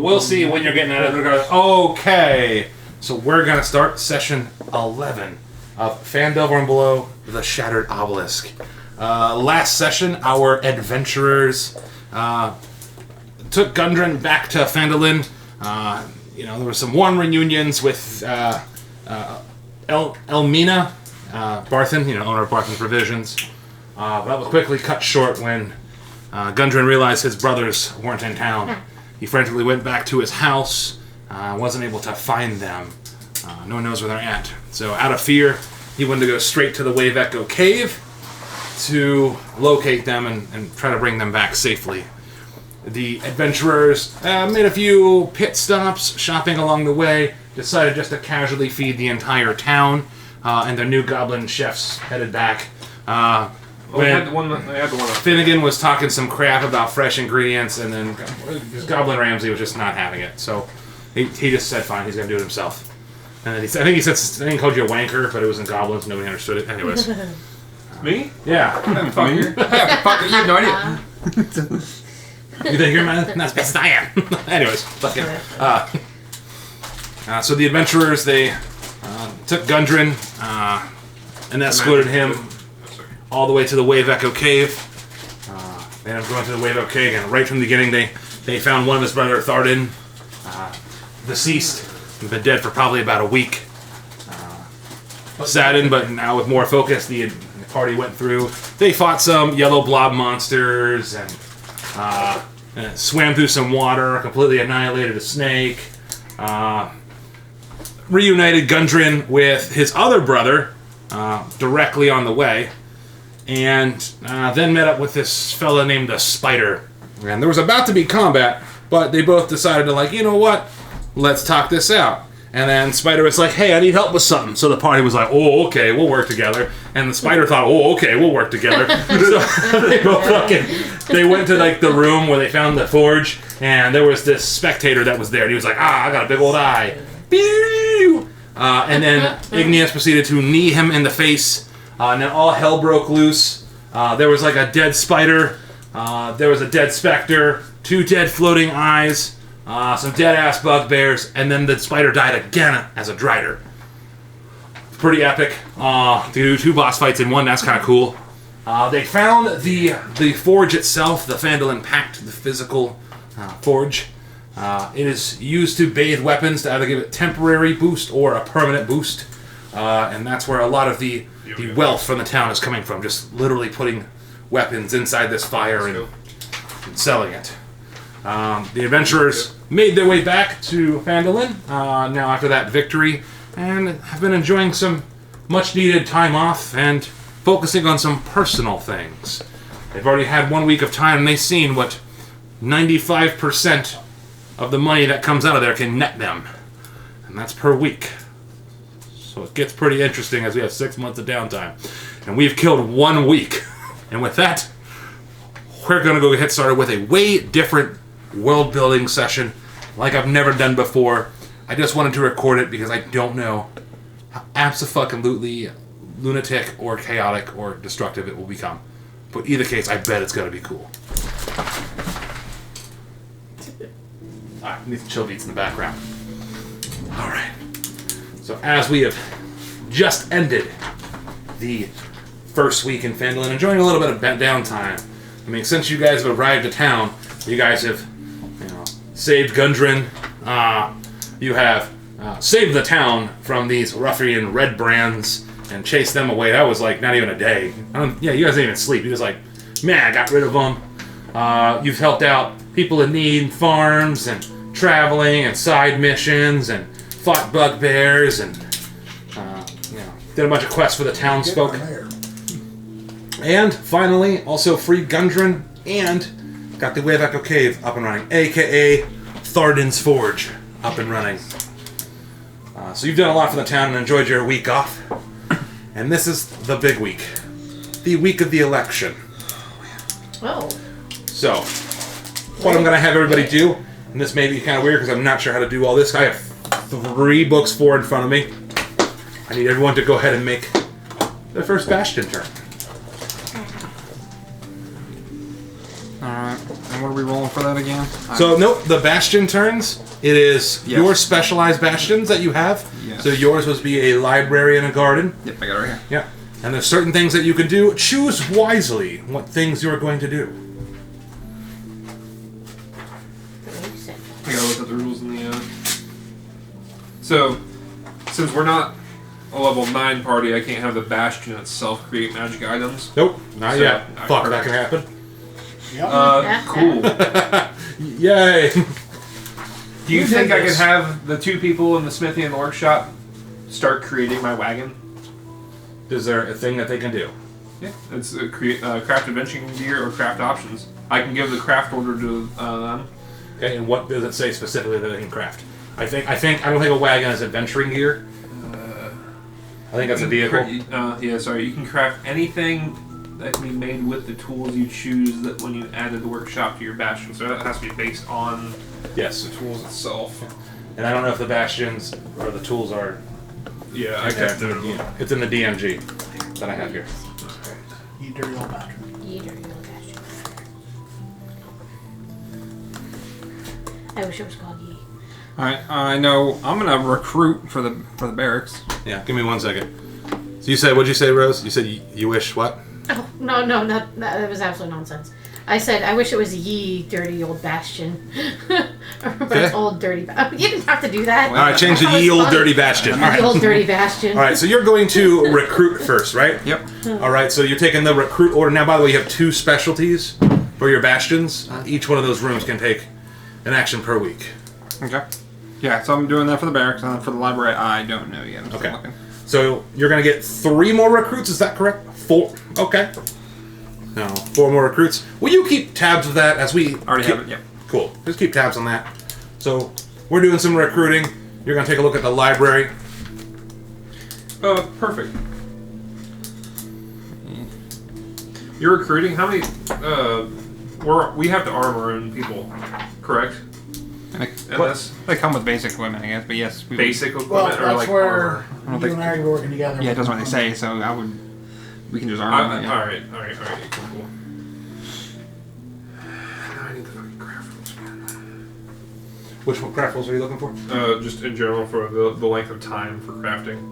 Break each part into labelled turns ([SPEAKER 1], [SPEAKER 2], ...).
[SPEAKER 1] we'll see when you're getting at it. Okay, so we're gonna start session 11 of Phandalin and Below: The Shattered Obelisk. Last session, our adventurers took Gundren back to Phandalin. There were some warm reunions with Elmina, Barthen, owner of Barthen Provisions. That was quickly cut short when Gundren realized his brothers weren't in town. He frantically went back to his house, wasn't able to find them. No one knows where they're at. So out of fear, he wanted to go straight to the Wave Echo Cave to locate them and try to bring them back safely. The adventurers made a few pit stops, shopping along the way, decided just to casually feed the entire town, and their new goblin chefs headed back. Finnegan was talking some crap about fresh ingredients, and then Goblin Ramsey was just not having it. So he just said, fine, he's going to do it himself. And then I think he called you a wanker, but it was in Goblins. Nobody understood it. Anyways.
[SPEAKER 2] Me?
[SPEAKER 1] Yeah.
[SPEAKER 2] Fucker. Fucker, you have no idea.
[SPEAKER 1] You think you're not as best as I am. Anyways, fuck him. So the adventurers, they took Gundren and escorted him all the way to the Wave Echo Cave. They ended up going to the Wave Echo Cave, and right from the beginning, they found one of his brother, Tharden, deceased. He'd been dead for probably about a week. Saddened, but now with more focus, the party went through. They fought some yellow blob monsters and swam through some water, completely annihilated a snake. Reunited Gundren with his other brother directly on the way. And then met up with this fella named the Spider. And there was about to be combat, but they both decided to, you know what? Let's talk this out. And then Spider was like, hey, I need help with something. So the party was like, oh, okay, we'll work together. And the Spider thought, oh, okay, we'll work together. So they went to the room where they found the forge, and there was this spectator that was there. And he was like, I got a big old eye. And then Igneous proceeded to knee him in the face. And then all hell broke loose. There was a dead spider. There was a dead specter. 2 dead floating eyes. Some dead-ass bugbears. And then the spider died again as a drider. Pretty epic. To do 2 boss fights in one, that's kind of cool. They found the forge itself, the Phandalin Pact, the physical forge. It is used to bathe weapons to either give it temporary boost or a permanent boost. And that's where a lot of the wealth from the town is coming from, just literally putting weapons inside this fire and selling it. The adventurers made their way back to Phandalin now after that victory, and have been enjoying some much-needed time off and focusing on some personal things. They've already had 1 week of time, and they've seen what 95% of the money that comes out of there can net them, and that's per week. So it gets pretty interesting as we have 6 months of downtime. And we've killed 1 week. And with that, we're going to go get started with a way different world-building session like I've never done before. I just wanted to record it because I don't know how abso-fucking-lutely lunatic or chaotic or destructive it will become. But either case, I bet it's going to be cool. Alright, need some chill beats in the background. Alright. So as we have just ended the first week in Phandalin, enjoying a little bit of downtime. I mean, since you guys have arrived to town, you guys have, saved Gundren. You have saved the town from these ruffian red brands and chased them away. That was not even a day. You guys didn't even sleep. You just I got rid of them. You've helped out people in need, farms, and traveling, and side missions, and fought bugbears, and did a bunch of quests for the townsfolk. And finally, also freed Gundren and got the Wave Echo Cave up and running, aka Tharden's Forge up and running. So you've done a lot for the town and enjoyed your week off. And this is the big week. The week of the election.
[SPEAKER 3] Oh.
[SPEAKER 1] So, what I'm going to have everybody do, and this may be kind of weird because I'm not sure how to do all this. I have 3 books, 4 in front of me. I need everyone to go ahead and make their first Bastion turn.
[SPEAKER 2] Alright, and what are we rolling for that again?
[SPEAKER 1] So nope, the bastion turns. It is your specialized bastions that you have.
[SPEAKER 4] Yes.
[SPEAKER 1] So yours was be a library and a garden.
[SPEAKER 4] Yep, I got it right here.
[SPEAKER 1] Yeah. And there's certain things that you can do. Choose wisely what things you are going to do.
[SPEAKER 2] I gotta look at the rules in the. So, since we're not a level 9 party, I can't have the bastion itself create magic items.
[SPEAKER 1] Nope, not yet.
[SPEAKER 2] Not
[SPEAKER 1] Fuck, that
[SPEAKER 2] correct.
[SPEAKER 1] can happen.
[SPEAKER 2] Cool.
[SPEAKER 1] Yay!
[SPEAKER 2] Do you think I could have the 2 people in the smithy and the workshop start creating my wagon?
[SPEAKER 1] Is there a thing that they can do?
[SPEAKER 2] Yeah, it's create craft adventuring gear or craft options. I can give the craft order to them.
[SPEAKER 1] Okay, and what does it say specifically that they can craft? I don't think a wagon is adventuring gear. I think that's a vehicle.
[SPEAKER 2] Yeah, sorry. You can craft anything that can be made with the tools you choose that when you added the workshop to your bastion. So that has to be based on
[SPEAKER 1] Yes.
[SPEAKER 2] the tools itself.
[SPEAKER 1] And I don't know if the bastions or the tools are.
[SPEAKER 2] Yeah, I kept it.
[SPEAKER 1] It's in the DMG that I have here.
[SPEAKER 5] You dirty old bastard.
[SPEAKER 3] You dirty old bastard. I wish it was called Ye.
[SPEAKER 4] Alright, I know I'm gonna recruit for the barracks.
[SPEAKER 1] Yeah, give me 1 second. So you said, what'd you say, Rose? You said you wish what?
[SPEAKER 3] Oh, no, that was absolute nonsense. I said, I wish it was Ye, dirty old bastion. But it's old dirty You didn't have to do that.
[SPEAKER 1] All right, change the ye old dirty bastion. All
[SPEAKER 3] The
[SPEAKER 1] right.
[SPEAKER 3] old dirty bastion.
[SPEAKER 1] All right, so you're going to recruit first, right?
[SPEAKER 4] Yep.
[SPEAKER 1] All right, so you're taking the recruit order. Now, by the way, you have 2 specialties for your bastions. Each one of those rooms can take an action per week.
[SPEAKER 4] Okay. Yeah, so I'm doing that for the barracks, and then for the library, I don't know yet. I'm still looking.
[SPEAKER 1] So you're going to get 3 more recruits, is that correct? 4. Okay. No, 4 more recruits. Will you keep tabs of that as we...
[SPEAKER 4] Already have it, yep.
[SPEAKER 1] Cool. Just keep tabs on that. So we're doing some recruiting. You're going to take a look at the library.
[SPEAKER 2] Perfect. You're recruiting? How many, we have to arm our own people, correct?
[SPEAKER 4] They come with basic equipment, I guess, but yes.
[SPEAKER 2] Basic
[SPEAKER 5] Well,
[SPEAKER 2] equipment or
[SPEAKER 5] that's
[SPEAKER 2] like
[SPEAKER 5] where
[SPEAKER 2] armor?
[SPEAKER 5] you and I are working together.
[SPEAKER 4] Yeah, it doesn't really say, so we can just arm them. Yeah.
[SPEAKER 2] Alright, cool. I need the fucking craft rules again.
[SPEAKER 1] Which craft rules are you looking for?
[SPEAKER 2] Just in general for the length of time for crafting.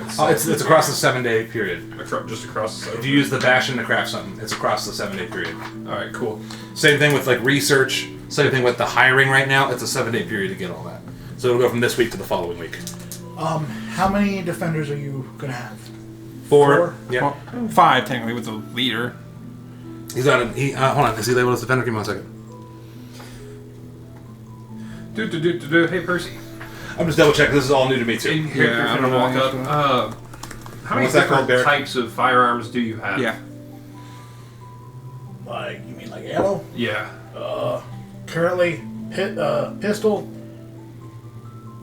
[SPEAKER 1] It's across the 7-day period.
[SPEAKER 2] Just across the 7
[SPEAKER 1] If you use the bastion to craft something, it's across the 7-day period.
[SPEAKER 2] Alright, cool.
[SPEAKER 1] Same thing with like research. Same thing with the hiring right now. It's a 7-day period to get all that. So it'll go from this week to the following week.
[SPEAKER 5] How many defenders are you gonna have?
[SPEAKER 1] 4. Yeah.
[SPEAKER 4] Well, 5 technically with the leader.
[SPEAKER 1] He's on. Hold on. Is he labeled as defender? Give me 1 second.
[SPEAKER 2] Hey, Percy.
[SPEAKER 1] I'm just double checking. This is all new to me too.
[SPEAKER 2] Here,
[SPEAKER 4] I
[SPEAKER 2] I'm
[SPEAKER 4] don't
[SPEAKER 2] gonna
[SPEAKER 4] know.
[SPEAKER 2] walk up. How many
[SPEAKER 1] What's that called,
[SPEAKER 2] different
[SPEAKER 1] Barrett?
[SPEAKER 2] types of firearms do you have?
[SPEAKER 4] Yeah.
[SPEAKER 5] Like, you mean like ammo?
[SPEAKER 2] Yeah.
[SPEAKER 5] Currently, pistol,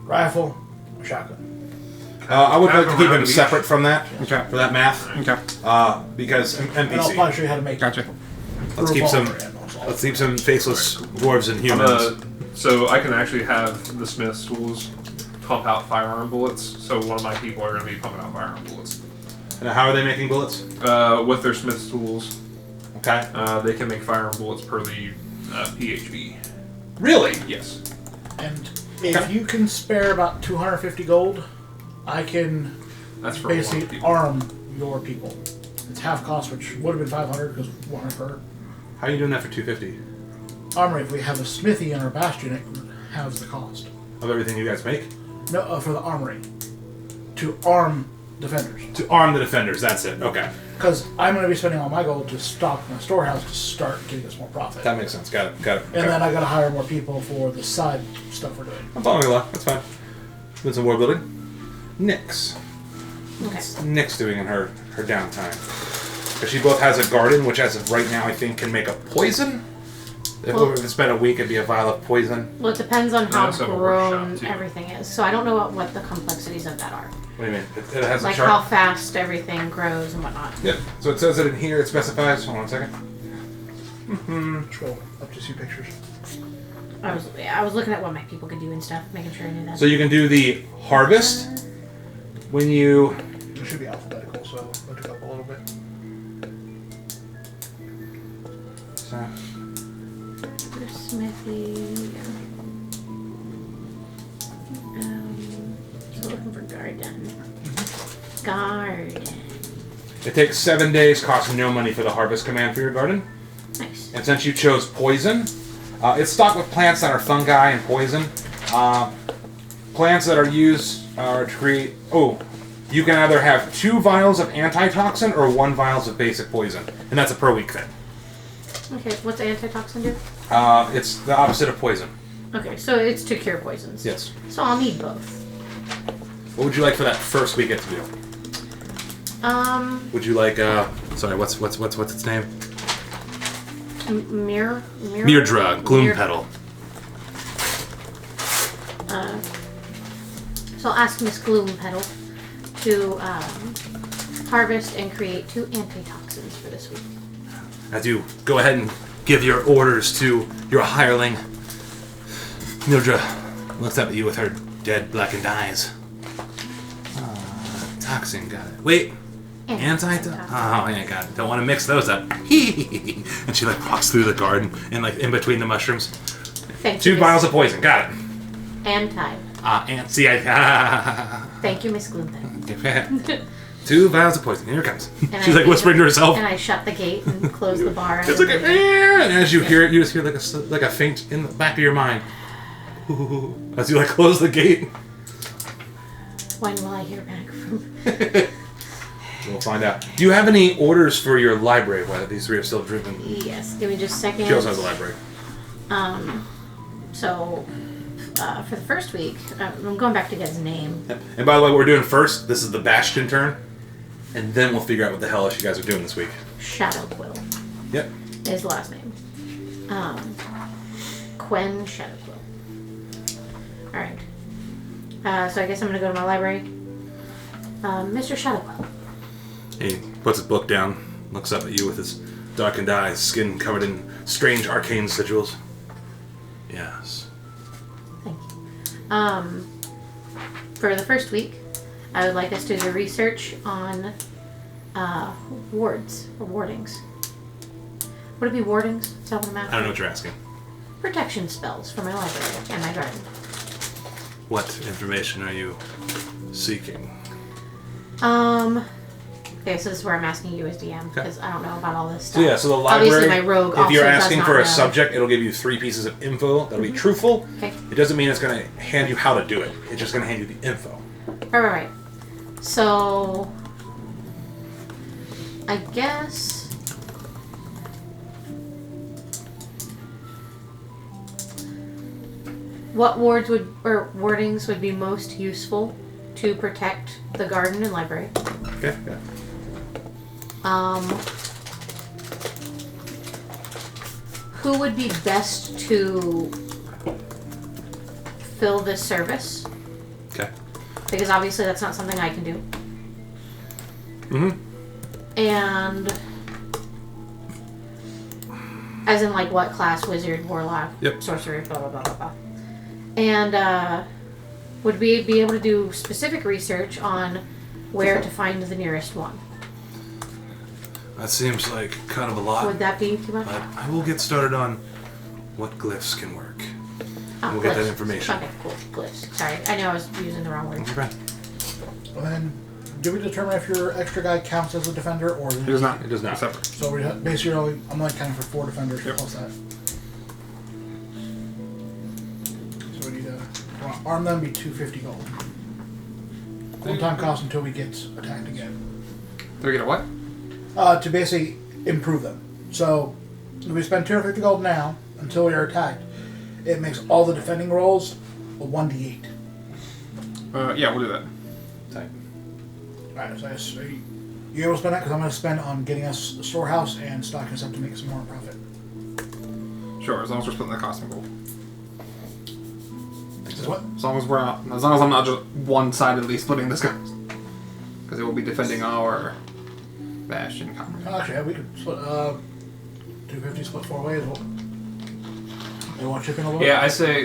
[SPEAKER 5] rifle, shotgun.
[SPEAKER 1] I would like to keep
[SPEAKER 2] Around
[SPEAKER 1] him
[SPEAKER 2] each.
[SPEAKER 1] separate from that
[SPEAKER 4] Okay.
[SPEAKER 1] for that math.
[SPEAKER 4] Okay.
[SPEAKER 1] Because
[SPEAKER 5] And I'll
[SPEAKER 1] NPC.
[SPEAKER 5] probably show you how to make
[SPEAKER 4] Gotcha.
[SPEAKER 1] Let's keep some.
[SPEAKER 5] revolver ammo, so.
[SPEAKER 1] Let's keep some faceless dwarves and humans.
[SPEAKER 2] So I can actually have the smith's tools pump out firearm bullets. So one of my people are going to be pumping out firearm bullets.
[SPEAKER 1] And how are they making bullets?
[SPEAKER 2] With their smith's tools,
[SPEAKER 1] Okay.
[SPEAKER 2] they can make firearm bullets per the PHB.
[SPEAKER 1] Really?
[SPEAKER 2] Yes.
[SPEAKER 5] And if you can spare about 250 gold, I can
[SPEAKER 2] That's for one
[SPEAKER 5] basically
[SPEAKER 2] people.
[SPEAKER 5] arm your people. It's half cost, which would have been 500 because 100 per.
[SPEAKER 1] How are you doing that for 250
[SPEAKER 5] Armory, if we have a smithy in our bastion, it halves the cost.
[SPEAKER 1] of everything you guys make?
[SPEAKER 5] No, for the armory. To arm defenders.
[SPEAKER 1] To arm the defenders. That's it. Okay.
[SPEAKER 5] Because I'm going to be spending all my gold to stock my storehouse to start getting us more profit.
[SPEAKER 1] That makes sense. Got it. Got it.
[SPEAKER 5] And then I got to hire more people for the side stuff we're doing.
[SPEAKER 1] I'm following along. That's fine. Doing some war building. Nyx.
[SPEAKER 3] Okay.
[SPEAKER 1] What's Nyx doing in her downtime? Because she both has a garden, which as of right now I think can make a poison. If it's been a week, it'd be a vial of poison.
[SPEAKER 3] Well, it depends on how
[SPEAKER 2] also have a
[SPEAKER 3] grown
[SPEAKER 2] workshop, too.
[SPEAKER 3] everything is. So I don't know what the complexities of that are.
[SPEAKER 1] What do you mean? It has
[SPEAKER 3] Like
[SPEAKER 1] a chart.
[SPEAKER 3] how fast everything grows and whatnot.
[SPEAKER 1] Yep. So it says it in here. It specifies. Hold on 1 second.
[SPEAKER 5] Scroll up to see pictures.
[SPEAKER 3] I was looking at what my people could do and stuff, making sure I knew that.
[SPEAKER 1] So you can do the harvest when you.
[SPEAKER 5] It should be alphabetical, so look it up a little bit.
[SPEAKER 3] Smithy. Garden.
[SPEAKER 1] It takes 7 days, costs no money for the harvest command for your garden.
[SPEAKER 3] Nice.
[SPEAKER 1] And since you chose poison, it's stocked with plants that are fungi and poison. Plants that are used to create... Oh, you can either have 2 vials of antitoxin or 1 vials of basic poison. And that's a per week thing.
[SPEAKER 3] Okay, what's antitoxin do?
[SPEAKER 1] It's the opposite of poison.
[SPEAKER 3] Okay, so it's to cure poisons.
[SPEAKER 1] Yes.
[SPEAKER 3] So I'll need both.
[SPEAKER 1] What would you like for that first week get to do? Would you like, sorry, what's its name?
[SPEAKER 3] Mirror
[SPEAKER 1] Drug, Gloom Petal.
[SPEAKER 3] So I'll ask Miss Gloom Petal to harvest and create 2 antitoxins for this week.
[SPEAKER 1] As you go ahead and give your orders to your hireling, Mildra looks up at you with her dead blackened eyes. Toxin, got it. Wait, anti-toxin? Oh, yeah, got it. Don't want to mix those up. And she like walks through the garden and like in between the mushrooms.
[SPEAKER 3] Thank
[SPEAKER 1] 2
[SPEAKER 3] you.
[SPEAKER 1] vials of poison, got it.
[SPEAKER 3] Anti.
[SPEAKER 1] See,
[SPEAKER 3] Thank you, Miss Gloom Petal.
[SPEAKER 1] 2 vials of poison. Here it comes.
[SPEAKER 3] And
[SPEAKER 1] She's
[SPEAKER 3] I
[SPEAKER 1] like whispering to herself.
[SPEAKER 3] And I shut the gate and close the bar.
[SPEAKER 1] It's like and as you hear it, you just hear like a faint in the back of your mind. As you like close the gate.
[SPEAKER 3] When will I hear back from?
[SPEAKER 1] We'll find out. Do you have any orders for your library while these 3 are still driven?
[SPEAKER 3] Yes. Give me just a second.
[SPEAKER 1] She also has a library.
[SPEAKER 3] So, for the first week, I'm going back to Ged's name.
[SPEAKER 1] And by the way, what we're doing first, this is the Bastion turn. And then we'll figure out what the hell else you guys are doing this week.
[SPEAKER 3] Shadow Quill.
[SPEAKER 1] Yep.
[SPEAKER 3] Is the last name. Quen Shadow Quill. Alright. So I guess I'm going to go to my library. Mr. Shadow Quill.
[SPEAKER 1] He puts his book down, looks up at you with his darkened eyes, skin covered in strange arcane sigils. Yes.
[SPEAKER 3] Thank you. For the first week, I would like us to do research on wards or wardings. Would it be wardings? Is that what I'm asking?
[SPEAKER 1] I don't know what you're asking.
[SPEAKER 3] Protection spells for my library and my garden.
[SPEAKER 1] What information are you seeking?
[SPEAKER 3] Okay, so this is where I'm asking you as DM because I don't know about all this
[SPEAKER 1] So
[SPEAKER 3] stuff.
[SPEAKER 1] yeah, so the library.
[SPEAKER 3] Obviously, my rogue.
[SPEAKER 1] If you're
[SPEAKER 3] also does
[SPEAKER 1] asking
[SPEAKER 3] not
[SPEAKER 1] for a
[SPEAKER 3] know.
[SPEAKER 1] subject, it'll give you 3 pieces of info that'll be truthful.
[SPEAKER 3] Okay.
[SPEAKER 1] It doesn't mean it's going to hand you how to do it. It's just going to hand you the info.
[SPEAKER 3] Right. So, I guess. What wardings would be most useful to protect the garden and library?
[SPEAKER 1] Okay. Yeah.
[SPEAKER 3] Who would be best to fill this service?
[SPEAKER 1] Okay.
[SPEAKER 3] Because obviously that's not something I can do.
[SPEAKER 1] Mm-hmm.
[SPEAKER 3] And as in like what class? Wizard, warlock,
[SPEAKER 1] Yep.
[SPEAKER 3] sorcerer, blah blah blah blah blah. And would we be able to do specific research on where to find the nearest one?
[SPEAKER 1] That seems like kind of a lot.
[SPEAKER 3] Would that be too much?
[SPEAKER 1] But I will get started on what glyphs can work. We'll get that information.
[SPEAKER 3] Okay, cool. Glyphs. Sorry, I know I was using the wrong word.
[SPEAKER 1] You're fine.
[SPEAKER 5] And then, do we determine if your extra guy counts as a defender or?
[SPEAKER 4] It does not.
[SPEAKER 1] It does not.
[SPEAKER 4] Separate.
[SPEAKER 5] So we basically, I'm only counting for 4 defenders plus that. So we need to arm them, be 250 gold. One time cost until we get attacked again.
[SPEAKER 4] Do we get a what?
[SPEAKER 5] To basically improve them. So if we spend 250 gold now until we are attacked, it makes all the defending rolls a 1d8.
[SPEAKER 4] Yeah, we'll do that.
[SPEAKER 1] Type.
[SPEAKER 5] Alright, so you able to spend that? Because I'm going to spend on getting us a storehouse and stocking us up to make some more profit.
[SPEAKER 4] Sure, as long as we're splitting the cost of gold.
[SPEAKER 5] What?
[SPEAKER 4] As long as I'm not just one-sidedly splitting this cost. Because it will be defending our bastion combat.
[SPEAKER 5] Actually, yeah, we could split 250 split 4 ways. You want to chip in a little bit?
[SPEAKER 2] Yeah,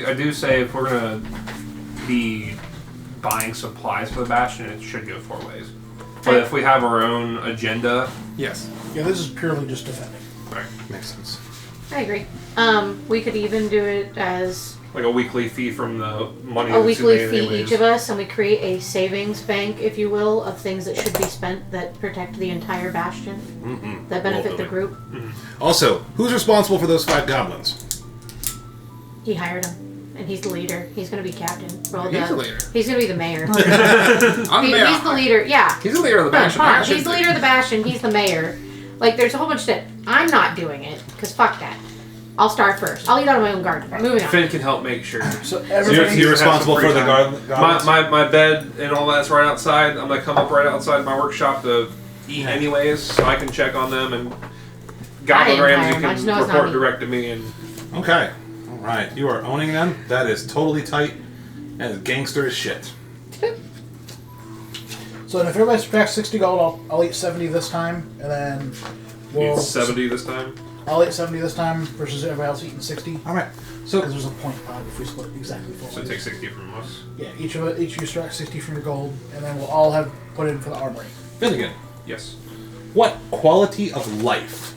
[SPEAKER 2] I do say if we're gonna be buying supplies for the bastion, it should go 4 ways. But if we have our own agenda,
[SPEAKER 4] Yes.
[SPEAKER 5] Yeah, this is purely just defending.
[SPEAKER 2] right?
[SPEAKER 1] Makes sense.
[SPEAKER 3] I agree. We could even do it as
[SPEAKER 2] Like a weekly fee from the money.
[SPEAKER 3] A
[SPEAKER 2] that's
[SPEAKER 3] weekly
[SPEAKER 2] made
[SPEAKER 3] fee
[SPEAKER 2] anyways.
[SPEAKER 3] each of us, and we create a savings bank, if you will, of things that should be spent that protect the entire bastion, that benefit the group.
[SPEAKER 1] Also, who's responsible for those 5 goblins?
[SPEAKER 3] He hired him, and he's the leader. He's going to be captain. Well,
[SPEAKER 4] He's the leader.
[SPEAKER 3] He's going to be the mayor.
[SPEAKER 4] I'm the mayor.
[SPEAKER 3] He's the leader. Yeah.
[SPEAKER 4] He's the leader of the bastion.
[SPEAKER 3] Hold on. He's the leader of the bastion. He's the mayor. Like, there's a whole bunch of shit. I'm not doing it, because fuck that. I'll start first. I'll eat out of my own garden. Moving on.
[SPEAKER 2] Finn can help make sure.
[SPEAKER 5] So
[SPEAKER 1] So
[SPEAKER 5] everything.
[SPEAKER 1] you're responsible for the
[SPEAKER 2] My,
[SPEAKER 1] goblins?
[SPEAKER 2] my bed and all that's right outside. I'm gonna come up right outside my workshop to eat anyways, so I can check on them and Goblin
[SPEAKER 3] I
[SPEAKER 2] Rams.
[SPEAKER 3] didn't
[SPEAKER 2] You
[SPEAKER 3] hire 'em. I just
[SPEAKER 2] can
[SPEAKER 3] know it's not
[SPEAKER 2] report
[SPEAKER 3] me.
[SPEAKER 2] direct to me and.
[SPEAKER 1] Okay. Alright, you are owning them. That is totally tight and gangster as shit.
[SPEAKER 5] So then if everybody subtracts 60 gold, I'll eat 70 this time, and then we'll...
[SPEAKER 2] It's 70 this time.
[SPEAKER 5] I'll eat 70 this time versus everybody else eating 60.
[SPEAKER 1] Alright, so
[SPEAKER 5] Because there's a point if we split exactly full.
[SPEAKER 2] So take 60 from us.
[SPEAKER 5] Yeah, each of you subtract 60 from your gold, and then we'll all have put in for the armory.
[SPEAKER 1] Finnegan,
[SPEAKER 2] Yes.
[SPEAKER 1] what quality of life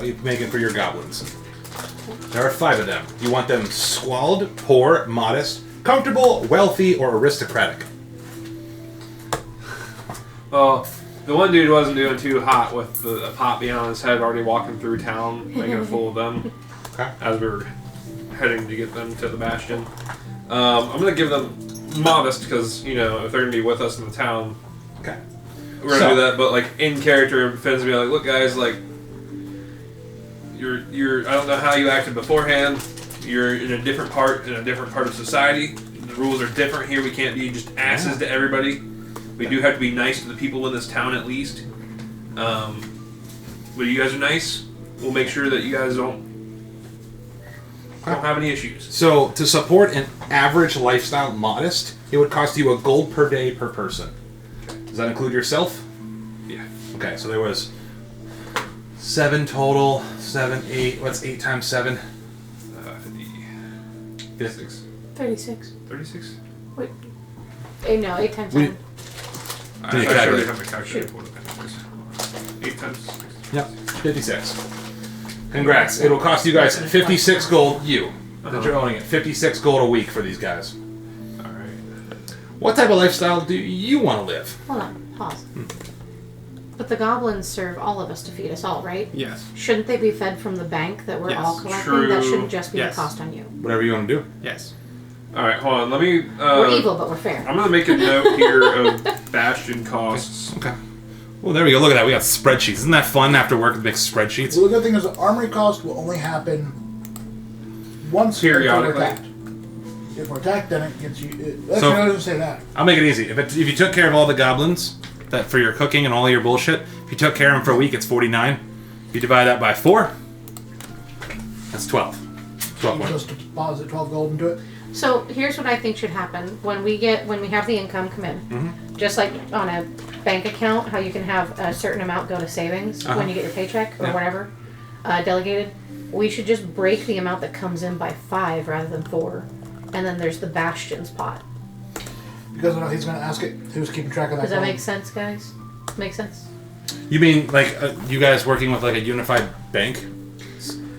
[SPEAKER 1] are you making for your goblins? There are 5 of them. You want them squalid, poor, modest, comfortable, wealthy, or aristocratic?
[SPEAKER 2] Well, the one dude wasn't doing too hot with a pot being on his head, already walking through town, making a fool of them.
[SPEAKER 1] Okay.
[SPEAKER 2] As we were heading to get them to the bastion. I'm gonna give them modest because if they're gonna be with us in the town,
[SPEAKER 1] Okay.
[SPEAKER 2] we're gonna
[SPEAKER 1] So-
[SPEAKER 2] do that. But like in character, Finn's gonna be like, "Look, guys, like you're I don't know how you acted beforehand. You're in a different part of society. The rules are different here. We can't be just asses to everybody. We do have to be nice to the people in this town at least. But you guys are nice. We'll make sure that you guys don't have any issues."
[SPEAKER 1] So, to support an average lifestyle modest, it would cost you a gold per day per person. Does that include yourself?
[SPEAKER 2] Yeah.
[SPEAKER 1] Okay, so there was 7 total. 7, 8. What's 8 times 7?
[SPEAKER 2] 56.
[SPEAKER 3] 36.
[SPEAKER 2] 36?
[SPEAKER 3] Wait. No, 8 times
[SPEAKER 1] We-
[SPEAKER 3] 7.
[SPEAKER 2] I
[SPEAKER 1] Can you
[SPEAKER 2] actually
[SPEAKER 1] calculate?
[SPEAKER 2] have a calculator for the 8 times 6.
[SPEAKER 1] Yep, 56. Congrats. It'll cost you guys 56 gold, that you're owning it. 56 gold a week for these guys.
[SPEAKER 2] Alright.
[SPEAKER 1] What type of lifestyle do you want to live?
[SPEAKER 3] Hold on. Pause. But the goblins serve all of us to feed us all, right?
[SPEAKER 4] Yes.
[SPEAKER 3] Shouldn't they be fed from the bank that we're
[SPEAKER 4] Yes.
[SPEAKER 3] all collecting?
[SPEAKER 2] True.
[SPEAKER 3] That shouldn't just be
[SPEAKER 4] Yes.
[SPEAKER 3] the cost on you.
[SPEAKER 1] Whatever you want to do.
[SPEAKER 4] Yes.
[SPEAKER 2] Alright, hold on. Let me.
[SPEAKER 3] We're evil, but we're fair.
[SPEAKER 2] I'm gonna make a note here of bastion costs.
[SPEAKER 1] Okay. Well, there we go. Look at that. We got spreadsheets. Isn't that fun after work to make spreadsheets?
[SPEAKER 5] Well, the good thing is the armory cost will only happen once
[SPEAKER 2] Periodically.
[SPEAKER 5] If we're attacked. If we're attacked, then it gets you... Actually,
[SPEAKER 1] So-
[SPEAKER 5] I doesn't say that.
[SPEAKER 1] I'll make it easy. If you took care of all the goblins that for your cooking and all your bullshit, if you took care of them for a week, it's 49. If you divide that by 4, that's 12. 12
[SPEAKER 5] You
[SPEAKER 1] points.
[SPEAKER 5] just deposit 12 gold into it.
[SPEAKER 3] So here's what I think should happen when we have the income come in. Just like on a bank account, how you can have a certain amount go to savings when you get your paycheck or
[SPEAKER 1] Yeah.
[SPEAKER 3] whatever, delegated. We should just break the amount that comes in by 5 rather than 4, and then there's the bastions pot.
[SPEAKER 5] Because I know he's going to ask it. Who's keeping track of that
[SPEAKER 3] Does that
[SPEAKER 5] gold.
[SPEAKER 3] make sense, guys? Make sense?
[SPEAKER 1] You mean like you guys working with like a unified bank?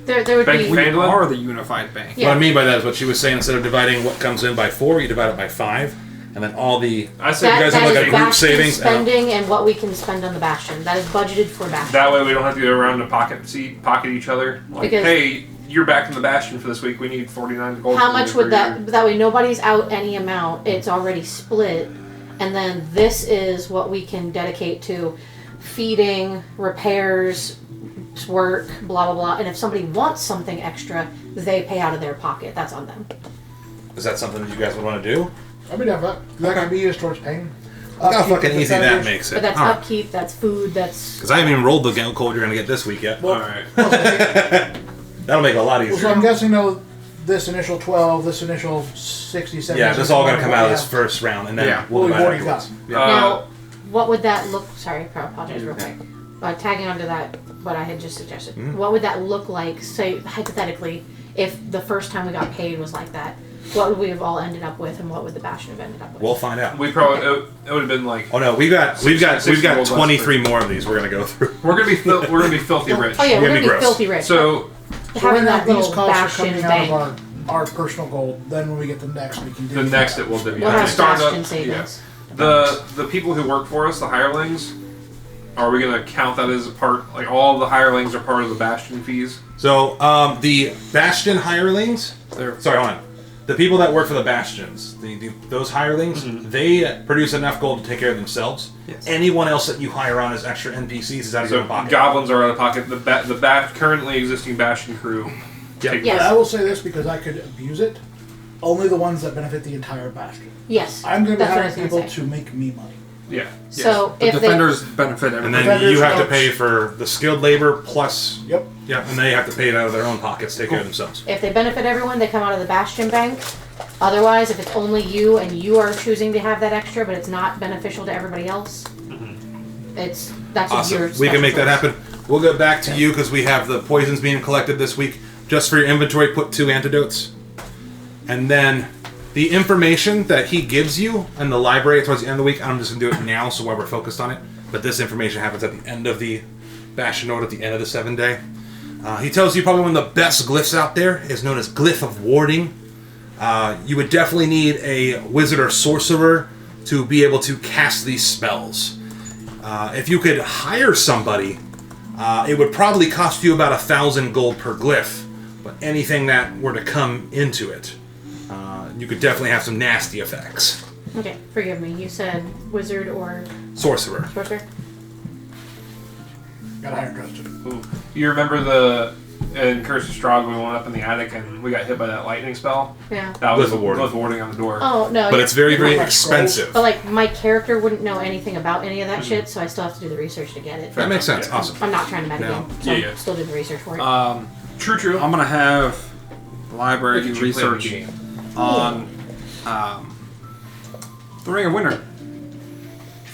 [SPEAKER 3] There would
[SPEAKER 2] Bank
[SPEAKER 3] be.
[SPEAKER 2] we-
[SPEAKER 4] We
[SPEAKER 2] Phandalin?
[SPEAKER 4] are the unified bank.
[SPEAKER 3] Yeah.
[SPEAKER 1] What I mean by that is what she was saying. Instead of dividing what comes in by 4, you divide it by 5, and then all the
[SPEAKER 2] I said
[SPEAKER 1] you guys
[SPEAKER 3] That
[SPEAKER 1] have like
[SPEAKER 3] is
[SPEAKER 1] a group
[SPEAKER 3] bastion
[SPEAKER 1] savings.
[SPEAKER 3] spending and what we can spend on the bastion. That is budgeted for bastion.
[SPEAKER 2] that way we don't have to go around and pocket each other. Like,
[SPEAKER 3] Because-
[SPEAKER 2] hey, you're back in the bastion for this week. We need 49 gold.
[SPEAKER 3] How
[SPEAKER 2] from you
[SPEAKER 3] much
[SPEAKER 2] for
[SPEAKER 3] would
[SPEAKER 2] your-"
[SPEAKER 3] that way nobody's out any amount, it's already split, and then this is what we can dedicate to feeding, repairs, work, blah blah blah, and if somebody wants something extra, they pay out of their pocket. That's on them.
[SPEAKER 1] Is that something that you guys would want to do?
[SPEAKER 5] I mean, that can be used towards paying.
[SPEAKER 1] Look how
[SPEAKER 5] Upkeep
[SPEAKER 1] fucking
[SPEAKER 5] of the
[SPEAKER 1] easy that
[SPEAKER 5] defenders.
[SPEAKER 1] makes it.
[SPEAKER 3] But that's
[SPEAKER 1] Alright.
[SPEAKER 3] upkeep, that's food, that's
[SPEAKER 1] Because I haven't even rolled the gold you're going to get this week yet.
[SPEAKER 5] Well,
[SPEAKER 2] Alright.
[SPEAKER 1] That'll make it a lot
[SPEAKER 5] so
[SPEAKER 1] easier.
[SPEAKER 5] I'm guessing though, this initial 12, this initial 67.
[SPEAKER 1] Yeah, this is all going to come out of this first round, and then
[SPEAKER 4] Yeah.
[SPEAKER 1] we'll
[SPEAKER 5] Well, we've
[SPEAKER 1] divide
[SPEAKER 5] already
[SPEAKER 1] afterwards.
[SPEAKER 5] got.
[SPEAKER 3] now. What would that look? Sorry, I apologize real quick. Tagging onto that, what I had just suggested. What would that look like? Say hypothetically, if the first time we got paid was like that, what would we have all ended up with, and what would the bastion have ended up with?
[SPEAKER 1] We'll find out.
[SPEAKER 2] We probably it would have been like
[SPEAKER 1] Oh no, we've got
[SPEAKER 2] Six gold
[SPEAKER 1] 23 more of these we're gonna go through.
[SPEAKER 2] we're gonna be filthy rich.
[SPEAKER 3] Oh yeah,
[SPEAKER 1] We're
[SPEAKER 3] we're
[SPEAKER 1] gonna
[SPEAKER 3] gonna
[SPEAKER 1] be
[SPEAKER 3] be
[SPEAKER 1] gross.
[SPEAKER 3] filthy rich.
[SPEAKER 2] So
[SPEAKER 5] So right
[SPEAKER 3] having
[SPEAKER 5] now,
[SPEAKER 3] that
[SPEAKER 5] these
[SPEAKER 3] little
[SPEAKER 5] costs are
[SPEAKER 3] bastion
[SPEAKER 5] coming out of
[SPEAKER 3] bank.
[SPEAKER 5] our our personal gold. Then when we get the next, we can do
[SPEAKER 2] The next it will do.
[SPEAKER 3] What
[SPEAKER 2] Yeah.
[SPEAKER 3] are
[SPEAKER 2] Start
[SPEAKER 3] bastion
[SPEAKER 2] up.
[SPEAKER 3] savings?
[SPEAKER 2] Yeah. The people who work for us, the hirelings, are we gonna count that as a part? Like all the hirelings are part of the bastion fees.
[SPEAKER 1] So, the Bastion hirelings, sorry, hold on. The people that work for the Bastions, those hirelings, they produce enough gold to take care of themselves.
[SPEAKER 4] Yes.
[SPEAKER 1] Anyone else that you hire on as extra NPCs is out of your
[SPEAKER 2] So
[SPEAKER 1] pocket.
[SPEAKER 2] goblins are out of pocket. The currently existing bastion crew.
[SPEAKER 1] Yep.
[SPEAKER 3] Yes.
[SPEAKER 5] But I will say this because I could abuse it. Only the ones that benefit the entire bastion.
[SPEAKER 3] Yes.
[SPEAKER 5] I'm going to be
[SPEAKER 3] That's what I
[SPEAKER 5] hiring
[SPEAKER 3] was gonna
[SPEAKER 5] people
[SPEAKER 3] say.
[SPEAKER 5] to make me money.
[SPEAKER 2] Yeah.
[SPEAKER 3] So
[SPEAKER 4] the
[SPEAKER 3] if
[SPEAKER 4] defenders benefit
[SPEAKER 1] And
[SPEAKER 4] everybody.
[SPEAKER 1] then you have to
[SPEAKER 5] Defenders
[SPEAKER 1] pay for the skilled labor plus,
[SPEAKER 5] Yep.
[SPEAKER 1] and they have to pay it out of their own pockets to take care of themselves.
[SPEAKER 3] if they benefit everyone, they come out of the bastion bank. Otherwise, if it's only you and you are choosing to have that extra, but it's not beneficial to everybody else, that's
[SPEAKER 1] Awesome.
[SPEAKER 3] your
[SPEAKER 1] We can make that
[SPEAKER 3] special
[SPEAKER 1] happen. We'll get back to you because we have the poisons being collected this week. Just for your inventory, put 2 antidotes. And then the information that he gives you in the library towards the end of the week, I'm just going to do it now so while we're focused on it. But this information happens at the end of the Bastion Note, at the end of the 7-day. He tells you probably one of the best glyphs out there is known as Glyph of Warding. You would definitely need a wizard or sorcerer to be able to cast these spells. If you could hire somebody, it would probably cost you about 1,000 gold per glyph. But anything that were to come into it, you could definitely have some nasty effects.
[SPEAKER 3] Okay, forgive me. You said wizard or
[SPEAKER 1] Sorcerer.
[SPEAKER 3] sorcerer?
[SPEAKER 5] Got hire trusted.
[SPEAKER 2] Ooh. You remember in Curse of Strahd we went up in the attic and we got hit by that lightning spell?
[SPEAKER 3] Yeah.
[SPEAKER 2] That was
[SPEAKER 1] Glyph of Warding.
[SPEAKER 2] Glyph of Warding on the door.
[SPEAKER 3] Oh, no.
[SPEAKER 1] But it's very, very
[SPEAKER 5] Like
[SPEAKER 1] expensive.
[SPEAKER 3] But, like, my character wouldn't know anything about any of that shit, so I still have to do the research to get it.
[SPEAKER 1] That makes sense.
[SPEAKER 2] Yeah.
[SPEAKER 1] Awesome.
[SPEAKER 3] I'm not trying to metagame,
[SPEAKER 1] No.
[SPEAKER 3] so
[SPEAKER 2] Yeah.
[SPEAKER 3] I'm still doing the research for it.
[SPEAKER 2] True.
[SPEAKER 4] I'm gonna have the library
[SPEAKER 2] Look
[SPEAKER 4] do
[SPEAKER 2] at you playing the
[SPEAKER 4] research
[SPEAKER 2] game.
[SPEAKER 4] on the Ring of Winter.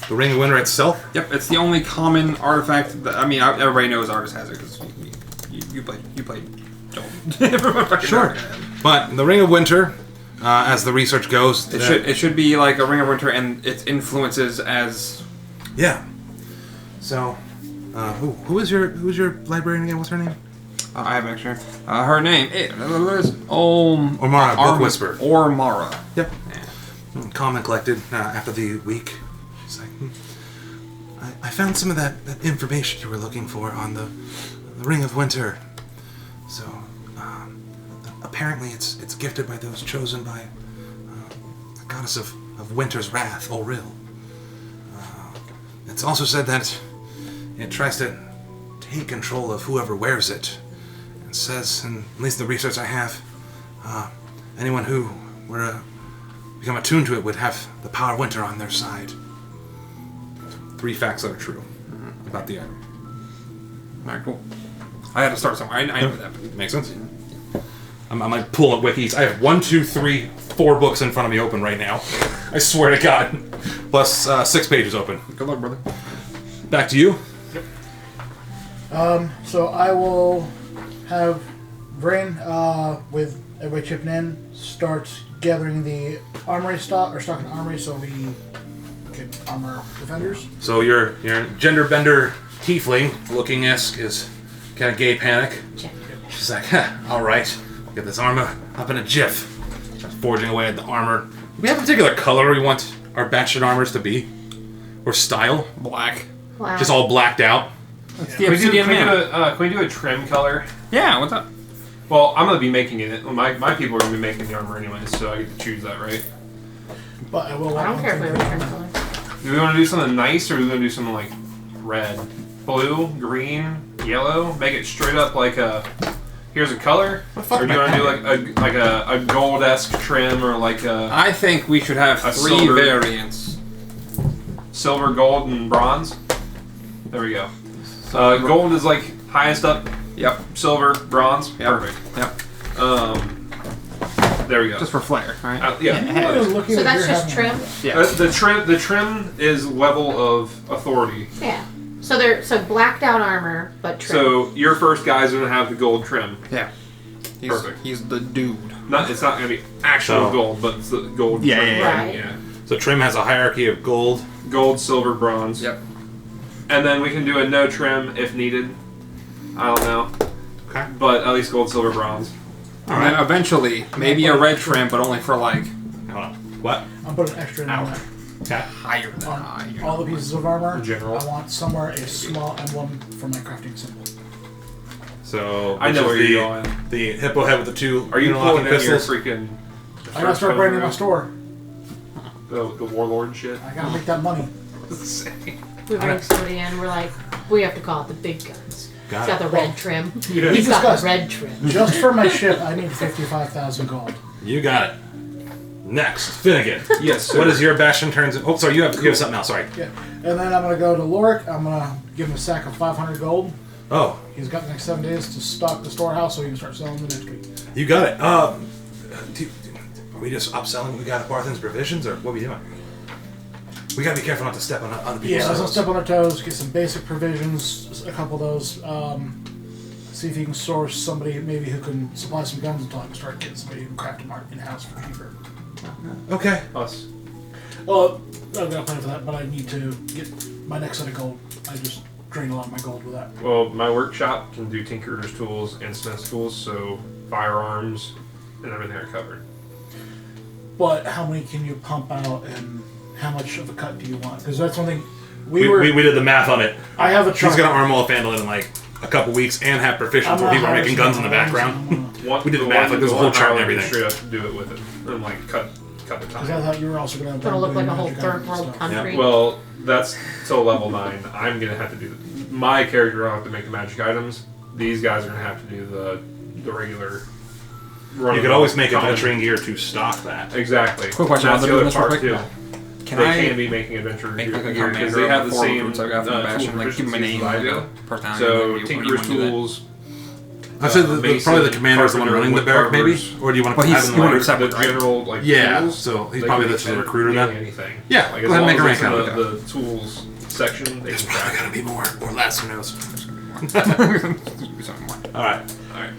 [SPEAKER 1] The Ring of Winter itself?
[SPEAKER 4] Yep, it's the only common artifact that everybody knows artist has it because you played Joel. Everyone fucking
[SPEAKER 1] Sure.
[SPEAKER 4] knows it.
[SPEAKER 1] But the Ring of Winter, as the research goes...
[SPEAKER 4] It should be like a Ring of Winter and its influences as
[SPEAKER 1] Yeah. So, who is your librarian again? What's her name?
[SPEAKER 4] I have an extra. Her name is
[SPEAKER 1] Ormara, Book Whisperer.
[SPEAKER 4] Ormara.
[SPEAKER 1] Yep. Calm and collected after the week. It's like, I found some of that information you were looking for on the Ring of Winter. So, apparently it's gifted by those chosen by the goddess of Winter's wrath, Oril. It's also said that it tries to take control of whoever wears it. It says, and at least the research I have, anyone who were to become attuned to it would have the power of Winter on their side. 3 facts that are true about the item.
[SPEAKER 4] Alright, cool. I had to start somewhere. I know that.
[SPEAKER 1] Makes sense? I'm like pulling up wikis. I have 1, 2, 3, 4 books in front of me open right now. I swear to God. Plus 6 pages open.
[SPEAKER 4] Good luck, brother.
[SPEAKER 1] Back to you.
[SPEAKER 5] So I will have Brain, with everybody chipping in, start gathering the armory stock, or stocking armory so we can armor defenders.
[SPEAKER 1] So your gender bender tiefling looking esque is kind of gay panic. She's like, all right, get this armor up in a jiff. Starts forging away at the armor. Do we have a particular color we want our Bastion armors to be? Or style?
[SPEAKER 4] Black.
[SPEAKER 3] Wow.
[SPEAKER 1] Just all blacked out?
[SPEAKER 4] That's
[SPEAKER 2] Can we do a trim color?
[SPEAKER 4] Yeah, what's up?
[SPEAKER 2] Well, I'm gonna be making it. My people are gonna be making the armor anyways, so I get to choose that, right?
[SPEAKER 5] But I will.
[SPEAKER 3] I don't care if we return color.
[SPEAKER 2] Do we want to do something nice, or do we want to do something like red, blue, green, yellow? Make it straight up like a. Here's a color,
[SPEAKER 1] fuck
[SPEAKER 2] or do you
[SPEAKER 1] am I
[SPEAKER 2] want to do like a gold-esque trim, or like a
[SPEAKER 4] I think we should have
[SPEAKER 2] A
[SPEAKER 4] 3
[SPEAKER 2] silver.
[SPEAKER 4] variants.
[SPEAKER 2] silver, gold, and bronze? There we go. Gold is like highest up.
[SPEAKER 4] Yep.
[SPEAKER 2] Silver, bronze,
[SPEAKER 4] Yep.
[SPEAKER 2] perfect.
[SPEAKER 4] Yep.
[SPEAKER 2] There we go.
[SPEAKER 4] Just for flair, right?
[SPEAKER 2] Yeah.
[SPEAKER 5] I was looking
[SPEAKER 3] So
[SPEAKER 5] at
[SPEAKER 3] that's
[SPEAKER 5] your
[SPEAKER 3] just
[SPEAKER 5] having-
[SPEAKER 3] trim?
[SPEAKER 2] The trim is level of authority.
[SPEAKER 3] Yeah. So blacked out armor, but trim.
[SPEAKER 2] So your first guy's gonna have the gold trim.
[SPEAKER 4] Yeah.
[SPEAKER 2] Perfect.
[SPEAKER 4] He's the dude.
[SPEAKER 2] It's not gonna be actual
[SPEAKER 1] So-
[SPEAKER 2] gold, but it's the gold.
[SPEAKER 4] Yeah,
[SPEAKER 2] trim.
[SPEAKER 4] yeah,
[SPEAKER 3] yeah.
[SPEAKER 2] Right, yeah.
[SPEAKER 1] So trim has a hierarchy of gold.
[SPEAKER 2] Gold, silver, bronze.
[SPEAKER 4] Yep.
[SPEAKER 2] And then we can do a no trim if needed. I don't know,
[SPEAKER 1] Okay.
[SPEAKER 2] but at least gold, silver, bronze.
[SPEAKER 1] All
[SPEAKER 4] And
[SPEAKER 1] right.
[SPEAKER 4] then eventually, maybe a red trim, but only for like
[SPEAKER 1] Hold on. What?
[SPEAKER 5] I'm putting extra in
[SPEAKER 4] Ow.
[SPEAKER 5] there.
[SPEAKER 1] Okay.
[SPEAKER 4] higher than high.
[SPEAKER 5] On all the pieces of armor,
[SPEAKER 2] General.
[SPEAKER 5] I want somewhere a small emblem for my crafting symbol.
[SPEAKER 1] So
[SPEAKER 2] I know
[SPEAKER 1] which
[SPEAKER 2] where
[SPEAKER 1] is
[SPEAKER 2] you're going.
[SPEAKER 1] the hippo head with the two
[SPEAKER 2] Are you
[SPEAKER 1] interlocking
[SPEAKER 2] pulling out your
[SPEAKER 1] pistols.
[SPEAKER 2] freaking?
[SPEAKER 5] I gotta start branding my store.
[SPEAKER 2] The warlord shit.
[SPEAKER 5] I gotta make that money.
[SPEAKER 3] We bring somebody in, we're like, we have to call it the big guns.
[SPEAKER 1] Got
[SPEAKER 3] It's got
[SPEAKER 1] it.
[SPEAKER 3] the red trim.
[SPEAKER 2] Yeah.
[SPEAKER 3] He's got the
[SPEAKER 5] discussed.
[SPEAKER 3] red trim.
[SPEAKER 5] Just for my ship, I need 55,000 gold.
[SPEAKER 1] You got it. Next, Finnegan.
[SPEAKER 2] Yes. Sir.
[SPEAKER 1] What is your bastion turns? Oh, sorry. You have something else. Sorry.
[SPEAKER 5] Yeah. And then I'm gonna go to Lorik. I'm gonna give him a sack of 500 gold.
[SPEAKER 1] Oh,
[SPEAKER 5] He's got the next 7 days to stock the storehouse so he can start selling the next week.
[SPEAKER 1] you got it. Are we just upselling? We got Barthen's provisions, or what are we doing? We gotta be careful not to step on other people's
[SPEAKER 5] Yeah, let's not
[SPEAKER 1] toes.
[SPEAKER 5] step on their toes. Get some basic provisions, a couple of those. See if you can source somebody maybe who can supply some guns until I can start getting somebody who can craft them in house for cheaper.
[SPEAKER 1] Okay.
[SPEAKER 2] Us.
[SPEAKER 5] Well, I've got a plan for that, but I need to get my next set of gold. I just drained a lot of my gold with that.
[SPEAKER 2] Well, my workshop can do tinkerer's tools and smith's tools, so firearms and everything are covered.
[SPEAKER 5] But how many can you pump out, and how much of a cut do you want? Because that's one thing.
[SPEAKER 1] We did the math on it.
[SPEAKER 5] I have a chart.
[SPEAKER 1] He's gonna arm all of Phandalin in like a couple weeks and have proficiency where people are making guns in the background. We did the math, like there's a whole chart and everything.
[SPEAKER 2] Straight up do it with it and like cut the
[SPEAKER 5] Because I
[SPEAKER 2] time.
[SPEAKER 5] thought you were also going to.
[SPEAKER 3] It'll look like a whole third world country.
[SPEAKER 2] Well, that's till level 9. I'm gonna have to do my character. will have to make the magic items. These guys are gonna have to do the regular.
[SPEAKER 1] You could always make adventuring gear to stock that.
[SPEAKER 2] Exactly.
[SPEAKER 4] Quick question,
[SPEAKER 2] That's
[SPEAKER 4] while
[SPEAKER 2] the
[SPEAKER 4] they're
[SPEAKER 2] other
[SPEAKER 4] doing
[SPEAKER 2] part
[SPEAKER 4] this
[SPEAKER 2] too.
[SPEAKER 4] real quick. Can
[SPEAKER 2] They
[SPEAKER 4] I
[SPEAKER 2] can be making adventure
[SPEAKER 4] make
[SPEAKER 2] gear
[SPEAKER 4] like a
[SPEAKER 2] because
[SPEAKER 4] commander
[SPEAKER 2] they have
[SPEAKER 4] of
[SPEAKER 2] the
[SPEAKER 4] 4
[SPEAKER 2] same
[SPEAKER 4] recruits I got from
[SPEAKER 2] tool
[SPEAKER 4] Bastion, like give them a name,
[SPEAKER 2] proficiencies I do.
[SPEAKER 4] personality.
[SPEAKER 2] So
[SPEAKER 4] whatever you
[SPEAKER 2] Tinkerer's
[SPEAKER 4] wanna do that.
[SPEAKER 2] tools.
[SPEAKER 1] I said probably the
[SPEAKER 2] Mason,
[SPEAKER 1] commander is the one
[SPEAKER 2] carpenter,
[SPEAKER 1] running the
[SPEAKER 2] wood
[SPEAKER 1] barrack, maybe,
[SPEAKER 2] carvers.
[SPEAKER 1] or do you want to
[SPEAKER 4] Well,
[SPEAKER 1] have
[SPEAKER 4] he's
[SPEAKER 1] him
[SPEAKER 4] doing
[SPEAKER 1] like?
[SPEAKER 4] it separate,
[SPEAKER 2] The
[SPEAKER 4] right?
[SPEAKER 2] general like
[SPEAKER 1] Yeah,
[SPEAKER 2] tools,
[SPEAKER 1] so he's
[SPEAKER 2] they
[SPEAKER 1] probably
[SPEAKER 2] can
[SPEAKER 1] the
[SPEAKER 2] be
[SPEAKER 1] recruiter
[SPEAKER 2] doing
[SPEAKER 1] then.
[SPEAKER 2] Anything.
[SPEAKER 1] Yeah,
[SPEAKER 2] like
[SPEAKER 1] go
[SPEAKER 2] as
[SPEAKER 1] ahead and
[SPEAKER 2] long
[SPEAKER 1] make a
[SPEAKER 2] as
[SPEAKER 1] rank
[SPEAKER 2] it's in
[SPEAKER 1] out of
[SPEAKER 2] the tools section. They
[SPEAKER 1] There's
[SPEAKER 2] can
[SPEAKER 1] probably
[SPEAKER 2] craft
[SPEAKER 1] gotta be more or less. Who knows?
[SPEAKER 4] Something more.
[SPEAKER 1] All right.
[SPEAKER 2] it. All right.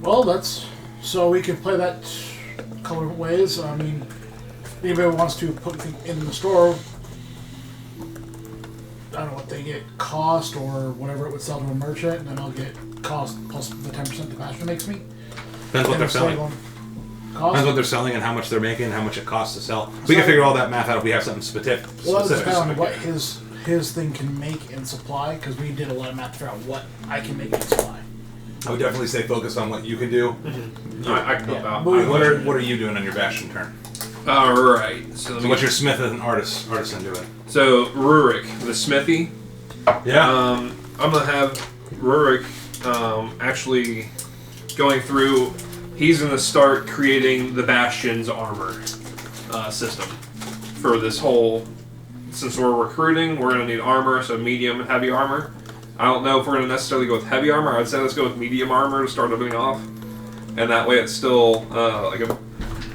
[SPEAKER 5] Well, that's so we can play that a couple different ways. I mean, if anybody wants to put anything in the store, I don't know what they get cost or whatever it would sell to a merchant, and then I'll get cost plus the 10% the Bastion makes me.
[SPEAKER 1] Depends what
[SPEAKER 5] And
[SPEAKER 1] they're
[SPEAKER 5] a save
[SPEAKER 1] selling.
[SPEAKER 5] on
[SPEAKER 1] Depends
[SPEAKER 5] Cost.
[SPEAKER 1] what they're selling and how much they're making and how much it costs to sell. We can figure all that math out if we have something specific.
[SPEAKER 5] Well, that would
[SPEAKER 1] specific.
[SPEAKER 5] depend on what his thing can make and supply, because we did a lot of math to figure out what I can make and supply.
[SPEAKER 1] I would definitely stay focused on what you can do.
[SPEAKER 2] I can help
[SPEAKER 5] Yeah.
[SPEAKER 2] out.
[SPEAKER 5] Well,
[SPEAKER 1] What are you doing on your bastion turn?
[SPEAKER 2] All right. So, let
[SPEAKER 1] So
[SPEAKER 2] me
[SPEAKER 1] what's your smith and artisan doing?
[SPEAKER 2] so Rurik, the smithy.
[SPEAKER 1] Yeah.
[SPEAKER 2] I'm gonna have Rurik actually going through. He's gonna start creating the Bastion's armor system for this whole. Since we're recruiting, we're gonna need armor, so medium and heavy armor. I don't know if we're gonna necessarily go with heavy armor. I'd say let's go with medium armor to start everything off, and that way it's still like a.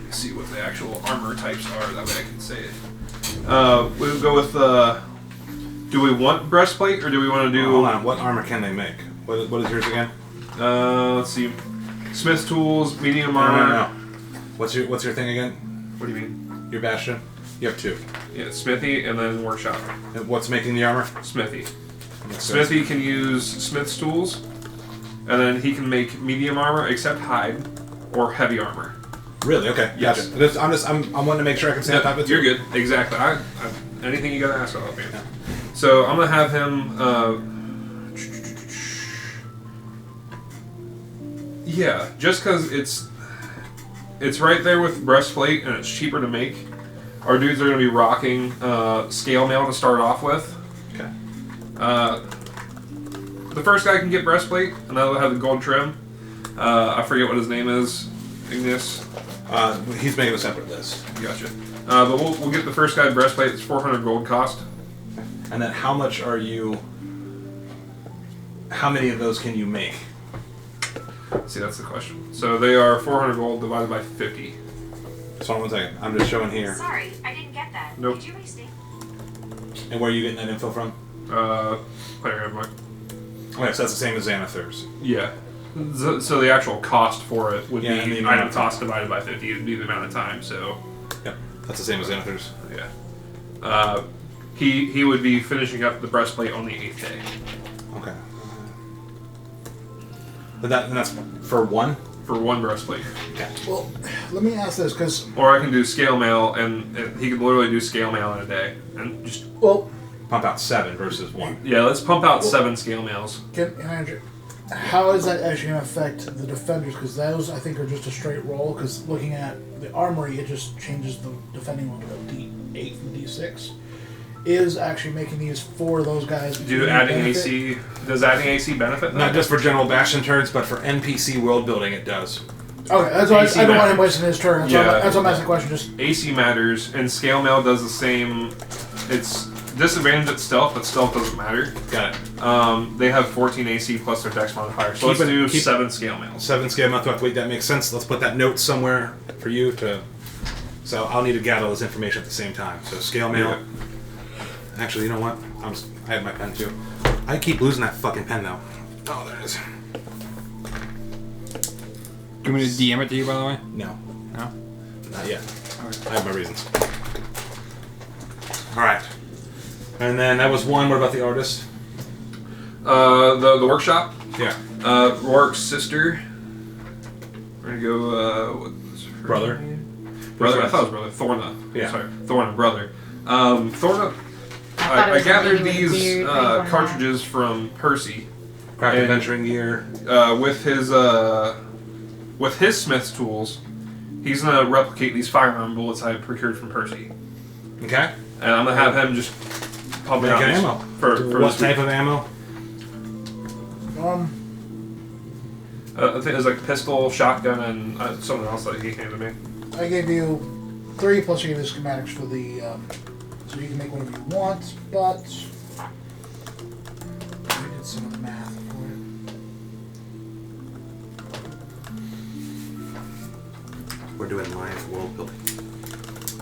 [SPEAKER 2] Let's see what the actual armor types are. That way I can say it. We'll go with. Do we want breastplate or do we want to do?
[SPEAKER 1] Hold on. What armor can they make? What is yours again?
[SPEAKER 2] Let's see. Smith's tools, medium
[SPEAKER 1] No,
[SPEAKER 2] armor.
[SPEAKER 1] no, no. What's your thing again?
[SPEAKER 2] What do you mean?
[SPEAKER 1] Your bastion? You have 2.
[SPEAKER 2] Yeah, smithy and then workshop.
[SPEAKER 1] And what's making the armor?
[SPEAKER 2] Smithy. Smithy can use Smith's tools, and then he can make medium armor except hide or heavy armor.
[SPEAKER 1] Really? Okay.
[SPEAKER 2] Yes.
[SPEAKER 1] Gotcha. I'm wanting to make sure I can stay on top of it.
[SPEAKER 2] You're good. Exactly. Anything you gotta ask, I'll help you. So I'm gonna have him. Yeah, just because it's right there with breastplate and it's cheaper to make. Our dudes are gonna be rocking scale mail to start off with.
[SPEAKER 1] Okay.
[SPEAKER 2] The first guy can get breastplate, and that'll have the gold trim. I forget what his name is. Ignis.
[SPEAKER 1] He's making a separate list.
[SPEAKER 2] Gotcha. But we'll get the first guy breastplate. It's 400 gold cost.
[SPEAKER 1] And then how much are you? How many of those can you make?
[SPEAKER 2] See, that's the question. So they are 400 gold divided by 50.
[SPEAKER 1] So 1 second. I'm just showing here.
[SPEAKER 6] Sorry, I didn't get that.
[SPEAKER 2] Nope.
[SPEAKER 6] Did you restate?
[SPEAKER 1] And where are you getting that info from?
[SPEAKER 2] Player input.
[SPEAKER 1] Okay, so that's the same as Xanathars.
[SPEAKER 2] Yeah. So the actual cost for it would
[SPEAKER 1] Yeah, and
[SPEAKER 2] be
[SPEAKER 1] the amount
[SPEAKER 2] item
[SPEAKER 1] of
[SPEAKER 2] cost divided by 50. It would be the amount of time. So
[SPEAKER 1] Yep. That's the same as Xanathars.
[SPEAKER 2] yeah. He would be finishing up the breastplate on the 8th day.
[SPEAKER 1] Okay. But that's for one?
[SPEAKER 2] for one breastplate.
[SPEAKER 5] Well, let me ask this, because...
[SPEAKER 2] Or I can do scale mail, and he could literally do scale mail in a day. And just...
[SPEAKER 5] Well...
[SPEAKER 1] Pump out 7 versus 1.
[SPEAKER 2] Yeah, let's pump out 7 scale mails.
[SPEAKER 5] How is that actually going to affect the defenders? Because those, I think, are just a straight roll. Because looking at the armory, it just changes the defending roll to a D8 from D6. Is actually making these for those guys.
[SPEAKER 2] Does adding AC benefit them?
[SPEAKER 1] Not just for general bastion turns, but for NPC world building, it does.
[SPEAKER 5] Okay, that's why I don't want him wasting his turn. That's why I'm asking the question. Just
[SPEAKER 2] AC matters, and scale mail does the same. It's disadvantage at stealth, but stealth doesn't matter.
[SPEAKER 1] Got it.
[SPEAKER 2] They have 14 AC plus their dex modifier, so let's do 7 scale mail.
[SPEAKER 1] 7 scale mail. Wait, that makes sense. Let's put that note somewhere for you to. So I'll need to gather this information at the same time. So scale mail.
[SPEAKER 2] Yeah.
[SPEAKER 1] Actually, you know what? I have my pen too. I keep losing that fucking pen though. Oh, there it is.
[SPEAKER 4] Do you want me to DM it to you, by the way?
[SPEAKER 1] No.
[SPEAKER 4] No?
[SPEAKER 1] Not yet.
[SPEAKER 4] Okay.
[SPEAKER 1] I have my reasons. Alright. And then that was 1. What about the artist?
[SPEAKER 2] The workshop.
[SPEAKER 1] Yeah.
[SPEAKER 2] Rourke's sister. We're gonna go. What's her
[SPEAKER 1] Brother.
[SPEAKER 2] name? Brother. I thought it was brother. Thorna.
[SPEAKER 1] Yeah.
[SPEAKER 2] Sorry, Thorna, brother. Thorna.
[SPEAKER 3] thought it
[SPEAKER 2] I
[SPEAKER 3] was
[SPEAKER 2] gathered
[SPEAKER 3] something
[SPEAKER 2] these
[SPEAKER 3] weird, like,
[SPEAKER 2] cartridges from Percy.
[SPEAKER 1] Craft
[SPEAKER 2] And-
[SPEAKER 1] adventuring gear.
[SPEAKER 2] With his smith's tools, he's gonna replicate these firearm bullets I procured from Percy,
[SPEAKER 1] Okay.
[SPEAKER 2] and I'm gonna have him just pump
[SPEAKER 1] Make
[SPEAKER 2] out
[SPEAKER 1] an
[SPEAKER 2] these
[SPEAKER 1] ammo.
[SPEAKER 2] for
[SPEAKER 1] What
[SPEAKER 2] this
[SPEAKER 1] type
[SPEAKER 2] week.
[SPEAKER 1] of ammo?
[SPEAKER 2] I think it was like pistol, shotgun, and something else that he handed me.
[SPEAKER 5] I gave you 3 plus you gave you the schematics for the, so you can make whatever you want, but I did some of the math for it.
[SPEAKER 1] We're doing live world building.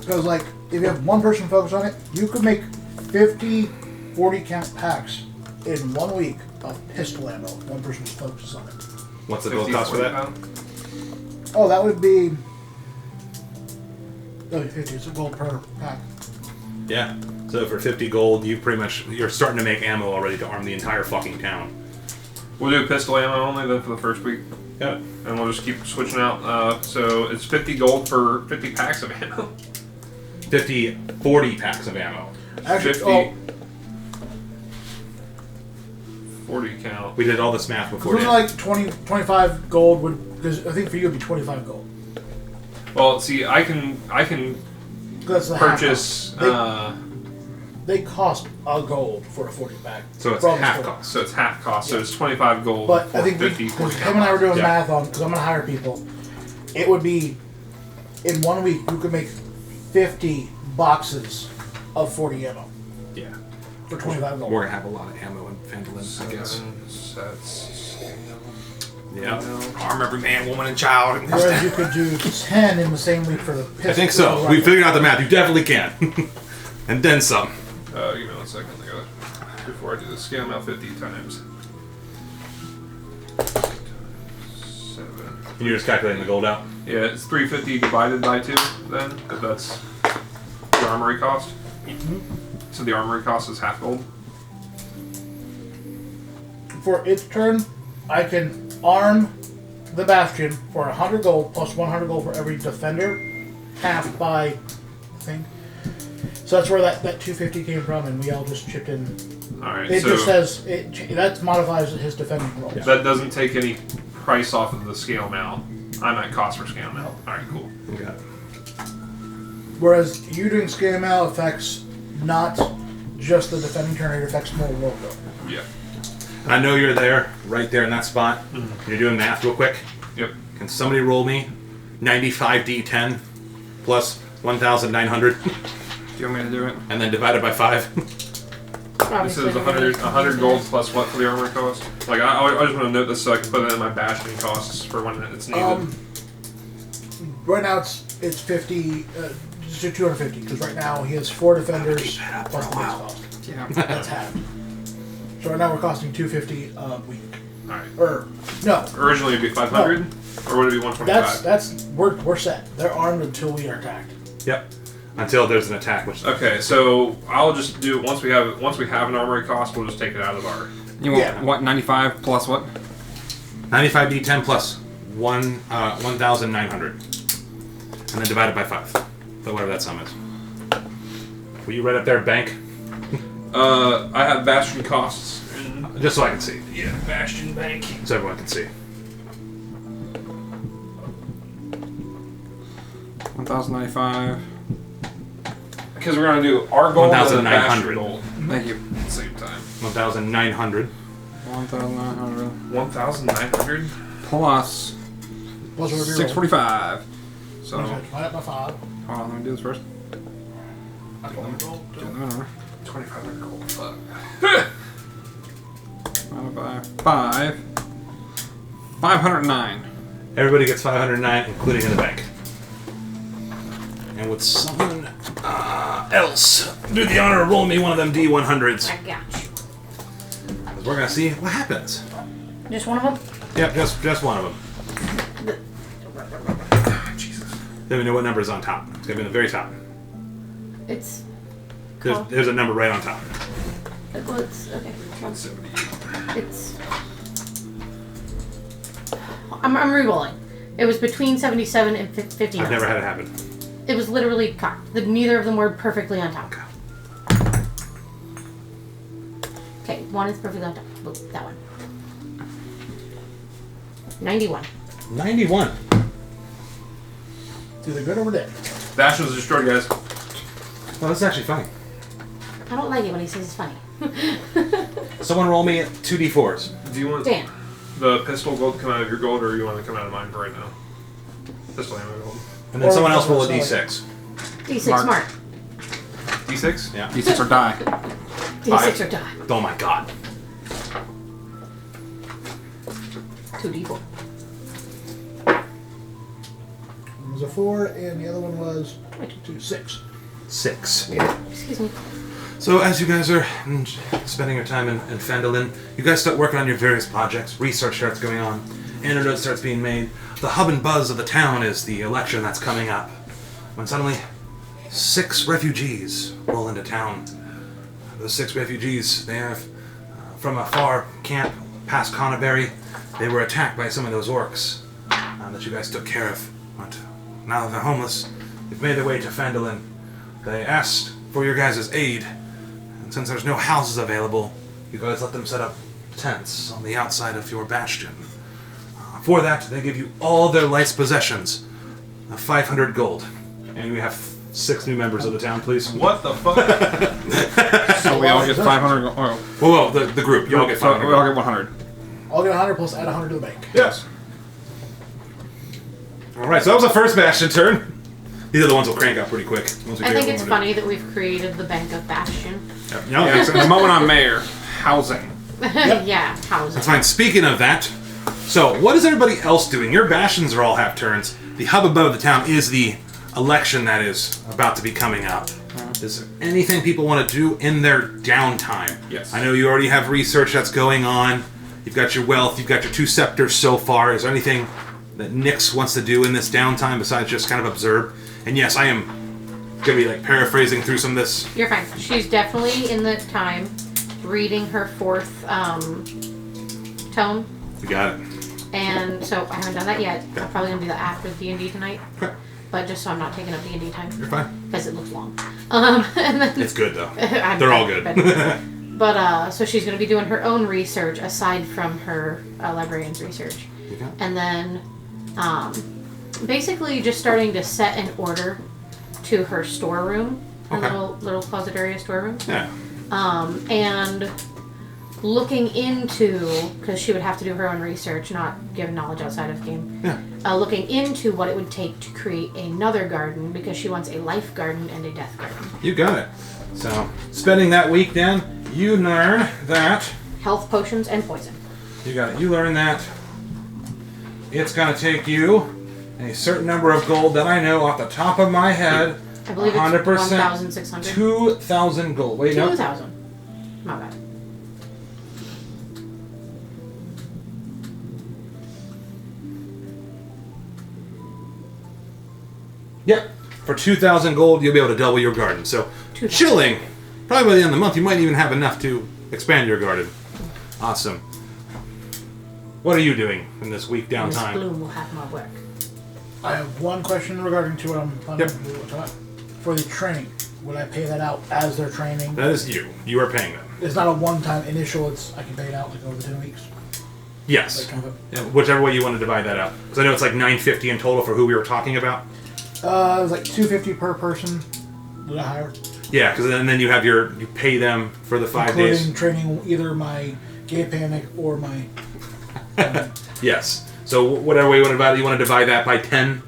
[SPEAKER 5] Because, like, if you have one person focus on it, you could make 50 40 count packs in 1 week of pistol ammo. One person focuses on it.
[SPEAKER 1] What's the gold cost for that?
[SPEAKER 5] Oh, that would be. Oh, 50. It's a gold per pack.
[SPEAKER 1] Yeah. So for 50 gold, you're starting to make ammo already to arm the entire fucking town.
[SPEAKER 2] We'll do pistol ammo only then for the first week,
[SPEAKER 1] Got it.
[SPEAKER 2] and we'll just keep switching out. So it's 50 gold for 50 packs of ammo.
[SPEAKER 1] 40 packs of ammo.
[SPEAKER 5] Actually,
[SPEAKER 2] 50. 40 count.
[SPEAKER 1] We did all this math before.
[SPEAKER 5] Something like 25 gold would. Because I think for you it'd be 25 gold.
[SPEAKER 2] Well, see, I can
[SPEAKER 5] That's the half
[SPEAKER 2] purchase.
[SPEAKER 5] cost. They cost a gold for a 40 pack.
[SPEAKER 1] So it's
[SPEAKER 5] from the
[SPEAKER 1] half
[SPEAKER 5] store.
[SPEAKER 1] cost.
[SPEAKER 2] So it's half cost. So it's 25 gold.
[SPEAKER 5] But
[SPEAKER 2] for
[SPEAKER 5] I think
[SPEAKER 2] 50,
[SPEAKER 5] because
[SPEAKER 2] 40
[SPEAKER 5] him and I were doing
[SPEAKER 1] Yeah.
[SPEAKER 5] math on, because I'm going to hire people, it would be, in 1 week, you could make 50 boxes of 40 ammo
[SPEAKER 1] Yeah.
[SPEAKER 5] for 25 gold.
[SPEAKER 1] We're gonna have a lot of ammo in Phandalin, I guess.
[SPEAKER 2] 7 sets.
[SPEAKER 1] Yeah. Arm every man, woman, and child.
[SPEAKER 5] Whereas you could do 10 in the same week for the pistol.
[SPEAKER 1] I think so. We figured out the math. You definitely can. And then some.
[SPEAKER 2] Give me 1 second. I gotta, before I do this, scale them out 50 times. 7.
[SPEAKER 1] And you're just calculating the gold out?
[SPEAKER 2] Yeah, it's 350 divided by 2 then, if that's the armory cost. So the armory cost is half gold.
[SPEAKER 5] For its turn, I can arm the bastion for 100 gold plus 100 gold for every defender, half by thing. So that's where that 250 came from, and we all just chipped in.
[SPEAKER 2] Alright,
[SPEAKER 5] It
[SPEAKER 2] so
[SPEAKER 5] just says that modifies his defending roll.
[SPEAKER 2] that doesn't take any price off of the scale mail. I'm at cost for scale mail. Alright, cool.
[SPEAKER 1] Okay.
[SPEAKER 5] Whereas you doing scale mail affects not just the defending turn; it affects more roll build.
[SPEAKER 2] Yeah.
[SPEAKER 1] I know you're there, right there in that spot. You're doing math real quick.
[SPEAKER 2] Yep.
[SPEAKER 1] Can somebody roll me 95 D10 plus 1,900
[SPEAKER 4] Do you want me to do it?
[SPEAKER 1] and then divide it by 5?
[SPEAKER 2] This is 100 gold plus what for the armory cost? Like, I just want to note this so I can put it in my bastion costs for when it's needed.
[SPEAKER 5] Right now it's 50, just do 250 because right now he has 4 defenders plus the base cost.
[SPEAKER 4] Yeah.
[SPEAKER 5] That's half. So right now we're costing 250 a week.
[SPEAKER 2] Alright.
[SPEAKER 5] Or no,
[SPEAKER 2] Originally it'd be 500, or would it be 125?
[SPEAKER 5] that's we're set. They're armed until we are attacked.
[SPEAKER 1] Yep. Until there's an attack, which
[SPEAKER 2] Okay, so I'll just do once we have an armory cost, we'll just take it out of our.
[SPEAKER 4] You want
[SPEAKER 5] Yeah.
[SPEAKER 4] what? 95 plus what?
[SPEAKER 1] 95 D10 plus 1,900. And then divided by 5. So whatever that sum is. Will you write up there, bank?
[SPEAKER 2] I have Bastion costs. And
[SPEAKER 1] Just so I can see.
[SPEAKER 2] yeah, Bastion Bank.
[SPEAKER 1] So everyone can see.
[SPEAKER 4] 1,095.
[SPEAKER 2] Because we're going to do our gold and the
[SPEAKER 1] 1,900.
[SPEAKER 2] Bastion gold
[SPEAKER 4] Thank you.
[SPEAKER 2] at the same time.
[SPEAKER 1] 1,900.
[SPEAKER 4] 1,900
[SPEAKER 2] 1,900?
[SPEAKER 4] plus
[SPEAKER 5] Plus whatever you
[SPEAKER 4] 645. So,
[SPEAKER 5] roll.
[SPEAKER 4] hold
[SPEAKER 5] Divide it by 5.
[SPEAKER 4] on, let me do this first.
[SPEAKER 5] That's what we rolled.
[SPEAKER 4] Do another number.
[SPEAKER 2] 2,500 gold. Fuck.
[SPEAKER 4] Divided by 5. 509.
[SPEAKER 1] Everybody gets 509, including in the bank. And would someone else do the honor of rolling me one of them D100s?
[SPEAKER 3] I got you.
[SPEAKER 1] 'Cause we're gonna see what happens.
[SPEAKER 3] Just one of them?
[SPEAKER 1] Yep, just one of them.
[SPEAKER 2] Jesus.
[SPEAKER 1] Then we know what number is on top. It's gonna be in the very top.
[SPEAKER 3] It's.
[SPEAKER 1] There's a number right on top.
[SPEAKER 3] Well, it's okay.
[SPEAKER 2] 178.
[SPEAKER 3] It's. I'm re-rolling. It was between 77 and 59.
[SPEAKER 1] I've never had it happen.
[SPEAKER 3] It was literally cocked. Neither of them were perfectly on top. Okay, one is perfectly on top. Oh, that one. 91.
[SPEAKER 1] 91.
[SPEAKER 5] It's either good or we're dead.
[SPEAKER 2] Bastion was destroyed, guys.
[SPEAKER 1] Well, that's actually funny.
[SPEAKER 3] I don't like it when he says it's funny.
[SPEAKER 1] Someone roll me 2d4s.
[SPEAKER 2] Do you want
[SPEAKER 3] Dan.
[SPEAKER 2] the pistol gold to come out of your gold, or you want it to come out of mine for right now? Pistol ammo gold.
[SPEAKER 1] And then
[SPEAKER 5] Or
[SPEAKER 1] someone else roll a
[SPEAKER 5] sorry.
[SPEAKER 1] d6.
[SPEAKER 3] D6
[SPEAKER 4] Mark.
[SPEAKER 3] Mark.
[SPEAKER 2] D6?
[SPEAKER 1] Yeah.
[SPEAKER 4] D6 or die.
[SPEAKER 3] D6 or die.
[SPEAKER 1] Oh my god.
[SPEAKER 3] 2d4.
[SPEAKER 5] One was a 4, and the other one was 6.
[SPEAKER 1] 6.
[SPEAKER 3] Excuse me.
[SPEAKER 1] So as you guys are spending your time in Phandalin, you guys start working on your various projects, research starts going on, antidote starts being made. The hub and buzz of the town is the election that's coming up. When suddenly, 6 refugees roll into town. Those 6 refugees, they have, from a far camp past Conneberry, they were attacked by some of those orcs that you guys took care of. But now that they're homeless, they've made their way to Phandalin. They asked for your guys' aid. And since there's no houses available, you guys let them set up tents on the outside of your bastion. For that, they give you all their life's possessions, 500 gold. And we have 6 new members of the town, please.
[SPEAKER 2] What the fuck?
[SPEAKER 4] So we all get 500. Oh,
[SPEAKER 1] Whoa, the group. You all get
[SPEAKER 4] so
[SPEAKER 1] 500
[SPEAKER 4] we all
[SPEAKER 1] gold.
[SPEAKER 4] get 100.
[SPEAKER 5] I'll get 100 plus add 100 to the bank.
[SPEAKER 1] Yes. Alright, so that was the first bastion turn. These are the ones we'll crank up pretty quick.
[SPEAKER 3] I think it's funny that we've created the Bank of Bastion.
[SPEAKER 1] Yep.
[SPEAKER 4] Yeah, so the moment I'm mayor, housing.
[SPEAKER 3] Yeah, housing.
[SPEAKER 1] That's fine. Speaking of that, so what is everybody else doing? Your bastions are all half turns. The hub above the town is the election that is about to be coming up. Is there anything people want to do in their downtime?
[SPEAKER 2] Yes.
[SPEAKER 1] I know you already have research that's going on. You've got your wealth. You've got your 2 scepters so far. Is there anything that Nyx wants to do in this downtime besides just kind of observe? And yes, I am going to be like paraphrasing through some of this.
[SPEAKER 3] You're fine. She's definitely in the time reading her 4th tome.
[SPEAKER 1] You got it.
[SPEAKER 3] And so I haven't done that yet. I'm probably going to do that after D&D tonight.
[SPEAKER 1] Okay.
[SPEAKER 3] But just so I'm not taking up D&D time.
[SPEAKER 1] You're fine.
[SPEAKER 3] Because it looks long. And then,
[SPEAKER 1] It's good though.
[SPEAKER 3] I'm-
[SPEAKER 1] They're all good.
[SPEAKER 3] But so she's going to be doing her own research aside from her librarian's research.
[SPEAKER 1] Okay.
[SPEAKER 3] And then basically just starting to set an order to her storeroom, her
[SPEAKER 1] Okay.
[SPEAKER 3] little closet area storeroom.
[SPEAKER 1] Yeah.
[SPEAKER 3] And looking into, because she would have to do her own research, not give knowledge outside of game.
[SPEAKER 1] Yeah.
[SPEAKER 3] Looking into what it would take to create another garden, because she wants a life garden and a death garden.
[SPEAKER 1] You got it. So, spending that week then, you learn that.
[SPEAKER 3] Health potions and poison.
[SPEAKER 1] You got it. You learn that it's going to take you a certain number of gold that I know off the top of my head.
[SPEAKER 3] I believe it's
[SPEAKER 1] 100%.
[SPEAKER 3] 1,600.
[SPEAKER 1] 2,000 gold. Wait, no.
[SPEAKER 3] 2,000. My bad.
[SPEAKER 1] Yep. For 2,000 gold, you'll be able to double your garden. So,
[SPEAKER 3] 2,000.
[SPEAKER 1] chilling. Probably by the end of the month, you might even have enough to expand your garden. Awesome. what are you doing in this week
[SPEAKER 3] Miss
[SPEAKER 1] downtime?
[SPEAKER 3] Bloom will have my work.
[SPEAKER 5] I have one question regarding to what I'm planning
[SPEAKER 1] Yep.
[SPEAKER 5] to do. For the training, would I pay that out as they're training?
[SPEAKER 1] That is you. You are paying them.
[SPEAKER 5] It's not a one-time initial. It's I can pay it out like over 10 weeks.
[SPEAKER 1] Yes.
[SPEAKER 5] Like kind of
[SPEAKER 1] Yeah, whichever way you want to divide that out. Because I know it's like $950 in total for who we were talking about.
[SPEAKER 5] it was like $250 per person that I hired,
[SPEAKER 1] Yeah, because then you have you pay them for the 5
[SPEAKER 5] including
[SPEAKER 1] days.
[SPEAKER 5] training either my gay panic or my.
[SPEAKER 1] Yes. So whatever way you want to divide it, you want to divide that by 10.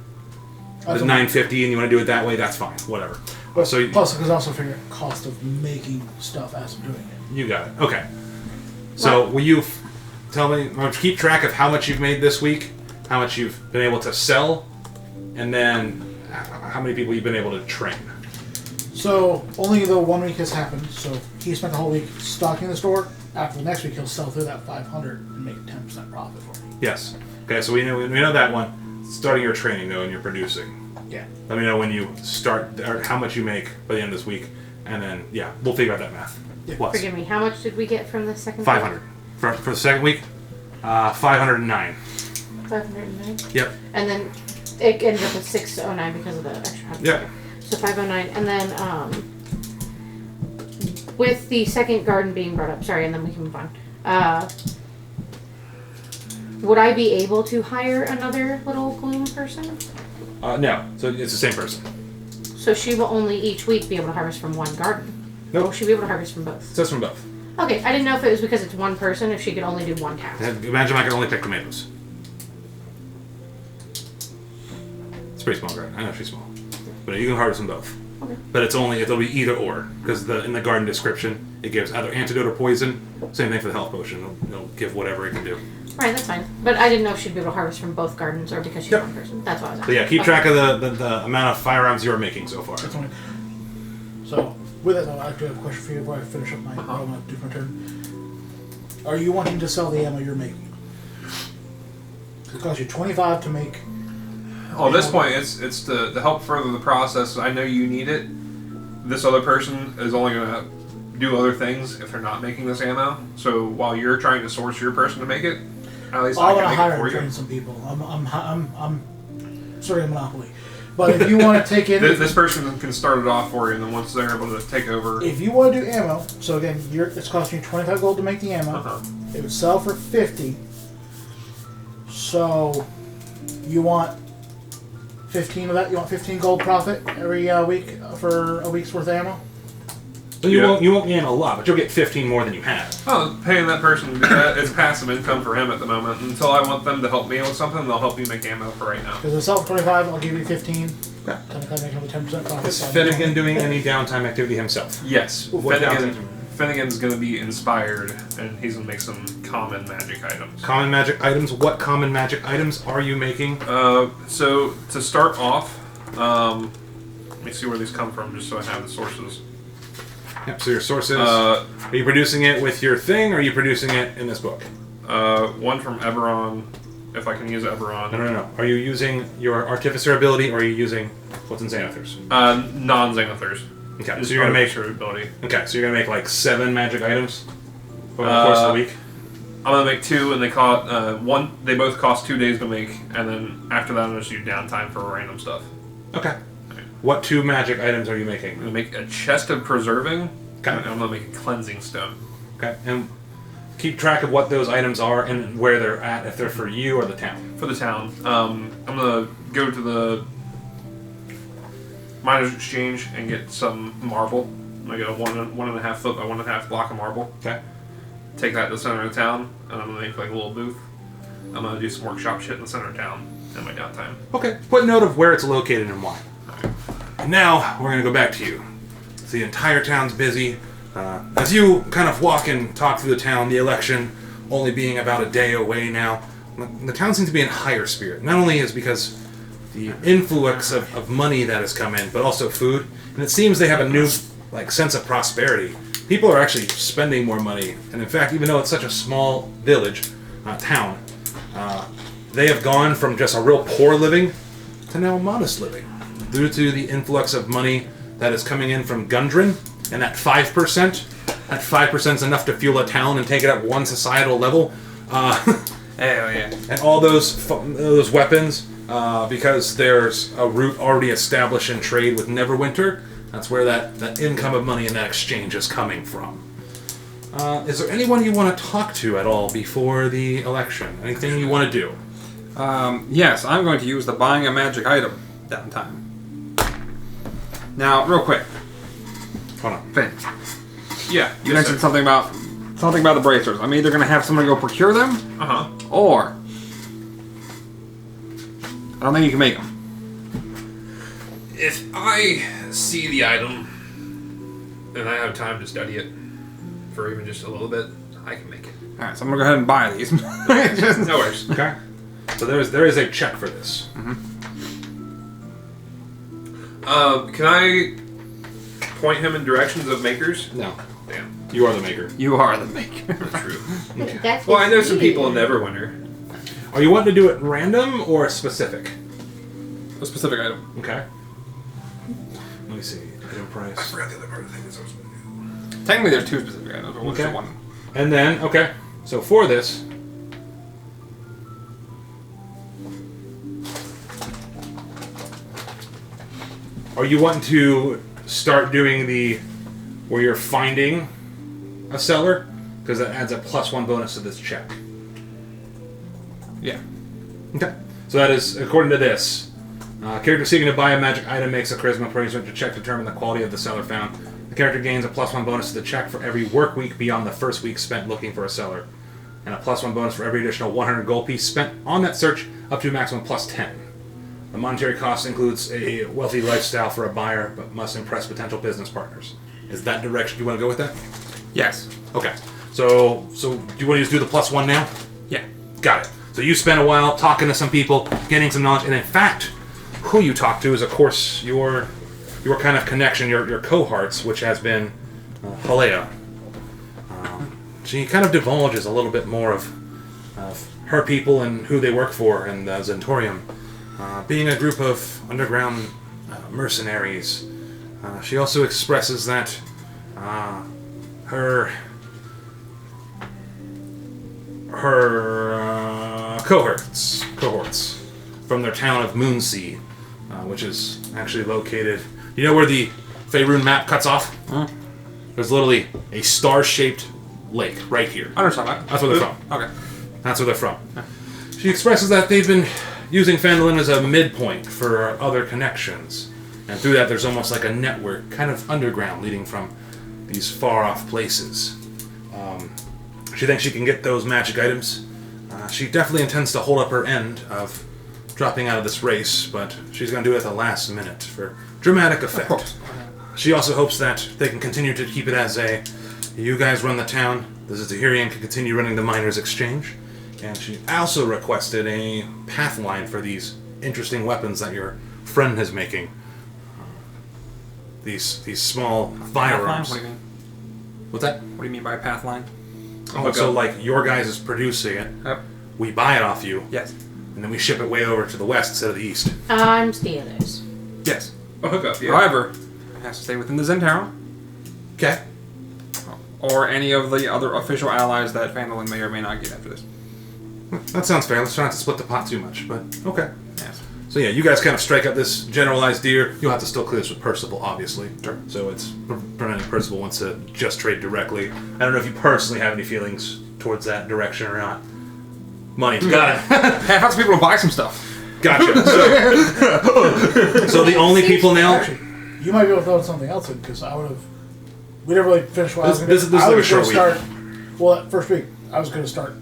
[SPEAKER 5] That's
[SPEAKER 1] The
[SPEAKER 5] what-
[SPEAKER 1] $950, and you want to do it that way. That's fine. Whatever.
[SPEAKER 5] But
[SPEAKER 1] So
[SPEAKER 5] plus, because I also figure cost of making stuff as I'm doing it.
[SPEAKER 1] you got it. Okay. So will you tell me? Keep track of how much you've made this week, how much you've been able to sell, and then how many people you've been able to train.
[SPEAKER 5] So only the 1 week has happened. So he spent the whole week stocking the store. After the next week, he'll sell through that 500 and make 10% profit for me.
[SPEAKER 1] Yes. Okay. So we know that one. Starting your training though, and you're producing.
[SPEAKER 5] Yeah.
[SPEAKER 1] Let me know when you start, or how much you make by the end of this week, and then we'll figure out that math.
[SPEAKER 5] Yeah.
[SPEAKER 1] Plus
[SPEAKER 3] Forgive me, how much did we get from the second
[SPEAKER 1] 500 for the second week. 509.
[SPEAKER 3] 509?
[SPEAKER 1] Yep.
[SPEAKER 3] And then it ended up with 609 because of the extra 100.
[SPEAKER 1] Yep.
[SPEAKER 3] So 509. And then with the second garden being brought up, sorry, and then we can move on. Would I be able to hire another little gloom person?
[SPEAKER 1] No. So it's the same person.
[SPEAKER 3] So she will only each week be able to harvest from one garden?
[SPEAKER 1] Nope.
[SPEAKER 3] Or will she be able to harvest from both?
[SPEAKER 1] It says from both.
[SPEAKER 3] Okay, I didn't know if it was because it's one person, if she could only do one task.
[SPEAKER 1] Imagine I can only pick tomatoes. It's a pretty small garden. I know she's small, but you can harvest them both.
[SPEAKER 3] Okay.
[SPEAKER 1] But it'll be either or, because in the garden description it gives either antidote or poison. Same thing for the health potion. It'll give whatever it can do.
[SPEAKER 3] Right, that's fine. But I didn't know if she'd be able to harvest from both gardens or because she's
[SPEAKER 1] Yep.
[SPEAKER 3] one person. That's why I was
[SPEAKER 1] So
[SPEAKER 3] asking.
[SPEAKER 1] yeah, keep
[SPEAKER 3] Okay.
[SPEAKER 1] track of the amount of firearms you are making so far.
[SPEAKER 5] That's only. So with that, I do have a question for you before I finish up what I want to do for my turn. Are you wanting to sell the ammo you're making? It costs you 25 to make.
[SPEAKER 2] Well, at this point, it's to help further the process. I know you need it. This other person is only going to do other things if they're not making this ammo. So while you're trying to source your person to make it, at least
[SPEAKER 5] I
[SPEAKER 2] I
[SPEAKER 5] want
[SPEAKER 2] can
[SPEAKER 5] to
[SPEAKER 2] make
[SPEAKER 5] hire
[SPEAKER 2] it for
[SPEAKER 5] and
[SPEAKER 2] you.
[SPEAKER 5] train some people. I'm sort of a monopoly. But if you want to take in,
[SPEAKER 2] This person can start it off for you, and then once they're able to take over,
[SPEAKER 5] if you want to do ammo, so again, it's costing you 25 gold to make the ammo. It would sell for 50. So you want 15 of that. You want 15 gold profit every week for a week's worth of ammo.
[SPEAKER 1] So you
[SPEAKER 2] Yeah.
[SPEAKER 1] won't gain a lot, but you'll get 15 more than you have.
[SPEAKER 2] oh, paying that person it's passive income for him at the moment. Until I want them to help me with something, they'll help me make ammo for right now.
[SPEAKER 5] Because I sell for 25, I'll give you 15.
[SPEAKER 1] Okay.
[SPEAKER 5] Technically, make another 10% profit.
[SPEAKER 1] Is Finnegan doing any downtime activity himself?
[SPEAKER 2] Yes,
[SPEAKER 1] What
[SPEAKER 2] Finnegan's going to be inspired, and he's going to make some common magic items.
[SPEAKER 1] Common magic items. What common magic items are you making?
[SPEAKER 2] So to start off, let me see where these come from, just so I have the sources.
[SPEAKER 1] Yep. So your sources.
[SPEAKER 2] Uh,
[SPEAKER 1] Are you producing it with your thing, or are you producing it in this book?
[SPEAKER 2] one from Eberron, if I can use Eberron.
[SPEAKER 1] No. Are you using your artificer ability, or are you using what's in Xanathars?
[SPEAKER 2] Non-Xanathars.
[SPEAKER 1] Okay.
[SPEAKER 2] Just
[SPEAKER 1] So you're gonna make.
[SPEAKER 2] artificer ability.
[SPEAKER 1] Okay. So you're gonna make like 7 magic items over the course of the week.
[SPEAKER 2] I'm gonna make 2, and they cost one. They both cost 2 days to make, and then after that, I'm gonna just do downtime for random stuff.
[SPEAKER 1] Okay. What 2 magic items are you
[SPEAKER 2] I'm
[SPEAKER 1] making?
[SPEAKER 2] gonna make a chest of preserving,
[SPEAKER 1] Okay.
[SPEAKER 2] and I'm gonna make a cleansing stone.
[SPEAKER 1] Okay. And keep track of what those items are and where they're at, if they're for you or the town.
[SPEAKER 2] For the town, I'm gonna go to the miners' exchange and get some marble. I'm gonna get a 1.5 foot by 1.5 block of marble.
[SPEAKER 1] Okay.
[SPEAKER 2] Take that to the center of town, and I'm gonna make like a little booth. I'm gonna do some workshop shit in the center of town in my downtime.
[SPEAKER 1] Okay. Put note of where it's located and why. And now we're gonna go back to you. So the entire town's busy. As you kind of walk and talk through the town, the election only being about a day away now, the town seems to be in higher spirit. Not only is because the influx of money that has come in, but also food. And it seems they have a new sense of prosperity. People are actually spending more money. And in fact, even though it's such a small village, town, they have gone from just a real poor living to now modest living. Due to the influx of money that is coming in from Gundren, and that 5%, that 5% is enough to fuel a town and take it up one societal level.
[SPEAKER 4] Hell yeah.
[SPEAKER 1] And all those weapons, because there's a route already established in trade with Neverwinter, that's where that income of money in that exchange is coming from. Is there anyone you want to talk to at all before the election? Anything you want to do?
[SPEAKER 4] Yes, I'm going to use the buying a magic item downtime. Now, real quick.
[SPEAKER 1] Hold on.
[SPEAKER 4] Finn,
[SPEAKER 2] Yeah.
[SPEAKER 4] you mentioned something about the bracers. I'm either going to have someone go procure them, or I don't think you can make them.
[SPEAKER 2] If I see the item and I have time to study it for even just a little bit, I can make it.
[SPEAKER 4] All right, so I'm going to go ahead and buy these.
[SPEAKER 2] No worries.
[SPEAKER 1] Okay. So there is a check for this.
[SPEAKER 2] Can I point him in directions of makers?
[SPEAKER 1] No.
[SPEAKER 2] Damn.
[SPEAKER 1] You are the maker.
[SPEAKER 4] You are the maker.
[SPEAKER 2] True.
[SPEAKER 3] That's
[SPEAKER 2] Well, I know
[SPEAKER 3] what's
[SPEAKER 2] some people in
[SPEAKER 3] needed.
[SPEAKER 2] Neverwinter.
[SPEAKER 1] Are you wanting to do it random or specific?
[SPEAKER 4] A specific item.
[SPEAKER 1] Okay. Let me see. Item price.
[SPEAKER 2] forgot the other part of the thing that I was going to do.
[SPEAKER 4] Technically, there's two specific items, but what's
[SPEAKER 1] Okay.
[SPEAKER 4] the one?
[SPEAKER 1] And then, okay. So for this, are you wanting to start doing where you're finding a seller? Because that adds a +1 bonus to this check.
[SPEAKER 4] Yeah.
[SPEAKER 1] Okay. So that is, according to this, character seeking to buy a magic item makes a charisma appraisal check to determine the quality of the seller found. The character gains a +1 bonus to the check for every work week beyond the first week spent looking for a seller, and a +1 bonus for every additional 100 gold piece spent on that search, up to a maximum +10. The monetary cost includes a wealthy lifestyle for a buyer, but must impress potential business partners. Is that direction you want to go with that?
[SPEAKER 4] Yes.
[SPEAKER 1] Okay. So do you want to just do the +1 now?
[SPEAKER 4] Yeah.
[SPEAKER 1] Got it. So you spent a while talking to some people, getting some knowledge, and in fact, who you talk to is, of course, your kind of connection, your cohorts, which has been Halea. She kind of divulges a little bit more of her people and who they work for in Zentorium. Being a group of underground mercenaries, she also expresses that her cohorts from their town of Moonsea, which is actually located. You know where the Faerun map cuts off? There's literally a star-shaped lake right here.
[SPEAKER 4] I understand that.
[SPEAKER 1] That's where they're from.
[SPEAKER 4] Okay.
[SPEAKER 1] That's where they're from. She expresses that they've been using Phandalin as a midpoint for other connections, and through that there's almost like a network, kind of underground, leading from these far-off places. She thinks she can get those magic items. She definitely intends to hold up her end of dropping out of this race, but she's going to do it at the last minute for dramatic effect.
[SPEAKER 4] Of course.
[SPEAKER 1] She also hopes that they can continue to keep it as you guys run the town, the Zahirian can continue running the Miners' Exchange, and she also requested a path line for these interesting weapons that your friend is making. These small firearms.
[SPEAKER 4] What do you mean?
[SPEAKER 1] What's that?
[SPEAKER 4] What do you mean by path line?
[SPEAKER 1] Oh, so like your guys is producing it,
[SPEAKER 4] Yep.
[SPEAKER 1] we buy it off you,
[SPEAKER 4] Yes.
[SPEAKER 1] and then we ship it way over to the west instead of the east.
[SPEAKER 3] I'm Steelers.
[SPEAKER 4] Yes.
[SPEAKER 2] A hookup, yeah.
[SPEAKER 4] However, it has to stay within the Zentaro,
[SPEAKER 1] Okay.
[SPEAKER 4] or any of the other official allies that Phandalin may or may not get after this.
[SPEAKER 1] That sounds fair. Let's try not to split the pot too much, but okay.
[SPEAKER 4] Yes.
[SPEAKER 1] So yeah, you guys kind of strike up this generalized deal. You'll have to still clear this with Percival, obviously.
[SPEAKER 4] Sure.
[SPEAKER 1] So it's preventing Percival wants to just trade directly. I don't know if you personally have any feelings towards that direction or not. Money. Got it.
[SPEAKER 4] Hey, I've had some people to buy some stuff.
[SPEAKER 1] Gotcha. So the only people now...
[SPEAKER 5] Actually, you might be able to throw something else in because I would have. We never really finished what I was
[SPEAKER 1] This
[SPEAKER 5] going
[SPEAKER 1] is
[SPEAKER 5] to
[SPEAKER 1] like a
[SPEAKER 5] I was
[SPEAKER 1] short
[SPEAKER 5] going to start. Well, that first week, I was going to start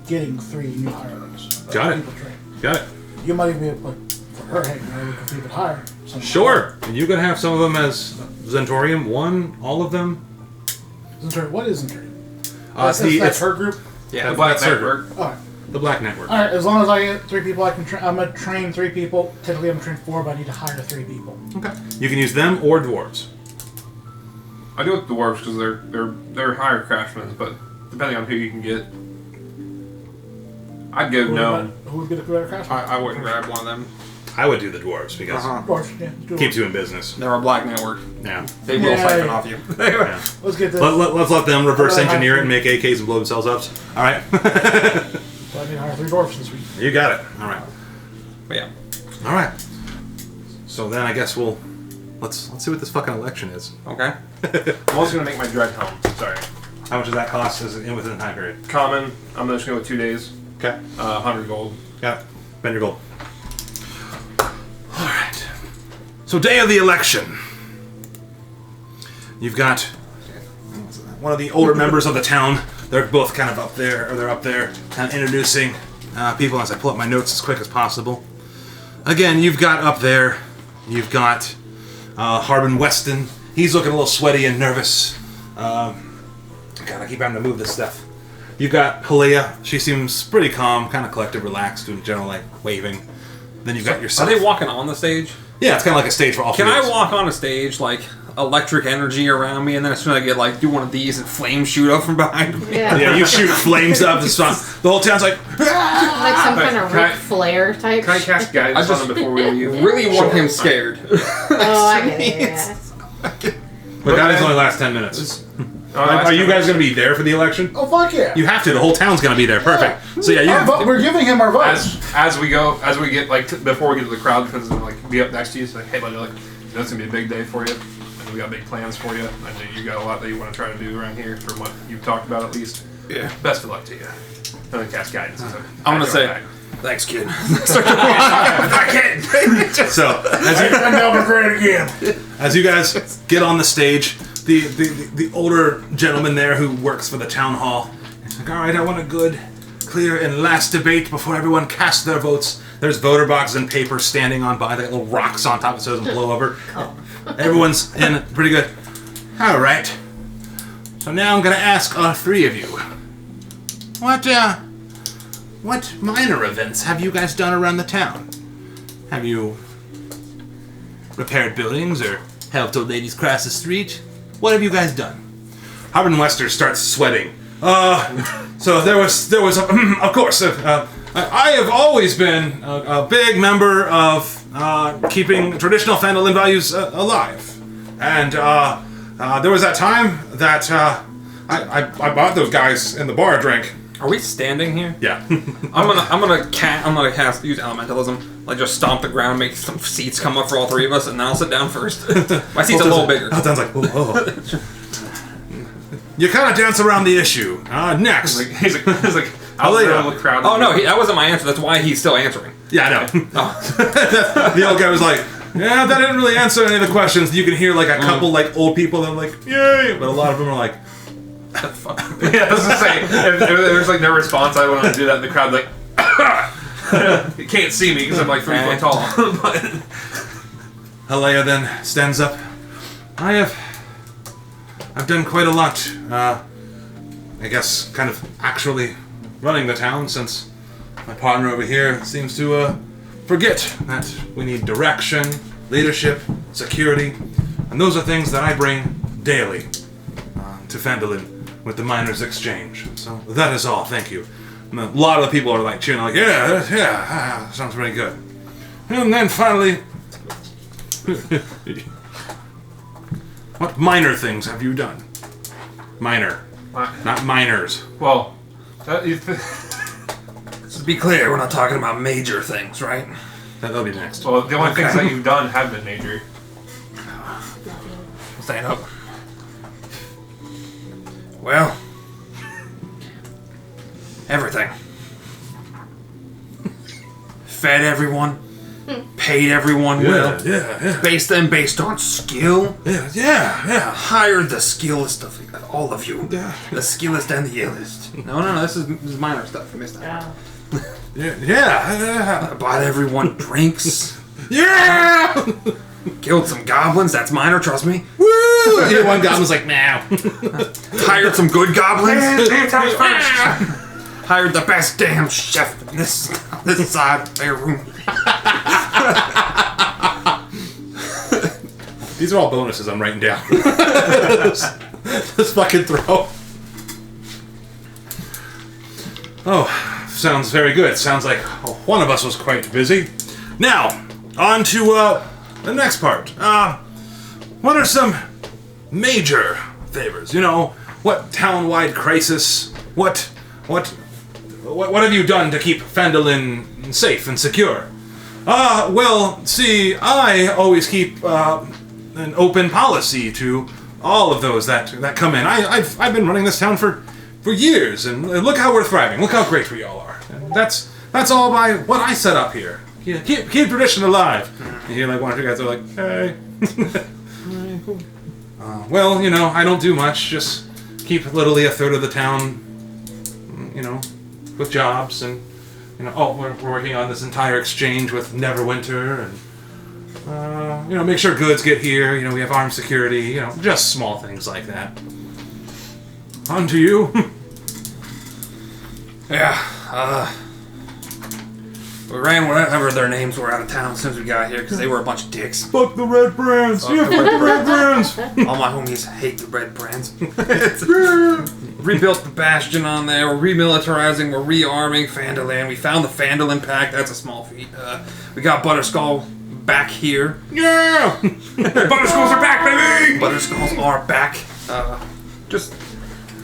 [SPEAKER 5] getting 3 new hirelings.
[SPEAKER 1] Got it.
[SPEAKER 5] People trained.
[SPEAKER 1] Got it.
[SPEAKER 5] You might even be able to put for her, hey, maybe we can keep it higher. Something
[SPEAKER 1] Sure. And you can have some of them as Zentorium. One, all of them.
[SPEAKER 5] Zentorium. What is Zentorium?
[SPEAKER 1] It's
[SPEAKER 5] That's her group?
[SPEAKER 4] Yeah.
[SPEAKER 2] The Black
[SPEAKER 1] That's her
[SPEAKER 2] Network.
[SPEAKER 1] group.
[SPEAKER 5] Alright.
[SPEAKER 1] The Black Network.
[SPEAKER 5] Alright, as long as I get 3 people, I can I'm going to train 3 people. Typically, I'm going to train 4, but I need to hire 3 people.
[SPEAKER 1] Okay. You can use them or dwarves.
[SPEAKER 2] I do it with dwarves because they're higher craftsmen, but depending on who you can get, I'd go gnome.
[SPEAKER 5] Who would be the better craftsman?
[SPEAKER 4] I wouldn't grab one of them.
[SPEAKER 1] I would do the dwarves because
[SPEAKER 5] Dwarves, yeah. Do
[SPEAKER 1] keeps
[SPEAKER 5] it.
[SPEAKER 1] you in business.
[SPEAKER 4] They're a black network.
[SPEAKER 1] Yeah.
[SPEAKER 4] They will
[SPEAKER 5] Yeah,
[SPEAKER 4] siphon
[SPEAKER 5] yeah.
[SPEAKER 4] off you.
[SPEAKER 1] Yeah.
[SPEAKER 5] Let's get this.
[SPEAKER 1] Let's let them reverse
[SPEAKER 5] Alright,
[SPEAKER 1] engineer it and make AKs and blow themselves up. All right.
[SPEAKER 5] But So I need to hire 3 dwarfs this week.
[SPEAKER 1] You got it. All right.
[SPEAKER 4] But yeah.
[SPEAKER 1] All right. So then I guess let's see what this fucking election is.
[SPEAKER 4] Okay.
[SPEAKER 2] I'm also gonna make my dread helm. Sorry.
[SPEAKER 1] How much does that cost? Is it within the time period?
[SPEAKER 2] Common. I'm just gonna go 2 days.
[SPEAKER 1] Okay.
[SPEAKER 2] 100 gold.
[SPEAKER 1] Yeah. Spend your gold. All right. So day of the election. You've got one of the older members of the town. They're both kind of up there, or they're up there, kind of introducing people as I pull up my notes as quick as possible. Again, you've got up there, you've got Harbin Weston. He's looking a little sweaty and nervous. God, I keep having to move this stuff. You've got Halea. She seems pretty calm, kind of collected, relaxed, doing general like waving. Then you've got yourself.
[SPEAKER 4] Are they walking on the stage?
[SPEAKER 1] Yeah, it's kind of like a stage for all
[SPEAKER 4] Can
[SPEAKER 1] three
[SPEAKER 4] I
[SPEAKER 1] of us.
[SPEAKER 4] walk on a stage, like, electric energy around me, and then as soon as I get, like, do one of these and flames shoot up from behind me?
[SPEAKER 3] Yeah.
[SPEAKER 1] Yeah, you shoot flames up. It's fun. The whole town's like,
[SPEAKER 3] Like some kind of
[SPEAKER 2] Can I-
[SPEAKER 3] Ric Flair type.
[SPEAKER 2] Can I cast guidance
[SPEAKER 4] I just-
[SPEAKER 2] on him before we leave?
[SPEAKER 4] Really want him scared.
[SPEAKER 3] Oh, I get it. Yeah.
[SPEAKER 1] but guys only last 10 minutes.
[SPEAKER 2] Oh,
[SPEAKER 1] Are you guys going to be there for the election?
[SPEAKER 5] Oh, fuck yeah.
[SPEAKER 1] You have to. The whole town's going to be there. Perfect. So yeah,
[SPEAKER 5] We're giving him our votes.
[SPEAKER 2] as we get like before we get to the crowd, because it's gonna like be up next to you. It's like, hey buddy, like, you know, it's gonna be a big day for you. And we got big plans for you. I know you got a lot that you want to try to do around here, from what you've talked about at least.
[SPEAKER 4] Yeah.
[SPEAKER 2] Best of luck to you. I'm gonna cast guidance.
[SPEAKER 4] I'm gonna say, thanks, kid.
[SPEAKER 2] I can't.
[SPEAKER 1] So
[SPEAKER 5] I'm down for great again.
[SPEAKER 1] as you guys get on the stage, the older gentleman there who works for the town hall is like, all right, I want a good, clear, and last debate before everyone casts their votes. There's voter boxes and paper standing on by. They got little rocks on top so it doesn't blow over. Everyone's in pretty good. All right. So now I'm going to ask all 3 of you. What minor events have you guys done around the town? Have you repaired buildings or helped old ladies cross the street? What have you guys done? Harbin Wester starts sweating. So there was of course, I have always been a big member of keeping traditional Phandalin values alive. And there was that time that I bought those guys in the bar a drink.
[SPEAKER 4] Are we standing here?
[SPEAKER 1] Yeah.
[SPEAKER 4] I'm gonna cast use elementalism, like just stomp the ground, make some seats come up for all 3 of us, and then I'll sit down first. My seat's a little bigger.
[SPEAKER 1] That sounds like, oh. You kind of dance around the issue. Next.
[SPEAKER 2] He's like, I'll
[SPEAKER 1] lay
[SPEAKER 2] lay
[SPEAKER 1] down.
[SPEAKER 2] the crowd.
[SPEAKER 4] Oh no, that wasn't my answer. That's why he's still answering.
[SPEAKER 1] Yeah, I know. The old guy was like, yeah, that didn't really answer any of the questions. You can hear like a couple like old people that are like, yay, but a lot of them are like,
[SPEAKER 2] Yeah, I was gonna say, if there's like no response, I want to do that in the crowd, like, you can't see me because I'm like 3 foot tall. But
[SPEAKER 1] Halea then stands up. I've done quite a lot. I guess kind of actually running the town, since my partner over here seems to forget that we need direction, leadership, security, and those are things that I bring daily to Phandalin with the Miners Exchange. So that is all. Thank you. And a lot of the people are like cheering, like, yeah, sounds pretty good. And then finally, what minor things have you done? Minor, not minors.
[SPEAKER 2] well,
[SPEAKER 4] To be clear, we're not talking about major things, right?
[SPEAKER 1] That'll be next.
[SPEAKER 2] well, the only things that you've done have been major.
[SPEAKER 4] Stand up. Well, everything. Fed everyone, paid everyone well,
[SPEAKER 1] Yeah.
[SPEAKER 4] based on skill.
[SPEAKER 1] Yeah.
[SPEAKER 4] Hired the skillest of all of you.
[SPEAKER 1] Yeah.
[SPEAKER 4] The skillest and the illest. No, this is minor stuff. I missed that.
[SPEAKER 1] Yeah.
[SPEAKER 4] Bought everyone drinks.
[SPEAKER 1] Yeah.
[SPEAKER 4] Killed some goblins. That's minor, trust me.
[SPEAKER 1] Woo! Yeah, one goblin's like, now.
[SPEAKER 4] Hired some good goblins. Hired the best damn chef in this side of their room.
[SPEAKER 1] These are all bonuses I'm writing down. Just fucking throw. Oh, sounds very good. Sounds like one of us was quite busy. Now, on to the next part. What are some major favors? You know, what town-wide crisis? What what have you done to keep Phandalin safe and secure? Well, see, I always keep an open policy to all of those that come in. I've been running this town for years, and look how we're thriving. Look how great we all are. And that's all by what I set up here. Keep tradition alive. You hear like one or two guys are like, hey. Well, you know, I don't do much. Just keep literally a third of the town, you know, with jobs, and you know, we're working on this entire exchange with Neverwinter, and you know, make sure goods get here. You know, we have armed security. You know, just small things like that. On to you.
[SPEAKER 4] Yeah. We ran whatever their names were out of town as soon as we got here because they were a bunch of dicks.
[SPEAKER 1] Fuck the Red Brands. Yeah, fuck the Red Brands.
[SPEAKER 4] All my homies hate the Red Brands. Rebuilt the Bastion on there. We're remilitarizing. We're rearming Phandalin. We found the Phandalin Pact. That's a small feat. We got Butterskull back here.
[SPEAKER 1] Yeah. Butterskulls are back, baby.
[SPEAKER 4] Butterskulls are back. Just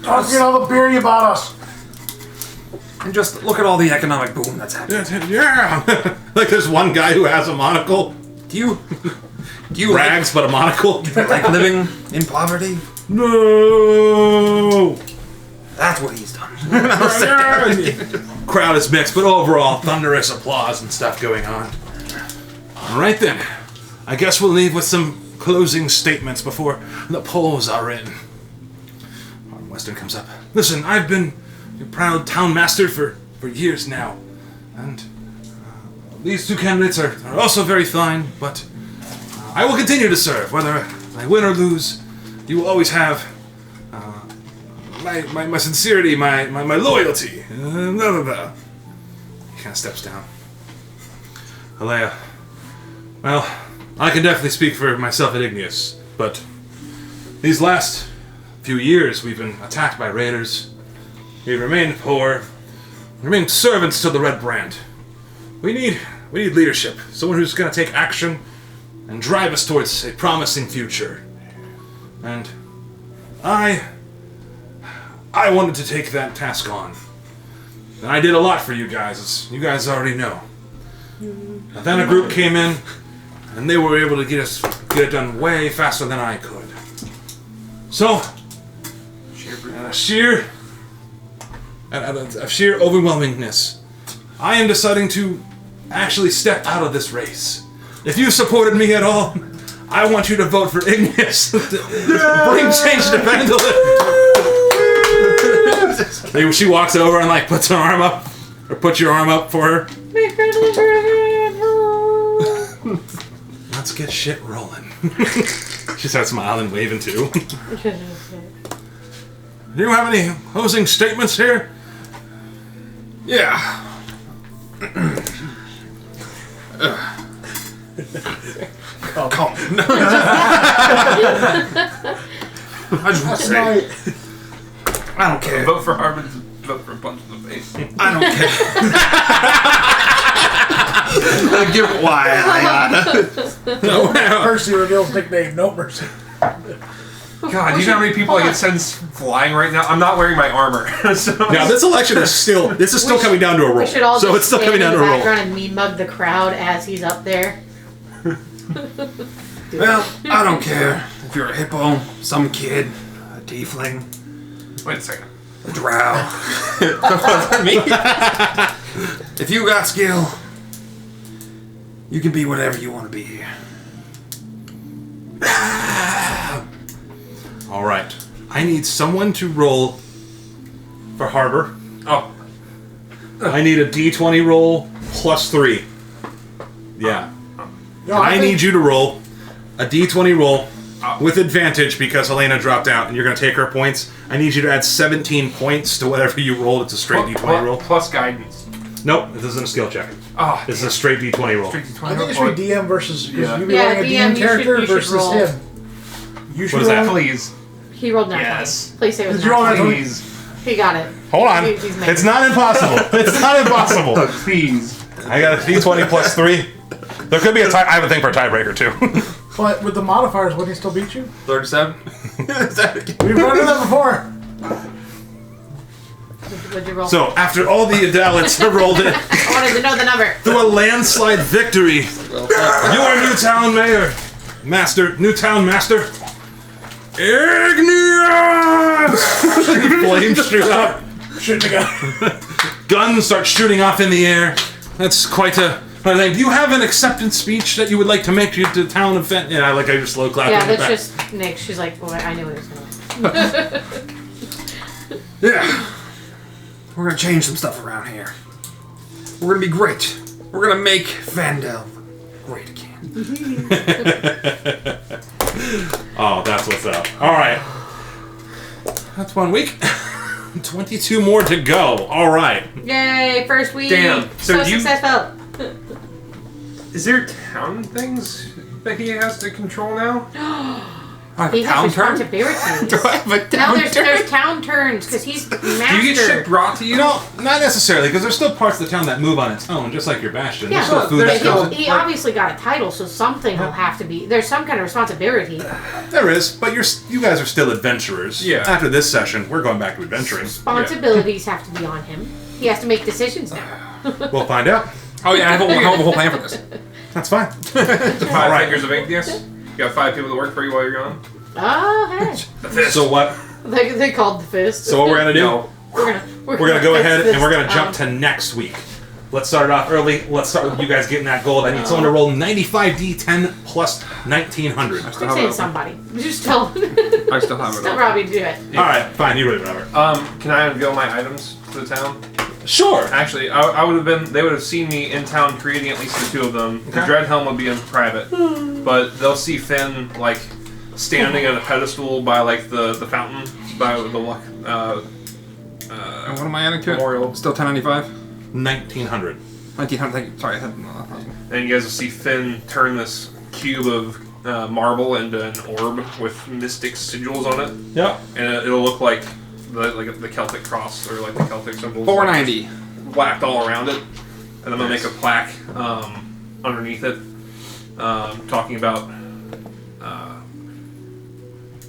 [SPEAKER 5] Don't forget all the beer you bought us.
[SPEAKER 4] and just look at all the economic boom that's happening.
[SPEAKER 1] Yeah. Like there's one guy who has a monocle.
[SPEAKER 4] Do you
[SPEAKER 1] Rags, but a monocle.
[SPEAKER 4] like living in poverty?
[SPEAKER 1] No.
[SPEAKER 4] That's what he's done.
[SPEAKER 1] Crowd is mixed, but overall, thunderous applause and stuff going on. All right then. I guess we'll leave with some closing statements before the polls are in. Weston comes up. Listen, I've been your proud town master for years now, and these two candidates are also very fine, but I will continue to serve, whether I win or lose. You will always have my sincerity, my loyalty. Blah, blah, blah. He kind of steps down. Alea, well, I can definitely speak for myself at Igneous, but these last few years we've been attacked by raiders. We've remained poor, remained servants to the Red Brand. We need leadership, someone who's going to take action and drive us towards a promising future. And I wanted to take that task on. And I did a lot for you guys, as you guys already know. And then a group came in, and they were able to get it done way faster than I could. So, out of sheer overwhelmingness, I am deciding to actually step out of this race. If you supported me at all, I want you to vote for Igneous to bring change to Phandalin. She walks over and like puts her arm up, or puts your arm up for her. Let's get shit rolling. She starts smiling, waving too. Do you have any closing statements here?
[SPEAKER 4] Yeah. Come. I just want to say, I don't care.
[SPEAKER 2] Vote for Harvard. Vote for a punch in the face.
[SPEAKER 4] I don't care. Give it why, Ayana.
[SPEAKER 5] Percy reveals nickname, no mercy.
[SPEAKER 2] God, do you know how many people I get sent flying right now? I'm not wearing my armor. So
[SPEAKER 1] Now this election is still coming down to a roll.
[SPEAKER 3] We should all
[SPEAKER 1] so
[SPEAKER 3] just
[SPEAKER 1] it's still
[SPEAKER 3] stand
[SPEAKER 1] coming
[SPEAKER 3] in
[SPEAKER 1] down
[SPEAKER 3] the
[SPEAKER 1] to a roll.
[SPEAKER 3] background and mean mug the crowd as he's up there.
[SPEAKER 4] Well, I don't care if you're a hippo, some kid, a tiefling,
[SPEAKER 2] wait a second.
[SPEAKER 4] a drow. If you got skill, you can be whatever you want to be here.
[SPEAKER 1] All right. I need someone to roll for Harbor.
[SPEAKER 2] Oh,
[SPEAKER 1] I need a D20 roll plus 3. Yeah.
[SPEAKER 5] No,
[SPEAKER 1] I
[SPEAKER 5] think-
[SPEAKER 1] need you to roll a D20 roll with advantage because Helena dropped out and you're going to take her points. I need you to add 17 points to whatever you roll. It's a straight D20 roll.
[SPEAKER 2] plus guidance.
[SPEAKER 1] Nope, this isn't a skill check.
[SPEAKER 2] Oh,
[SPEAKER 1] This is a straight D20 roll.
[SPEAKER 5] I think it should be DM versus
[SPEAKER 2] Yeah.
[SPEAKER 5] you be
[SPEAKER 3] Yeah,
[SPEAKER 5] running a
[SPEAKER 3] DM,
[SPEAKER 5] DM
[SPEAKER 3] you should-
[SPEAKER 5] character
[SPEAKER 3] you should
[SPEAKER 5] versus
[SPEAKER 3] roll.
[SPEAKER 5] him. You should
[SPEAKER 1] is that?
[SPEAKER 5] roll-
[SPEAKER 2] Please.
[SPEAKER 3] He rolled nat
[SPEAKER 2] Yes.
[SPEAKER 3] 20. Please say it was
[SPEAKER 5] Did you roll
[SPEAKER 3] nat
[SPEAKER 5] nat
[SPEAKER 3] 20.
[SPEAKER 5] 20?
[SPEAKER 2] Please.
[SPEAKER 3] He got it.
[SPEAKER 1] Hold on.
[SPEAKER 3] He's making
[SPEAKER 1] It's not impossible. It's not impossible.
[SPEAKER 2] Please.
[SPEAKER 1] I got a D20 plus 3. There could be a tie. I have a thing for a tiebreaker too.
[SPEAKER 5] But with the modifiers, wouldn't he still beat you?
[SPEAKER 4] 37?
[SPEAKER 5] We've run into that before.
[SPEAKER 3] What'd you roll?
[SPEAKER 1] So, after all the Adalids have rolled it,
[SPEAKER 3] I wanted to know the number.
[SPEAKER 1] through a landslide victory, your Newtown Mayor, Newtown Master, Igneous! Flames shoot up. Shoot the gun. Guns start shooting off in the air. That's quite a thing. Do you have an acceptance speech that you would like to make to the town of Fenton? Yeah, I like how you're slow clapping.
[SPEAKER 3] Yeah,
[SPEAKER 1] in the
[SPEAKER 3] that's
[SPEAKER 1] back.
[SPEAKER 3] just Nick. She's like, well, I knew it was going to.
[SPEAKER 1] Yeah.
[SPEAKER 4] We're gonna change some stuff around here. We're gonna be great. We're gonna make Vandal great again.
[SPEAKER 1] Oh, that's what's up. All right. That's 1 week. 22 more to go. All right.
[SPEAKER 3] Yay, first week.
[SPEAKER 2] Damn.
[SPEAKER 3] So
[SPEAKER 2] So you-
[SPEAKER 3] successful.
[SPEAKER 2] Is there town things that he has to control now?
[SPEAKER 4] I have
[SPEAKER 3] He
[SPEAKER 4] a
[SPEAKER 3] has
[SPEAKER 4] town turn?
[SPEAKER 3] responsibilities.
[SPEAKER 4] Do I have a
[SPEAKER 3] Now
[SPEAKER 4] town
[SPEAKER 3] there's
[SPEAKER 4] turn?
[SPEAKER 3] town turns because he's master.
[SPEAKER 2] Do you get shit brought to you?
[SPEAKER 1] No, not necessarily, because there's still parts of the town that move on its own, just like your bastion.
[SPEAKER 3] Yeah,
[SPEAKER 1] There's still food
[SPEAKER 2] there's
[SPEAKER 1] that
[SPEAKER 3] But
[SPEAKER 1] goes
[SPEAKER 3] he obviously got a title, so something will have to be. There's some kind of responsibility.
[SPEAKER 1] There is, but you guys are still adventurers.
[SPEAKER 2] Yeah.
[SPEAKER 1] After this session, we're going back to adventuring.
[SPEAKER 3] Responsibilities have to be on him. He has to make decisions now.
[SPEAKER 1] We'll find out.
[SPEAKER 4] Oh yeah, I have a whole plan for this.
[SPEAKER 1] That's fine.
[SPEAKER 2] 5 fingers of Igneous? You got 5 people that work for you while you're gone?
[SPEAKER 3] Oh, hey.
[SPEAKER 2] The fist.
[SPEAKER 1] So what?
[SPEAKER 3] They called the fist.
[SPEAKER 1] So what we're gonna do?
[SPEAKER 2] No.
[SPEAKER 3] we're
[SPEAKER 1] We're gonna go
[SPEAKER 3] fix
[SPEAKER 1] ahead
[SPEAKER 3] this
[SPEAKER 1] and we're gonna jump
[SPEAKER 3] town.
[SPEAKER 1] to next week. Let's start it off early. Let's start with you guys getting that gold. I need someone to roll 95d10 plus 1900.
[SPEAKER 4] I still
[SPEAKER 3] Keep
[SPEAKER 4] have
[SPEAKER 3] saying
[SPEAKER 4] it.
[SPEAKER 3] somebody. Just tell.
[SPEAKER 4] I still have it.
[SPEAKER 3] Tell
[SPEAKER 4] open.
[SPEAKER 3] Robbie to do it.
[SPEAKER 1] All right, fine. You do it, whatever.
[SPEAKER 2] Can I unveil my items to the town?
[SPEAKER 1] Sure.
[SPEAKER 2] Actually, I would have been. They would have seen me in town creating at least the 2 of them. The
[SPEAKER 1] Okay.
[SPEAKER 2] Dread Helm would be in private, but they'll see Finn like standing on a pedestal by like the fountain by the luck.
[SPEAKER 4] And what am I adding to it?
[SPEAKER 2] Memorial.
[SPEAKER 4] Still 1095?
[SPEAKER 1] 1900.
[SPEAKER 4] 1900, thank you. Sorry, I had 1,000.
[SPEAKER 2] And you guys will see Finn turn this cube of marble into an orb with mystic sigils on it,
[SPEAKER 1] Yep.
[SPEAKER 2] and it'll look like the Celtic cross or like the Celtic symbols.
[SPEAKER 4] 490.
[SPEAKER 2] Whacked all around it, and I'm gonna make a plaque underneath it, talking about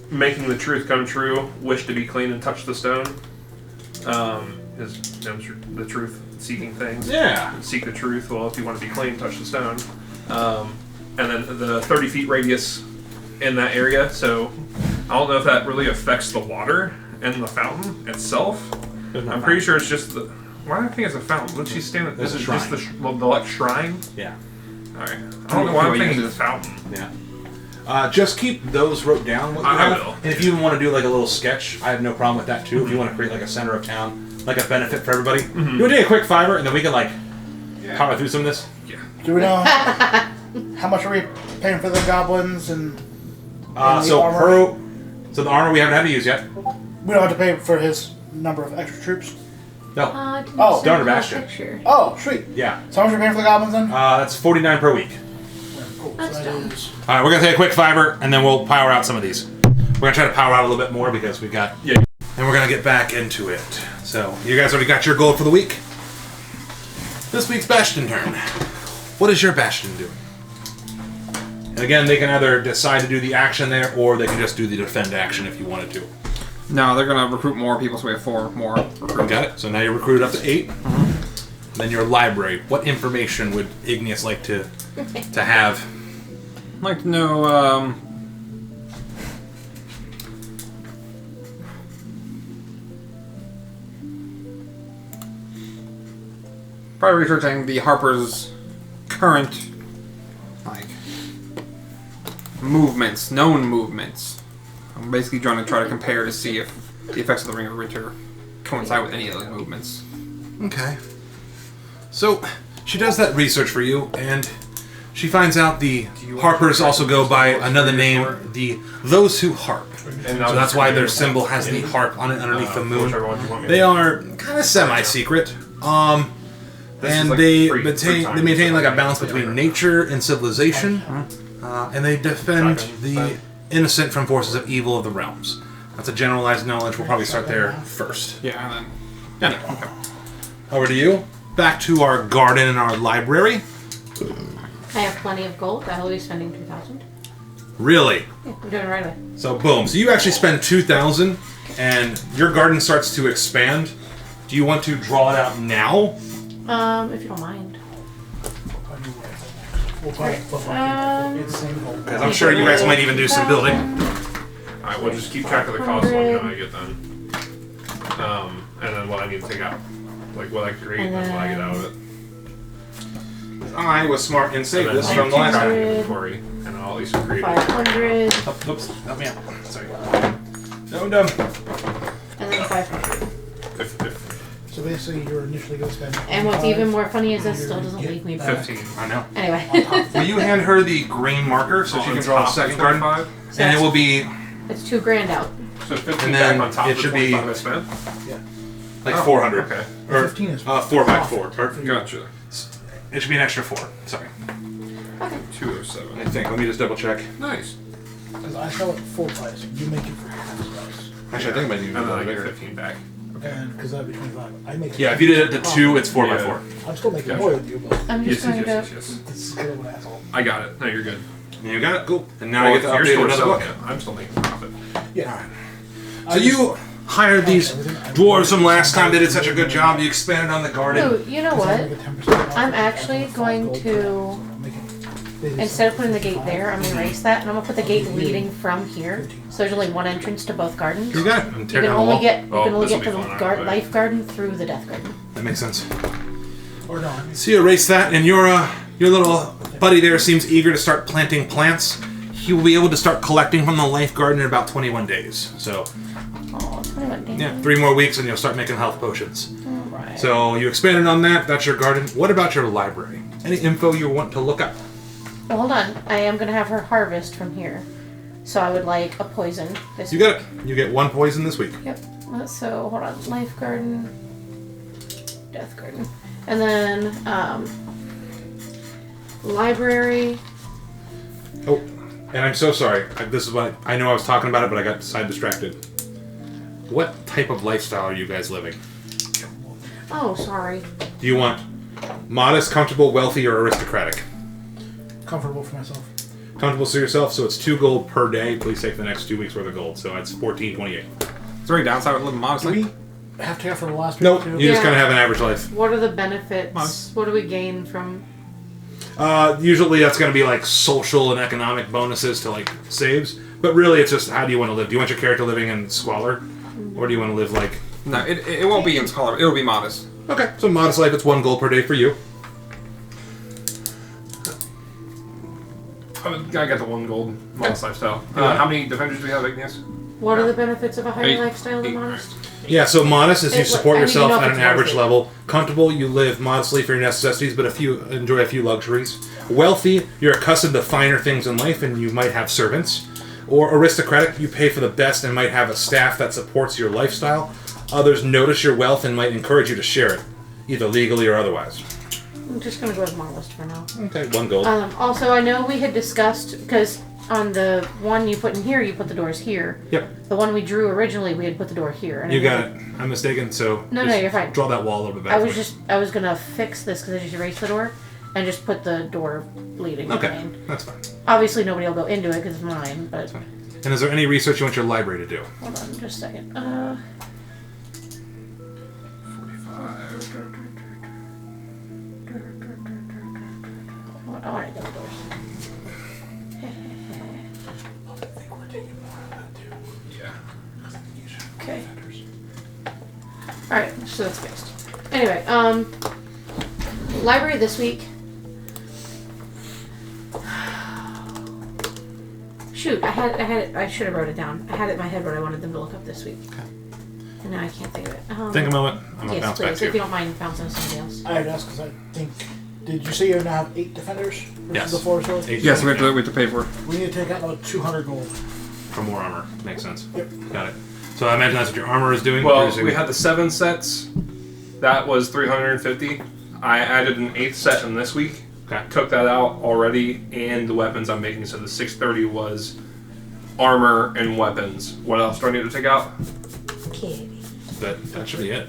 [SPEAKER 2] making the truth come true. Wish to be clean and touch the stone. Is the truth seeking things.
[SPEAKER 1] Yeah.
[SPEAKER 2] Seek the truth. Well, if you want to be clean, touch the stone. And then the 30 feet radius in that area. So I don't know if that really affects the water in the fountain itself. I'm pretty sure it's just the. Why do I think it's a fountain? Would she stand?
[SPEAKER 1] There's
[SPEAKER 2] Is
[SPEAKER 1] a
[SPEAKER 2] it just
[SPEAKER 1] shrine.
[SPEAKER 2] the like shrine?
[SPEAKER 1] Yeah.
[SPEAKER 2] All right. I don't know why I'm
[SPEAKER 4] Okay,
[SPEAKER 2] thinking
[SPEAKER 4] yeah.
[SPEAKER 2] it's a fountain.
[SPEAKER 1] Yeah. Just keep those wrote down. What you
[SPEAKER 2] I
[SPEAKER 1] have.
[SPEAKER 2] will.
[SPEAKER 1] And if you even want to do like a little sketch, I have no problem with that too. If you want to create like a center of town, like a benefit for everybody, you want to take a quick fiver, and then we can like power through some of this.
[SPEAKER 2] Yeah.
[SPEAKER 5] Do we know how much are we paying for the goblins and the
[SPEAKER 1] So
[SPEAKER 5] armor?
[SPEAKER 1] so the armor we haven't had to use yet.
[SPEAKER 5] We don't have to pay for his number of extra troops.
[SPEAKER 1] No.
[SPEAKER 5] Oh,
[SPEAKER 1] Donor Bastion.
[SPEAKER 3] Picture.
[SPEAKER 5] Oh, sweet.
[SPEAKER 1] Yeah.
[SPEAKER 5] So how much are we paying for the goblins then?
[SPEAKER 1] That's 49 per week.
[SPEAKER 5] Cool.
[SPEAKER 3] That's
[SPEAKER 5] So that
[SPEAKER 3] dumb.
[SPEAKER 5] is-
[SPEAKER 1] All right, we're gonna take a quick fiver, and then we'll power out some of these. We're gonna try to power out a little bit more because we've got,
[SPEAKER 2] Yeah.
[SPEAKER 1] and we're gonna get back into it. So you guys already got your gold for the week. This week's Bastion turn. What is your Bastion doing? And again, they can either decide to do the action there, or they can just do the defend action if you wanted to.
[SPEAKER 4] No, they're gonna recruit more people, so we have 4 more recruits.
[SPEAKER 1] Got it. So now you're recruited up to 8. Then your library. What information would Igneous like to have?
[SPEAKER 4] I'd like to know, probably researching the Harper's current, like, movements, known movements. I'm basically trying to compare to see if the effects of the Ring of Winter coincide with any of those movements.
[SPEAKER 1] Okay. So she does that research for you, and she finds out the Harpers also go by another name, the Those Who Harp.
[SPEAKER 2] And
[SPEAKER 1] So that's why their symbol has the harp on it underneath the moon. They are kind of semi-secret. And
[SPEAKER 2] like
[SPEAKER 1] they
[SPEAKER 2] free time.
[SPEAKER 1] maintain like a balance between nature and civilization, and they defend the innocent from forces of evil of the realms. That's a generalized knowledge. We'll probably start there first.
[SPEAKER 4] Yeah, and then... Yeah, okay.
[SPEAKER 1] Over to you. Back to our garden and our library.
[SPEAKER 3] I have plenty of gold. I will be spending 2,000.
[SPEAKER 1] Really?
[SPEAKER 3] Yeah, I'm doing it right away.
[SPEAKER 1] So boom. So you actually spend 2,000, and your garden starts to expand. Do you want to draw it out now?
[SPEAKER 3] If you don't mind.
[SPEAKER 5] We'll probably flip it's the same goal.
[SPEAKER 1] Because I'm sure you guys might even do some building.
[SPEAKER 2] Alright, we'll just keep track of the cost when I get done. And then what I need to take out. Like what I create and what I get out of it.
[SPEAKER 1] I was smart and saved
[SPEAKER 2] And
[SPEAKER 1] this
[SPEAKER 2] then
[SPEAKER 1] from the last
[SPEAKER 2] keep track of
[SPEAKER 1] time.
[SPEAKER 2] inventory, and I'll at least create it.
[SPEAKER 3] 500.
[SPEAKER 1] Oops, help me out. Sorry. No, I'm done.
[SPEAKER 3] And then 500.
[SPEAKER 2] If
[SPEAKER 5] So basically, you're initially going to spend.
[SPEAKER 3] And what's
[SPEAKER 5] 25,
[SPEAKER 3] even more funny is this still
[SPEAKER 5] you're
[SPEAKER 3] doesn't
[SPEAKER 5] get
[SPEAKER 3] leave me back.
[SPEAKER 2] 15.
[SPEAKER 1] I know.
[SPEAKER 3] Anyway.
[SPEAKER 1] Will you hand her the green marker so she can draw a second garden?
[SPEAKER 3] So
[SPEAKER 1] And it will be
[SPEAKER 3] it's $2,000 out.
[SPEAKER 2] So 15
[SPEAKER 1] And then
[SPEAKER 2] back on top
[SPEAKER 1] it
[SPEAKER 2] of the
[SPEAKER 1] should be-
[SPEAKER 2] 25 I spent?
[SPEAKER 1] like
[SPEAKER 2] Oh,
[SPEAKER 1] 400.
[SPEAKER 2] Okay.
[SPEAKER 1] Or
[SPEAKER 5] 15 is
[SPEAKER 1] 4x4. Or,
[SPEAKER 2] Gotcha.
[SPEAKER 1] it should be an extra 4. Sorry.
[SPEAKER 2] 207.
[SPEAKER 1] I think. Let me just double check.
[SPEAKER 2] Nice.
[SPEAKER 5] Because I sell it full price. You make it for half price.
[SPEAKER 1] Actually, I think I might even
[SPEAKER 2] And
[SPEAKER 1] do
[SPEAKER 2] then I
[SPEAKER 1] that
[SPEAKER 2] get
[SPEAKER 1] bigger.
[SPEAKER 2] 15 back.
[SPEAKER 5] And because that'd be 25. I make it.
[SPEAKER 1] Yeah, if you did it to 2, it's 4x4.
[SPEAKER 5] I'm still making
[SPEAKER 2] Gotcha.
[SPEAKER 5] more than you, but
[SPEAKER 3] I'm just
[SPEAKER 2] Yes,
[SPEAKER 3] going
[SPEAKER 2] yes,
[SPEAKER 3] to.
[SPEAKER 2] yes, yes.
[SPEAKER 5] this is kind of an asshole.
[SPEAKER 2] I got it. No, you're good.
[SPEAKER 1] You got it? Cool. And now
[SPEAKER 2] Well,
[SPEAKER 1] I get to
[SPEAKER 2] if you're
[SPEAKER 1] update
[SPEAKER 2] still
[SPEAKER 1] another
[SPEAKER 2] selling
[SPEAKER 1] book.
[SPEAKER 2] it, I'm still making profit.
[SPEAKER 5] Yeah.
[SPEAKER 1] So you hired these dwarves from last time. They did such a good job. You expanded on the garden.
[SPEAKER 3] Ooh, you know what? I'm actually going to, instead of putting the gate there, I'm going to erase that, and I'm going to put the gate leading from here. So there's only one entrance to both gardens.
[SPEAKER 1] You got it. I'm
[SPEAKER 3] You
[SPEAKER 1] tearing
[SPEAKER 3] can
[SPEAKER 1] down the
[SPEAKER 3] only
[SPEAKER 1] wall.
[SPEAKER 3] get
[SPEAKER 2] Oh,
[SPEAKER 3] to the
[SPEAKER 2] this'll be fun, alright.
[SPEAKER 3] life garden through the death garden.
[SPEAKER 1] That makes sense.
[SPEAKER 5] Or no.
[SPEAKER 1] So you erase that, and your little buddy there seems eager to start planting plants. He will be able to start collecting from the life garden in about 21 days. So,
[SPEAKER 3] Oh, 21 days.
[SPEAKER 1] yeah, 3 more weeks, and you'll start making health potions.
[SPEAKER 3] Alright.
[SPEAKER 1] So you expanded on that. That's your garden. What about your library? Any info you want to look up?
[SPEAKER 3] Well, hold on. I am going to have her harvest from here. So I would like a poison. This
[SPEAKER 1] You got it. You get 1 poison this week.
[SPEAKER 3] Yep. So hold on. Life garden, death garden, and then library.
[SPEAKER 1] Oh, and I'm so sorry. This is what I know. I was talking about it, but I got side distracted. What type of lifestyle are you guys living?
[SPEAKER 3] Oh, sorry.
[SPEAKER 1] Do you want modest, comfortable, wealthy, or aristocratic?
[SPEAKER 5] Comfortable for myself.
[SPEAKER 1] Comfortable to yourself, so it's 2 gold per day. Please take the next 2 weeks worth of gold, so that's 14.28.
[SPEAKER 4] Is there any downside with living
[SPEAKER 5] Do
[SPEAKER 4] modestly?
[SPEAKER 5] we have to have for the last
[SPEAKER 1] Nope,
[SPEAKER 5] week too?
[SPEAKER 1] you just
[SPEAKER 3] Yeah.
[SPEAKER 1] kind of have an average life.
[SPEAKER 3] What are the benefits?
[SPEAKER 4] Months.
[SPEAKER 3] What do we gain from?
[SPEAKER 1] Usually that's going to be like social and economic bonuses to like saves, but really it's just how do you want to live? Do you want your character living in squalor, or do you want to live like?
[SPEAKER 4] No, it won't be in scholar. It'll be modest.
[SPEAKER 1] Okay, so modest life. It's 1 gold per day for you.
[SPEAKER 2] I got the 1 gold modest lifestyle. How many defenders do we have, Igneous?
[SPEAKER 3] What are the benefits of a higher
[SPEAKER 4] 8.
[SPEAKER 3] lifestyle than
[SPEAKER 2] 8,
[SPEAKER 3] modest?
[SPEAKER 1] Yeah, so modest is you support
[SPEAKER 3] I need to
[SPEAKER 1] yourself
[SPEAKER 3] know if
[SPEAKER 1] at
[SPEAKER 3] it's
[SPEAKER 1] an average
[SPEAKER 3] worth it.
[SPEAKER 1] level. Comfortable, you live modestly for your necessities, but enjoy a few luxuries. Wealthy, you're accustomed to finer things in life, and you might have servants. Or aristocratic, you pay for the best and might have a staff that supports your lifestyle. Others notice your wealth and might encourage you to share it, either legally or otherwise.
[SPEAKER 3] I'm just gonna go with modest for now.
[SPEAKER 1] Okay, 1 gold.
[SPEAKER 3] Also, I know we had discussed because on the one you put in here, you put the doors here.
[SPEAKER 1] Yep,
[SPEAKER 3] The one we drew originally, we had put the door here. And
[SPEAKER 1] you
[SPEAKER 3] I
[SPEAKER 1] got
[SPEAKER 3] didn't-
[SPEAKER 1] it. I'm mistaken, so
[SPEAKER 3] No,
[SPEAKER 1] just
[SPEAKER 3] you're fine.
[SPEAKER 1] Draw that wall a little bit back.
[SPEAKER 3] I
[SPEAKER 1] for
[SPEAKER 3] was
[SPEAKER 1] me.
[SPEAKER 3] gonna fix this because I just erased the door and just put the door leading.
[SPEAKER 1] Okay,
[SPEAKER 3] lane.
[SPEAKER 1] that's fine.
[SPEAKER 3] Obviously, nobody will go into it because it's mine. But
[SPEAKER 1] And is there any research you want your library to do?
[SPEAKER 3] hold on, just a second.
[SPEAKER 2] 45.
[SPEAKER 3] I want to go doors.
[SPEAKER 2] Yeah.
[SPEAKER 3] Okay. All right, so that's fixed. Anyway, library this week. Shoot, I had it. I should have wrote it down. I had it in my head what I wanted them to look up this week. And now I can't think of it.
[SPEAKER 1] Think a moment. I'm gonna
[SPEAKER 3] Yes,
[SPEAKER 1] bounce back
[SPEAKER 3] please.
[SPEAKER 1] to
[SPEAKER 3] If you
[SPEAKER 1] you.
[SPEAKER 3] don't mind bouncing on somebody else.
[SPEAKER 5] I had asked because I think. Did you say you now have 8 defenders versus
[SPEAKER 1] Yes.
[SPEAKER 5] the 4 swords?
[SPEAKER 1] 8
[SPEAKER 4] Yes, we have to pay for it.
[SPEAKER 5] We need to take out about 200 gold.
[SPEAKER 1] for more armor. Makes sense.
[SPEAKER 5] Yep.
[SPEAKER 1] Got it. So I imagine that's what your armor is doing.
[SPEAKER 2] Well,
[SPEAKER 1] or is it-
[SPEAKER 2] we had the 7 sets. That was 350. I added an 8th set in this week.
[SPEAKER 1] Okay.
[SPEAKER 2] Took that out already, and the weapons I'm making. So the 630 was armor and weapons. What else do I need to take out?
[SPEAKER 3] Okay.
[SPEAKER 1] that should be it.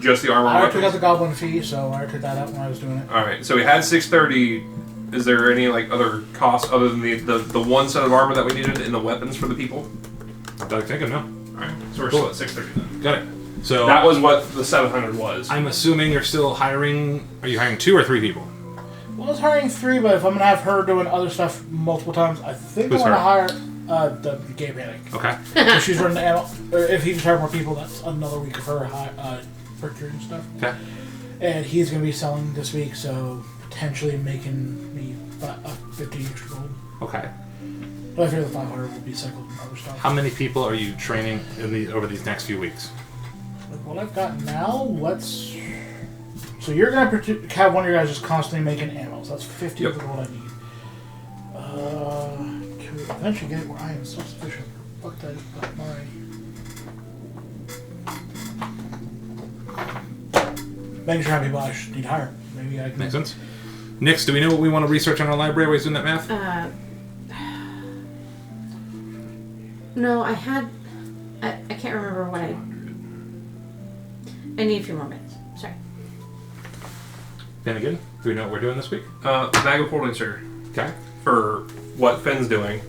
[SPEAKER 2] Just the armor
[SPEAKER 5] I
[SPEAKER 2] and
[SPEAKER 5] already took out
[SPEAKER 2] weapons?
[SPEAKER 5] the goblin fee, so I already took that out when I was doing it.
[SPEAKER 2] Alright, so we had 630. Is there any like other costs other than the 1 set of armor that we needed and the weapons for the people?
[SPEAKER 1] I think I know.
[SPEAKER 2] Alright, so we're
[SPEAKER 1] Cool.
[SPEAKER 2] still at 630 then.
[SPEAKER 1] Got it. So
[SPEAKER 2] That was what the 700 was.
[SPEAKER 1] I'm assuming you're still hiring. Are you hiring 2 or 3 people?
[SPEAKER 5] Well, I was hiring 3, but if I'm gonna have her doing other stuff multiple times, I think
[SPEAKER 1] Who's
[SPEAKER 5] I'm gonna
[SPEAKER 1] her?
[SPEAKER 5] hire the gay panic.
[SPEAKER 1] Okay.
[SPEAKER 5] So she's running the ammo. Or if he just hired more people, that's another week of her procuring stuff.
[SPEAKER 1] Okay.
[SPEAKER 5] And he's gonna be selling this week, so potentially making me 50 extra gold.
[SPEAKER 1] Okay.
[SPEAKER 5] But I figure the 500 will be cycled in other stuff.
[SPEAKER 1] How many people are you training over these next few weeks?
[SPEAKER 5] With what I've got now, let's. So you're gonna have one of your guys just constantly making ammo. So that's 50 of what I need. To eventually get it where I am self-sufficient. Fuck that! Got my. Making sure how many people I should need to hire. Maybe I can.
[SPEAKER 1] Makes sense. Nix, do we know what we want to research on our library while he's doing that math?
[SPEAKER 3] No, I can't remember what I need a few more minutes. Sorry.
[SPEAKER 1] Finnegan, do we know what we're doing this week?
[SPEAKER 2] Bag of holding, sir.
[SPEAKER 1] Okay.
[SPEAKER 2] For what Finn's doing.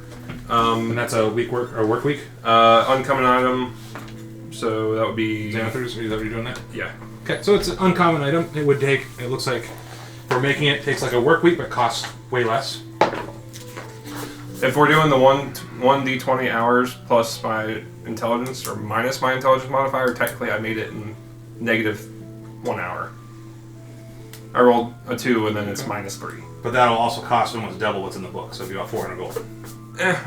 [SPEAKER 1] And that's a work week?
[SPEAKER 2] Uncommon item. So that would be...
[SPEAKER 1] Xanathars, are you doing that?
[SPEAKER 2] Yeah.
[SPEAKER 1] Okay, so it's an uncommon item. It would take, it looks like, for making it, takes like a work week, but costs way less.
[SPEAKER 2] If we're doing the 1d20 hours plus my intelligence, or minus my intelligence modifier, technically I made it in negative 1 hour. I rolled a 2 and then it's minus 3.
[SPEAKER 1] But that'll also cost almost double what's in the book, so it'll be about 400 gold.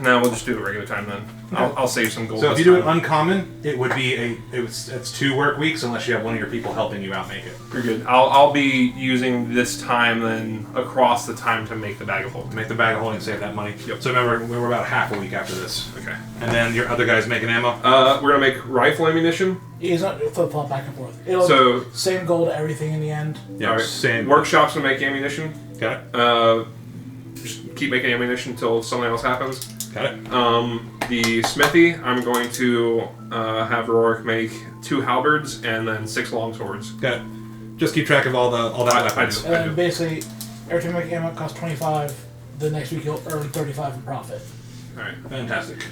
[SPEAKER 2] No, we'll just do it regular time then. I'll save some gold.
[SPEAKER 1] So if
[SPEAKER 2] this
[SPEAKER 1] you do it
[SPEAKER 2] time.
[SPEAKER 1] uncommon, it would be it's 2 work weeks unless you have one of your people helping you out make it.
[SPEAKER 2] Pretty good. I'll be using this time then across the time to make the bag of holding.
[SPEAKER 1] Make the bag of holding, save that money.
[SPEAKER 2] Yep.
[SPEAKER 1] So remember, we were about half a week after this.
[SPEAKER 2] Okay.
[SPEAKER 1] And then your other guy's making ammo?
[SPEAKER 2] We're gonna make rifle ammunition.
[SPEAKER 5] He's not flip-flop back and forth. It'll
[SPEAKER 2] So-
[SPEAKER 5] same gold everything in the end.
[SPEAKER 1] Yeah,
[SPEAKER 2] Alright.
[SPEAKER 1] same.
[SPEAKER 2] Workshop's gonna make ammunition.
[SPEAKER 1] Got it?
[SPEAKER 2] Just keep making ammunition until something else happens.
[SPEAKER 1] Got it?
[SPEAKER 2] The smithy, I'm going to have Rorik make 2 halberds and then 6 longswords.
[SPEAKER 1] Got it. Just keep track of all that
[SPEAKER 2] I
[SPEAKER 1] weapons.
[SPEAKER 2] do.
[SPEAKER 5] And then basically, every time you make ammo, it costs 25. The next week you'll earn 35 in profit.
[SPEAKER 2] Alright.
[SPEAKER 1] Fantastic.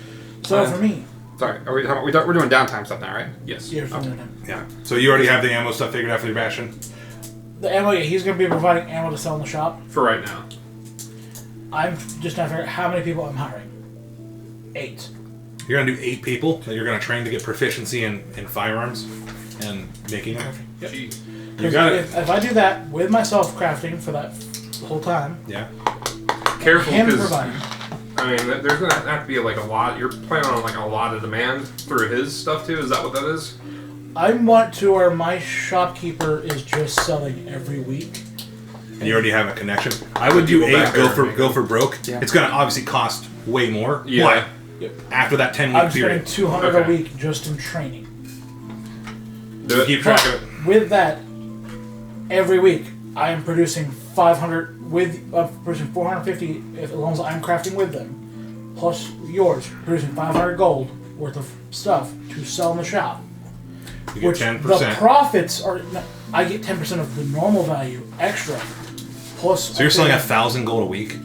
[SPEAKER 5] So for me,
[SPEAKER 4] Sorry, we're doing downtime stuff now, right?
[SPEAKER 2] Yes.
[SPEAKER 5] you're filling him.
[SPEAKER 1] Yeah. So you already have the ammo stuff figured out for your bastion?
[SPEAKER 5] The ammo, yeah, he's going to be providing ammo to sell in the shop.
[SPEAKER 2] For right now.
[SPEAKER 5] I'm just trying to figure out how many people I'm hiring. 8.
[SPEAKER 1] You're going to do 8 people that you're going to train to get proficiency in firearms and making them?
[SPEAKER 5] Yep.
[SPEAKER 2] Jeez.
[SPEAKER 1] You got it.
[SPEAKER 5] If I do that with myself crafting for that whole time,
[SPEAKER 1] Yeah.
[SPEAKER 2] Careful,
[SPEAKER 5] him
[SPEAKER 2] because
[SPEAKER 5] providing.
[SPEAKER 2] I mean, there's gonna have to be like a lot. You're planning on like a lot of demand through his stuff too. Is that what that is?
[SPEAKER 5] I want to where my shopkeeper is just selling every week.
[SPEAKER 1] And you already have a connection. I would do
[SPEAKER 2] Go
[SPEAKER 1] 8,
[SPEAKER 2] back there and
[SPEAKER 1] go for broke.
[SPEAKER 4] Yeah.
[SPEAKER 1] It's going to obviously cost way more.
[SPEAKER 2] Yeah.
[SPEAKER 5] Yep.
[SPEAKER 1] But after that 10-week
[SPEAKER 5] I'm spending
[SPEAKER 1] period,
[SPEAKER 5] 200
[SPEAKER 2] Okay.
[SPEAKER 5] a week just in training.
[SPEAKER 2] Do it.
[SPEAKER 1] keep track
[SPEAKER 5] But
[SPEAKER 1] of it.
[SPEAKER 5] with that, every week I am producing 500 with producing 450 as long as I'm crafting with them, plus yours producing 500 gold worth of stuff to sell in the shop.
[SPEAKER 1] You get
[SPEAKER 5] Which
[SPEAKER 1] 10%.
[SPEAKER 5] the profits are. I get 10% of the normal value extra. Plus.
[SPEAKER 1] So you're selling 1,000 gold a week?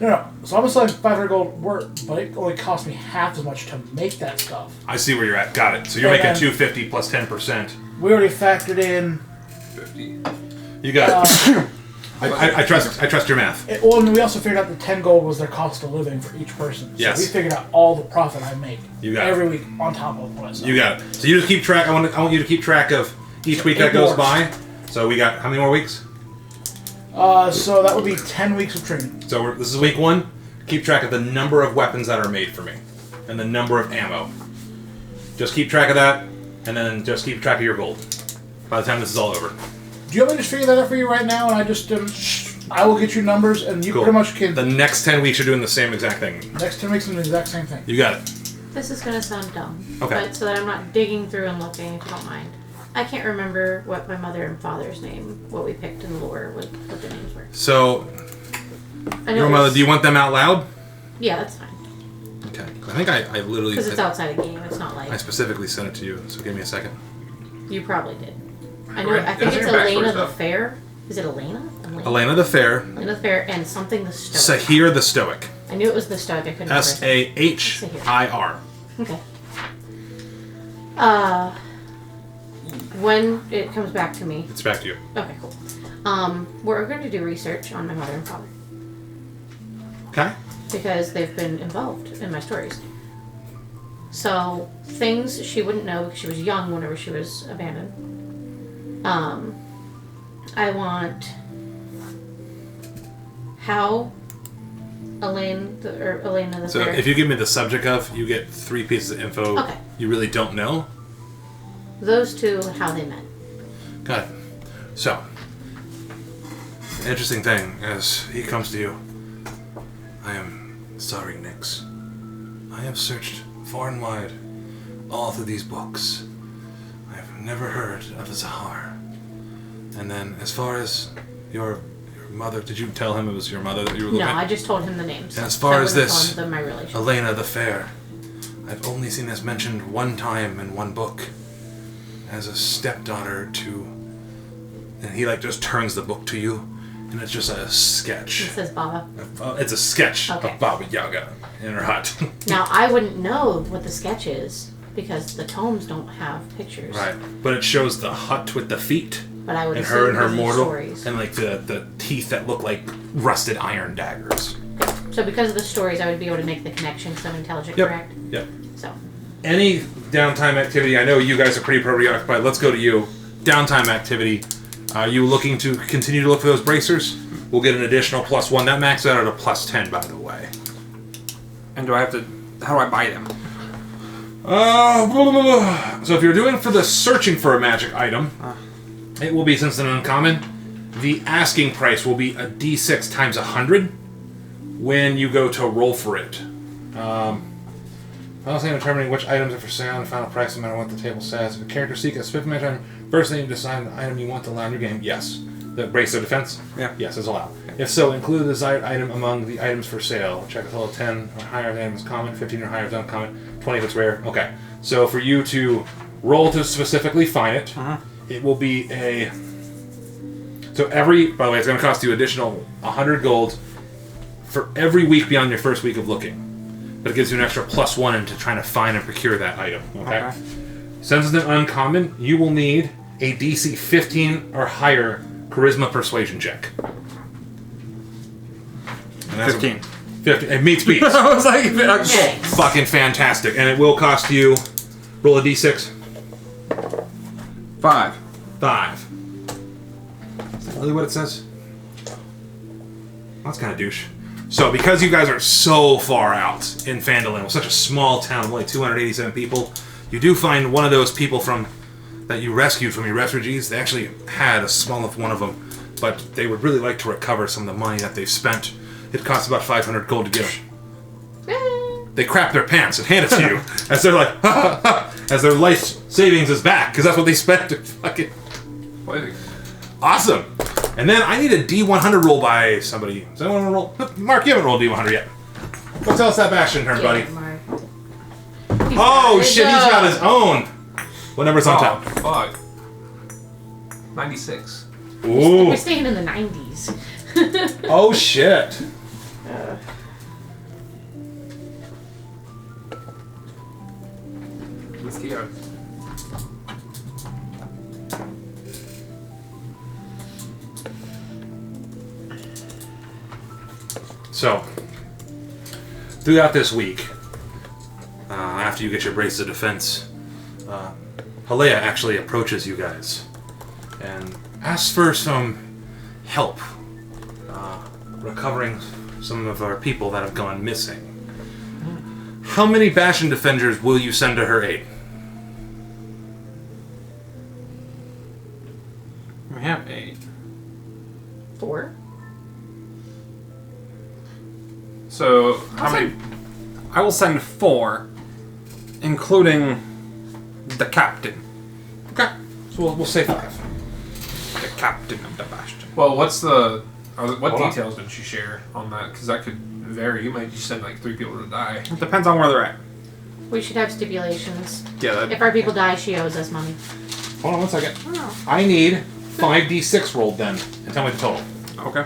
[SPEAKER 5] No. So I'm selling 500 gold worth, but it only costs me half as much to make that stuff.
[SPEAKER 1] I see where you're at. Got it. So you're
[SPEAKER 5] And
[SPEAKER 1] making
[SPEAKER 5] then-
[SPEAKER 1] 250 plus 10%.
[SPEAKER 5] We already factored in.
[SPEAKER 2] 50.
[SPEAKER 1] You got it. I trust your math.
[SPEAKER 5] Well, and we also figured out that 10 gold was their cost of living for each person. So
[SPEAKER 1] Yes.
[SPEAKER 5] we figured out all the profit I make
[SPEAKER 1] You got it.
[SPEAKER 5] every week on top of what I sell.
[SPEAKER 1] You got it. So you just keep track. I want you to keep track of each week that
[SPEAKER 5] 8
[SPEAKER 1] goes
[SPEAKER 5] more.
[SPEAKER 1] by. So we got how many more weeks?
[SPEAKER 5] So that would be 10 weeks of training.
[SPEAKER 1] So this is week 1. Keep track of the number of weapons that are made for me, and the number of ammo. Just keep track of that, and then just keep track of your gold. By the time this is all over.
[SPEAKER 5] Do you want me to just figure that out for you right now? And I just I will get you numbers, and you
[SPEAKER 1] Cool.
[SPEAKER 5] pretty much can.
[SPEAKER 1] The next 10 weeks you're doing the same exact thing.
[SPEAKER 5] Next 10 weeks is the exact same thing.
[SPEAKER 1] You got it.
[SPEAKER 3] This is gonna sound dumb.
[SPEAKER 1] Okay.
[SPEAKER 3] But so that I'm not digging through and looking, if you don't mind. I can't remember what my mother and father's name, what we picked in lore, what the names were.
[SPEAKER 1] So,
[SPEAKER 3] I know
[SPEAKER 1] your
[SPEAKER 3] it
[SPEAKER 1] mother,
[SPEAKER 3] was-
[SPEAKER 1] do you want them out loud?
[SPEAKER 3] Yeah, that's fine.
[SPEAKER 1] Okay. I think I literally
[SPEAKER 3] Because it's outside a game. It's not like
[SPEAKER 1] I specifically sent it to you, so give me a second.
[SPEAKER 3] you probably did. I know.
[SPEAKER 2] Right.
[SPEAKER 3] I think
[SPEAKER 2] Is
[SPEAKER 3] it's
[SPEAKER 2] there backstory
[SPEAKER 3] Elena the
[SPEAKER 2] stuff?
[SPEAKER 3] Fair. Is it Elena?
[SPEAKER 1] Elena the Fair,
[SPEAKER 3] Elena the Fair, and something the Stoic.
[SPEAKER 1] Sahir the Stoic.
[SPEAKER 3] I knew it was the Stoic. I couldn't remember.
[SPEAKER 1] Sahir.
[SPEAKER 3] Okay. When it comes back to me.
[SPEAKER 1] It's back to you.
[SPEAKER 3] Okay, cool. We're going to do research on my mother and father.
[SPEAKER 1] Okay.
[SPEAKER 3] Because they've been involved in my stories. So, things she wouldn't know because she was young whenever she was abandoned. I want how Elena the
[SPEAKER 1] So
[SPEAKER 3] fair.
[SPEAKER 1] if you give me the subject of, you get 3 pieces of info
[SPEAKER 3] Okay.
[SPEAKER 1] you really don't know.
[SPEAKER 3] Those two, how they met.
[SPEAKER 1] Got it. So, the interesting thing is, he comes to you. I am sorry, Nix. I have searched far and wide, all through these books. I have never heard of the Zahar. And then, as far as your mother, did you tell him it was your mother that you were looking
[SPEAKER 3] No,
[SPEAKER 1] at?
[SPEAKER 3] I just told him the names.
[SPEAKER 1] And as far as
[SPEAKER 3] I wouldn't
[SPEAKER 1] this,
[SPEAKER 3] told them my relation.
[SPEAKER 1] Elena the Fair, I've only seen this mentioned one time in one book as a stepdaughter to... And he just turns the book to you, and it's just a sketch.
[SPEAKER 3] It says Baba.
[SPEAKER 1] It's a sketch
[SPEAKER 3] Okay.
[SPEAKER 1] of Baba Yaga in her hut.
[SPEAKER 3] Now, I wouldn't know what the sketch is because the tomes don't have pictures.
[SPEAKER 1] Right. But it shows the hut with the feet,
[SPEAKER 3] But I would
[SPEAKER 1] and
[SPEAKER 3] assume
[SPEAKER 1] her and her
[SPEAKER 3] those are
[SPEAKER 1] mortal,
[SPEAKER 3] stories.
[SPEAKER 1] and the teeth that look like rusted iron daggers.
[SPEAKER 3] So because of the stories, I would be able to make the connection because I'm intelligent, correct?
[SPEAKER 1] Yep.
[SPEAKER 3] So,
[SPEAKER 1] Any downtime activity, I know you guys are pretty preoccupied, let's go to you. Downtime activity, are you looking to continue to look for those bracers? We'll get an additional +1. That maxes out at a +10, by the way.
[SPEAKER 4] And do I have to... How do I buy them?
[SPEAKER 1] So if you're doing for the searching for a magic item, it will be, since it's an uncommon, the asking price will be a d6 times 100 when you go to roll for it. Final thing determining which items are for sale and final price no matter what the table says. If a character seeks a specific magic item, first thing you decide the item you want to allow in your game. Yes. The bracelet defense?
[SPEAKER 4] Yeah.
[SPEAKER 1] Yes, is allowed. If so, include the desired item among the items for sale. Check a total of 10 or higher if the item is common, 15 or higher if it's uncommon, 20 if it's rare. Okay. So for you to roll to specifically find it, it will be a... So by the way, it's going to cost you additional 100 gold for every week beyond your first week of looking. But it gives you an extra +1 into trying to find and procure that item. Okay? Since it's an uncommon, you will need a DC 15 or higher Charisma Persuasion check. And that's
[SPEAKER 4] 15.
[SPEAKER 1] 15. It meets beats.
[SPEAKER 4] I was like...
[SPEAKER 3] okay.
[SPEAKER 1] Fucking fantastic. And it will cost you... Roll a D6.
[SPEAKER 4] 5.
[SPEAKER 1] 5. Is that really what it says? That's kind of douche. So, because you guys are so far out in Phandalin, with such a small town of only 287 people, you do find one of those people that you rescued from your refugees. They actually had a small of one of them, but they would really like to recover some of the money that they've spent. It costs about 500 gold to get them. They crap their pants and hand it to you as they're like, as their life savings is back, because that's what they spent to fucking... Awesome. And then I need a D100 roll by somebody. Does anyone want to roll? Mark, you haven't rolled D100 yet. Go tell us that Bastion turn, buddy.
[SPEAKER 3] Mark.
[SPEAKER 1] Oh, shit, he's got his own. What number's on top?
[SPEAKER 2] Fuck. 96.
[SPEAKER 1] Ooh.
[SPEAKER 3] We're staying in the 90s.
[SPEAKER 1] Oh, shit.
[SPEAKER 2] Let's keep going.
[SPEAKER 1] So, throughout this week, after you get your brace of defense, Halea actually approaches you guys and asks for some help recovering some of our people that have gone missing. How many Bastion defenders will you send to her aid?
[SPEAKER 4] We have 8.
[SPEAKER 3] 4?
[SPEAKER 2] So, how many?
[SPEAKER 4] I will send 4, including the captain.
[SPEAKER 1] Okay, so we'll say 5.
[SPEAKER 4] The captain of the Bastion.
[SPEAKER 2] Well, what
[SPEAKER 1] Hold on.
[SPEAKER 2] details did she share on that? Because that could vary. You might just send like 3 people to die.
[SPEAKER 4] It depends on where they're at.
[SPEAKER 3] We should have stipulations.
[SPEAKER 4] Yeah,
[SPEAKER 3] If our people die, she owes us money.
[SPEAKER 1] Hold on one second. I need 5d6 rolled then, and tell me the total.
[SPEAKER 4] Okay.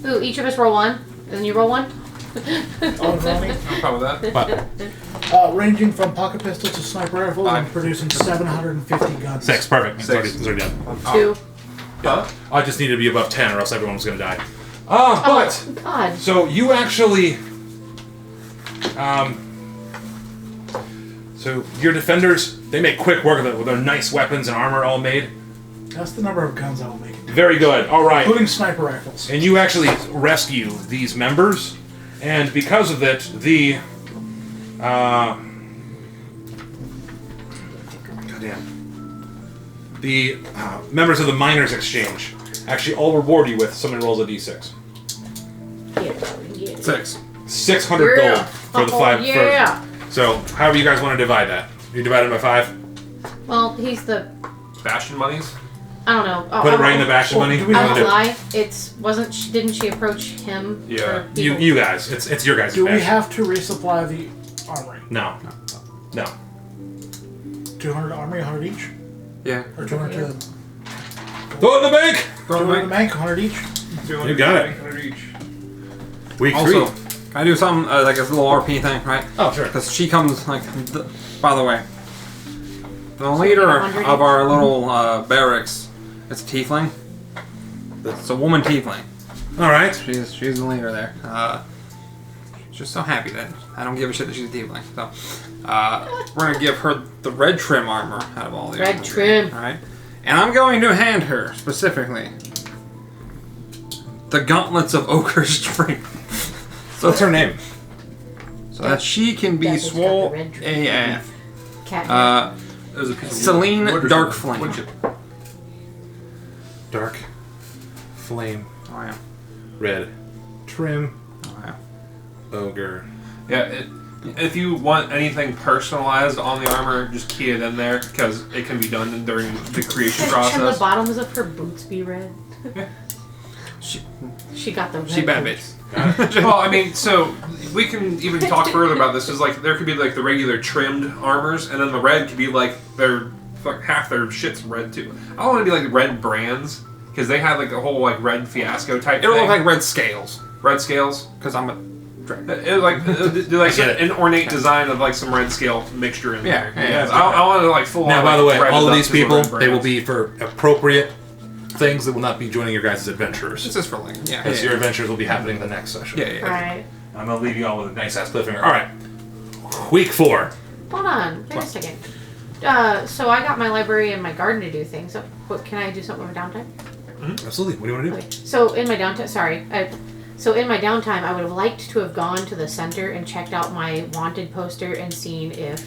[SPEAKER 3] Ooh, each of us roll 1, and then you roll 1?
[SPEAKER 5] Oh, Ronnie.
[SPEAKER 2] No problem with that.
[SPEAKER 1] But
[SPEAKER 5] Ranging from pocket pistols to sniper rifles and
[SPEAKER 4] Five.
[SPEAKER 5] producing 750 guns.
[SPEAKER 1] 6, perfect. It's
[SPEAKER 2] Six.
[SPEAKER 1] already done.
[SPEAKER 3] 2.
[SPEAKER 2] Huh?
[SPEAKER 1] I just need to be above 10 or else everyone was going to die. But,
[SPEAKER 3] Oh, God.
[SPEAKER 1] so you actually, so your defenders, they make quick work of it with their nice weapons and armor all made.
[SPEAKER 5] That's the number of guns I will make.
[SPEAKER 1] Very good. All right.
[SPEAKER 5] Including sniper rifles.
[SPEAKER 1] And you actually rescue these members, and because of it, the members of the Miners Exchange actually all reward you with someone rolls a d6.
[SPEAKER 3] Yeah.
[SPEAKER 4] 6.
[SPEAKER 1] 600
[SPEAKER 3] Yeah.
[SPEAKER 1] gold for the
[SPEAKER 3] Oh,
[SPEAKER 1] 5.
[SPEAKER 3] yeah.
[SPEAKER 1] So, however you guys want to divide that. You divide it by 5.
[SPEAKER 3] Well, he's the.
[SPEAKER 2] Bastion monies?
[SPEAKER 3] I don't know.
[SPEAKER 1] Put it right in the bastion money.
[SPEAKER 5] do we
[SPEAKER 3] I
[SPEAKER 5] have
[SPEAKER 3] won't lie. Didn't she approach him?
[SPEAKER 2] Yeah.
[SPEAKER 3] for people?
[SPEAKER 1] You guys. It's your guys'
[SPEAKER 5] Do we
[SPEAKER 1] bastion.
[SPEAKER 5] have to resupply the armory?
[SPEAKER 1] No.
[SPEAKER 5] 200 armory, 100 each?
[SPEAKER 4] Yeah.
[SPEAKER 5] Or 200 to...
[SPEAKER 1] Throw it in the bank!
[SPEAKER 4] Throw it
[SPEAKER 5] 200
[SPEAKER 4] back.
[SPEAKER 5] to bank, 100 each?
[SPEAKER 2] 200,
[SPEAKER 1] You got it.
[SPEAKER 2] 100 each.
[SPEAKER 1] Week
[SPEAKER 4] Also,
[SPEAKER 1] 3.
[SPEAKER 4] can I do something like a little RP thing, right?
[SPEAKER 1] Oh, sure.
[SPEAKER 4] Because she comes like. By the way, the leader of our little barracks is a tiefling. It's a woman tiefling.
[SPEAKER 1] All right.
[SPEAKER 4] She's the leader there. She's just so happy that I don't give a shit that she's a tiefling. So we're gonna give her the red trim armor out of all the
[SPEAKER 3] Red
[SPEAKER 4] armor.
[SPEAKER 3] trim.
[SPEAKER 4] All right, and I'm going to hand her specifically the gauntlets of Ochre Strength. So
[SPEAKER 1] What's her name?
[SPEAKER 4] so that she can be
[SPEAKER 3] That bitch got the
[SPEAKER 4] swole
[SPEAKER 3] red trim.
[SPEAKER 4] AF.
[SPEAKER 3] Cat.
[SPEAKER 2] There's a piece of
[SPEAKER 4] Celine
[SPEAKER 2] wood or
[SPEAKER 4] Dark
[SPEAKER 2] something.
[SPEAKER 4] Flame.
[SPEAKER 2] Wood chip.
[SPEAKER 1] Dark flame,
[SPEAKER 4] Oh yeah.
[SPEAKER 1] red trim,
[SPEAKER 4] Oh yeah.
[SPEAKER 1] ogre.
[SPEAKER 2] Yeah, if you want anything personalized on the armor, just key it in there because it can be done during the creation
[SPEAKER 3] Can the
[SPEAKER 2] process.
[SPEAKER 3] bottoms of her boots be red? She got the red.
[SPEAKER 4] She bad
[SPEAKER 3] boots.
[SPEAKER 4] bitch.
[SPEAKER 2] Well, I mean, so we can even talk further about this. Is like there could be like the regular trimmed armors, and then the red could be like half their shit's red too. I don't want to be like red brands because they have like a whole like red fiasco type.
[SPEAKER 4] It'll
[SPEAKER 2] thing.
[SPEAKER 4] look like red scales
[SPEAKER 2] red scales.
[SPEAKER 4] because I'm a dragon.
[SPEAKER 2] Do like
[SPEAKER 1] get it.
[SPEAKER 2] an ornate design of like some red scale mixture in
[SPEAKER 4] Yeah,
[SPEAKER 2] there.
[SPEAKER 4] yeah,
[SPEAKER 2] I want to like full.
[SPEAKER 1] Now,
[SPEAKER 2] on,
[SPEAKER 1] by the way,
[SPEAKER 2] red
[SPEAKER 1] all of
[SPEAKER 2] up
[SPEAKER 1] these
[SPEAKER 2] to the
[SPEAKER 1] people,
[SPEAKER 2] red
[SPEAKER 1] they will
[SPEAKER 2] brands.
[SPEAKER 1] be for appropriate things that will not be joining your guys' adventurers.
[SPEAKER 4] It's just for like
[SPEAKER 1] Because your adventures will be happening the next session.
[SPEAKER 4] yeah.
[SPEAKER 3] Alright.
[SPEAKER 1] I'm going to leave you all with a nice ass cliffhanger. All right. Week 4.
[SPEAKER 3] Hold on. Wait a second. So I got my library and my garden to do things. So, can I do something with my downtime?
[SPEAKER 1] Absolutely. What do you want to do?
[SPEAKER 3] Okay. So in my downtime, so in my downtime, I would have liked to have gone to the center and checked out my wanted poster and seen if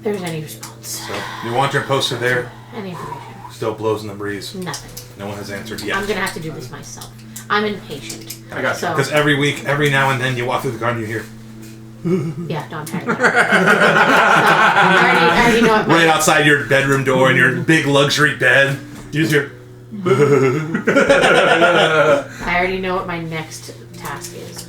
[SPEAKER 3] there's any response,
[SPEAKER 1] So, you want your poster there.
[SPEAKER 3] any information.
[SPEAKER 1] Still blows in the breeze.
[SPEAKER 3] Nothing.
[SPEAKER 1] No one has answered
[SPEAKER 3] I'm
[SPEAKER 1] yet.
[SPEAKER 3] gonna have to do this myself. I'm impatient.
[SPEAKER 2] I got you.
[SPEAKER 3] So
[SPEAKER 1] Because every week, every now and then, you walk through the garden, you hear
[SPEAKER 3] yeah, no, I'm tired. Of that. I already know what my,
[SPEAKER 1] right outside your bedroom door in your big luxury bed. You just hear.
[SPEAKER 3] I already know what my next task is.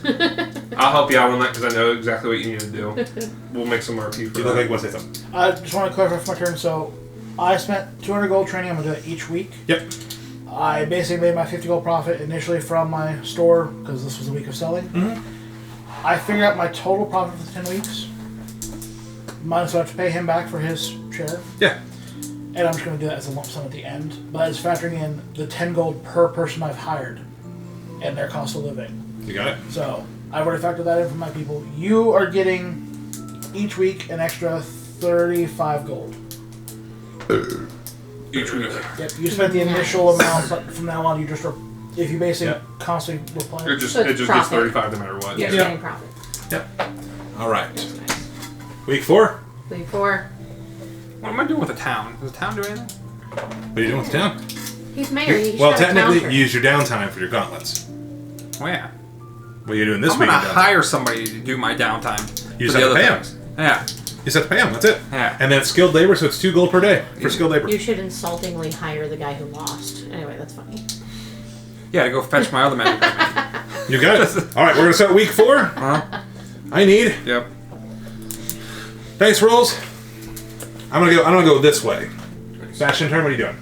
[SPEAKER 2] I'll help you out on that because I know exactly what you need to do. We'll make some RP for
[SPEAKER 1] You
[SPEAKER 2] that.
[SPEAKER 1] look like you want to say something.
[SPEAKER 5] I just want to clarify for my turn. So, I spent 200 gold training. I'm going to do it each week.
[SPEAKER 1] Yep.
[SPEAKER 5] I basically made my 50 gold profit initially from my store because this was a week of selling. I figured out my total profit for the 10 weeks. Minus I have to pay him back for his share.
[SPEAKER 1] Yeah.
[SPEAKER 5] And I'm just going to do that as a lump sum at the end. But it's factoring in the 10 gold per person I've hired and their cost of living.
[SPEAKER 1] You got it?
[SPEAKER 5] So, I've already factored that in for my people. You are getting each week an extra 35 gold.
[SPEAKER 2] Each week.
[SPEAKER 5] Yep, you spent the initial amount, but from now on, you just if you basically
[SPEAKER 1] Yep.
[SPEAKER 5] constantly reply.
[SPEAKER 2] It just
[SPEAKER 3] So it's
[SPEAKER 2] gets
[SPEAKER 3] profit.
[SPEAKER 2] 35 no matter what.
[SPEAKER 3] You're
[SPEAKER 1] Yeah.
[SPEAKER 3] getting profit.
[SPEAKER 1] Yep. All right.
[SPEAKER 3] That's nice.
[SPEAKER 1] Week 4.
[SPEAKER 3] Week 4.
[SPEAKER 4] What am I doing with the town? Does the town do anything?
[SPEAKER 1] What are you doing with the town?
[SPEAKER 3] He's mayor. He
[SPEAKER 1] Well,
[SPEAKER 3] should have a
[SPEAKER 1] technically,
[SPEAKER 3] town
[SPEAKER 1] you use your downtime for your gauntlets.
[SPEAKER 4] Oh yeah.
[SPEAKER 1] What are you doing this
[SPEAKER 4] I'm
[SPEAKER 1] week?
[SPEAKER 4] gonna
[SPEAKER 1] in downtime?
[SPEAKER 4] hire somebody to do my downtime.
[SPEAKER 1] You just
[SPEAKER 4] for the
[SPEAKER 1] have to
[SPEAKER 4] other
[SPEAKER 1] pay 'em.
[SPEAKER 4] things. Yeah.
[SPEAKER 1] You just have to pay them. That's it.
[SPEAKER 4] Yeah.
[SPEAKER 1] And then it's skilled labor, so it's 2 gold per day for skilled labor.
[SPEAKER 3] You should insultingly hire the guy who lost. Anyway, that's funny.
[SPEAKER 4] Yeah, to go fetch my other magic equipment.
[SPEAKER 1] You got it. All right, we're gonna start week 4.
[SPEAKER 4] Huh?
[SPEAKER 1] I need
[SPEAKER 4] Yep.
[SPEAKER 1] dice rolls. I'm gonna go this way. Bastion turn. What are you doing?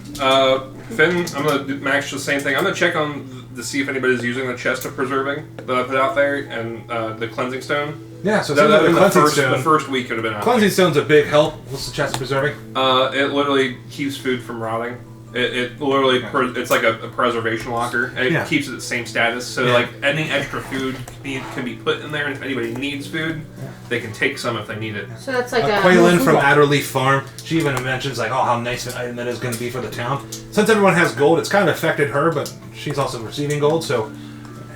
[SPEAKER 2] Finn, I'm gonna match the same thing. I'm gonna check on to see if anybody's using the chest of preserving that I put out there and the cleansing stone.
[SPEAKER 1] Yeah, so
[SPEAKER 2] That would have been
[SPEAKER 1] cleansing
[SPEAKER 2] the
[SPEAKER 1] stone.
[SPEAKER 2] first week would have been out.
[SPEAKER 1] Cleansing stone's a big help. What's the chest preserving?
[SPEAKER 2] It literally keeps food from rotting. It literally it's like a preservation locker. It keeps it the same status. So like any extra food can be put in there, and if anybody needs food, they can take some if they need it.
[SPEAKER 3] So that's like
[SPEAKER 1] Quaylin from Adderleaf Farm. She even mentions like, oh, how nice an item that is going to be for the town. Since everyone has gold, it's kind of affected her, but she's also receiving gold, so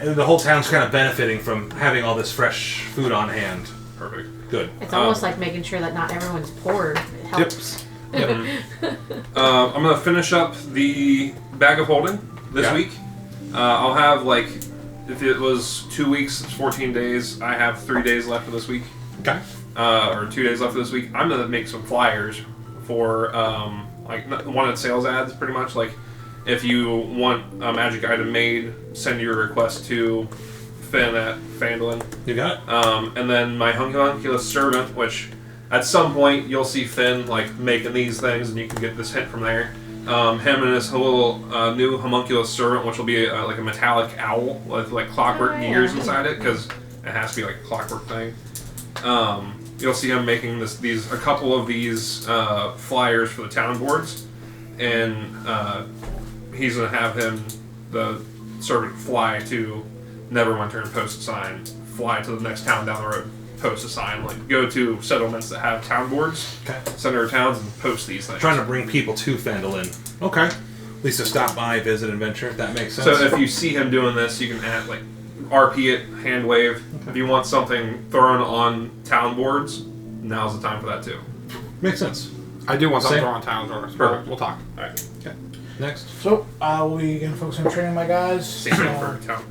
[SPEAKER 1] the whole town's kind of benefiting from having all this fresh food on hand.
[SPEAKER 2] Perfect.
[SPEAKER 1] Good.
[SPEAKER 3] It's almost like making sure that not everyone's poor. It helps.
[SPEAKER 1] Yep.
[SPEAKER 2] I'm gonna finish up the bag of holding this week. I'll have like, if it was 2 weeks, it's 14 days. I have 3 days left of this week.
[SPEAKER 1] Okay.
[SPEAKER 2] Or 2 days left of this week. I'm gonna make some flyers for like wanted sales ads, pretty much. Like, if you want a magic item made, send your request to Finn at Phandalin.
[SPEAKER 1] You got it.
[SPEAKER 2] And then my homunculus servant, which at some point you'll see Finn like making these things, and you can get this hint from there. Him and his whole new homunculus servant, which will be like a metallic owl with like clockwork gears inside it, because it has to be like a clockwork thing. You'll see him making a couple of these flyers for the town boards, and he's gonna have the servant fly to Neverwinter and post a sign. Fly to the next town down the road, post a sign. Like, go to settlements that have town boards, center of towns, and post these things.
[SPEAKER 1] Trying to bring people to Phandalin. Okay. At least to stop by, visit, adventure. That makes sense.
[SPEAKER 2] So if you see him doing this, you can add like RP it, hand wave. Okay. If you want something thrown on town boards, now's the time for that too.
[SPEAKER 1] Makes sense.
[SPEAKER 4] I do want something thrown on town boards.
[SPEAKER 2] Perfect.
[SPEAKER 4] We'll talk.
[SPEAKER 2] All right.
[SPEAKER 1] Okay. Next.
[SPEAKER 5] So, we're going to focus on training my guys.
[SPEAKER 2] Same thing for town.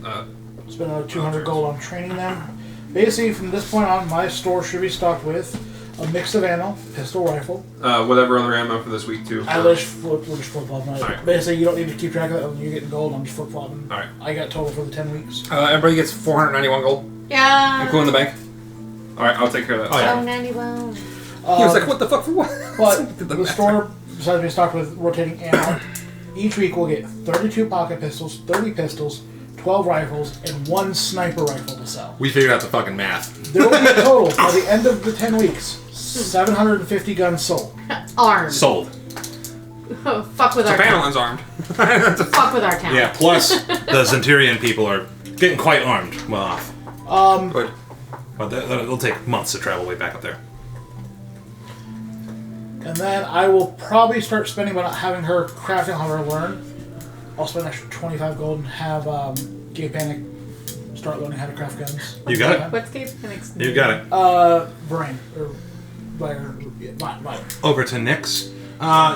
[SPEAKER 5] Spend another 200 gold on training them. Basically, from this point on, my store should be stocked with a mix of ammo, pistol, rifle.
[SPEAKER 2] Whatever other ammo for this week too.
[SPEAKER 5] We'll just flip-flopping.
[SPEAKER 2] Right.
[SPEAKER 5] Basically, you don't need to keep track of that when you're getting gold. I'm just flip-flopping.
[SPEAKER 2] All right.
[SPEAKER 5] I got total for the 10 weeks.
[SPEAKER 4] Everybody gets 491 gold,
[SPEAKER 3] Yeah.
[SPEAKER 4] including the bank.
[SPEAKER 2] All right, I'll take care of that.
[SPEAKER 1] Oh, yeah.
[SPEAKER 3] 91.
[SPEAKER 4] He was like, what the fuck for what?
[SPEAKER 5] But the store, besides being stocked with rotating ammo, each week we'll get 32 pocket pistols, 30 pistols, 12 rifles, and 1 sniper rifle to sell.
[SPEAKER 1] We figured out the fucking math.
[SPEAKER 5] There will be a total, by the end of the 10 weeks, 750 guns sold.
[SPEAKER 3] Armed.
[SPEAKER 1] Sold.
[SPEAKER 3] Fuck with
[SPEAKER 4] So
[SPEAKER 3] our town.
[SPEAKER 4] Phandalin's armed.
[SPEAKER 3] Fuck with our town.
[SPEAKER 1] Yeah, plus the Centurion people are getting quite armed. Well off.
[SPEAKER 4] Good.
[SPEAKER 1] But it'll take months to travel way back up there.
[SPEAKER 5] And then I will probably start spending, but having her crafting, have her learn. I'll spend an extra 25 gold and have Gay Panic start learning how to craft guns.
[SPEAKER 1] You got it.
[SPEAKER 3] What's Gabe's Panic's
[SPEAKER 1] You got it.
[SPEAKER 5] Brain. Or mine.
[SPEAKER 1] Over to Nyx.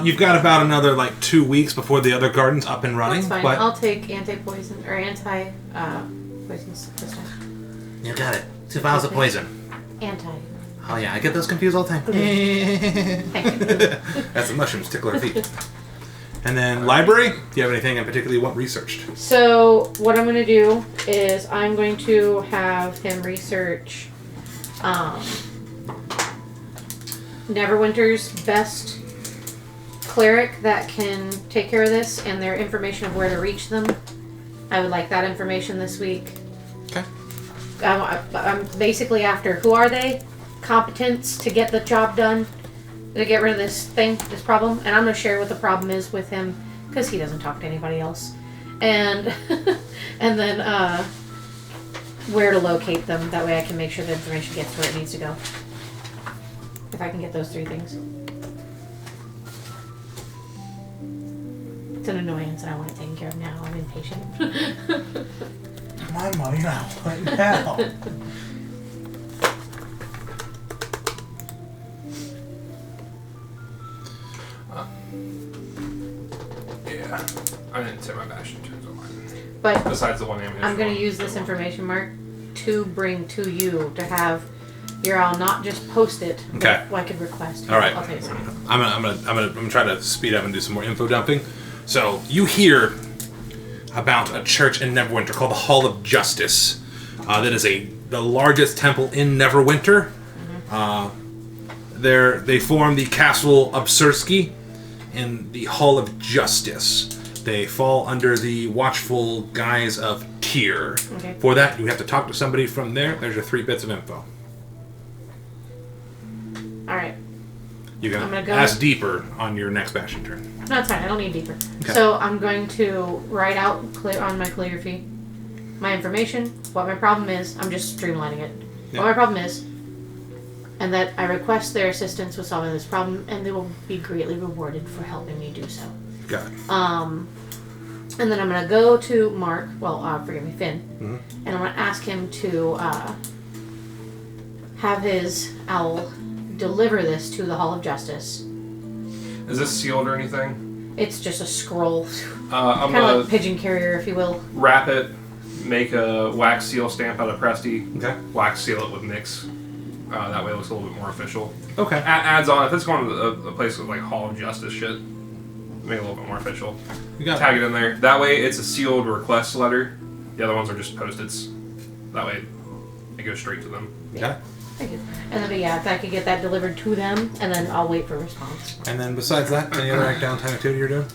[SPEAKER 1] You've got about another 2 weeks before the other garden's up and running.
[SPEAKER 3] That's fine.
[SPEAKER 1] But
[SPEAKER 3] I'll take anti-poison or anti-poisonous this time.
[SPEAKER 1] you got it. 2 vials of poison.
[SPEAKER 3] Anti.
[SPEAKER 1] Oh yeah, I get those confused all the time.
[SPEAKER 3] Thank you.
[SPEAKER 1] That's the mushrooms tickle our feet. And then library. Do you have anything in particular you want researched?
[SPEAKER 3] So what I'm going to do is I'm going to have him research Neverwinter's best cleric that can take care of this and their information of where to reach them. I would like that information this week.
[SPEAKER 1] Okay.
[SPEAKER 3] I'm basically after who are they? Competence to get the job done, to get rid of this problem, and I'm going to share what the problem is with him because he doesn't talk to anybody else, and and then where to locate them. That way I can make sure the information gets where it needs to go. If I can get those 3 things. It's an annoyance and I want it taken care of now. I'm impatient.
[SPEAKER 5] My money now. Right now.
[SPEAKER 2] Yeah, I didn't say my bastion turns on mine.
[SPEAKER 3] But
[SPEAKER 2] Besides the one ammunition.
[SPEAKER 3] I'm going to use this information, Mark, to bring to you to have your owl not just post it.
[SPEAKER 1] Okay.
[SPEAKER 3] But I could request.
[SPEAKER 1] All right.
[SPEAKER 3] I'll tell you something.
[SPEAKER 1] I'm gonna try to speed up and do some more info dumping. So you hear about a church in Neverwinter called the Hall of Justice. That is the largest temple in Neverwinter. They form the Castle Obsursky in the Hall of Justice. They fall under the watchful guise of Tyr.
[SPEAKER 3] Okay.
[SPEAKER 1] For that, you have to talk to somebody from there. There's your 3 bits of info.
[SPEAKER 3] Alright.
[SPEAKER 1] You
[SPEAKER 3] I'm
[SPEAKER 1] can
[SPEAKER 3] gonna go-
[SPEAKER 1] ask deeper on your next bastion turn.
[SPEAKER 3] No, it's fine. I don't need deeper.
[SPEAKER 1] Okay.
[SPEAKER 3] So I'm going to write out clear on my calligraphy my information, what my problem is. I'm just streamlining it.
[SPEAKER 1] Yeah.
[SPEAKER 3] What my problem is, and that I request their assistance with solving this problem, and they will be greatly rewarded for helping me do so.
[SPEAKER 1] Got it.
[SPEAKER 3] And then I'm gonna go to Mark. Well, forgive me, Finn, and I'm gonna ask him to have his owl deliver this to the Hall of Justice.
[SPEAKER 2] Is this sealed or anything?
[SPEAKER 3] It's just a scroll,
[SPEAKER 2] I'm
[SPEAKER 3] kind of
[SPEAKER 2] gonna
[SPEAKER 3] like pigeon carrier, if you will.
[SPEAKER 2] wrap it, make a wax seal stamp out of Presti.
[SPEAKER 1] Okay.
[SPEAKER 2] Wax seal it with Nix. That way it looks a little bit more official.
[SPEAKER 1] Okay.
[SPEAKER 2] Adds on, if it's going to a place with like Hall of Justice shit, make it a little bit more official.
[SPEAKER 1] You got
[SPEAKER 2] Tag
[SPEAKER 1] it.
[SPEAKER 2] it in there. That way it's a sealed request letter. The other ones are just post-its. That way it goes straight to them.
[SPEAKER 1] Got it.
[SPEAKER 3] Thank you. And then, but yeah, if I could get that delivered to them, and then I'll wait for a response.
[SPEAKER 1] And then besides that, any other downtime activity you're doing?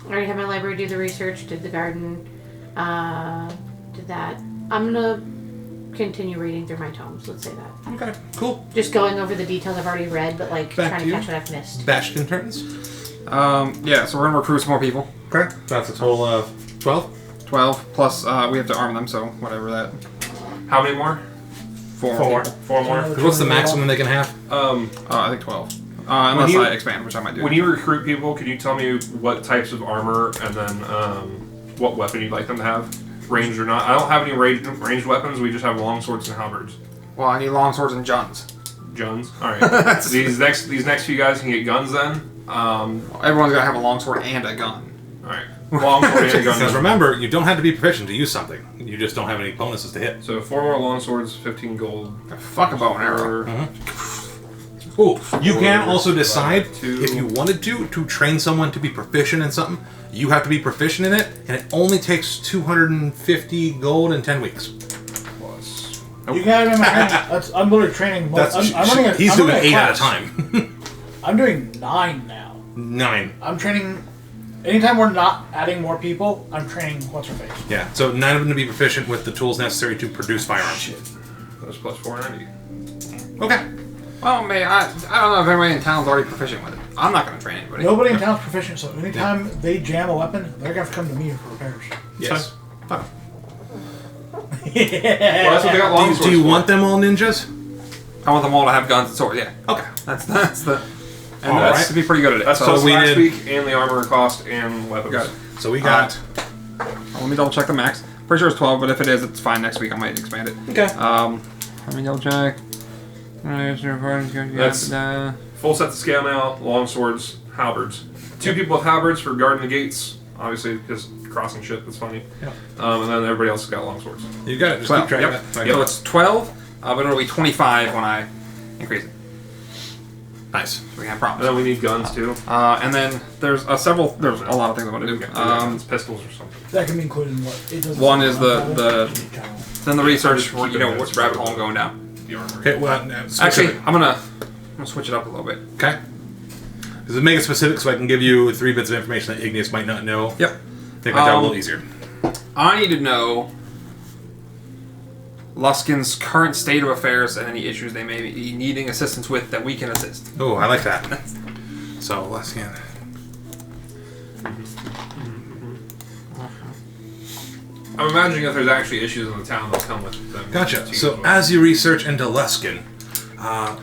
[SPEAKER 3] I already had my library do the research, did the garden, did that. I'm gonna continue reading through my tomes, let's say that.
[SPEAKER 1] Okay. Cool.
[SPEAKER 3] Just going over the details I've already read, but like
[SPEAKER 1] Back
[SPEAKER 3] trying
[SPEAKER 1] to
[SPEAKER 3] to
[SPEAKER 1] you.
[SPEAKER 3] catch what I've missed.
[SPEAKER 1] Bastion turns.
[SPEAKER 4] Yeah, so we're gonna recruit some more people.
[SPEAKER 1] Okay. That's a total of 12.
[SPEAKER 4] 12 plus we have to arm them, so whatever that.
[SPEAKER 2] How many more?
[SPEAKER 4] 4
[SPEAKER 1] Four.
[SPEAKER 4] more.
[SPEAKER 2] 4 more?
[SPEAKER 1] What's the maximum they can have?
[SPEAKER 4] I think 12. Unless
[SPEAKER 2] you-
[SPEAKER 4] I expand, which I might do.
[SPEAKER 2] When you recruit people, can you tell me what types of armor and then what weapon you'd like them to have? Ranged or not? I don't have any ranged weapons. We just have long swords and halberds.
[SPEAKER 4] Well, I need long swords and guns.
[SPEAKER 2] Jones. All right. these next few guys can get guns then.
[SPEAKER 4] Everyone's gotta have a long sword and a gun.
[SPEAKER 2] All right. Long sword and a
[SPEAKER 1] Because
[SPEAKER 2] gun.
[SPEAKER 1] remember, you don't have to be proficient to use something. You just don't have any bonuses to hit.
[SPEAKER 2] So 4 more long swords, 15 gold.
[SPEAKER 4] Fuck a bow and arrow.
[SPEAKER 1] Ooh, you can also decide
[SPEAKER 2] Two.
[SPEAKER 1] if you wanted to train someone to be proficient in something. You have to be proficient in it, and it only takes 250 gold in 10 weeks.
[SPEAKER 2] Plus.
[SPEAKER 5] You can have him in training. I'm literally training.
[SPEAKER 1] That's
[SPEAKER 5] I'm running a,
[SPEAKER 1] he's
[SPEAKER 5] I'm
[SPEAKER 1] doing
[SPEAKER 5] running
[SPEAKER 1] 8 at a
[SPEAKER 5] class.
[SPEAKER 1] time.
[SPEAKER 5] I'm doing 9 now.
[SPEAKER 1] 9.
[SPEAKER 5] I'm training. Anytime we're not adding more people, I'm training what's her face.
[SPEAKER 1] Yeah, so 9 of them to be proficient with the tools necessary to produce firearms.
[SPEAKER 2] Shit. That's plus 490.
[SPEAKER 1] Okay.
[SPEAKER 4] Well, man, I don't know if everybody in town's already proficient with it. I'm not gonna train anybody.
[SPEAKER 5] Nobody in town's proficient, so anytime they jam a weapon, they're gonna have to come to me for repairs.
[SPEAKER 1] Yes.
[SPEAKER 2] Well, that's what they got long swords
[SPEAKER 1] Do you
[SPEAKER 2] for.
[SPEAKER 1] want them all ninjas?
[SPEAKER 4] I want them all to have guns and swords. Yeah,
[SPEAKER 1] Okay.
[SPEAKER 4] that's the. And
[SPEAKER 1] All
[SPEAKER 4] that's
[SPEAKER 1] right.
[SPEAKER 4] to be pretty good at it.
[SPEAKER 2] That's
[SPEAKER 4] so
[SPEAKER 2] plus
[SPEAKER 1] we
[SPEAKER 2] last
[SPEAKER 1] did-
[SPEAKER 2] week and the armor cost and weapons.
[SPEAKER 4] got it.
[SPEAKER 1] So we got...
[SPEAKER 4] Let me double check the max. Pretty sure it's 12, but if it is, it's fine. Next week I might expand it.
[SPEAKER 1] Okay.
[SPEAKER 4] Let me double check.
[SPEAKER 2] That's- Full sets of scale mail, long swords, halberds. 2 people with halberds for guarding the gates. Obviously, just crossing shit. That's funny.
[SPEAKER 1] Yeah.
[SPEAKER 2] And then everybody else has got long swords.
[SPEAKER 1] You got it. Just
[SPEAKER 4] 12.
[SPEAKER 1] keep track
[SPEAKER 4] Yep.
[SPEAKER 1] of that.
[SPEAKER 4] So it's 12, but it'll be 25 when I increase it.
[SPEAKER 1] Nice.
[SPEAKER 4] So we have
[SPEAKER 2] And
[SPEAKER 4] problems.
[SPEAKER 2] then we need guns too.
[SPEAKER 4] And then there's there's a lot of things I want to do.
[SPEAKER 2] Guns, pistols or something.
[SPEAKER 5] That can be included in what it doesn't.
[SPEAKER 4] One
[SPEAKER 5] say
[SPEAKER 4] is
[SPEAKER 5] on
[SPEAKER 4] the then the research,
[SPEAKER 2] Just keep it
[SPEAKER 4] what's rabbit hole I'm going down.
[SPEAKER 2] The armor.
[SPEAKER 1] Okay, well,
[SPEAKER 4] Actually, I'm gonna switch it up a little bit.
[SPEAKER 1] Okay. Does it make it specific so I can give you 3 bits of information that Igneous might not know?
[SPEAKER 4] Yep.
[SPEAKER 1] Make my job a little easier.
[SPEAKER 4] I need to know Luskin's current state of affairs and any issues they may be needing assistance with that we can assist.
[SPEAKER 1] Oh, I like that. So, let's get...
[SPEAKER 2] I'm imagining if there's actually issues in the town, they'll come with them.
[SPEAKER 1] Gotcha.
[SPEAKER 2] to
[SPEAKER 1] So,
[SPEAKER 2] you.
[SPEAKER 1] as you research into Luskin,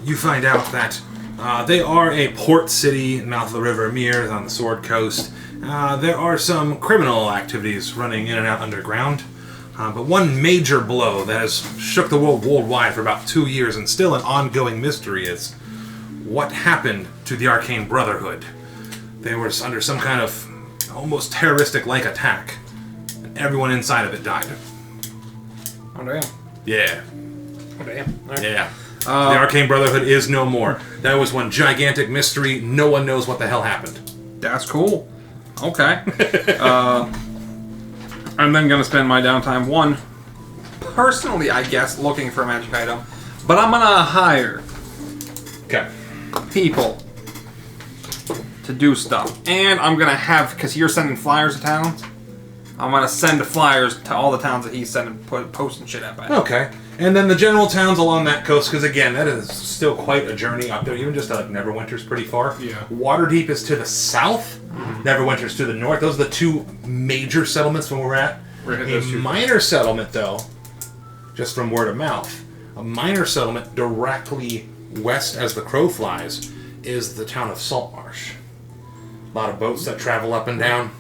[SPEAKER 1] you find out that they are a port city mouth of the River Mir on the Sword Coast. There are some criminal activities running in and out underground. But one major blow that has shook the world worldwide for about 2 years and still an ongoing mystery is what happened to the Arcane Brotherhood. They were under some kind of almost terroristic-like attack, and everyone inside of it died.
[SPEAKER 4] Oh damn.
[SPEAKER 1] Yeah.
[SPEAKER 4] Oh damn. All right.
[SPEAKER 1] Yeah. The Arcane Brotherhood is no more. That was one gigantic mystery. No one knows what the hell happened.
[SPEAKER 4] That's cool. Okay. I'm then gonna spend my downtime personally, I guess, looking for a magic item, but I'm gonna hire
[SPEAKER 1] Okay.
[SPEAKER 4] people to do stuff. And I'm gonna have, because you're sending flyers to towns, I'm gonna send flyers to all the towns that he's sending, posting shit at.
[SPEAKER 1] Okay. And then the general towns along that coast, because again, that is still quite a journey up there. Even just like Neverwinter's pretty far.
[SPEAKER 2] Yeah.
[SPEAKER 1] Waterdeep is to the south. Neverwinter's to the north. Those are the two major settlements from where we're at. A minor settlement, though, just from word of mouth, a minor settlement directly west as the crow flies is the town of Saltmarsh. A lot of boats that travel up and down.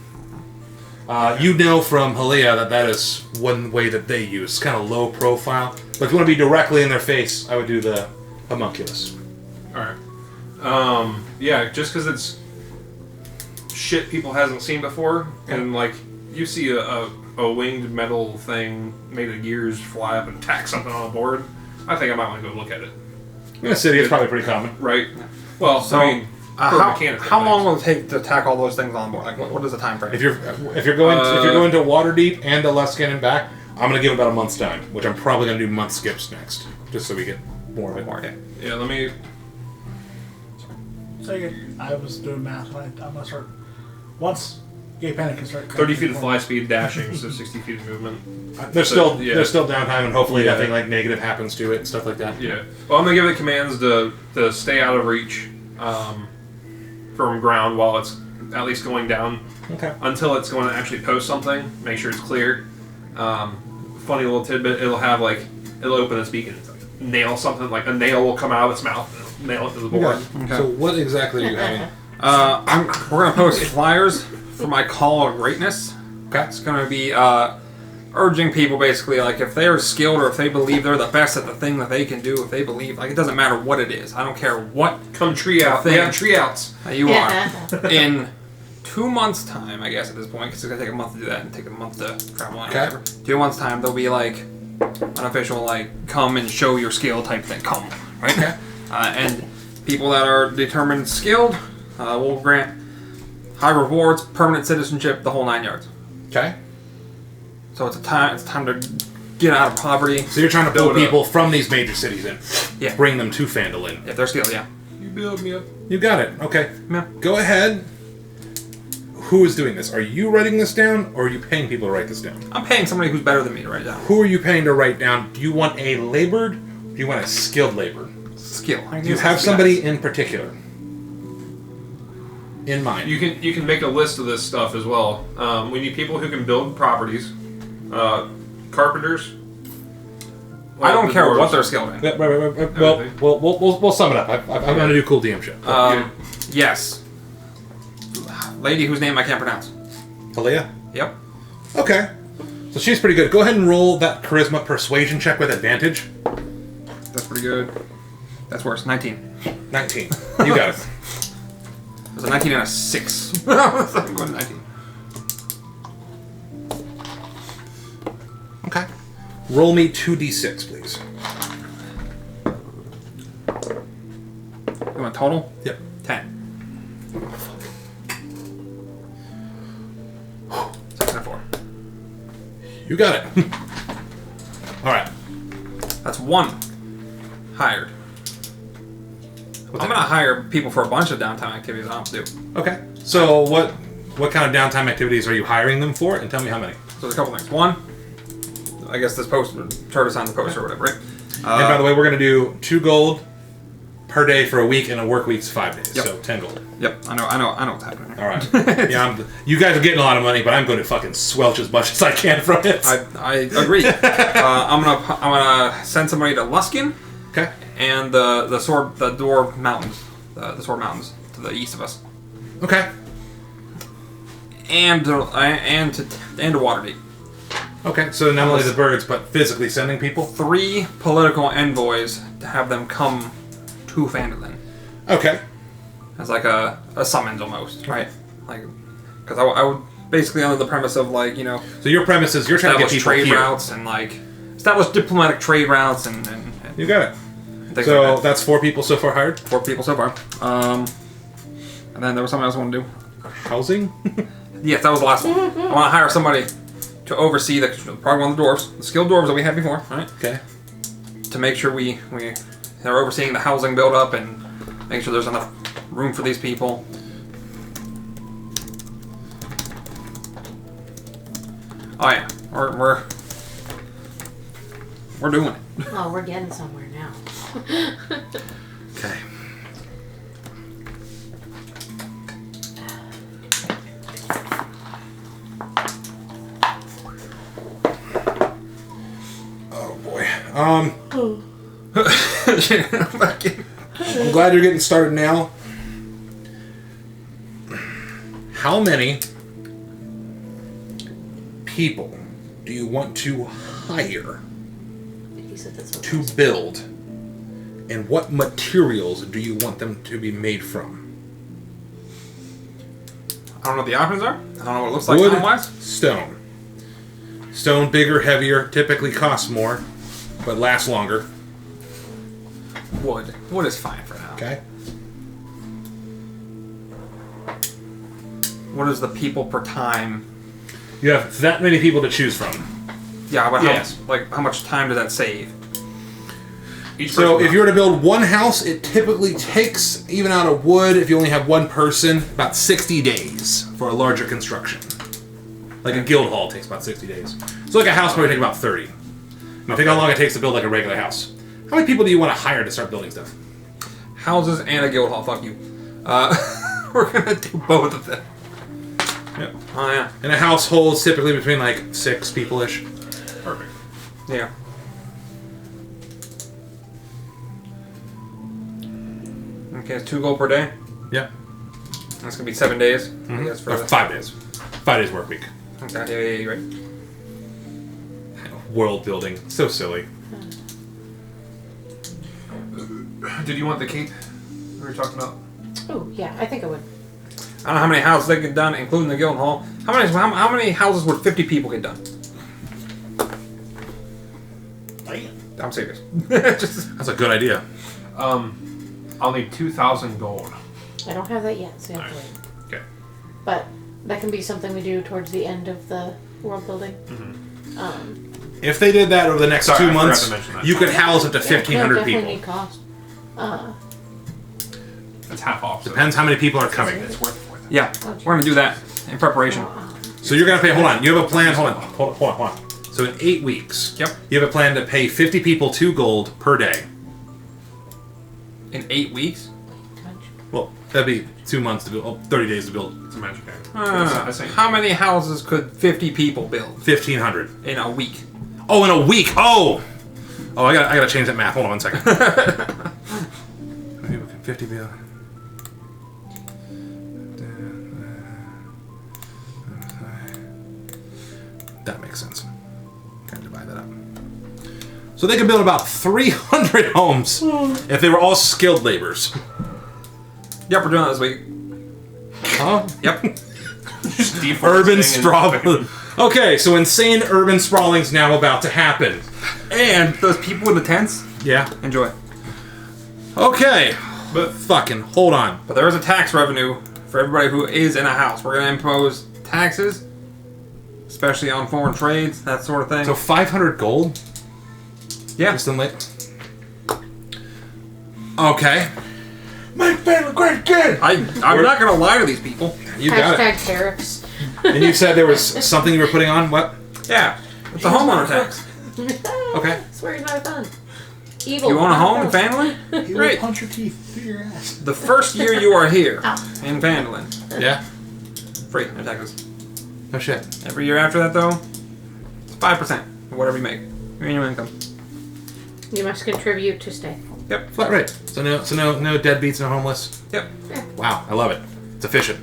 [SPEAKER 1] You know from Halea that is one way that they use. It's kind of low profile. But if you want to be directly in their face, I would do the homunculus.
[SPEAKER 2] Alright. Yeah, just because it's shit people hasn't seen before, and like, you see a winged metal thing made of gears fly up and tack something on a board, I think I might want to go look at it.
[SPEAKER 1] In the city, it's probably pretty common.
[SPEAKER 2] Right? Well,
[SPEAKER 4] So,
[SPEAKER 2] I mean,
[SPEAKER 4] how long will it take to tack all those things on board? Like, what is the time frame?
[SPEAKER 1] If you're going to Waterdeep and to Luskin and back, I'm going to give about a month's time, which I'm probably going to do month skips next, just so we get more of it.
[SPEAKER 2] yeah, let me...
[SPEAKER 5] So I was doing math. I'm gonna start once Gay Panic can start.
[SPEAKER 2] 30 feet of fly speed dashing, so 60 feet of movement.
[SPEAKER 1] There's still downtime, and hopefully nothing like negative happens to it and stuff like that.
[SPEAKER 2] Yeah. Well, I'm gonna give it commands to stay out of reach from ground while it's at least going down.
[SPEAKER 1] Okay.
[SPEAKER 2] Until it's going to actually post something, make sure it's clear. Funny little tidbit: it'll open its beacon, nail something, like a nail will come out of its mouth and nail it to the board.
[SPEAKER 1] Okay. So what exactly are you having?
[SPEAKER 4] We're gonna post flyers for my call of greatness.
[SPEAKER 1] Okay.
[SPEAKER 4] It's gonna be urging people basically, like, if they are skilled or if they believe they're the best at the thing that they can do, if they believe, like, it doesn't matter what it is. I don't care what
[SPEAKER 2] Come tree out.
[SPEAKER 4] thing
[SPEAKER 2] We have tree outs.
[SPEAKER 4] you are. In 2 months' time, I guess at this point, because it's gonna take a month to do that and take a month to travel and whatever. 2 months' time, there'll be like an official, like, come and show your skill type thing. Come, right?
[SPEAKER 1] Okay.
[SPEAKER 4] And people that are determined skilled will grant high rewards, permanent citizenship, the whole 9 yards.
[SPEAKER 1] Okay.
[SPEAKER 4] So it's time to get out of poverty.
[SPEAKER 1] So you're trying to pull people from these major cities in.
[SPEAKER 4] Yeah.
[SPEAKER 1] Bring them to Phandalin.
[SPEAKER 4] If they're skilled, yeah.
[SPEAKER 2] You build me up.
[SPEAKER 1] You got it. Okay.
[SPEAKER 4] Yeah.
[SPEAKER 1] Go ahead. Who is doing this? Are you writing this down, or are you paying people to write this down?
[SPEAKER 4] I'm paying somebody who's better than me to write it down.
[SPEAKER 1] Who are you paying to write down? Do you want a labored? Or do you want a skilled labored?
[SPEAKER 4] Skill.
[SPEAKER 1] Do you have somebody in particular in mind?
[SPEAKER 2] You can make a list of this stuff as well. We need people who can build properties, carpenters.
[SPEAKER 4] I don't care
[SPEAKER 2] dwarves.
[SPEAKER 4] what they're skilled in.
[SPEAKER 1] Well, we'll sum it up. I'm going to do cool DM shit.
[SPEAKER 4] Yes. Lady whose name I can't pronounce.
[SPEAKER 1] Halea?
[SPEAKER 4] Yep.
[SPEAKER 1] Okay. So she's pretty good. Go ahead and roll that charisma persuasion check with advantage.
[SPEAKER 4] That's pretty good. That's worse. 19.
[SPEAKER 1] 19. You got it.
[SPEAKER 4] It was a 19 and a 6. I'm going 19.
[SPEAKER 1] Okay. Roll me 2d6, please.
[SPEAKER 4] You want total?
[SPEAKER 1] Yep.
[SPEAKER 4] 10. 6 and a 4.
[SPEAKER 1] You got it. All right.
[SPEAKER 4] That's 1 hired. I'm going to hire people for a bunch of downtime activities I don't have to do.
[SPEAKER 1] Okay. So what kind of downtime activities are you hiring them for? And tell me how many.
[SPEAKER 4] So there's a couple things. 1, I guess this post, Turtis on the post or whatever, right?
[SPEAKER 1] And by the way, we're going to do 2 gold per day for a week, and a work week's 5 days.
[SPEAKER 4] Yep.
[SPEAKER 1] So 10 gold.
[SPEAKER 4] Yep, I know what's happening here.
[SPEAKER 1] All right. Yeah, you guys are getting a lot of money, but I'm going to fucking swelch as much as I can from it.
[SPEAKER 4] I agree. I'm gonna send somebody to Luskin
[SPEAKER 1] Okay.
[SPEAKER 4] and the Dwarf Mountains, the Sword Mountains to the east of us,
[SPEAKER 1] Okay.
[SPEAKER 4] and to Waterdeep.
[SPEAKER 1] Okay. So not only the birds, but physically sending people.
[SPEAKER 4] 3 political envoys to have them come to Phandalin
[SPEAKER 1] Okay.
[SPEAKER 4] as like a summons almost, right? Like, because I would basically under the premise of, like, you know,
[SPEAKER 1] So your premise is you're trying to get
[SPEAKER 4] establish
[SPEAKER 1] people
[SPEAKER 4] trade
[SPEAKER 1] here.
[SPEAKER 4] routes and like establish diplomatic trade routes and
[SPEAKER 1] You got it.
[SPEAKER 4] things
[SPEAKER 1] So
[SPEAKER 4] like that.
[SPEAKER 1] that's 4 people so far hired.
[SPEAKER 4] 4 people so far. And then there was something else I wanted to do.
[SPEAKER 1] Housing.
[SPEAKER 4] Yes, that was the last one. I want to hire somebody to oversee probably one of the dwarves, the skilled dwarves that we had before, right?
[SPEAKER 1] Okay.
[SPEAKER 4] To make sure they're overseeing the housing build up and make sure there's enough room for these people. Oh yeah, we're doing it.
[SPEAKER 3] Oh, we're getting somewhere now.
[SPEAKER 1] Okay. Oh boy. I'm glad you're getting started now. How many people do you want to hire
[SPEAKER 3] He said that's what
[SPEAKER 1] to build? And what materials do you want them to be made from?
[SPEAKER 4] I don't know what the options are. I don't know what it looks like
[SPEAKER 1] Wood,
[SPEAKER 4] time-wise.
[SPEAKER 1] stone. Stone, bigger, heavier, typically costs more, but lasts longer.
[SPEAKER 4] Wood. Wood is fine for now.
[SPEAKER 1] Okay.
[SPEAKER 4] What is the people per time?
[SPEAKER 1] You have that many people to choose from.
[SPEAKER 4] Yeah, but
[SPEAKER 2] Yes.
[SPEAKER 4] how much time does that save?
[SPEAKER 2] Each
[SPEAKER 1] So
[SPEAKER 2] person
[SPEAKER 1] if you were to build one house, it typically takes, even out of wood, if you only have one person, about 60 days for a larger construction. Like a guild hall takes about 60 days. So like a house probably take about 30. Now think how long it takes to build like a regular house. How many people do you want to hire to start building stuff?
[SPEAKER 4] Houses and a guild hall. Fuck you. We're gonna do both of them.
[SPEAKER 1] Yeah.
[SPEAKER 4] Oh yeah.
[SPEAKER 1] And a household's typically between like 6 people-ish.
[SPEAKER 2] Perfect.
[SPEAKER 4] Yeah. Okay, it's 2 gold per day.
[SPEAKER 1] Yeah.
[SPEAKER 4] That's gonna be 7 days. I guess for
[SPEAKER 1] Or 5 days. 5 days work week.
[SPEAKER 4] Okay, yeah, right.
[SPEAKER 1] World building. So silly.
[SPEAKER 2] Did you want the cape we were talking about?
[SPEAKER 3] Oh, yeah, I think I would.
[SPEAKER 4] I don't know how many houses they get done, including the guild hall. How many houses would 50 people get done? I'm serious.
[SPEAKER 1] That's a good idea.
[SPEAKER 2] I'll need 2,000 gold.
[SPEAKER 3] I don't have that yet, so you have to wait.
[SPEAKER 2] Okay.
[SPEAKER 3] But that can be something we do towards the end of the world building.
[SPEAKER 1] If they did that over the next
[SPEAKER 2] Sorry,
[SPEAKER 1] 2
[SPEAKER 2] I forgot
[SPEAKER 1] months,
[SPEAKER 2] to mention that.
[SPEAKER 1] you could house up to
[SPEAKER 3] Yeah,
[SPEAKER 1] 1,500
[SPEAKER 3] definitely
[SPEAKER 1] people.
[SPEAKER 3] need cost.
[SPEAKER 2] That's half off. So
[SPEAKER 1] Depends how many people are coming.
[SPEAKER 2] It's worth it.
[SPEAKER 4] Yeah, we're gonna do that in preparation.
[SPEAKER 1] So you're gonna pay. Hold on. You have a plan. Hold on. So in 8 weeks,
[SPEAKER 4] Yep.
[SPEAKER 1] you have a plan to pay 50 people 2 gold per day.
[SPEAKER 4] In 8 weeks?
[SPEAKER 1] Well, that'd be 2 months to build. 30 days to build.
[SPEAKER 2] It's a magic game.
[SPEAKER 4] Uh, how many houses could 50 people build
[SPEAKER 1] 1,500.
[SPEAKER 4] in a week?
[SPEAKER 1] Oh, in a week. Oh, I gotta change that math. Hold on 1 second. 50 people. That makes sense. Kind of divide that up. So they could build about 300 homes if they were all skilled laborers.
[SPEAKER 4] Yep, we're doing that this week.
[SPEAKER 1] Huh?
[SPEAKER 4] Yep.
[SPEAKER 1] Urban sprawling. Okay, so insane urban sprawling's now about to happen.
[SPEAKER 4] And those people in the tents,
[SPEAKER 1] Yeah.
[SPEAKER 4] enjoy.
[SPEAKER 1] Okay. But fucking hold on.
[SPEAKER 4] But there is a tax revenue for everybody who is in a house. We're going to impose taxes, especially on foreign trades, that sort of thing.
[SPEAKER 1] So 500 gold?
[SPEAKER 4] yeah.
[SPEAKER 1] Just in late. Okay.
[SPEAKER 5] Make Phandalin great again!
[SPEAKER 4] I'm not going to lie to these people.
[SPEAKER 1] You got it.
[SPEAKER 3] Hashtag tariffs.
[SPEAKER 1] And you said there was something you were putting on? What?
[SPEAKER 4] Yeah. It's a homeowner tax.
[SPEAKER 1] Okay.
[SPEAKER 3] Swear he's not fun. Evil.
[SPEAKER 4] You want a home in
[SPEAKER 3] fun.
[SPEAKER 4] Phandalin?
[SPEAKER 5] He will
[SPEAKER 4] Great.
[SPEAKER 5] punch your teeth through your ass.
[SPEAKER 4] The first year you are here
[SPEAKER 3] Ow.
[SPEAKER 4] in Phandalin,
[SPEAKER 1] Yeah.
[SPEAKER 4] free, no taxes.
[SPEAKER 1] No shit.
[SPEAKER 4] Every year after that, though, it's 5% of whatever you make. Your annual income.
[SPEAKER 3] You must contribute to stay.
[SPEAKER 4] Yep.
[SPEAKER 1] Flat rate. So no deadbeats, no homeless.
[SPEAKER 4] Yep.
[SPEAKER 1] Wow, I love it. It's efficient.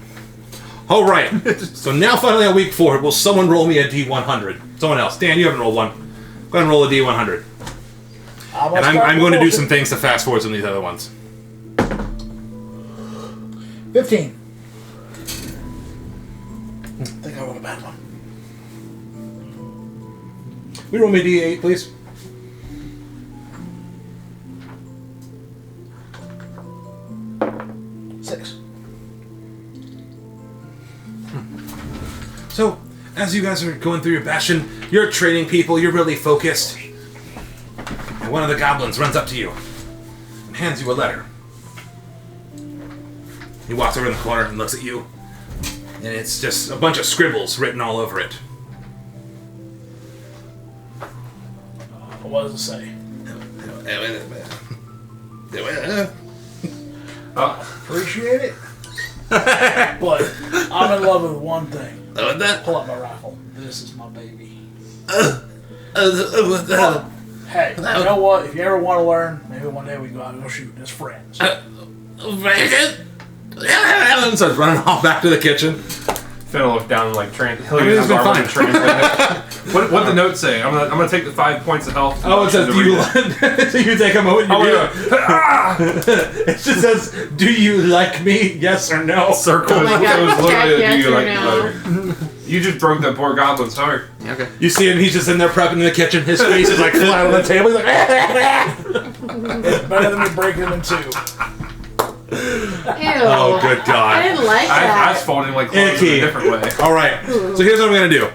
[SPEAKER 1] All right. So now finally on week 4, will someone roll me a D100? Someone else. Dan, you haven't rolled one. Go ahead and roll a D100. And I'm going to do some things to fast forward some of these other ones.
[SPEAKER 5] 15. I think I rolled a bad one.
[SPEAKER 1] Will you roll me a D8, please?
[SPEAKER 5] Six.
[SPEAKER 1] So, as you guys are going through your bastion, you're training people, you're really focused. And one of the goblins runs up to you and hands you a letter. He walks over in the corner and looks at you. And it's just a bunch of scribbles written all over it.
[SPEAKER 5] what does it say? Appreciate it. But I'm in love with one thing. Pull out my rifle. This is my baby. Hey, you know what? If you ever want to learn, maybe one day we go out and go shooting as friends.
[SPEAKER 1] And starts running off back to the kitchen.
[SPEAKER 2] Finn will look down and like
[SPEAKER 1] he's been fine.
[SPEAKER 2] translate it. What the notes say? I'm gonna take the 5 points of health.
[SPEAKER 1] Oh, it says, do you so you take a moment, you do it. It just says, do you like me? Yes or no?
[SPEAKER 2] Circle.
[SPEAKER 3] Oh my God.
[SPEAKER 2] It was literally
[SPEAKER 3] Check
[SPEAKER 2] a do you
[SPEAKER 3] yes or
[SPEAKER 2] like
[SPEAKER 3] no.
[SPEAKER 2] me letter. You just broke that poor goblin's heart.
[SPEAKER 4] Okay.
[SPEAKER 1] You see him, he's just in there prepping in the kitchen. His face is like flat on the table. He's like,
[SPEAKER 5] It's better than me breaking them in two.
[SPEAKER 3] Ew.
[SPEAKER 1] oh, good
[SPEAKER 3] I
[SPEAKER 1] God.
[SPEAKER 3] didn't like
[SPEAKER 2] I
[SPEAKER 3] that.
[SPEAKER 2] folding like clothes in
[SPEAKER 1] Icky.
[SPEAKER 2] a different way.
[SPEAKER 1] All right. So here's what I'm going to do.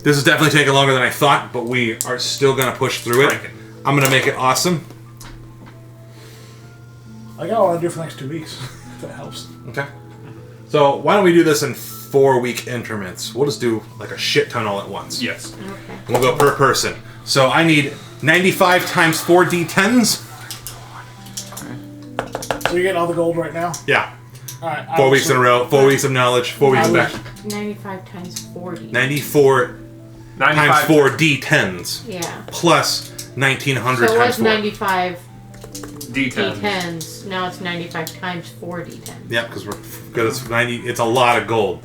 [SPEAKER 1] This is definitely taking longer than I thought, but we are still going to push through it. I'm going to make it awesome.
[SPEAKER 5] I got what I want to do for the next 2 weeks. If that helps.
[SPEAKER 1] Okay. So why don't we do this in 4-week increments? We'll just do like a shit ton all at once.
[SPEAKER 2] Yes.
[SPEAKER 3] Okay.
[SPEAKER 1] And we'll go per person. So I need 95 times 4 D10s.
[SPEAKER 5] So you're getting all the gold right now?
[SPEAKER 1] Yeah.
[SPEAKER 5] Alright.
[SPEAKER 1] 4 weeks in a row. 4 weeks of knowledge. 4 weeks of back.
[SPEAKER 3] 95 times 40.
[SPEAKER 1] 94 times 4 D10s.
[SPEAKER 3] Yeah.
[SPEAKER 1] Plus 1900
[SPEAKER 3] So it
[SPEAKER 1] times
[SPEAKER 3] was
[SPEAKER 1] 4.
[SPEAKER 3] 95
[SPEAKER 2] D10.
[SPEAKER 3] D10s. Now it's 95 times 4 D10s.
[SPEAKER 1] Yep, because it's 90. It's a lot of gold.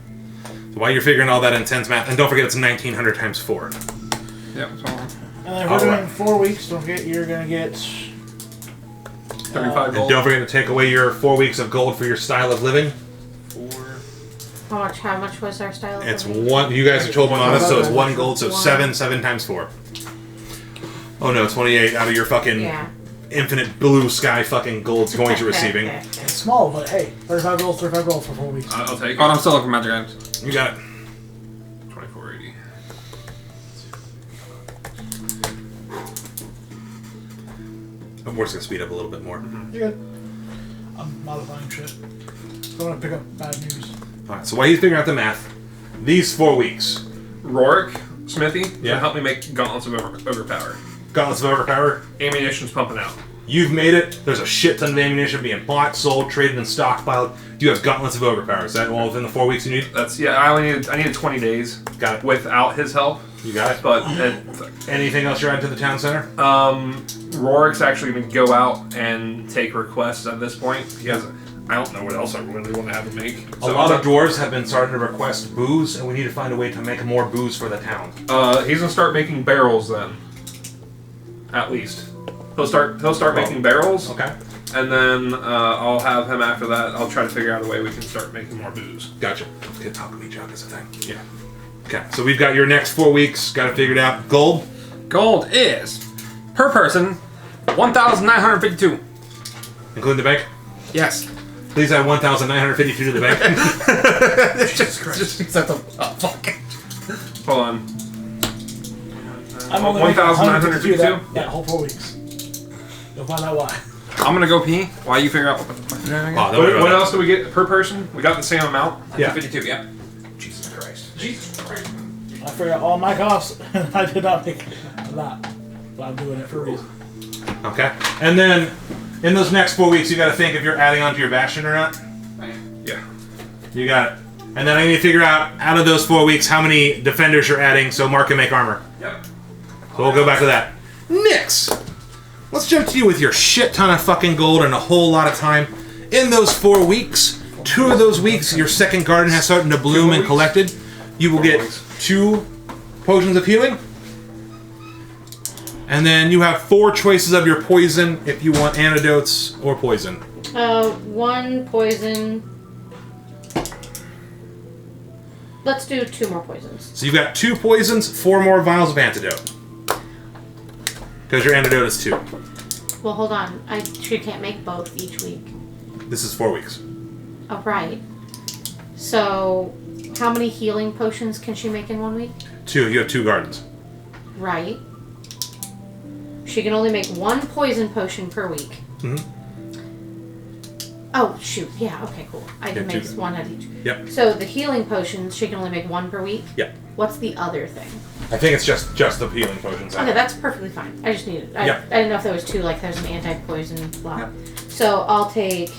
[SPEAKER 1] So while you're figuring all that intense math, and don't forget it's 1900 times 4.
[SPEAKER 4] Yep. So,
[SPEAKER 5] And then if we're doing 4 weeks, don't forget you're going to get...
[SPEAKER 2] 35
[SPEAKER 1] And
[SPEAKER 2] gold.
[SPEAKER 1] don't forget to take away your 4 weeks of gold for your style of living.
[SPEAKER 5] 4...
[SPEAKER 3] How much was our style of
[SPEAKER 1] It's
[SPEAKER 3] living?
[SPEAKER 1] 1. You guys are totally honest, so it's 1 gold, so 7 times 4. Oh no, 28 out of your fucking
[SPEAKER 3] Yeah.
[SPEAKER 1] infinite blue sky fucking gold's going to receiving.
[SPEAKER 5] It's small, but hey, 35 gold for 4 weeks.
[SPEAKER 2] I'll take it.
[SPEAKER 4] oh, I'm still looking for magic items.
[SPEAKER 1] You got it.
[SPEAKER 2] 2480.
[SPEAKER 1] We're just gonna speed up a little bit more.
[SPEAKER 5] You're good. I'm modifying shit. Don't want to pick up bad news.
[SPEAKER 1] Alright, so while he's figuring out the math, these 4 weeks.
[SPEAKER 2] Rorik, Smithy,
[SPEAKER 1] Yeah.
[SPEAKER 2] help me make gauntlets of overpower.
[SPEAKER 1] Gauntlets of Overpower.
[SPEAKER 2] Ammunition's pumping out.
[SPEAKER 1] You've made it. There's a shit ton of ammunition being bought, sold, traded, and stockpiled. You have Gauntlets of Overpower. Is that all within the 4 weeks you need?
[SPEAKER 2] That's I needed 20 days.
[SPEAKER 1] Got it.
[SPEAKER 2] Without his help.
[SPEAKER 1] You got it.
[SPEAKER 2] But
[SPEAKER 1] Anything else you're adding to the town center?
[SPEAKER 2] Rorik's actually going to go out and take requests at this point. He has. I don't know what else I really want to have him make.
[SPEAKER 1] A lot of dwarves have been starting to request booze, and we need to find a way to make more booze for the town.
[SPEAKER 2] He's going to start making barrels then. At least. He'll start making barrels.
[SPEAKER 1] Okay.
[SPEAKER 2] And then I'll have him after that. I'll try to figure out a way we can start making more booze.
[SPEAKER 1] Gotcha. Let's get alchemy jug as a thing. Yeah. Okay, so we've got your next 4 weeks. Got it figured out. Gold?
[SPEAKER 4] Gold is, per person, 1,952.
[SPEAKER 1] Including the bank?
[SPEAKER 4] Yes.
[SPEAKER 1] Please add 1,952 to the bank.
[SPEAKER 4] Jesus Christ. Just accept them. Oh, fuck.
[SPEAKER 2] Hold on.
[SPEAKER 5] I'm only making
[SPEAKER 2] 1,952?
[SPEAKER 5] that whole 4 weeks. You'll find out why.
[SPEAKER 4] I'm gonna go pee while you figure out what the fuck.
[SPEAKER 1] Oh, don't worry
[SPEAKER 2] What
[SPEAKER 1] about
[SPEAKER 2] else do we get per person? We got the same amount.
[SPEAKER 1] Yeah.
[SPEAKER 4] 52, yeah.
[SPEAKER 2] Jesus Christ.
[SPEAKER 5] I figured out all my costs, and I did not make a lot. But I'm doing it for a reason.
[SPEAKER 1] that. Okay. And then, in those next 4 weeks, you got to think if you're adding on to your bastion or not.
[SPEAKER 2] Yeah.
[SPEAKER 1] You got it. And then I need to figure out of those 4 weeks, how many defenders you're adding so Mark can make armor.
[SPEAKER 2] Yep.
[SPEAKER 1] So we'll go back to that. Nix! Let's jump to you with your shit ton of fucking gold and a whole lot of time. In those 4 weeks, 2 of those weeks, your second garden has started to bloom and collected. You will get 2 potions of healing. And then you have 4 choices of your poison if you want antidotes or poison.
[SPEAKER 3] 1 poison. Let's do 2 more poisons.
[SPEAKER 1] So you've got 2 poisons, 4 more vials of antidote. Because your antidote is 2.
[SPEAKER 3] Well, hold on. She can't make both each week.
[SPEAKER 1] This is 4 weeks.
[SPEAKER 3] Oh, right. So, how many healing potions can she make in 1 week?
[SPEAKER 1] 2. You have 2 gardens.
[SPEAKER 3] Right. She can only make 1 poison potion per week.
[SPEAKER 1] Mm-hmm.
[SPEAKER 3] Oh, shoot. Yeah, okay, cool. I can
[SPEAKER 1] Yeah,
[SPEAKER 3] make 1 at each.
[SPEAKER 1] Yep.
[SPEAKER 3] So, the healing potions, she can only make 1 per week?
[SPEAKER 1] Yep.
[SPEAKER 3] What's the other thing?
[SPEAKER 1] I think it's just the healing potions.
[SPEAKER 3] Okay, that's perfectly fine. I just needed. I
[SPEAKER 1] Yep.
[SPEAKER 3] didn't know if there was two. Like there's an anti-poison. Blah.
[SPEAKER 1] Yep.
[SPEAKER 3] So I'll take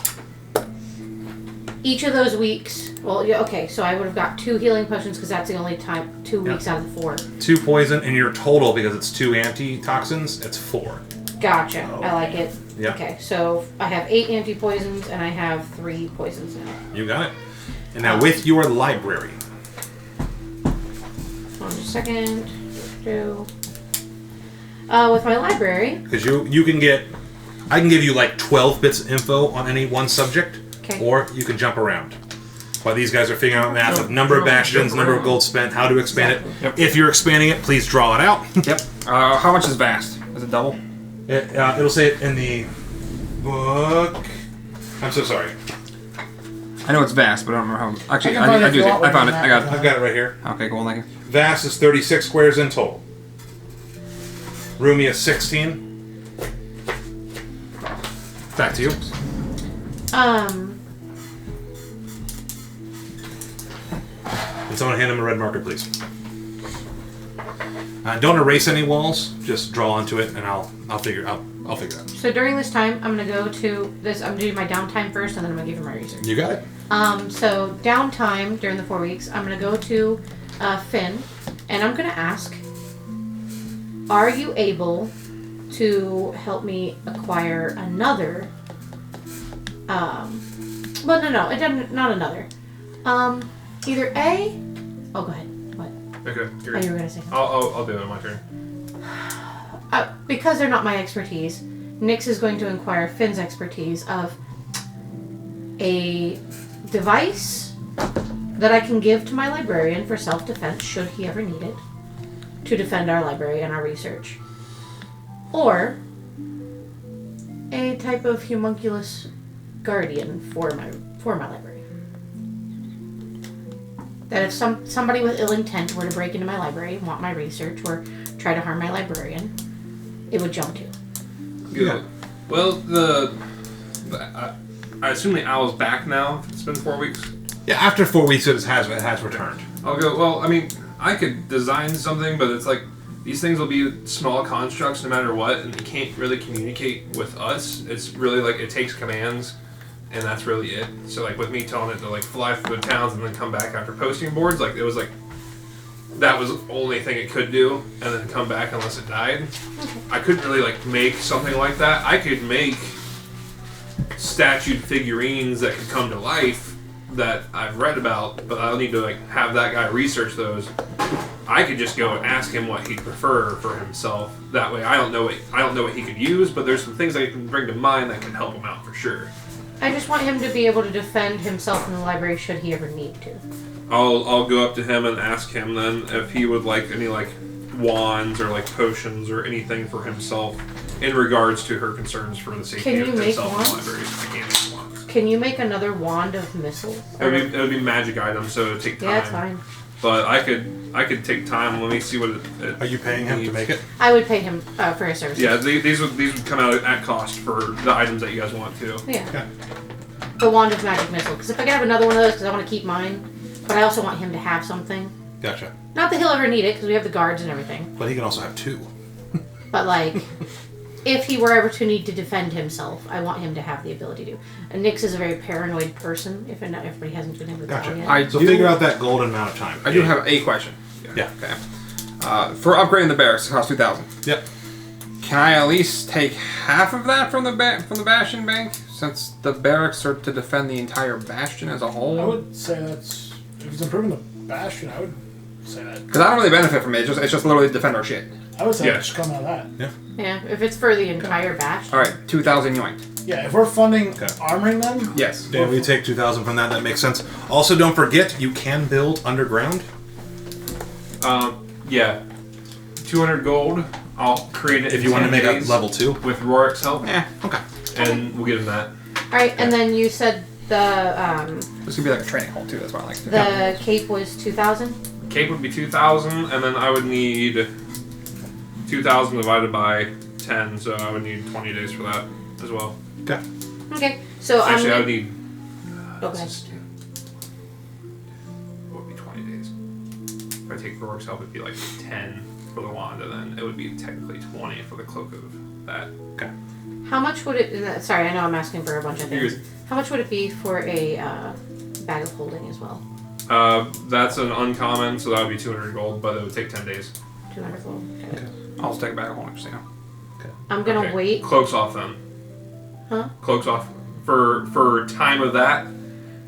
[SPEAKER 3] each of those weeks. Well, yeah, okay. So I would have got 2 healing potions because that's the only time 2 weeks out of the 4.
[SPEAKER 1] 2 poison, and your total, because it's 2 antitoxins, it's 4.
[SPEAKER 3] Gotcha. I like it.
[SPEAKER 1] Yep.
[SPEAKER 3] Okay, so I have 8 anti-poisons and I have 3 poisons now.
[SPEAKER 1] You got it. And now with your library.
[SPEAKER 3] Hold on just a second. With my library.
[SPEAKER 1] Because you can get, I can give you like 12 bits of info on any one subject,
[SPEAKER 3] Okay.
[SPEAKER 1] or you can jump around. While these guys are figuring out math of number of bastions, number of gold spent, how to expand it.
[SPEAKER 4] Yep.
[SPEAKER 1] If you're expanding it, please draw it out.
[SPEAKER 4] Yep. How much is vast? Is it double?
[SPEAKER 1] It'll say it in the book. I'm so sorry.
[SPEAKER 4] I know it's vast, but I don't remember how. Actually,
[SPEAKER 5] I can find
[SPEAKER 4] I
[SPEAKER 5] it
[SPEAKER 4] do
[SPEAKER 5] if
[SPEAKER 4] think.
[SPEAKER 5] you want
[SPEAKER 4] I found it.
[SPEAKER 5] one
[SPEAKER 4] I got
[SPEAKER 1] I've
[SPEAKER 4] it.
[SPEAKER 1] got it right here.
[SPEAKER 4] Okay, cool. Thank you.
[SPEAKER 1] Vast is 36 squares in total. Roomy is 16. Back to you. Can someone hand him a red marker, please? Don't erase any walls. Just draw onto it, and I'll figure it out.
[SPEAKER 3] So during this time, I'm gonna go to this. I'm doing my downtime first, and then I'm gonna give him my research.
[SPEAKER 1] You got it.
[SPEAKER 3] So downtime during the 4 weeks, I'm gonna go to Finn, and I'm gonna ask, are you able to help me acquire another? Well, no, it doesn't. Not another. Either A. Oh, go ahead. What?
[SPEAKER 2] Okay.
[SPEAKER 3] Oh, you were gonna say something.
[SPEAKER 2] I'll do it on my turn.
[SPEAKER 3] Because they're not my expertise, Nyx is going to inquire Finn's expertise of a device that I can give to my librarian for self-defense should he ever need it to defend our library and our research, or a type of homunculus guardian for my library. That if somebody with ill intent were to break into my library, want my research, or try to harm my librarian, it would jump to.
[SPEAKER 2] Good. Yeah. Well, I assume the owl's back now. It's been 4 weeks.
[SPEAKER 1] Yeah, after 4 weeks, it has returned.
[SPEAKER 2] I'll go. Well, I mean, I could design something, but it's like these things will be small constructs no matter what, and they can't really communicate with us. It's really like it takes commands, and that's really it. So like with me telling it to like fly through the towns and then come back after posting boards, like it was like that was the only thing it could do, and then come back unless it died.
[SPEAKER 3] Okay.
[SPEAKER 2] I couldn't really like make something like that. I could make statued figurines that could come to life that I've read about, but I'll need to like have that guy research those. I could just go and ask him what he'd prefer for himself. That way, I don't know what he could use, but there's some things I can bring to mind that can help him out for sure.
[SPEAKER 3] I just want him to be able to defend himself in the library should he ever need to.
[SPEAKER 2] I'll go up to him and ask him then if he would like any like wands or like potions or anything for himself in regards to her concerns for the safety of himself in the library. I can't make wands.
[SPEAKER 3] Can you make another wand of missiles?
[SPEAKER 2] It would be magic items, so it would take time.
[SPEAKER 3] Yeah, it's fine.
[SPEAKER 2] But I could take time. Let me see what it
[SPEAKER 1] Are you paying him
[SPEAKER 2] needs.
[SPEAKER 1] to make it?
[SPEAKER 3] I would pay him for his services.
[SPEAKER 2] Yeah, these would come out at cost for the items that you guys want to.
[SPEAKER 3] Yeah.
[SPEAKER 1] Okay.
[SPEAKER 3] The wand of magic missile. Because if I can have another one of those, because I want to keep mine, but I also want him to have something.
[SPEAKER 1] Gotcha.
[SPEAKER 3] Not that he'll ever need it, because we have the guards and everything.
[SPEAKER 1] But he can also have 2.
[SPEAKER 3] But like, if he were ever to need to defend himself, I want him to have the ability to. And Nyx is a very paranoid person. If not everybody hasn't been able to
[SPEAKER 1] Gotcha.
[SPEAKER 3] tell yet.
[SPEAKER 1] So figure out that golden amount of time.
[SPEAKER 4] I do have a question.
[SPEAKER 1] Yeah.
[SPEAKER 4] Okay. For upgrading the barracks, it costs 2,000.
[SPEAKER 1] Yep.
[SPEAKER 4] Can I at least take half of that from the Bastion Bank, since the barracks are to defend the entire Bastion as a whole?
[SPEAKER 5] I would say that's if it's improving the Bastion. I would say that.
[SPEAKER 4] Because I don't really benefit from it. It's just literally defend our shit.
[SPEAKER 5] I would say
[SPEAKER 2] Yeah.
[SPEAKER 5] just come out of that.
[SPEAKER 1] Yeah.
[SPEAKER 3] Yeah, if it's for the entire batch.
[SPEAKER 4] All right, 2,000 yoinked.
[SPEAKER 5] Yeah, if we're funding
[SPEAKER 1] Okay.
[SPEAKER 5] armoring them,
[SPEAKER 4] Yes.
[SPEAKER 1] Yeah, we take 2,000 from that. That makes sense. Also, don't forget you can build underground.
[SPEAKER 2] Yeah, 200 gold. I'll create it
[SPEAKER 1] If you want to make a level 2.
[SPEAKER 2] with Rorik's help,
[SPEAKER 4] Yeah. Okay.
[SPEAKER 2] and we'll give him that.
[SPEAKER 3] Alright, and then you said the
[SPEAKER 4] This could be like a training hall too. That's why I like it.
[SPEAKER 3] the cape was 2,000?
[SPEAKER 2] Cape would be 2,000, and then I would need 2,000 divided by 10, so I would need 20 days for that as well.
[SPEAKER 1] Okay.
[SPEAKER 3] Okay, so
[SPEAKER 2] Actually, I
[SPEAKER 3] I'm
[SPEAKER 2] would need.
[SPEAKER 3] Okay.
[SPEAKER 2] What would be 20 days? If I I take Rorik's help, it'd be like 10 for the wand, and then it would be technically 20 for the cloak of that.
[SPEAKER 1] Okay.
[SPEAKER 3] How much would it... Sorry, I know I'm asking for a bunch of things. How much would it be for a bag of holding as well?
[SPEAKER 2] That's an uncommon, so that would be 200 gold, but it would take 10 days.
[SPEAKER 3] 200 gold. Okay.
[SPEAKER 4] I'll just take a bag of holding, just so you know.
[SPEAKER 1] Okay.
[SPEAKER 3] I'm gonna
[SPEAKER 2] Okay.
[SPEAKER 3] wait.
[SPEAKER 2] Cloaks off then.
[SPEAKER 3] Huh?
[SPEAKER 2] Cloaks off. For time of that,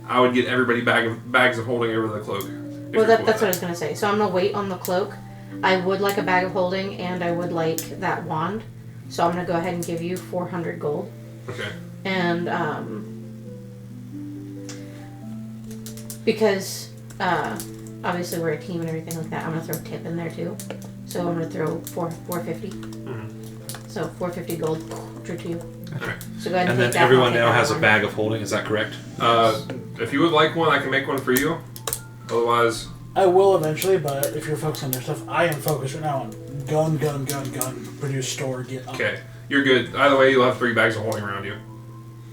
[SPEAKER 2] I would get everybody bags of holding over the cloak.
[SPEAKER 3] Well, that's what I was gonna say. So I'm gonna wait on the cloak. I would like a bag of holding, and I would like that wand. So I'm gonna go ahead and give you 400 gold.
[SPEAKER 2] Okay.
[SPEAKER 3] And because obviously we're a team and everything like that, I'm gonna throw tip in there too. So I'm gonna throw 450.
[SPEAKER 2] Mm-hmm.
[SPEAKER 3] So 450 gold to you.
[SPEAKER 2] Okay.
[SPEAKER 3] So go ahead and
[SPEAKER 1] And
[SPEAKER 3] take
[SPEAKER 1] then
[SPEAKER 3] that
[SPEAKER 1] everyone
[SPEAKER 3] one, take
[SPEAKER 1] now
[SPEAKER 3] that
[SPEAKER 1] has a
[SPEAKER 3] one.
[SPEAKER 1] bag of holding. Is that correct?
[SPEAKER 2] If you would like one, I can make one for you. Otherwise,
[SPEAKER 5] I will eventually, but if you're focused on your stuff, I am focused right now on gun, produce, store, get up.
[SPEAKER 2] okay, you're good. Either way, you'll have 3 bags of holding around you.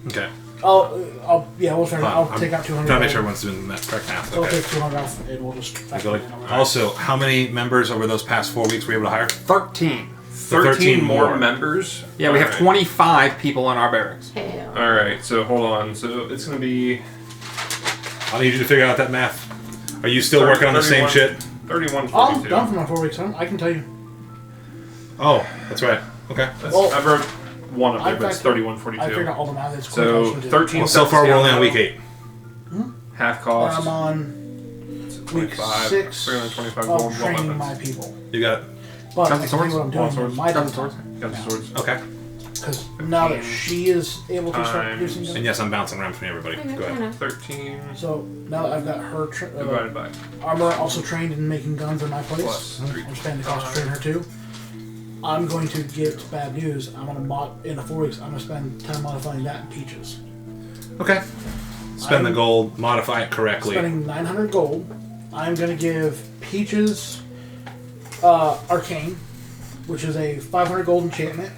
[SPEAKER 1] Okay.
[SPEAKER 5] We'll try.
[SPEAKER 1] Fine.
[SPEAKER 5] I'll
[SPEAKER 1] I'm
[SPEAKER 5] take out 200.
[SPEAKER 1] Trying to make sure everyone's doing the correct math.
[SPEAKER 5] So I'll
[SPEAKER 1] Okay.
[SPEAKER 5] take 200 off, and we'll just. factor it in over.
[SPEAKER 1] Also, how many members over those past 4 weeks were you able to hire?
[SPEAKER 4] 13.
[SPEAKER 2] 13 more
[SPEAKER 1] more.
[SPEAKER 2] members.
[SPEAKER 4] Yeah, we have
[SPEAKER 2] Alright.
[SPEAKER 4] 25 people in our barracks.
[SPEAKER 3] Hell.
[SPEAKER 2] All right, so hold on. So it's gonna be
[SPEAKER 1] I need you to figure out that math. Are you still working on the same
[SPEAKER 2] 31
[SPEAKER 1] shit?
[SPEAKER 2] 31.
[SPEAKER 5] I'm done for my 4 weeks. I can tell you.
[SPEAKER 1] Oh, that's right. Okay.
[SPEAKER 5] Well,
[SPEAKER 2] I wrote one up there,
[SPEAKER 5] I
[SPEAKER 2] but it's
[SPEAKER 5] factored-
[SPEAKER 2] 31.42.
[SPEAKER 5] I figured out all the math. It's quick. I
[SPEAKER 2] So
[SPEAKER 5] just did it.
[SPEAKER 2] 13.
[SPEAKER 1] Well, so far we're only on week 8.
[SPEAKER 2] Half cost.
[SPEAKER 5] I'm on week
[SPEAKER 2] 25,
[SPEAKER 5] 6
[SPEAKER 2] 325
[SPEAKER 5] of
[SPEAKER 2] gold,
[SPEAKER 5] training
[SPEAKER 2] weapons.
[SPEAKER 5] my people.
[SPEAKER 1] You got it.
[SPEAKER 5] But
[SPEAKER 4] Got the
[SPEAKER 5] I can tell you
[SPEAKER 4] swords?
[SPEAKER 5] what I'm doing.
[SPEAKER 2] All swords.
[SPEAKER 5] My
[SPEAKER 4] Got the swords?
[SPEAKER 2] Got the swords.
[SPEAKER 1] Okay.
[SPEAKER 5] Because now that she is able to start
[SPEAKER 2] Times-
[SPEAKER 5] producing
[SPEAKER 1] And
[SPEAKER 5] them,
[SPEAKER 1] yes, I'm bouncing around between everybody.
[SPEAKER 3] Okay,
[SPEAKER 1] Go
[SPEAKER 3] I
[SPEAKER 1] ahead.
[SPEAKER 3] know.
[SPEAKER 2] 13
[SPEAKER 5] so now that I've got her
[SPEAKER 2] divided by
[SPEAKER 5] armor also trained in making guns in my place,
[SPEAKER 2] plus 3.
[SPEAKER 5] I'm spending the cost to train her too. I'm going to get bad news. I'm going to in the 4 weeks. I'm going to spend time modifying that in peaches.
[SPEAKER 1] Okay. Spend the
[SPEAKER 5] I'm
[SPEAKER 1] gold, modify it correctly.
[SPEAKER 5] Spending 900 gold. I'm going to give Peaches Arcane, which is a 500 gold enchantment.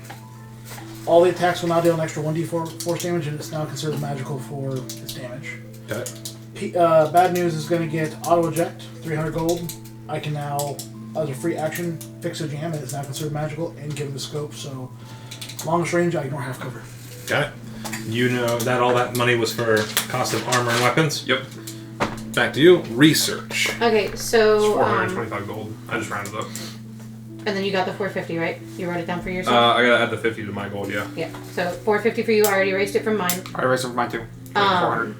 [SPEAKER 5] All the attacks will now deal an extra 1d4 force damage, and it's now considered magical for its damage.
[SPEAKER 1] Got it.
[SPEAKER 5] Bad news is going to get auto eject, 300 gold. I can now, as a free action, fix a jam, and it's now considered magical and give it a scope. So, longest range, I ignore half cover.
[SPEAKER 1] Got it. You know that all that money was for cost of armor and weapons?
[SPEAKER 2] Yep.
[SPEAKER 1] Back to you. Research.
[SPEAKER 3] Okay,
[SPEAKER 2] It's
[SPEAKER 3] so
[SPEAKER 2] 425 gold. I just rounded up.
[SPEAKER 3] and then you got the 450, right? You wrote it down for yourself.
[SPEAKER 2] I gotta add the 50 to my gold, yeah.
[SPEAKER 3] Yeah. So 450 for you. I already erased it from mine.
[SPEAKER 4] I erased it for mine too. 400.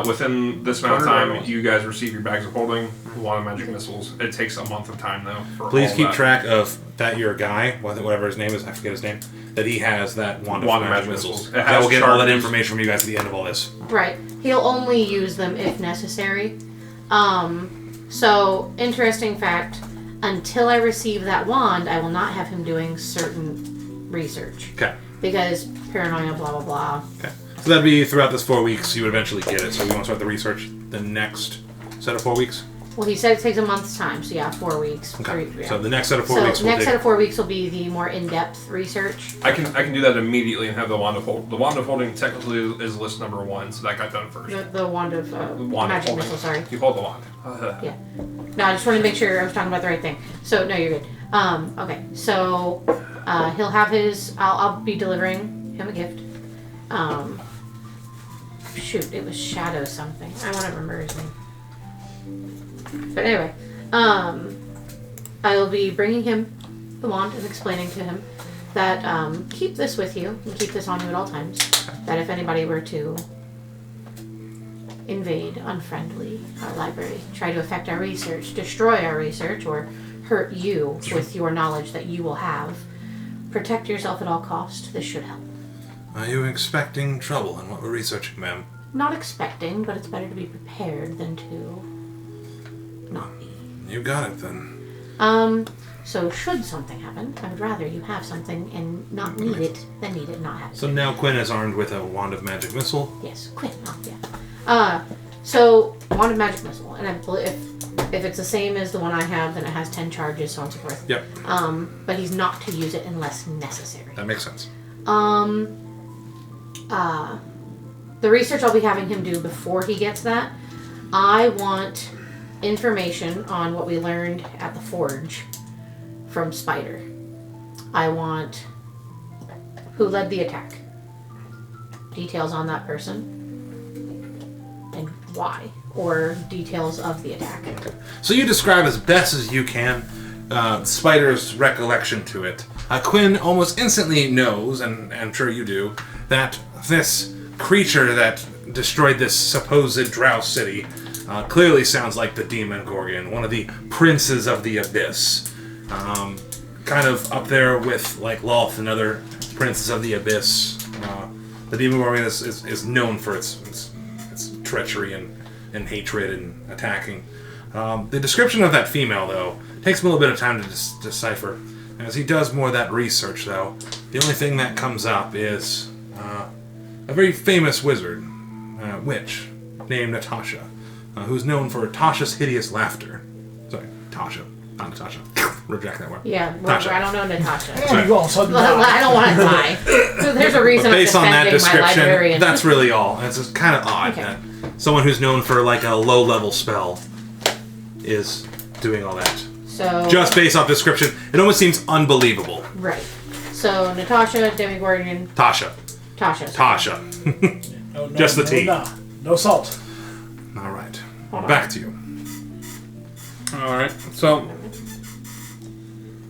[SPEAKER 2] Within this amount of
[SPEAKER 4] 100
[SPEAKER 2] time,
[SPEAKER 4] gold.
[SPEAKER 2] you guys receive your bags of holding, one of magic missiles. It takes a month of time, though. For
[SPEAKER 1] Please
[SPEAKER 2] all
[SPEAKER 1] keep
[SPEAKER 2] that.
[SPEAKER 1] track of that your guy, whatever his name is, I forget his name, that he has that wand of magic missiles.
[SPEAKER 2] It
[SPEAKER 1] I
[SPEAKER 2] has
[SPEAKER 1] will get all that
[SPEAKER 2] charges.
[SPEAKER 1] information from you guys at the end of all this.
[SPEAKER 3] Right. He'll only use them if necessary. So interesting fact. Until I receive that wand, I will not have him doing certain research
[SPEAKER 1] Okay.
[SPEAKER 3] because paranoia, blah blah blah.
[SPEAKER 1] Okay. So that'd be throughout this 4 weeks, you would eventually get it. So we want to start the research the next set of 4 weeks?
[SPEAKER 3] Well, he said it takes a month's time, so yeah, 4 weeks.
[SPEAKER 1] Okay.
[SPEAKER 3] Three, yeah.
[SPEAKER 1] So the next set of 4
[SPEAKER 3] So
[SPEAKER 1] weeks will
[SPEAKER 3] next
[SPEAKER 1] take...
[SPEAKER 3] set of 4 weeks will be the more in-depth research.
[SPEAKER 2] I can do that immediately and have the wand of holding. The wand of holding technically is list number 1, so that got done first.
[SPEAKER 3] The wand of
[SPEAKER 2] Wand of
[SPEAKER 3] magic
[SPEAKER 2] holding.
[SPEAKER 3] missile. Sorry.
[SPEAKER 2] You hold the wand.
[SPEAKER 3] Yeah. No, I just wanted to make sure I was talking about the right thing. So no, you're good. Okay. So he'll have his. I'll be delivering him a gift. Shoot, it was Shadow something. I want to remember his name. But anyway, I will be bringing him the wand and explaining to him that keep this with you and keep this on you at all times. That if anybody were to invade unfriendly our library, try to affect our research, destroy our research, or hurt you with your knowledge that you will have, protect yourself at all cost. This should help.
[SPEAKER 1] Are you expecting trouble in what we're researching, ma'am?
[SPEAKER 3] Not expecting, but it's better to be prepared than to not be.
[SPEAKER 1] You got it, then.
[SPEAKER 3] So should something happen, I would rather you have something and not need it than need it and not have it.
[SPEAKER 1] So now Quinn is armed with a wand of magic missile.
[SPEAKER 3] Yes, Quinn, yeah. So wand of magic missile, and I believe if it's the same as the one I have, then it has 10 charges, so on and so forth.
[SPEAKER 1] Yep.
[SPEAKER 3] But he's not to use it unless necessary.
[SPEAKER 1] That makes sense.
[SPEAKER 3] The research I'll be having him do before he gets that, I want information on what we learned at the forge from Spider. I want who led the attack, details on that person, and why, or details of the attack.
[SPEAKER 1] So you describe as best as you can Spider's recollection to it. Quinn almost instantly knows, and I'm sure you do, that this creature that destroyed this supposed Drow city clearly sounds like the Demon Gorgon, one of the princes of the Abyss. Kind of up there with like Lolth and other princes of the Abyss. The Demon Gorgon is known for its treachery and hatred and attacking. The description of that female, though, takes him a little bit of time to decipher. As he does more of that research, though, the only thing that comes up is a very famous wizard, witch, named Natasha, who's known for Tasha's hideous laughter. Sorry, Tasha, not Natasha. Reject that word.
[SPEAKER 3] Yeah, well,
[SPEAKER 1] Natasha.
[SPEAKER 3] I don't know Natasha.
[SPEAKER 5] And you also
[SPEAKER 3] I don't want to lie. So there's a reason I'm
[SPEAKER 1] Based on that
[SPEAKER 3] defending my
[SPEAKER 1] description,
[SPEAKER 3] librarian.
[SPEAKER 1] that's really all. It's just kind of odd
[SPEAKER 3] Okay.
[SPEAKER 1] that someone who's known for like a low-level spell is doing all that.
[SPEAKER 3] So
[SPEAKER 1] Just based off description, it almost seems unbelievable.
[SPEAKER 3] right. So Natasha, Demigorgon,
[SPEAKER 1] Tasha.
[SPEAKER 5] No,
[SPEAKER 1] Just the tea.
[SPEAKER 5] No salt.
[SPEAKER 1] All right.
[SPEAKER 3] Hold on.
[SPEAKER 1] Back to you.
[SPEAKER 4] Alright, so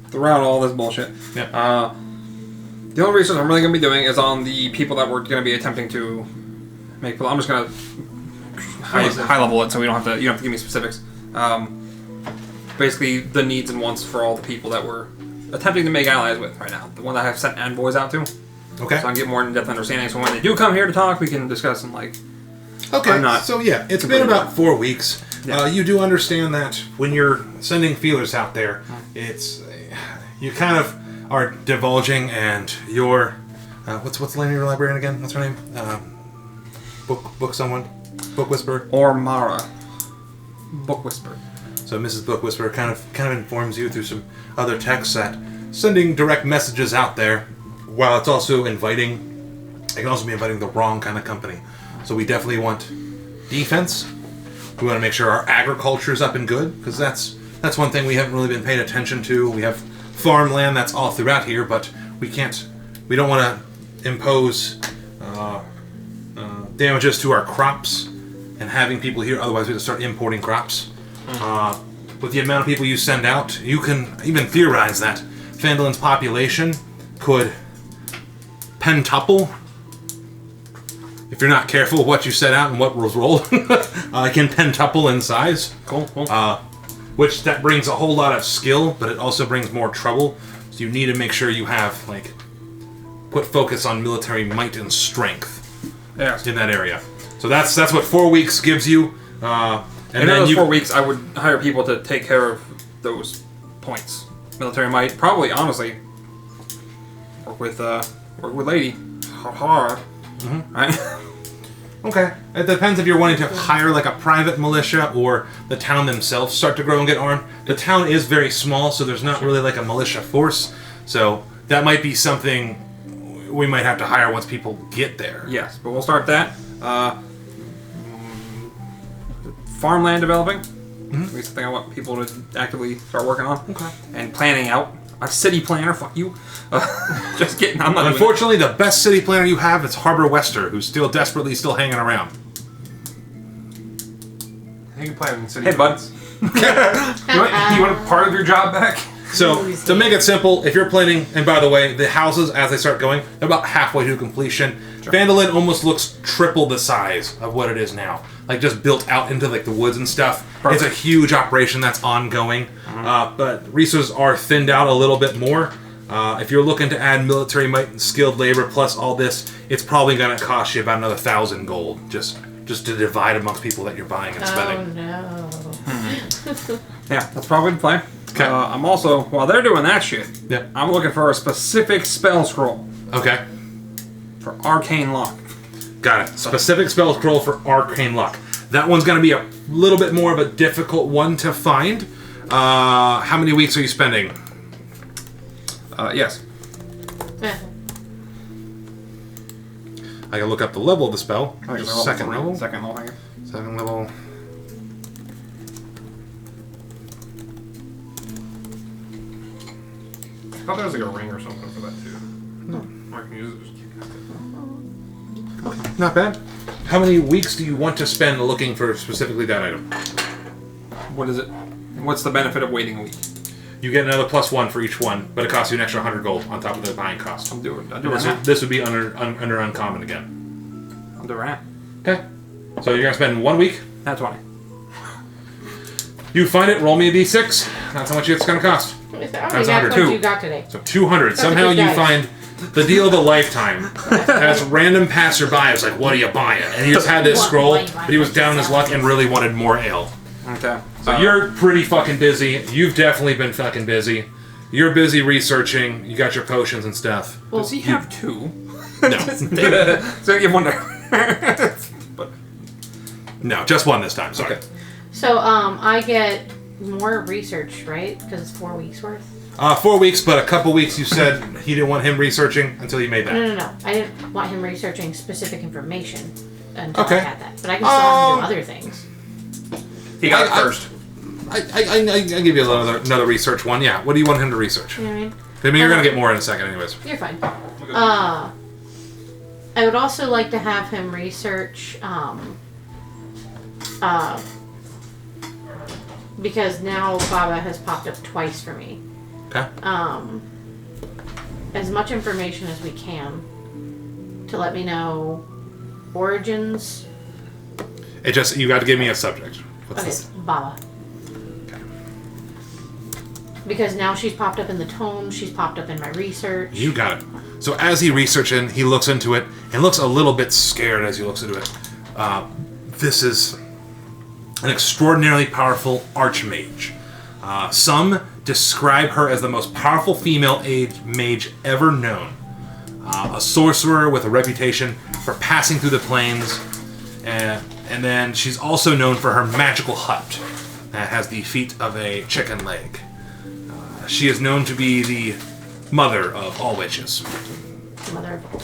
[SPEAKER 4] throughout all this bullshit,
[SPEAKER 1] Yeah.
[SPEAKER 4] the only research I'm really going to be doing is on the people that we're going to be attempting to make. I'm just going to high level it so we don't have to. You don't have to give me specifics. Basically, the needs and wants for all the people that we're attempting to make allies with right now. The one that I've sent envoys out to,
[SPEAKER 1] Okay.
[SPEAKER 4] so I can get more in-depth understanding. So when they do come here to talk, we can discuss and like.
[SPEAKER 1] Okay.
[SPEAKER 4] I'm not
[SPEAKER 1] So yeah, it's been
[SPEAKER 4] completely
[SPEAKER 1] about
[SPEAKER 4] wrong.
[SPEAKER 1] 4 weeks.
[SPEAKER 4] Yeah.
[SPEAKER 1] You do understand that when you're sending feelers out there, it's you kind of are divulging, and you're what's the name of your librarian again? What's her name? Book Whisperer.
[SPEAKER 4] Or Mara. Book Whisper.
[SPEAKER 1] So Mrs. Book Whisperer kind of informs you through some other texts that sending direct messages out there, while it's also inviting, it can also be inviting the wrong kind of company. So we definitely want defense. We want to make sure our agriculture is up and good, because that's one thing we haven't really been paying attention to. We have farmland that's all throughout here, but we don't want to impose damages to our crops and having people here, otherwise we have to start importing crops. With the amount of people you send out, you can even theorize that Phandalin's population could pentuple. If you're not careful with what you set out and what was rolled, it can pentuple in size.
[SPEAKER 4] Cool.
[SPEAKER 1] Which that brings a whole lot of skill, but it also brings more trouble. So you need to make sure you have, put focus on military might and strength
[SPEAKER 4] Yeah.
[SPEAKER 1] in that area. So that's what 4 weeks gives you. And
[SPEAKER 4] in
[SPEAKER 1] then
[SPEAKER 4] those
[SPEAKER 1] you
[SPEAKER 4] 4 weeks, I would hire people to take care of those points. Military might, probably, honestly, work with Lady. Right?
[SPEAKER 1] Okay. It depends if you're wanting to hire like a private militia or the town themselves start to grow and get armed. The town is very small, so there's not really like a militia force. So that might be something we might have to hire once people get there.
[SPEAKER 4] Yes, but we'll start that. Farmland developing. At least something I want people to actively start working on.
[SPEAKER 1] Okay.
[SPEAKER 4] And planning out. A city planner, fuck you. Just kidding, I'm not doing
[SPEAKER 1] Unfortunately, the best city planner you have is Harbor Wester, who's still desperately hanging around.
[SPEAKER 2] You can plan in city.
[SPEAKER 4] Hey, bud.
[SPEAKER 2] You want a part of your job back?
[SPEAKER 1] So, to make it simple, if you're planning, and by the way, the houses, as they start going, they're about halfway to completion. Sure. Phandalin almost looks triple the size of what it is now. Like, just built out into, the woods and stuff. Perfect. It's a huge operation that's ongoing. But resources are thinned out a little bit more. If you're looking to add military might and skilled labor plus all this, it's probably going to cost you about another 1,000 gold. Just to divide amongst people that you're buying and spending.
[SPEAKER 3] Oh, no.
[SPEAKER 4] Yeah, that's probably the plan.
[SPEAKER 1] Okay.
[SPEAKER 4] I'm also, while they're doing that shit,
[SPEAKER 1] Yeah.
[SPEAKER 4] I'm looking for a specific spell scroll
[SPEAKER 1] Okay.
[SPEAKER 4] for Arcane Lock.
[SPEAKER 1] Got it. Specific spell scroll for Arcane Luck. That one's going to be a little bit more of a difficult one to find. How many weeks are you spending?
[SPEAKER 4] Yes.
[SPEAKER 1] I can look up the level of the spell.
[SPEAKER 4] I think it's
[SPEAKER 1] Second level.
[SPEAKER 4] Second level, thank you.
[SPEAKER 1] Second level.
[SPEAKER 2] thought there was like a ring or something for that too. Or I can use it.
[SPEAKER 1] Not bad. How many weeks do you want to spend looking for specifically that item?
[SPEAKER 4] What is it? What's the benefit of waiting a week?
[SPEAKER 1] You get another +1 for each one, but it costs you an extra 100 gold on top of the buying cost.
[SPEAKER 4] I'll do it.
[SPEAKER 1] This would be under uncommon again.
[SPEAKER 4] I'll do it right now.
[SPEAKER 1] Okay. So you're gonna spend 1 week.
[SPEAKER 4] That's 20.
[SPEAKER 1] You find it. Roll me a d6. That's how much it's gonna cost.
[SPEAKER 3] How many
[SPEAKER 1] That's
[SPEAKER 3] guys
[SPEAKER 1] 102.
[SPEAKER 3] points you got today?
[SPEAKER 1] So 200.
[SPEAKER 3] That's
[SPEAKER 1] Somehow
[SPEAKER 3] a good
[SPEAKER 1] you
[SPEAKER 3] guy.
[SPEAKER 1] find the deal of a lifetime. As random passerby was like, "What are you buying?" And he just had this
[SPEAKER 3] What
[SPEAKER 1] scroll,
[SPEAKER 3] wine
[SPEAKER 1] but he was down in his luck and really wanted more ale.
[SPEAKER 4] Okay.
[SPEAKER 1] So you're pretty fucking busy. You've definitely been fucking busy. You're busy researching. You got your potions and stuff.
[SPEAKER 4] Does he have two?
[SPEAKER 1] No,
[SPEAKER 4] So you wonder. But
[SPEAKER 1] no, just one this time. Sorry.
[SPEAKER 4] Okay.
[SPEAKER 3] So I get more research, right? Because it's 4 weeks worth.
[SPEAKER 1] 4 weeks, but a couple weeks you said he didn't want him researching until you made that.
[SPEAKER 3] No. I didn't want him researching specific information until
[SPEAKER 1] Okay.
[SPEAKER 3] I had that. But I can still have him do other things.
[SPEAKER 2] He got it first.
[SPEAKER 1] I give you another research one. Yeah. What do you want him to research?
[SPEAKER 3] You know what I mean?
[SPEAKER 1] I mean, you're gonna get more in a second, anyways.
[SPEAKER 3] You're fine. I would also like to have him research, because now Baba has popped up twice for me.
[SPEAKER 1] Okay.
[SPEAKER 3] As much information as we can to let me know origins.
[SPEAKER 1] It just you got to give me a subject. What's
[SPEAKER 3] Okay,
[SPEAKER 1] this?
[SPEAKER 3] Baba.
[SPEAKER 1] Okay.
[SPEAKER 3] Because now she's popped up in the tome, she's popped up in my research.
[SPEAKER 1] You got it. So as he researching, he looks into it and looks a little bit scared as he looks into it. This is an extraordinarily powerful archmage. Some describe her as the most powerful female mage ever known. A sorcerer with a reputation for passing through the plains. And then she's also known for her magical hut that has the feet of a chicken leg. She is known to be the mother of all witches.
[SPEAKER 3] Mother of all.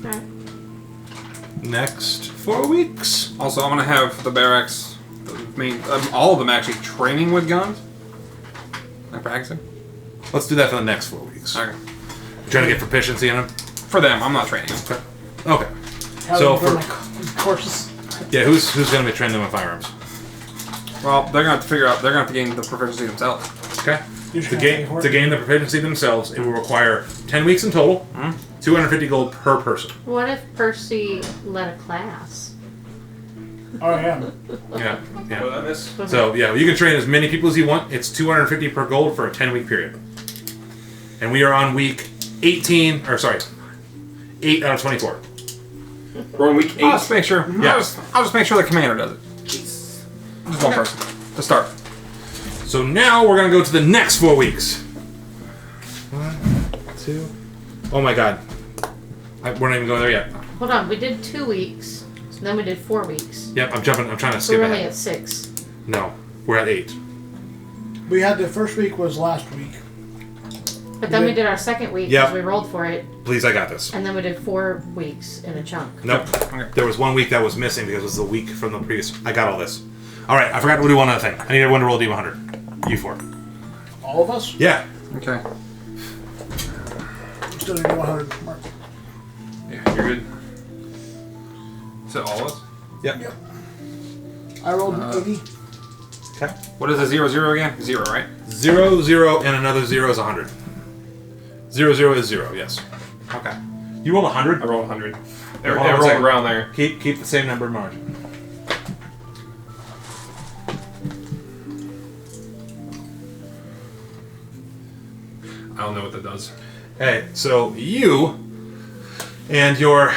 [SPEAKER 3] Alright.
[SPEAKER 1] Next 4 weeks.
[SPEAKER 4] also, I'm gonna have the barracks, all of them actually training with guns. Like practicing.
[SPEAKER 1] Let's do that for the next 4 weeks.
[SPEAKER 4] Okay.
[SPEAKER 1] You trying to get proficiency in them?
[SPEAKER 4] For them, I'm not training.
[SPEAKER 1] Okay.
[SPEAKER 5] How
[SPEAKER 1] So
[SPEAKER 5] do you
[SPEAKER 1] for-
[SPEAKER 5] build my courses?
[SPEAKER 1] Yeah, who's going to be training them with firearms?
[SPEAKER 4] Well, they're gonna have to figure out. They're gonna have to gain the proficiency themselves.
[SPEAKER 1] Okay.
[SPEAKER 5] You should
[SPEAKER 1] To
[SPEAKER 5] have
[SPEAKER 1] gain,
[SPEAKER 5] paid for it.
[SPEAKER 1] to gain the proficiency themselves, it will require 10 weeks in total, 250 gold per person.
[SPEAKER 3] What if Percy led a class?
[SPEAKER 5] Oh yeah.
[SPEAKER 1] Yeah,
[SPEAKER 2] What
[SPEAKER 1] yeah.
[SPEAKER 2] did I miss?
[SPEAKER 1] So, yeah, you can train as many people as you want. It's 250 per gold for a 10-week period. And we are on week 18, or sorry, 8 out of 24.
[SPEAKER 2] We're on week 8.
[SPEAKER 4] I'll just make sure.
[SPEAKER 1] Yeah.
[SPEAKER 4] I'll just make sure the commander does it. Just one person to start.
[SPEAKER 1] So now we're going to go to the next 4 weeks. 1, 2. Oh my god. We're not even going there yet.
[SPEAKER 3] Hold on, we did 2 weeks, and then we did 4 weeks.
[SPEAKER 1] Yep, I'm trying to
[SPEAKER 3] So
[SPEAKER 1] skip
[SPEAKER 3] we're only
[SPEAKER 1] ahead.
[SPEAKER 3] at 6.
[SPEAKER 1] No, we're at 8.
[SPEAKER 5] We had the first week was last week.
[SPEAKER 3] But then we did our second week
[SPEAKER 1] Yep.
[SPEAKER 3] because we rolled for it,
[SPEAKER 1] Please, I got this.
[SPEAKER 3] and then we did 4 weeks in a chunk.
[SPEAKER 1] Nope.
[SPEAKER 4] Okay.
[SPEAKER 1] There was 1 week that was missing because it was the week from the previous. I got all this. All right, I forgot to do one other thing. I need everyone to roll D100. You 4.
[SPEAKER 5] All of us?
[SPEAKER 1] Yeah.
[SPEAKER 4] Okay.
[SPEAKER 5] Still need 100 mark.
[SPEAKER 2] Yeah, you're good. Is it all of us?
[SPEAKER 1] Yep.
[SPEAKER 5] Yep. I rolled 80.
[SPEAKER 1] Okay.
[SPEAKER 4] What is a 0-0 again? 0, right?
[SPEAKER 1] 0, 0, and another 0 is 100. 0, 0 is 0. Yes.
[SPEAKER 4] Okay.
[SPEAKER 1] You rolled 100.
[SPEAKER 2] I rolled 100.
[SPEAKER 1] Hold on
[SPEAKER 2] They
[SPEAKER 1] one
[SPEAKER 2] rolled
[SPEAKER 1] second.
[SPEAKER 2] around there.
[SPEAKER 1] Keep the same number margin.
[SPEAKER 2] I don't know what that does.
[SPEAKER 1] Hey, so you and your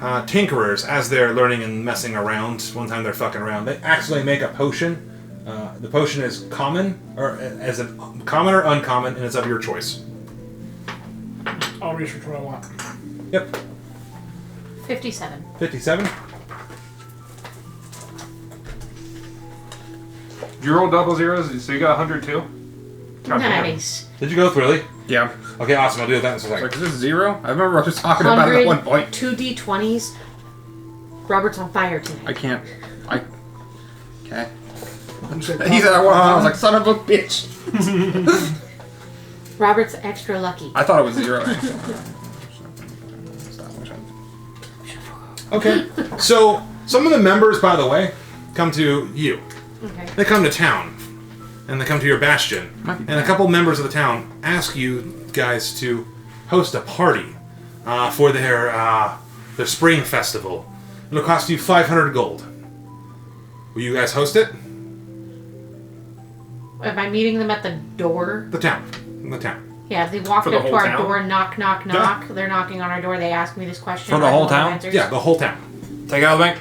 [SPEAKER 1] tinkerers, as they're learning and messing around, one time they're fucking around, they actually make a potion. The potion is common, or as a common or uncommon, and it's of your choice.
[SPEAKER 5] I'll research what I want.
[SPEAKER 1] Yep.
[SPEAKER 3] 57.
[SPEAKER 1] 57.
[SPEAKER 2] You rolled double zeros, so you got 100 too? God damn.
[SPEAKER 3] Nice.
[SPEAKER 1] Did you go through, really?
[SPEAKER 4] Yeah.
[SPEAKER 1] Okay, awesome. I'll do that in a second.
[SPEAKER 4] Like, is this 0? I remember I was talking about it at one point.
[SPEAKER 3] 2 D20s. Robert's on fire tonight.
[SPEAKER 4] I can't. Okay.
[SPEAKER 5] You said
[SPEAKER 4] He said I won. I was like, son of a bitch.
[SPEAKER 3] Robert's extra lucky.
[SPEAKER 4] I thought it was 0.
[SPEAKER 1] Okay. So some of the members, by the way, come to you.
[SPEAKER 3] Okay.
[SPEAKER 1] They come to town, and they come to your bastion. And a couple members of the town ask you guys to host a party for their spring festival. It'll cost you 500 gold. Will you guys host it?
[SPEAKER 3] Am I meeting them at the door?
[SPEAKER 1] The town.
[SPEAKER 3] Yeah, if they walk
[SPEAKER 2] For the
[SPEAKER 3] up to
[SPEAKER 2] whole
[SPEAKER 3] our
[SPEAKER 2] town?
[SPEAKER 3] door, knock, knock, knock. They're knocking on our door. They ask me this question.
[SPEAKER 4] For the
[SPEAKER 3] I
[SPEAKER 4] whole
[SPEAKER 3] don't know
[SPEAKER 4] town?
[SPEAKER 3] answers.
[SPEAKER 1] Yeah, the whole town.
[SPEAKER 4] Take it out of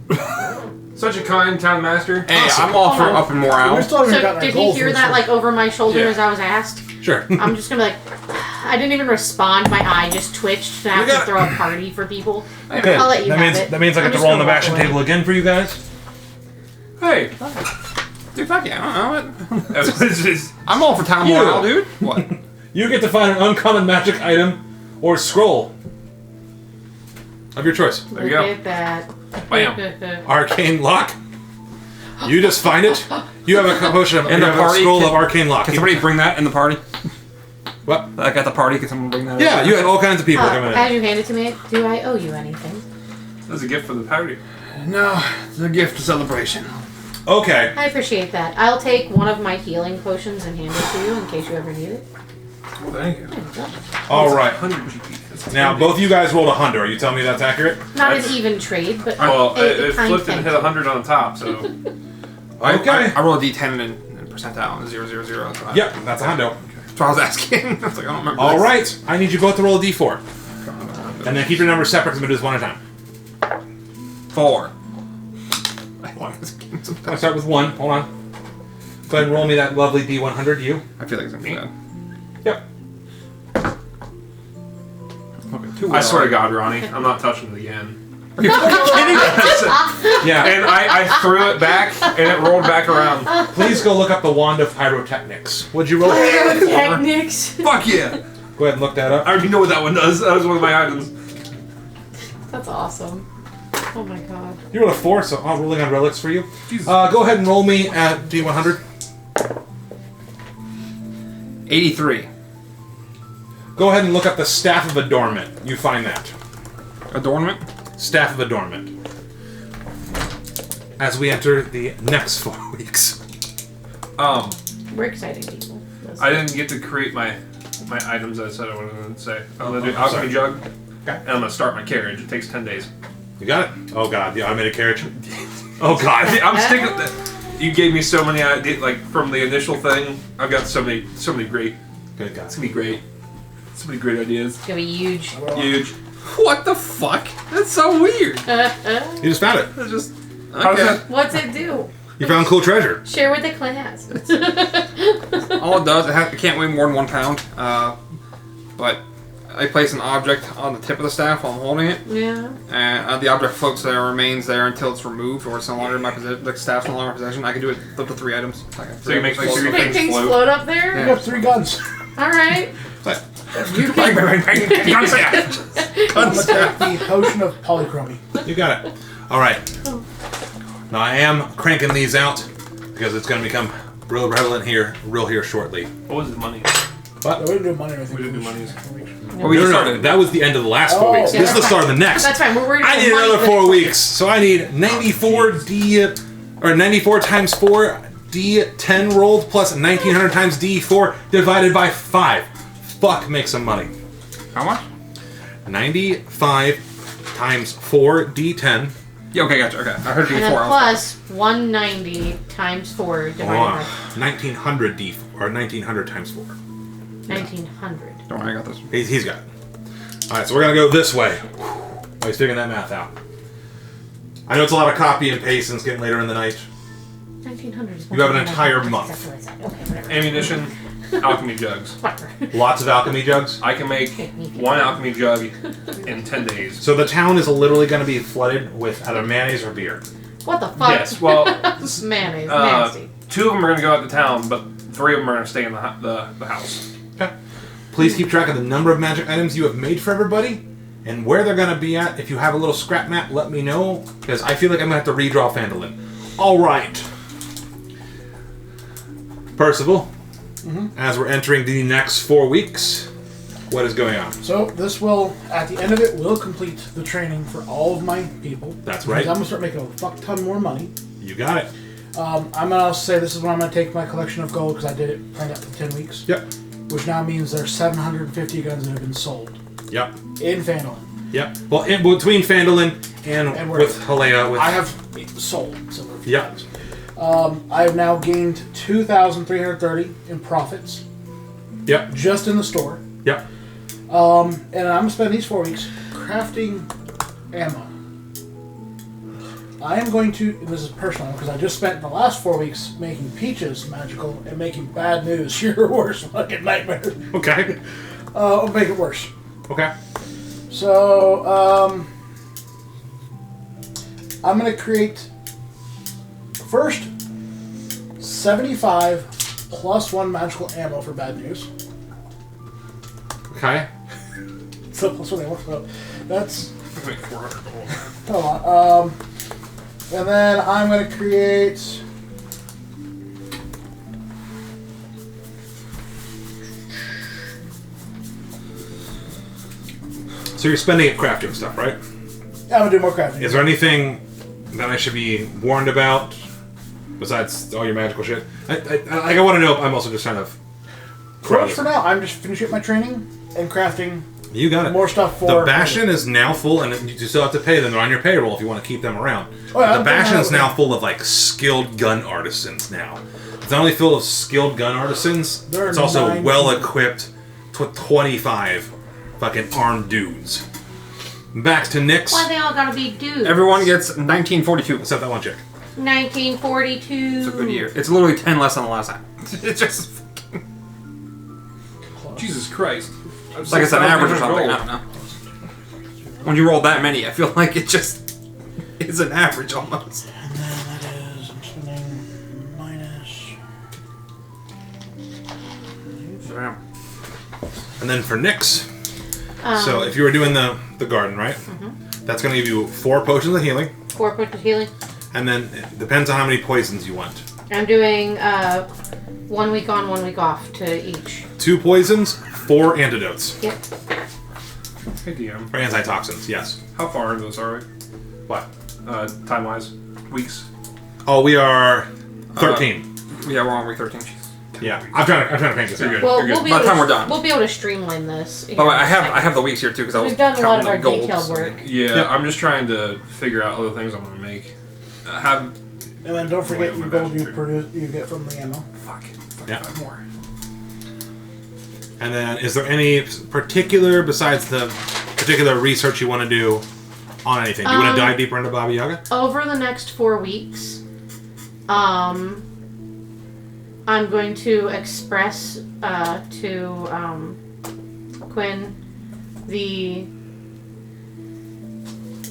[SPEAKER 4] the bank.
[SPEAKER 2] Such a kind town master.
[SPEAKER 4] Hey,
[SPEAKER 1] Awesome.
[SPEAKER 4] I'm all for
[SPEAKER 3] Hold on.
[SPEAKER 4] up and morale.
[SPEAKER 5] We're still haven't
[SPEAKER 3] So
[SPEAKER 5] gotten our
[SPEAKER 3] did he
[SPEAKER 5] goals
[SPEAKER 3] hear
[SPEAKER 5] for
[SPEAKER 3] that
[SPEAKER 5] this
[SPEAKER 3] like over my shoulder
[SPEAKER 2] Yeah.
[SPEAKER 3] as I was asked?
[SPEAKER 1] Sure.
[SPEAKER 3] I'm just gonna be like, I didn't even respond. My eye just twitched. And I have
[SPEAKER 1] You
[SPEAKER 3] to
[SPEAKER 1] got
[SPEAKER 3] throw a party for people.
[SPEAKER 1] Okay.
[SPEAKER 3] I'll let you
[SPEAKER 1] that
[SPEAKER 3] have
[SPEAKER 1] means
[SPEAKER 3] it.
[SPEAKER 1] that means I
[SPEAKER 3] I'm
[SPEAKER 1] get to
[SPEAKER 3] just
[SPEAKER 1] roll on the
[SPEAKER 3] gonna walk
[SPEAKER 1] bastion
[SPEAKER 3] away.
[SPEAKER 1] table again for you guys.
[SPEAKER 2] Hey.
[SPEAKER 4] Dude, fuck yeah. I don't know what.
[SPEAKER 2] It's just-
[SPEAKER 4] I'm all for town
[SPEAKER 1] You.
[SPEAKER 4] morale, dude. What?
[SPEAKER 1] You get to find an uncommon magic item or scroll of your choice.
[SPEAKER 2] There you
[SPEAKER 3] Look
[SPEAKER 2] go.
[SPEAKER 3] at that.
[SPEAKER 2] Bam.
[SPEAKER 1] Arcane lock. You just find it. You have a potion of
[SPEAKER 4] In the
[SPEAKER 1] you have a
[SPEAKER 4] party,
[SPEAKER 1] scroll
[SPEAKER 4] can-
[SPEAKER 1] of arcane lock.
[SPEAKER 4] Can somebody bring that in the party?
[SPEAKER 1] What?
[SPEAKER 4] Like at the party, can someone bring that?
[SPEAKER 1] Yeah,
[SPEAKER 4] in?
[SPEAKER 1] you have all kinds of people coming
[SPEAKER 3] As
[SPEAKER 1] in.
[SPEAKER 3] you hand it to me, do I owe you anything?
[SPEAKER 2] That's a gift for the party.
[SPEAKER 4] No, it's a gift of celebration.
[SPEAKER 1] Okay.
[SPEAKER 3] I appreciate that. I'll take one of my healing potions and hand it to you in case you ever need it.
[SPEAKER 2] Thank you.
[SPEAKER 1] All right.
[SPEAKER 2] 100 GP. That's
[SPEAKER 1] Now
[SPEAKER 2] 10
[SPEAKER 1] both of you guys rolled 100. Are you telling me that's accurate?
[SPEAKER 3] Not
[SPEAKER 2] That's-
[SPEAKER 3] an even trade, but
[SPEAKER 2] Well,
[SPEAKER 3] a
[SPEAKER 2] it
[SPEAKER 3] kind
[SPEAKER 2] flipped and
[SPEAKER 3] thank
[SPEAKER 2] hit
[SPEAKER 3] you.
[SPEAKER 2] 100 on the top, so.
[SPEAKER 1] Okay.
[SPEAKER 4] I rolled a d10 and percentile and 0, 0, 0. That's what
[SPEAKER 1] Yep, that's a hundo.
[SPEAKER 4] That's what I was asking. I was like, I don't remember.
[SPEAKER 1] All
[SPEAKER 4] this.
[SPEAKER 1] right. I need you both to roll a d4. And then keep your numbers separate because I'm going to do this one at a time.
[SPEAKER 4] 4.
[SPEAKER 1] I'll start with 1. Hold on. Go ahead and roll me that lovely d100, you.
[SPEAKER 4] I feel like it's gonna be bad.
[SPEAKER 1] Yep.
[SPEAKER 4] Okay, 2
[SPEAKER 2] I swear to God, Ronnie, I'm not touching it again.
[SPEAKER 4] Are you fucking kidding me?
[SPEAKER 1] Yeah.
[SPEAKER 2] And I threw it back, and it rolled back around.
[SPEAKER 1] Please go look up the Wand of Pyrotechnics. What'd you roll?
[SPEAKER 3] Technics.
[SPEAKER 2] Fuck yeah!
[SPEAKER 1] Go ahead and look that up.
[SPEAKER 2] I already know what that one does. That was one of my items.
[SPEAKER 3] That's awesome. Oh my god.
[SPEAKER 1] You rolled a 4, so I'm rolling on relics for you.
[SPEAKER 2] Jesus.
[SPEAKER 1] Go ahead and roll me at d100.
[SPEAKER 4] 83.
[SPEAKER 1] Go ahead and look up the Staff of Adornment. You find that.
[SPEAKER 4] Adornment?
[SPEAKER 1] Staff of Adornment. As we enter the next 4 weeks.
[SPEAKER 3] We're exciting people.
[SPEAKER 2] I didn't get to create my items I said I was going to say. I'm going to do
[SPEAKER 1] I'm sorry.
[SPEAKER 2] alchemy jug,
[SPEAKER 1] Okay.
[SPEAKER 2] and I'm going to start my carriage. It takes 10 days.
[SPEAKER 1] You got it? Oh god, the automated carriage. Oh god.
[SPEAKER 2] I'm sticking with that. You gave me so many ideas, like from the initial thing. I've got so many great.
[SPEAKER 1] Good God.
[SPEAKER 2] It's gonna be great. So many great ideas.
[SPEAKER 3] It's gonna be huge.
[SPEAKER 2] Huge.
[SPEAKER 4] What the fuck? That's so weird.
[SPEAKER 1] You just found it.
[SPEAKER 2] It's just.
[SPEAKER 4] Okay.
[SPEAKER 3] What's it do?
[SPEAKER 1] You found cool treasure.
[SPEAKER 3] Share with the class.
[SPEAKER 4] All it does, it can't weigh more than 1 pound. But I place an object on the tip of the staff while I'm holding it,
[SPEAKER 3] Yeah.
[SPEAKER 4] and the object floats there, remains there until it's removed, or it's no longer in my possession. The staff's no longer in my possession. I can do it up to 3 items.
[SPEAKER 2] So you make like
[SPEAKER 4] float.
[SPEAKER 2] 3
[SPEAKER 3] Make
[SPEAKER 2] things
[SPEAKER 3] things
[SPEAKER 2] float.
[SPEAKER 3] float up there?
[SPEAKER 5] You have 3 guns.
[SPEAKER 3] Alright.
[SPEAKER 1] You
[SPEAKER 4] Bang, bang, bang, bang, gun staff. Gun
[SPEAKER 5] I'm gonna
[SPEAKER 4] staff.
[SPEAKER 5] take the potion of polychromy.
[SPEAKER 1] You got it. Alright. Now I am cranking these out because it's going to become real relevant here shortly.
[SPEAKER 2] What was the money?
[SPEAKER 1] What?
[SPEAKER 5] No, we didn't do money or anything.
[SPEAKER 2] We didn't do money.
[SPEAKER 4] Well, we
[SPEAKER 1] No,
[SPEAKER 4] just
[SPEAKER 1] no,
[SPEAKER 4] started.
[SPEAKER 1] that was the end of the last 4
[SPEAKER 5] Oh.
[SPEAKER 1] weeks.
[SPEAKER 5] Yeah,
[SPEAKER 1] This is the
[SPEAKER 3] that's
[SPEAKER 1] start of the next.
[SPEAKER 3] That's fine. We're worried
[SPEAKER 1] I
[SPEAKER 3] about
[SPEAKER 1] need
[SPEAKER 3] money
[SPEAKER 1] another
[SPEAKER 3] for
[SPEAKER 1] 4
[SPEAKER 3] the-
[SPEAKER 1] weeks, so I need 94 94 times 4 D10 rolled plus 1900 times D4 divided by 5. Fuck, make some money.
[SPEAKER 4] How much?
[SPEAKER 1] 95 times 4 D10.
[SPEAKER 4] Yeah, okay, gotcha. Okay, I heard
[SPEAKER 3] And
[SPEAKER 4] D4.
[SPEAKER 3] then
[SPEAKER 4] I was-
[SPEAKER 3] plus 190 times 4 divided
[SPEAKER 1] 1900 D or 1900 times 4.
[SPEAKER 3] by 1900.
[SPEAKER 4] Don't worry, I got this.
[SPEAKER 1] He's got it. Alright, so we're gonna go this way. While he's figuring that math out. I know it's a lot of copy and paste and it's getting later in the night.
[SPEAKER 3] 1900 is
[SPEAKER 1] You have an
[SPEAKER 3] 190.
[SPEAKER 1] entire
[SPEAKER 3] That's
[SPEAKER 1] month.
[SPEAKER 3] what I said. Okay, whatever.
[SPEAKER 2] Ammunition, alchemy jugs.
[SPEAKER 3] Whatever.
[SPEAKER 1] Lots of alchemy jugs.
[SPEAKER 2] I can make 1 alchemy jug in 10 days.
[SPEAKER 1] So the town is literally going to be flooded with either mayonnaise or beer.
[SPEAKER 3] What the fuck?
[SPEAKER 2] Yes, well,
[SPEAKER 3] Mayonnaise. Nasty.
[SPEAKER 2] 2 of them are going to go out to town, but 3 of them are going to stay in the house.
[SPEAKER 1] Okay. Please keep track of the number of magic items you have made for everybody and where they're going to be at. If you have a little scrap map, let me know because I feel like I'm going to have to redraw Phandalin. All right. Percival, as we're entering the next 4 weeks, what is going on?
[SPEAKER 5] So this will, at the end of it, will complete the training for all of my people.
[SPEAKER 1] That's right.
[SPEAKER 5] Because I'm going to start making a fuck ton more money.
[SPEAKER 1] You got it.
[SPEAKER 5] I'm going to also say this is when I'm going to take my collection of gold, because I did it planned out for 10 weeks.
[SPEAKER 1] Yep.
[SPEAKER 5] Which now means there's 750 guns that have been sold.
[SPEAKER 1] Yep.
[SPEAKER 5] In Phandalin.
[SPEAKER 1] Yep. Well, in between Phandalin and with Halea.
[SPEAKER 5] I have sold some of
[SPEAKER 1] Yep.
[SPEAKER 5] guns. I have now gained 2,330 in profits.
[SPEAKER 1] Yep.
[SPEAKER 5] Just in the store.
[SPEAKER 1] Yep.
[SPEAKER 5] And I'm going to spend these 4 weeks crafting ammo. I am going to, and this is personal, because I just spent the last 4 weeks making peaches magical and making bad news your worst fucking nightmare.
[SPEAKER 1] Okay.
[SPEAKER 5] I'll make it worse.
[SPEAKER 1] Okay.
[SPEAKER 5] So, I'm going to create, first, 75 plus 1 magical ammo for bad news.
[SPEAKER 1] Okay.
[SPEAKER 5] So plus 1 ammo, so that's...
[SPEAKER 2] Make 400 gold.
[SPEAKER 5] Hold on. And then I'm going to create...
[SPEAKER 1] So you're spending it crafting stuff, right?
[SPEAKER 5] Yeah, I'm going to do more crafting.
[SPEAKER 1] Is there anything that I should be warned about besides all your magical shit? I want to know if I'm also just kind of...
[SPEAKER 5] For now, I'm just finishing up my training and crafting
[SPEAKER 1] You got it.
[SPEAKER 5] more stuff for...
[SPEAKER 1] The Bastion is now full, and you still have to pay them. They're on your payroll if you want to keep them around.
[SPEAKER 5] Oh, yeah,
[SPEAKER 1] The Bastion is now full of, like, skilled gun artisans now. It's not only full of skilled gun artisans,
[SPEAKER 5] There are
[SPEAKER 1] it's also
[SPEAKER 5] 9
[SPEAKER 1] well-equipped 25 fucking armed dudes. Back to Nyx.
[SPEAKER 3] Why they all gotta be dudes?
[SPEAKER 4] Everyone gets 1942.
[SPEAKER 1] Except that one chick.
[SPEAKER 3] 1942.
[SPEAKER 4] It's a good year. It's literally 10 less than the last time. It's just
[SPEAKER 2] Jesus Christ.
[SPEAKER 4] it's like it's an average or something. I don't know. When you roll that many, I feel like it just is an average almost.
[SPEAKER 5] And then that is... I'm spending minus...
[SPEAKER 1] And then for Nyx, so if you were doing the garden, right? That's going to give you 4 potions of healing.
[SPEAKER 3] 4 points of healing.
[SPEAKER 1] And then it depends on how many poisons you want.
[SPEAKER 3] I'm doing 1 week on, 1 week off to each.
[SPEAKER 1] 2 poisons, 4 antidotes.
[SPEAKER 3] Yep.
[SPEAKER 2] Hey DM.
[SPEAKER 1] For antitoxins, yes.
[SPEAKER 2] How far into this are we?
[SPEAKER 1] What?
[SPEAKER 2] Time wise? Weeks?
[SPEAKER 1] Oh, we are 13.
[SPEAKER 4] Yeah, we're on week 13. Jeez.
[SPEAKER 1] Yeah, I'm trying to paint this.
[SPEAKER 2] You're
[SPEAKER 1] out.
[SPEAKER 2] good.
[SPEAKER 3] Well,
[SPEAKER 2] You're
[SPEAKER 3] we'll
[SPEAKER 2] good.
[SPEAKER 3] be
[SPEAKER 4] By the
[SPEAKER 3] able
[SPEAKER 4] time
[SPEAKER 3] to,
[SPEAKER 4] we're done.
[SPEAKER 3] We'll be able to streamline this.
[SPEAKER 4] By the way, I have the weeks here too because I was
[SPEAKER 3] We've done a lot of our
[SPEAKER 4] counting the
[SPEAKER 3] detailed
[SPEAKER 4] golds.
[SPEAKER 3] work.
[SPEAKER 2] Yeah,
[SPEAKER 1] Yep.
[SPEAKER 2] I'm just trying to figure out other things I'm gonna make. Have
[SPEAKER 5] And then don't forget
[SPEAKER 2] Wait,
[SPEAKER 5] your
[SPEAKER 2] my
[SPEAKER 5] gold
[SPEAKER 2] bad.
[SPEAKER 5] you produce, you get from the ammo.
[SPEAKER 2] fuck
[SPEAKER 1] Yeah.
[SPEAKER 2] 5 more.
[SPEAKER 1] And then, is there any particular, besides the particular research you want to do on anything? Do you want to dive deeper into Baba Yaga?
[SPEAKER 3] Over the next 4 weeks, I'm going to express to Quinn the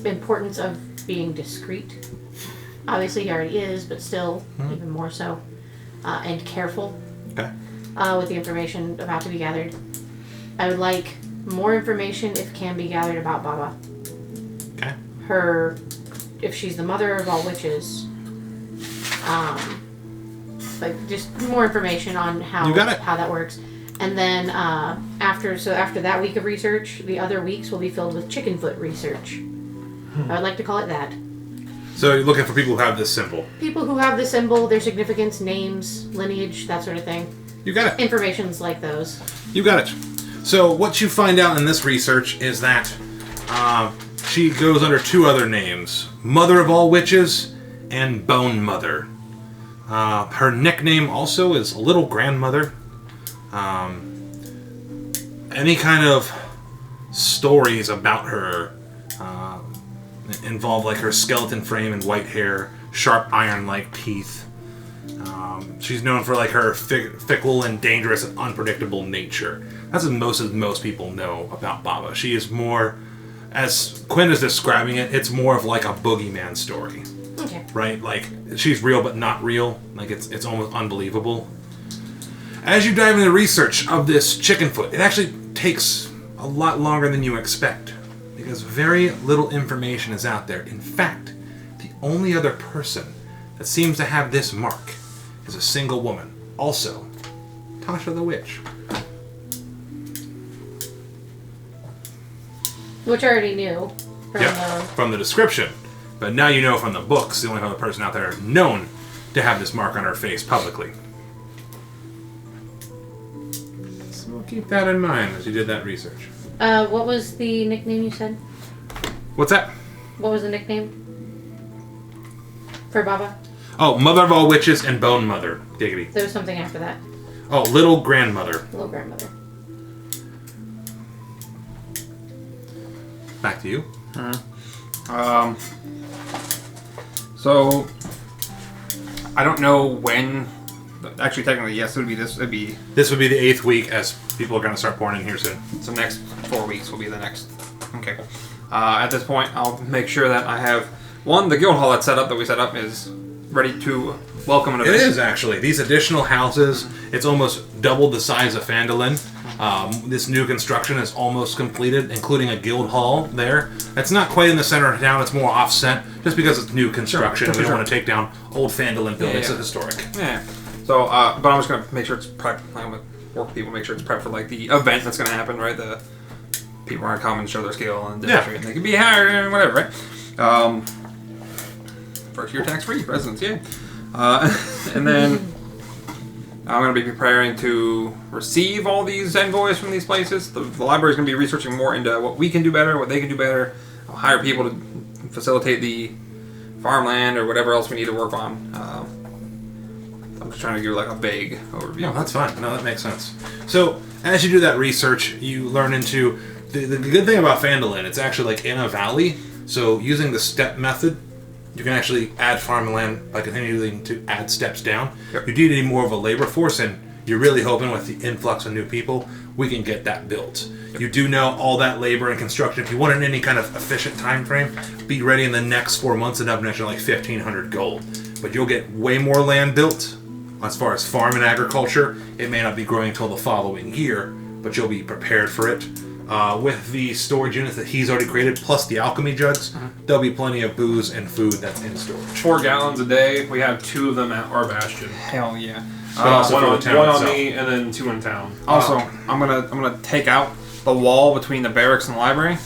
[SPEAKER 3] importance of being discreet. Obviously, he already is, but still, even more so. And careful
[SPEAKER 1] Okay.
[SPEAKER 3] with the information about to be gathered. I would like more information, if can be gathered, about Baba.
[SPEAKER 1] Okay.
[SPEAKER 3] Her, if she's the mother of all witches. Like just more information on how
[SPEAKER 1] You got it.
[SPEAKER 3] how that works. And then after that week of research, the other weeks will be filled with chicken foot research. I would like to call it that.
[SPEAKER 1] So you're looking for people who have this symbol.
[SPEAKER 3] People who have the symbol, their significance, names, lineage, that sort of thing.
[SPEAKER 1] You got it.
[SPEAKER 3] Information's like those.
[SPEAKER 1] You got it. So what you find out in this research is that she goes under 2 other names: Mother of All Witches and Bone Mother. Her nickname also is Little Grandmother. Any kind of stories about her involve like her skeleton frame and white hair, sharp iron-like teeth. She's known for like her fickle and dangerous and unpredictable nature. That's what most people know about Baba. She is more, as Quinn is describing it, it's more of like a boogeyman story.
[SPEAKER 3] Okay.
[SPEAKER 1] Right? Like, she's real but not real. Like, it's almost unbelievable. As you dive into the research of this chicken foot, it actually takes a lot longer than you expect, because very little information is out there. In fact, the only other person that seems to have this mark is a single woman. Also, Tasha the Witch.
[SPEAKER 3] Which I already knew
[SPEAKER 1] From the description. But now you know from the books, the only other person out there known to have this mark on her face publicly. So we'll keep that in mind as you did that research.
[SPEAKER 3] What was the nickname you said?
[SPEAKER 1] What's that?
[SPEAKER 3] What was the nickname? For Baba?
[SPEAKER 1] Oh, Mother of all Witches and Bone Mother. Giggity.
[SPEAKER 3] There was something after that.
[SPEAKER 1] Oh, Little Grandmother.
[SPEAKER 3] Little grandmother.
[SPEAKER 1] Back to you.
[SPEAKER 4] So I don't know when. Actually, technically, yes, it would be this. It'd be
[SPEAKER 1] This would be the 8th week as people are going to start pouring in here soon.
[SPEAKER 4] so. Next 4 weeks will be the next. Okay, cool. At this point, I'll make sure that I have the guild hall that's set up that we set up is ready to welcome an event.
[SPEAKER 1] It is actually. These additional houses, it's almost doubled the size of Phandalin. This new construction is almost completed, including a guild hall there. It's not quite in the center of town, it's more offset, just because it's new construction. We don't want to take down old Phandalin buildings. It's historic.
[SPEAKER 4] Yeah. So, but I'm just gonna make sure it's prepped. I'm gonna work with people, make sure it's prepped for like the event that's gonna happen, right? The people are gonna come and show their skill and demonstrate, and they can be hired and whatever, right? First year tax-free residents, yeah. And then I'm going to be preparing to receive all these envoys from these places. The library's going to be researching more into what we can do better, what they can do better. I'll hire people to facilitate the farmland or whatever else we need to work on. I'm just trying to give like a vague overview.
[SPEAKER 1] No, that's fine. No, that makes sense. So, as you do that research, you learn into... The good thing about Phandalin, it's actually like in a valley. So, using the step method, you can actually add farmland by continuing to add steps down.
[SPEAKER 4] Yep.
[SPEAKER 1] You do need more of a labor force, and you're really hoping with the influx of new people, we can get that built. Yep. You do know all that labor and construction. If you want it in any kind of efficient time frame, be ready in the next 4 months and up next to like 1,500 gold. But you'll get way more land built. As far as farm and agriculture, it may not be growing until the following year, but you'll be prepared for it. With the storage units that he's already created, plus the alchemy jugs, there'll be plenty of booze and food that's in storage.
[SPEAKER 2] 4 gallons a day. We have 2 of them at our bastion.
[SPEAKER 4] Hell yeah.
[SPEAKER 1] But also
[SPEAKER 2] one
[SPEAKER 1] for
[SPEAKER 2] on,
[SPEAKER 1] the town
[SPEAKER 2] one on
[SPEAKER 1] itself.
[SPEAKER 2] me, and then 2 in town.
[SPEAKER 4] Also, I'm gonna take out the wall between the barracks and the library.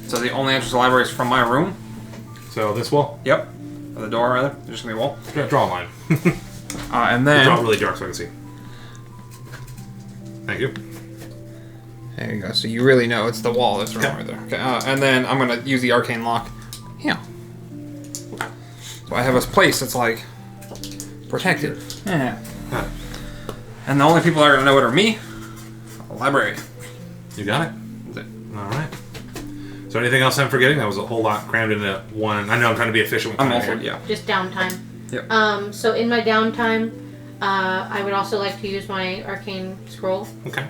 [SPEAKER 4] So the only entrance to the library is from my room.
[SPEAKER 1] So this wall?
[SPEAKER 4] Yep. Or the door, rather. There's just gonna be a wall.
[SPEAKER 1] Yeah, draw a line.
[SPEAKER 4] And then
[SPEAKER 1] Draw it really dark so I can see. Thank you.
[SPEAKER 4] there you go. So you really know it's the wall that's right there. Okay. And then I'm gonna use the arcane lock. Yeah. So I have a place that's like protected. Yeah.
[SPEAKER 1] Got it.
[SPEAKER 4] And the only people that are gonna know it are me, the library.
[SPEAKER 1] You got it?
[SPEAKER 4] That's it.
[SPEAKER 1] Alright. So anything else I'm forgetting? That was a whole lot crammed into one. I know I'm trying to be efficient with
[SPEAKER 4] I'm
[SPEAKER 1] time
[SPEAKER 4] also
[SPEAKER 1] here.
[SPEAKER 4] yeah.
[SPEAKER 3] Just downtime.
[SPEAKER 4] Yep.
[SPEAKER 3] So in my downtime, I would also like to use my arcane scroll
[SPEAKER 1] Okay.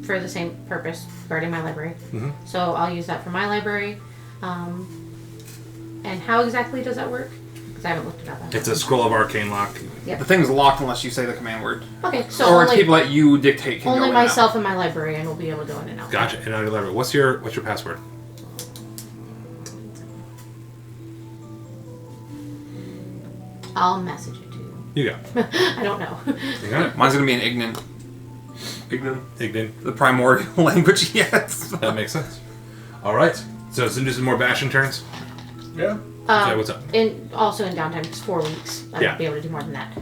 [SPEAKER 3] for the same purpose, guarding my library.
[SPEAKER 1] Mhm.
[SPEAKER 3] So I'll use that for my library. And how exactly does that work? Because I haven't looked it up.
[SPEAKER 1] It's a scroll of arcane lock.
[SPEAKER 3] Yep.
[SPEAKER 4] The thing's locked unless you say the command word.
[SPEAKER 3] Okay, so
[SPEAKER 4] Or it's
[SPEAKER 3] only,
[SPEAKER 4] people that you dictate can go
[SPEAKER 3] only
[SPEAKER 4] in and out.
[SPEAKER 3] myself and my librarian will be able to go in and out.
[SPEAKER 1] Gotcha. And on your library. What's your password?
[SPEAKER 3] I'll message it to you.
[SPEAKER 1] You got it.
[SPEAKER 3] I don't know.
[SPEAKER 1] You got it?
[SPEAKER 4] Mine's gonna be in Ignan,
[SPEAKER 1] Ignan.
[SPEAKER 4] the primordial language. Yes.
[SPEAKER 1] That makes sense. Alright. So do some more bashing turns?
[SPEAKER 5] Yeah.
[SPEAKER 1] Okay, what's up?
[SPEAKER 3] Also in downtime, it's 4 weeks. I
[SPEAKER 1] Yeah.
[SPEAKER 3] won't be able to do more than that.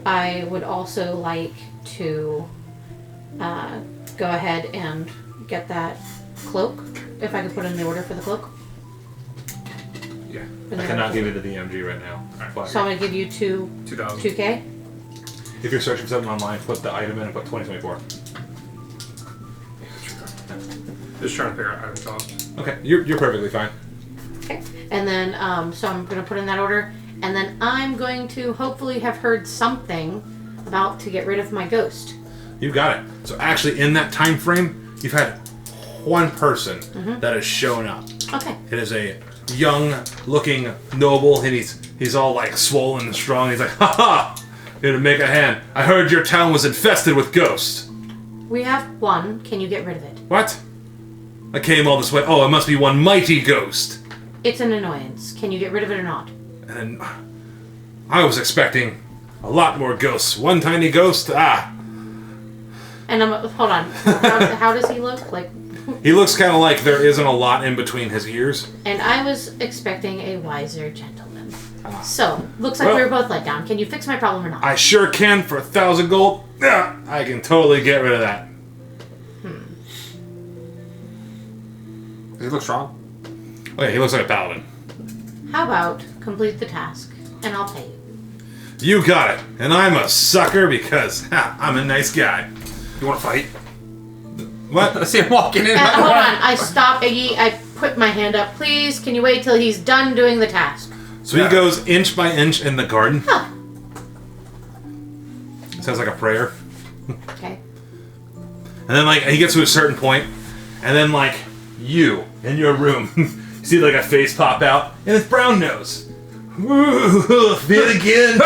[SPEAKER 3] I would also like to go ahead and get that cloak. If I could put in the order for the cloak.
[SPEAKER 1] Yeah.
[SPEAKER 3] And
[SPEAKER 1] I
[SPEAKER 3] then-
[SPEAKER 1] cannot give you the DMG right now. Alright.
[SPEAKER 3] So I'm going to give you
[SPEAKER 2] 2,000.
[SPEAKER 3] 2K.
[SPEAKER 1] If you're searching for something online, put the item in and put 2024.
[SPEAKER 2] Just trying to figure out item cost.
[SPEAKER 1] Okay, you're perfectly fine.
[SPEAKER 3] Okay. And then, so I'm going to put in that order. And then I'm going to hopefully have heard something about to get rid of my ghost.
[SPEAKER 1] You got it. So actually, in that time frame, you've had one person that has shown up.
[SPEAKER 3] Okay.
[SPEAKER 1] It is a young-looking noble, and he's all like swollen and strong. He's like, "Ha ha! Here to make a hand. I heard your town was infested with ghosts."
[SPEAKER 3] We have one. Can you get rid of it?
[SPEAKER 1] What? I came all this way. Oh, it must be one mighty ghost.
[SPEAKER 3] It's an annoyance. Can you get rid of it or not?
[SPEAKER 1] And I was expecting a lot more ghosts. One tiny ghost,
[SPEAKER 3] And hold on. How does he look? Like,
[SPEAKER 1] he looks kind of like there isn't a lot in between his ears.
[SPEAKER 3] and I was expecting a wiser gentleman. So, looks like we were both let down. Can you fix my problem or not?
[SPEAKER 1] I sure can for 1,000 gold. Yeah, I can totally get rid of that.
[SPEAKER 4] Does he look strong?
[SPEAKER 1] Oh yeah, he looks like a paladin.
[SPEAKER 3] How about complete the task, and I'll pay you.
[SPEAKER 1] You got it. And I'm a sucker because I'm a nice guy.
[SPEAKER 4] You want to fight?
[SPEAKER 1] What?
[SPEAKER 4] I see him walking in.
[SPEAKER 3] Hold on. I stop Iggy. I put my hand up. Please, can you wait till he's done doing the task?
[SPEAKER 1] So he goes inch by inch in the garden.
[SPEAKER 3] Huh.
[SPEAKER 1] Sounds like a prayer.
[SPEAKER 3] Okay.
[SPEAKER 1] And then, like, he gets to a certain point, and then, like, you, in your room, you see, like, a face pop out, and it's Brown Nose. Ooh, fit again.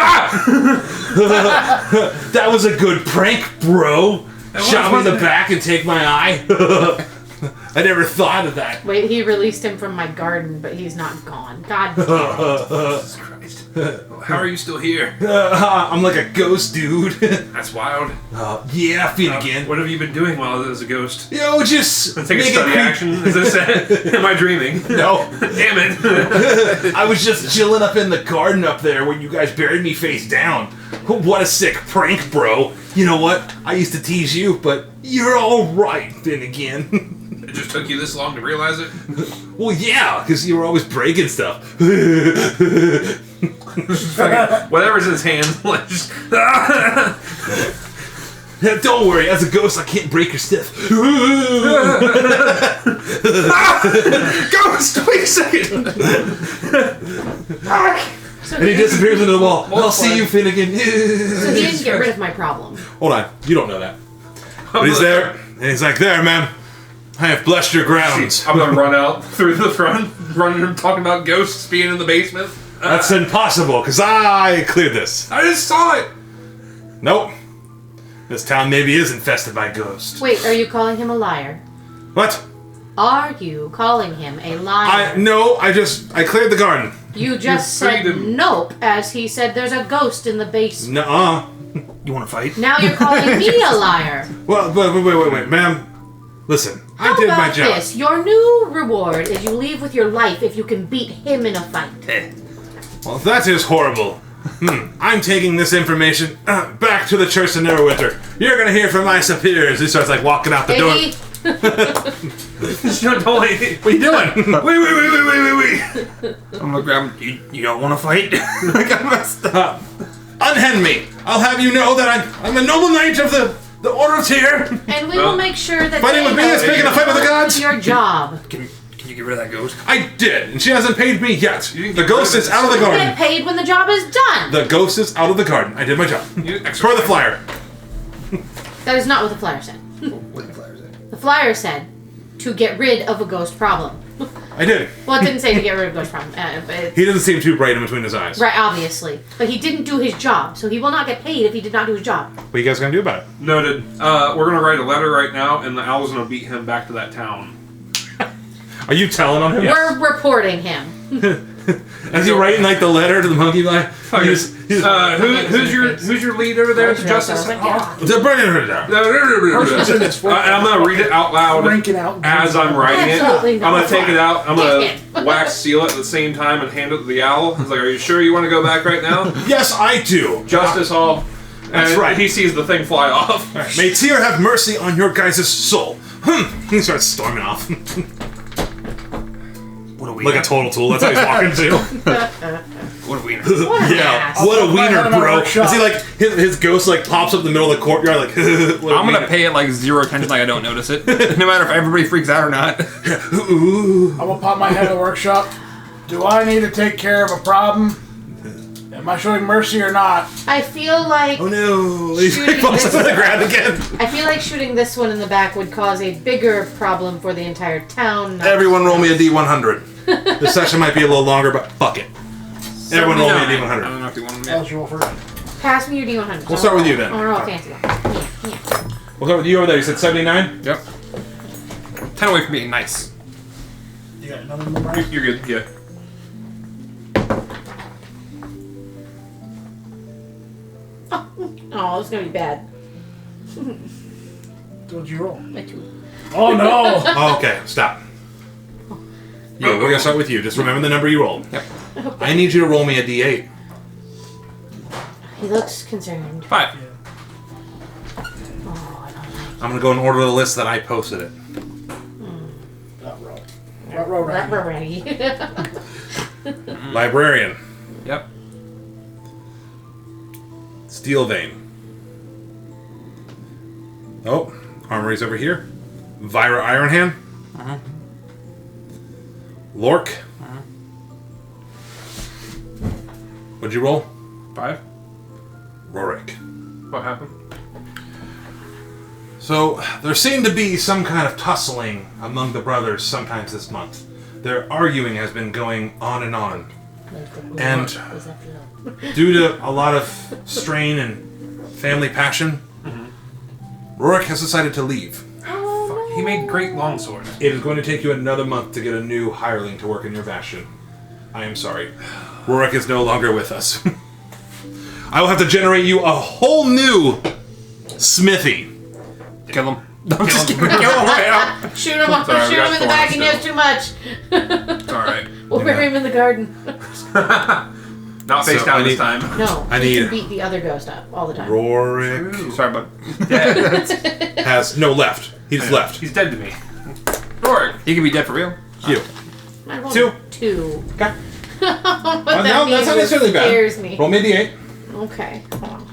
[SPEAKER 1] That was a good prank, bro. Shot me in the back and take my eye. I never thought of that.
[SPEAKER 3] Wait, he released him from my garden, but he's not gone. God damn it.
[SPEAKER 2] Jesus Christ. How are you still here?
[SPEAKER 1] I'm like a ghost, dude.
[SPEAKER 2] That's wild.
[SPEAKER 1] Yeah, Finnegan.
[SPEAKER 2] What have you been doing while as a ghost?
[SPEAKER 1] Yo, just
[SPEAKER 2] Take a
[SPEAKER 1] making
[SPEAKER 2] study
[SPEAKER 1] creep-
[SPEAKER 2] action. Is this it? Am I dreaming?
[SPEAKER 1] No.
[SPEAKER 2] Damn it.
[SPEAKER 1] I was just chilling up in the garden up there when you guys buried me face down. What a sick prank, bro. You know what? I used to tease you, but you're all right, Finnegan.
[SPEAKER 2] It just took you this long to realize it?
[SPEAKER 1] Well, yeah, because you were always breaking stuff.
[SPEAKER 2] Whatever's in his hand, like just...
[SPEAKER 1] Yeah, don't worry, as a ghost, I can't break your stuff.
[SPEAKER 2] Ghost, wait a second!
[SPEAKER 3] So
[SPEAKER 1] And he disappears into the wall. I'll see you, Finnegan.
[SPEAKER 3] So he didn't get rid of my problem.
[SPEAKER 1] Hold on, you don't know that. But he's there, and he's like, there, man. I have blessed your grounds.
[SPEAKER 2] I'm gonna run out through the front, running, talking about ghosts being in the basement.
[SPEAKER 1] That's impossible, because I cleared this.
[SPEAKER 2] I just saw it!
[SPEAKER 1] Nope. This town maybe is infested by ghosts.
[SPEAKER 3] Wait, are you calling him a liar?
[SPEAKER 1] What?
[SPEAKER 3] Are you calling him a liar?
[SPEAKER 1] I cleared the garden.
[SPEAKER 3] You just said
[SPEAKER 2] freedom.
[SPEAKER 3] nope, as he said there's a ghost in the basement.
[SPEAKER 1] Nuh-uh.
[SPEAKER 4] You want to fight?
[SPEAKER 3] Now you're calling me a liar.
[SPEAKER 1] Well, wait, ma'am. Listen,
[SPEAKER 3] How
[SPEAKER 1] I did my
[SPEAKER 3] about
[SPEAKER 1] job.
[SPEAKER 3] this? Your new reward is you leave with your life if you can beat him in a fight.
[SPEAKER 1] Well, that is horrible. I'm taking this information back to the Church of Neverwinter. You're gonna hear from my superiors. He starts like walking out the door.
[SPEAKER 3] Iggy,
[SPEAKER 2] Don't wait.
[SPEAKER 1] What are you doing? wait.
[SPEAKER 4] I'm gonna grab him. You don't want to fight? I got messed up.
[SPEAKER 1] Unhand me. I'll have you know that I'm a noble knight of the Order of Tyr.
[SPEAKER 3] and we will make sure that
[SPEAKER 1] Fighting with me is picking a fight with the gods.
[SPEAKER 3] Your job.
[SPEAKER 4] Can you get rid of that ghost?
[SPEAKER 1] I did, and she hasn't paid me yet.
[SPEAKER 2] didn't
[SPEAKER 1] The
[SPEAKER 2] get
[SPEAKER 1] ghost
[SPEAKER 2] rid of
[SPEAKER 1] is
[SPEAKER 2] it.
[SPEAKER 1] out of the
[SPEAKER 3] You get
[SPEAKER 1] garden.
[SPEAKER 3] paid when the job is done.
[SPEAKER 1] The ghost is out of the garden. I did my job.
[SPEAKER 2] You
[SPEAKER 1] For the flyer.
[SPEAKER 3] That is not what the flyer said.
[SPEAKER 4] What the flyer say?
[SPEAKER 3] The flyer said to get rid of a ghost problem.
[SPEAKER 1] I did.
[SPEAKER 3] Well, it didn't say to get rid of a ghost problem. But
[SPEAKER 1] He doesn't seem too bright in between his eyes.
[SPEAKER 3] right, obviously. But he didn't do his job, so he will not get paid if he did not do his job.
[SPEAKER 1] What are you guys gonna do about it?
[SPEAKER 2] Noted. We're gonna write a letter right now, and the owl's gonna beat him back to that town.
[SPEAKER 1] Are you telling on him?
[SPEAKER 3] We're reporting him.
[SPEAKER 1] Is he writing like the letter to the monkey guy?
[SPEAKER 2] Who's your lead over there? The justice.
[SPEAKER 1] They're bringing her down.
[SPEAKER 2] I'm gonna read it out loud
[SPEAKER 5] Rank it out.
[SPEAKER 2] as I'm writing it.
[SPEAKER 3] Absolutely
[SPEAKER 2] I'm gonna
[SPEAKER 3] not.
[SPEAKER 2] take it out. I'm
[SPEAKER 3] Get
[SPEAKER 2] gonna wax seal it at the same time and hand it to the owl. He's like, "Are you sure you want to go back right now?"
[SPEAKER 1] Yes, I do.
[SPEAKER 2] Justice Hall.
[SPEAKER 1] That's
[SPEAKER 2] And
[SPEAKER 1] right.
[SPEAKER 2] He sees the thing fly off.
[SPEAKER 1] May Tyr have mercy on your guys' soul. He starts storming off.
[SPEAKER 4] What a
[SPEAKER 1] Like a
[SPEAKER 4] wiener.
[SPEAKER 1] total tool. That's how he's walking too.
[SPEAKER 4] What a wiener.
[SPEAKER 3] What an
[SPEAKER 1] Yeah.
[SPEAKER 3] ass.
[SPEAKER 1] What a
[SPEAKER 5] I'll put my head
[SPEAKER 1] wiener,
[SPEAKER 5] in my
[SPEAKER 1] bro.
[SPEAKER 5] workshop.
[SPEAKER 1] Is he like his ghost like pops up in the middle of the courtyard like? What a
[SPEAKER 4] I'm gonna
[SPEAKER 1] wiener.
[SPEAKER 4] pay it like zero attention, like I don't notice it. No matter if everybody freaks out or not.
[SPEAKER 1] Ooh.
[SPEAKER 5] I'm gonna pop my head in the workshop. Do I need to take care of a problem? Am I showing mercy or not?
[SPEAKER 3] I feel like
[SPEAKER 1] Oh no! He
[SPEAKER 3] Shooting
[SPEAKER 1] falls
[SPEAKER 3] this
[SPEAKER 1] to the
[SPEAKER 3] one.
[SPEAKER 1] ground again.
[SPEAKER 3] I feel like shooting this one in the back would cause a bigger problem for the entire town. not-
[SPEAKER 1] Everyone roll me a D100. This session might be a little longer, but fuck it. Everyone roll me a
[SPEAKER 4] I
[SPEAKER 1] D100.
[SPEAKER 4] don't know if you want to.
[SPEAKER 5] I'll roll first.
[SPEAKER 3] Pass me your D100.
[SPEAKER 1] We'll start with you then.
[SPEAKER 3] Oh, roll a fancy one. Yeah.
[SPEAKER 1] We'll start with you over there. You said 79?
[SPEAKER 4] Yep. 10 away from being nice.
[SPEAKER 5] You got another one, Brian?
[SPEAKER 2] You're good. Yeah.
[SPEAKER 3] Oh, it's gonna be bad.
[SPEAKER 5] What'd you roll?
[SPEAKER 3] My 2.
[SPEAKER 5] Oh no!
[SPEAKER 1] Oh, okay, stop. We're gonna start with you. Just remember the number you rolled.
[SPEAKER 4] Yep.
[SPEAKER 1] I need you to roll me a d8.
[SPEAKER 3] He looks concerned.
[SPEAKER 4] 5.
[SPEAKER 3] Oh, I don't like
[SPEAKER 1] I'm gonna go in order of the list that I posted it.
[SPEAKER 5] Not roll. Not roll
[SPEAKER 3] that.
[SPEAKER 5] right.
[SPEAKER 3] Ready.
[SPEAKER 1] Librarian.
[SPEAKER 4] Yep.
[SPEAKER 1] Steel Vein. Oh, Armory's over here. Vira Ironhand. Lork. What'd you roll?
[SPEAKER 2] 5.
[SPEAKER 1] Rorik.
[SPEAKER 2] What happened?
[SPEAKER 1] So, there seemed to be some kind of tussling among the brothers sometimes this month. Their arguing has been going on and on. And due to a lot of strain and family passion, Rorik has decided to leave.
[SPEAKER 3] Oh,
[SPEAKER 2] He made great longsword.
[SPEAKER 1] It is going to take you another month to get a new hireling to work in your bastion. I am sorry. Rorik is no longer with us. I will have to generate you a whole new smithy.
[SPEAKER 4] Kill him. I'm just kidding. Kill him right now.
[SPEAKER 3] Shoot him up!
[SPEAKER 2] Sorry, we
[SPEAKER 3] Shoot
[SPEAKER 2] got
[SPEAKER 3] him in the back! He
[SPEAKER 2] thorns
[SPEAKER 3] knows too much.
[SPEAKER 2] It's alright.
[SPEAKER 3] We'll bury him in the garden.
[SPEAKER 2] Not face
[SPEAKER 1] So
[SPEAKER 2] down
[SPEAKER 1] I
[SPEAKER 2] this
[SPEAKER 1] need-
[SPEAKER 2] time.
[SPEAKER 3] No,
[SPEAKER 1] I
[SPEAKER 3] he
[SPEAKER 1] need-
[SPEAKER 3] can beat the other ghost up all the time.
[SPEAKER 1] Rorik
[SPEAKER 2] Sorry, but dead.
[SPEAKER 1] has no left. He just left.
[SPEAKER 2] He's dead to me. Rorik.
[SPEAKER 4] He could be dead for real.
[SPEAKER 1] You.
[SPEAKER 3] I rolled
[SPEAKER 1] 2.
[SPEAKER 3] 2.
[SPEAKER 1] Okay.
[SPEAKER 3] What
[SPEAKER 1] No,
[SPEAKER 3] that
[SPEAKER 1] that's
[SPEAKER 3] means
[SPEAKER 1] not necessarily bad.
[SPEAKER 3] scares me.
[SPEAKER 1] Roll me a d8.
[SPEAKER 3] Okay, hold on.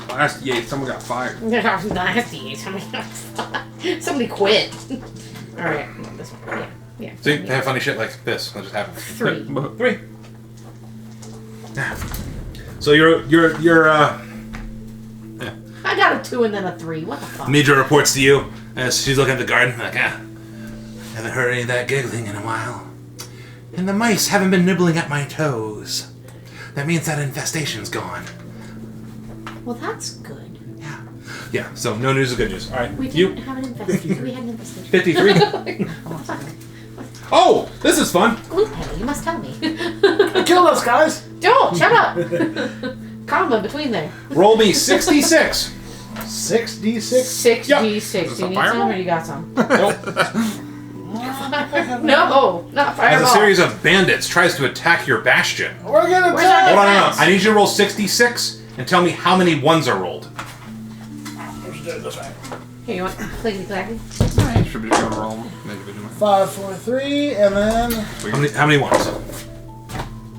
[SPEAKER 4] Last year, someone got fired.
[SPEAKER 3] Nasty. Somebody quit. All right, this one. Yeah, yeah.
[SPEAKER 1] See, they have funny shit like this. That just happens.
[SPEAKER 3] 3.
[SPEAKER 1] 3. So you're
[SPEAKER 3] I got a 2 and then a 3. What the fuck?
[SPEAKER 1] Midra reports to you as she's looking at the garden, like, haven't heard any of that giggling in a while. And the mice haven't been nibbling at my toes. That means that infestation's gone.
[SPEAKER 3] Well, that's good.
[SPEAKER 1] Yeah, so no news is good news. Alright,
[SPEAKER 3] We
[SPEAKER 1] you,
[SPEAKER 3] didn't have an infestation. We had an infestation.
[SPEAKER 1] 53.
[SPEAKER 3] Fuck.
[SPEAKER 1] Oh, this is fun.
[SPEAKER 3] Gloophead, you must tell me.
[SPEAKER 5] Kill us, guys!
[SPEAKER 3] Don't! Shut up! Comma between there.
[SPEAKER 1] Roll me 66.
[SPEAKER 5] 6d6.
[SPEAKER 3] 6d6.
[SPEAKER 1] Yep.
[SPEAKER 3] Do you
[SPEAKER 4] this a
[SPEAKER 3] need
[SPEAKER 4] fireball?
[SPEAKER 3] some or you got some?
[SPEAKER 1] Nope.
[SPEAKER 3] No, not
[SPEAKER 1] As
[SPEAKER 3] fireball.
[SPEAKER 1] a series of bandits tries to attack your bastion.
[SPEAKER 5] We're gonna
[SPEAKER 3] Where's
[SPEAKER 5] die!
[SPEAKER 1] Hold on, no.
[SPEAKER 3] Defense.
[SPEAKER 1] I need you to roll 66 and tell me how many ones are rolled.
[SPEAKER 5] Let's do it this way.
[SPEAKER 3] Here, you want clickety clacky?
[SPEAKER 4] Should be just gonna roll individually.
[SPEAKER 5] 5, 4, 3, and then
[SPEAKER 1] How many ones?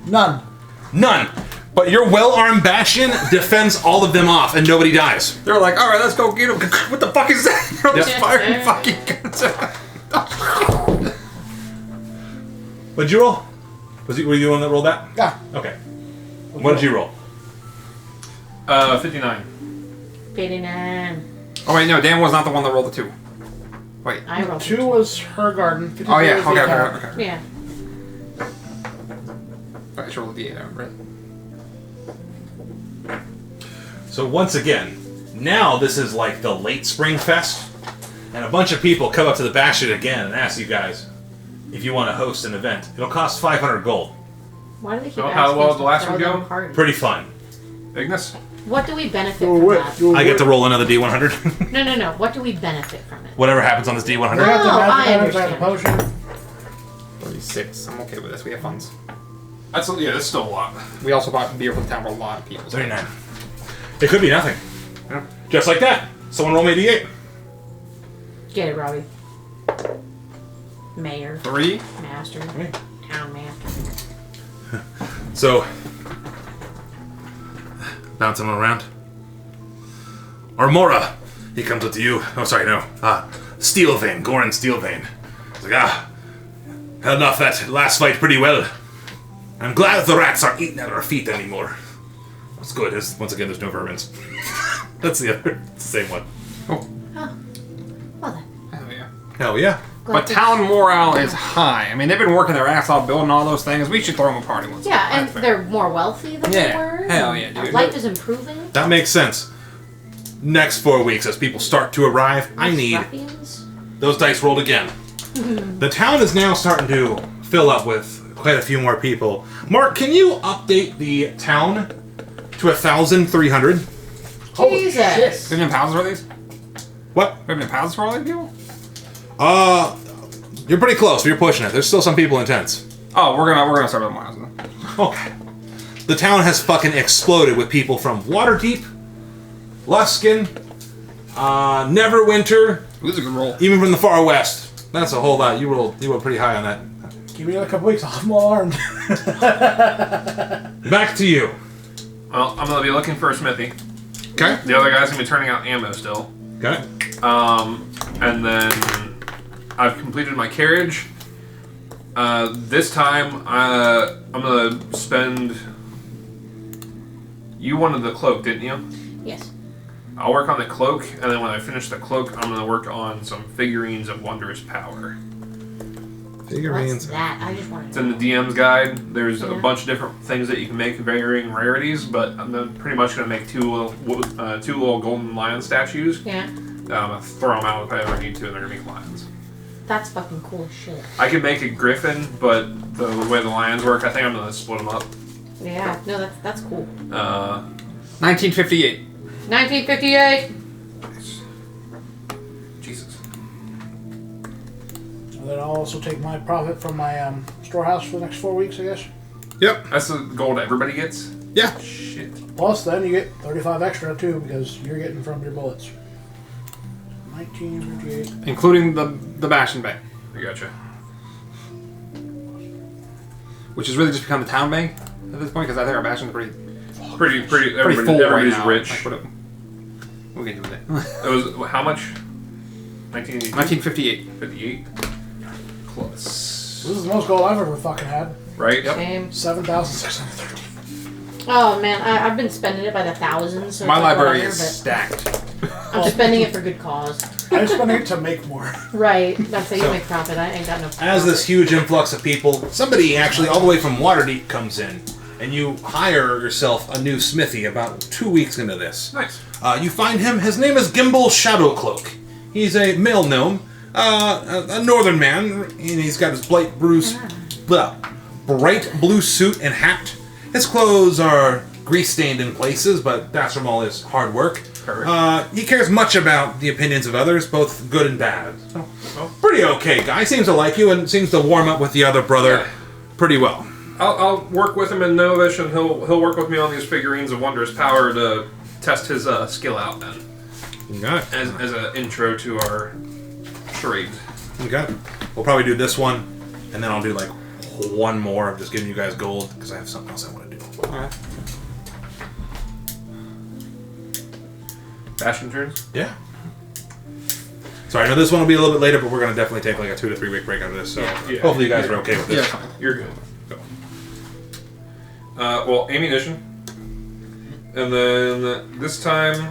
[SPEAKER 5] none.
[SPEAKER 1] None. But your well-armed bastion defends all of them off, and nobody dies.
[SPEAKER 4] They're like, all right, let's go get him. What the fuck is that? You're just
[SPEAKER 1] Yep.
[SPEAKER 4] firing fucking guns.
[SPEAKER 1] What'd you roll? Were you the one that rolled that?
[SPEAKER 5] Yeah.
[SPEAKER 1] Okay. What did you roll?
[SPEAKER 2] 59.
[SPEAKER 3] 89.
[SPEAKER 4] Oh wait, no, Dan was not the one that rolled the 2. Wait.
[SPEAKER 3] I rolled
[SPEAKER 5] 2 was her garden. 53
[SPEAKER 4] Oh yeah,
[SPEAKER 5] was the
[SPEAKER 4] okay,
[SPEAKER 5] attack.
[SPEAKER 4] okay, okay.
[SPEAKER 3] Yeah.
[SPEAKER 4] I should roll the D8, right?
[SPEAKER 1] So once again, now this is like the late spring fest, and a bunch of people come up to the bastion again and ask you guys if you want to host an event. It'll cost 500 gold.
[SPEAKER 3] Why do they keep
[SPEAKER 2] So
[SPEAKER 3] asking
[SPEAKER 2] how well
[SPEAKER 3] us
[SPEAKER 2] did
[SPEAKER 3] to
[SPEAKER 2] the last
[SPEAKER 3] throw
[SPEAKER 2] one
[SPEAKER 3] them
[SPEAKER 2] go?
[SPEAKER 3] parties?
[SPEAKER 1] Pretty fun.
[SPEAKER 2] Ignis?
[SPEAKER 3] What do we benefit
[SPEAKER 5] Do
[SPEAKER 3] from
[SPEAKER 5] it.
[SPEAKER 3] that?
[SPEAKER 5] Do
[SPEAKER 1] I get
[SPEAKER 5] it.
[SPEAKER 1] to roll another D100.
[SPEAKER 3] No. What do we benefit from it?
[SPEAKER 1] Whatever happens on this
[SPEAKER 5] We
[SPEAKER 1] D100.
[SPEAKER 5] got the
[SPEAKER 3] Oh, I
[SPEAKER 5] magic items, I got the
[SPEAKER 3] understand.
[SPEAKER 5] potion.
[SPEAKER 4] 36. I'm okay with this. We have funds.
[SPEAKER 2] That's still a lot.
[SPEAKER 4] We also bought beer for the town for a lot of people.
[SPEAKER 1] 39. It could be nothing.
[SPEAKER 4] Yeah.
[SPEAKER 1] Just like that. Someone roll me a D8.
[SPEAKER 3] Get it, Robbie. Mayor.
[SPEAKER 4] 3.
[SPEAKER 3] Master.
[SPEAKER 1] Me.
[SPEAKER 3] Town master.
[SPEAKER 1] So, bouncing around. Armora, he comes up to you. Oh, sorry, no. Steelvein, Goran Steelvein. He's like, held off that last fight pretty well. I'm glad the rats aren't eating at our feet anymore. That's good. Once again, there's no vermins. That's the other, it's the same one.
[SPEAKER 4] Oh.
[SPEAKER 3] Well then.
[SPEAKER 4] Hell yeah.
[SPEAKER 1] Hell yeah.
[SPEAKER 3] Glad
[SPEAKER 4] But
[SPEAKER 3] to-
[SPEAKER 4] town morale is high. I mean, they've been working their ass off building all those things. We should throw them a party once.
[SPEAKER 3] Yeah, and
[SPEAKER 4] That's fair.
[SPEAKER 3] they're more wealthy than
[SPEAKER 4] Yeah.
[SPEAKER 3] they were.
[SPEAKER 4] Hell
[SPEAKER 3] and
[SPEAKER 4] yeah, dude.
[SPEAKER 3] Life is improving.
[SPEAKER 1] That makes sense. Next 4 weeks, as people start to arrive, I
[SPEAKER 3] Less
[SPEAKER 1] need
[SPEAKER 3] ruffians.
[SPEAKER 1] those dice rolled again. The town is now starting to fill up with quite a few more people. Mark, can you update the town to 1,300?
[SPEAKER 5] Holy
[SPEAKER 3] Jesus.
[SPEAKER 5] shit.
[SPEAKER 4] Do you have pounds for these?
[SPEAKER 1] What?
[SPEAKER 4] Do you have pounds for all these people?
[SPEAKER 1] You're pretty close. You're pushing it. There's still some people in tents.
[SPEAKER 4] Oh, we're gonna start with miles then.
[SPEAKER 1] Okay. The town has fucking exploded with people from Waterdeep, Luskin, Neverwinter,
[SPEAKER 4] Ooh, this is a good roll.
[SPEAKER 1] even from the far west. That's a whole lot. You rolled pretty high on that.
[SPEAKER 5] Give me another couple weeks, I'll have them all armed.
[SPEAKER 1] Back to you.
[SPEAKER 2] Well, I'm gonna be looking for a smithy.
[SPEAKER 1] Okay.
[SPEAKER 2] The other guy's gonna be turning out ammo still.
[SPEAKER 1] Okay.
[SPEAKER 2] And then I've completed my carriage. This time, I'm gonna spend. You wanted the cloak, didn't you?
[SPEAKER 3] Yes.
[SPEAKER 2] I'll work on the cloak, and then when I finish the cloak, I'm gonna work on some figurines of wondrous power.
[SPEAKER 3] What's
[SPEAKER 1] Figurines.
[SPEAKER 3] that? I just wanted
[SPEAKER 2] It's
[SPEAKER 3] to
[SPEAKER 2] in the DM's guide. There's a
[SPEAKER 3] Yeah.
[SPEAKER 2] bunch of different things that you can make, varying rarities, but I'm pretty much gonna make two little golden lion statues.
[SPEAKER 3] Yeah.
[SPEAKER 2] I'm gonna throw them out if I ever need to, and they're gonna be lions.
[SPEAKER 3] That's fucking cool as shit.
[SPEAKER 2] I could make a griffin, but the way the lions work, I think I'm gonna split them up.
[SPEAKER 3] Yeah. No, that's cool.
[SPEAKER 4] 1958.
[SPEAKER 3] 1958.
[SPEAKER 2] Jesus.
[SPEAKER 5] And then I'll also take my profit from my storehouse for the next 4 weeks, I guess.
[SPEAKER 1] Yep.
[SPEAKER 2] That's the gold everybody gets?
[SPEAKER 1] Yeah.
[SPEAKER 2] Shit.
[SPEAKER 5] Plus, then you get 35 extra too because you're getting from your bullets. 1958.
[SPEAKER 4] Including the Bastion Bank,
[SPEAKER 2] I gotcha.
[SPEAKER 4] which has really just become the town bank at this point, because I think our Bastion's pretty
[SPEAKER 2] Pretty
[SPEAKER 4] full
[SPEAKER 2] everybody's
[SPEAKER 4] right now.
[SPEAKER 2] rich.
[SPEAKER 4] Like, what we can do with it.
[SPEAKER 2] It was how much?
[SPEAKER 4] 1958.
[SPEAKER 2] 58. Close.
[SPEAKER 5] This is the most gold I've ever fucking had.
[SPEAKER 2] Right? Yep.
[SPEAKER 3] Same.
[SPEAKER 5] 7,613.
[SPEAKER 3] Oh man, I've been spending it by the thousands. So
[SPEAKER 4] My
[SPEAKER 3] it's like
[SPEAKER 4] library
[SPEAKER 3] whatever,
[SPEAKER 4] is
[SPEAKER 3] but
[SPEAKER 4] stacked.
[SPEAKER 3] I'm spending it for good cause.
[SPEAKER 5] I'm spending it to make more.
[SPEAKER 3] Right. That's how you
[SPEAKER 1] So-
[SPEAKER 3] make profit. I ain't got no.
[SPEAKER 1] As this huge influx of people, somebody actually all the way from Waterdeep comes in, and you hire yourself a new smithy about 2 weeks into this.
[SPEAKER 2] Nice.
[SPEAKER 1] You find him. His name is Gimbal Shadowcloak. He's a male gnome, a northern man, and he's got his bright blue suit and hat. His clothes are grease-stained in places, but that's from all his hard work.
[SPEAKER 2] Perfect.
[SPEAKER 1] He cares much about the opinions of others, both good and bad. So, pretty okay guy. Seems to like you and seems to warm up with the other brother
[SPEAKER 2] Yeah.
[SPEAKER 1] pretty well.
[SPEAKER 2] I'll work with him in Novish, and he'll work with me on these figurines of wondrous power to test his skill out then,
[SPEAKER 1] You got it.
[SPEAKER 2] as an intro to our charade.
[SPEAKER 1] You got it. We'll probably do this one, and then I'll do like one more of just giving you guys gold because I have something else I want to do.
[SPEAKER 4] Alright.
[SPEAKER 2] Bastion turns.
[SPEAKER 1] Yeah. So I know this one will be a little bit later, but we're gonna definitely take like a 2 to 3 week break out of this. So
[SPEAKER 2] Yeah.
[SPEAKER 1] hopefully you guys are okay with
[SPEAKER 4] Yeah,
[SPEAKER 1] this.
[SPEAKER 4] fine.
[SPEAKER 2] You're good. Go. Well, ammunition, and then this time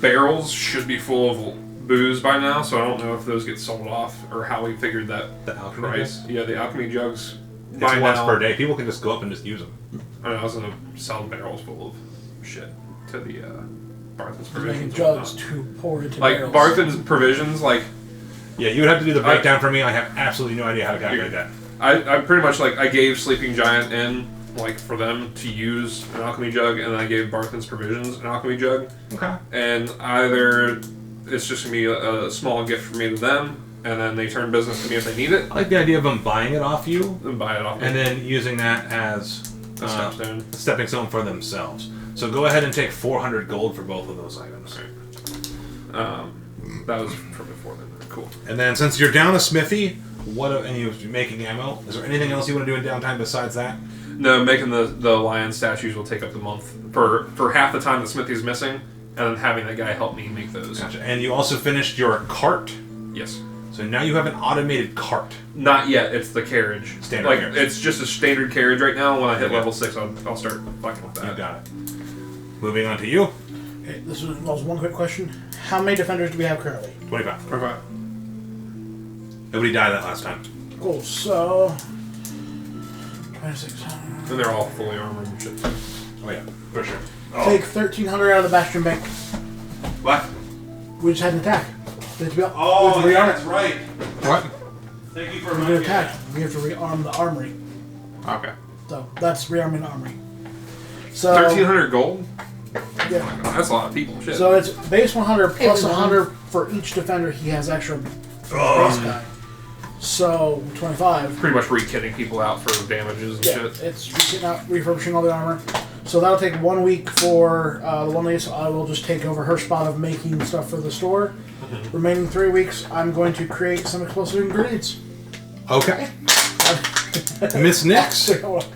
[SPEAKER 2] barrels should be full of booze by now. So I don't know if those get sold off or how we figured that
[SPEAKER 1] The alchemy
[SPEAKER 2] price. Yeah, the alchemy jugs.
[SPEAKER 1] It's
[SPEAKER 2] by
[SPEAKER 1] once
[SPEAKER 2] now-
[SPEAKER 1] per day. People can just go up and just use them.
[SPEAKER 2] I was gonna sell barrels full of shit to the Barthen's
[SPEAKER 5] Making
[SPEAKER 2] provisions. and
[SPEAKER 5] jugs
[SPEAKER 2] whatnot.
[SPEAKER 5] to pour into
[SPEAKER 2] Like
[SPEAKER 5] barrels.
[SPEAKER 2] Barthen's provisions, like
[SPEAKER 1] Yeah, you would have to do the breakdown for me. I have absolutely no idea how to calculate that.
[SPEAKER 2] I pretty much like I gave Sleeping Giant in like for them to use an alchemy jug, and then I gave Barthen's provisions an alchemy jug,
[SPEAKER 1] Okay.
[SPEAKER 2] and either it's just gonna be a small gift from me to them, and then they turn business to me if they need it,
[SPEAKER 1] I like the idea of them buying it off you
[SPEAKER 2] and buy it off me.
[SPEAKER 1] and then using that as
[SPEAKER 2] A stepstone.
[SPEAKER 1] a stepping stone for themselves. So go ahead and take 400 gold for both of those items.
[SPEAKER 2] That was from before then. Cool.
[SPEAKER 1] And then since you're down a smithy, and you're making ammo, is there anything else you want to do in downtime besides that?
[SPEAKER 2] No, making the lion statues will take up the month for half the time the smithy's missing, and then having that guy help me make those.
[SPEAKER 1] Gotcha. And you also finished your cart.
[SPEAKER 2] Yes.
[SPEAKER 1] So now you have an automated cart.
[SPEAKER 2] Not yet. It's the carriage.
[SPEAKER 1] Standard
[SPEAKER 2] like
[SPEAKER 1] carriage.
[SPEAKER 2] it's just a standard carriage right now. When I hit
[SPEAKER 1] Okay.
[SPEAKER 2] level 6, I'll start fucking with
[SPEAKER 1] You
[SPEAKER 2] that.
[SPEAKER 1] got it. Moving on to you.
[SPEAKER 5] Okay, this was one quick question. How many defenders do we have currently?
[SPEAKER 1] 25.
[SPEAKER 2] Okay.
[SPEAKER 1] Nobody died that last time.
[SPEAKER 5] Cool, so... 26.
[SPEAKER 2] And they're all fully armored and shit.
[SPEAKER 1] Oh yeah, for sure.
[SPEAKER 5] Take 1,300 out of the Bastion Bank.
[SPEAKER 1] What?
[SPEAKER 5] We just had an attack. We have to be-
[SPEAKER 1] Oh,
[SPEAKER 5] we have to rearm
[SPEAKER 1] that's right.
[SPEAKER 4] What?
[SPEAKER 1] Thank you for
[SPEAKER 5] We're
[SPEAKER 1] reminding
[SPEAKER 5] going
[SPEAKER 1] me.
[SPEAKER 5] to attack. We have to rearm the armory.
[SPEAKER 4] Okay.
[SPEAKER 5] So that's rearming the armory. So
[SPEAKER 2] 1,300 gold.
[SPEAKER 5] Yeah.
[SPEAKER 4] That's a lot of people. Shit.
[SPEAKER 5] So it's base 100 plus
[SPEAKER 3] was
[SPEAKER 5] 100 for each defender he has extra base guy. So 25.
[SPEAKER 2] Pretty much re-kitting people out for damages and
[SPEAKER 5] Yeah,
[SPEAKER 2] shit.
[SPEAKER 5] it's getting out, refurbishing all the armor. So that'll take 1 week for the one lady, so I will just take over her spot of making stuff for the store. Remaining 3 weeks, I'm going to create some explosive ingredients.
[SPEAKER 1] Okay. Miss Nix, what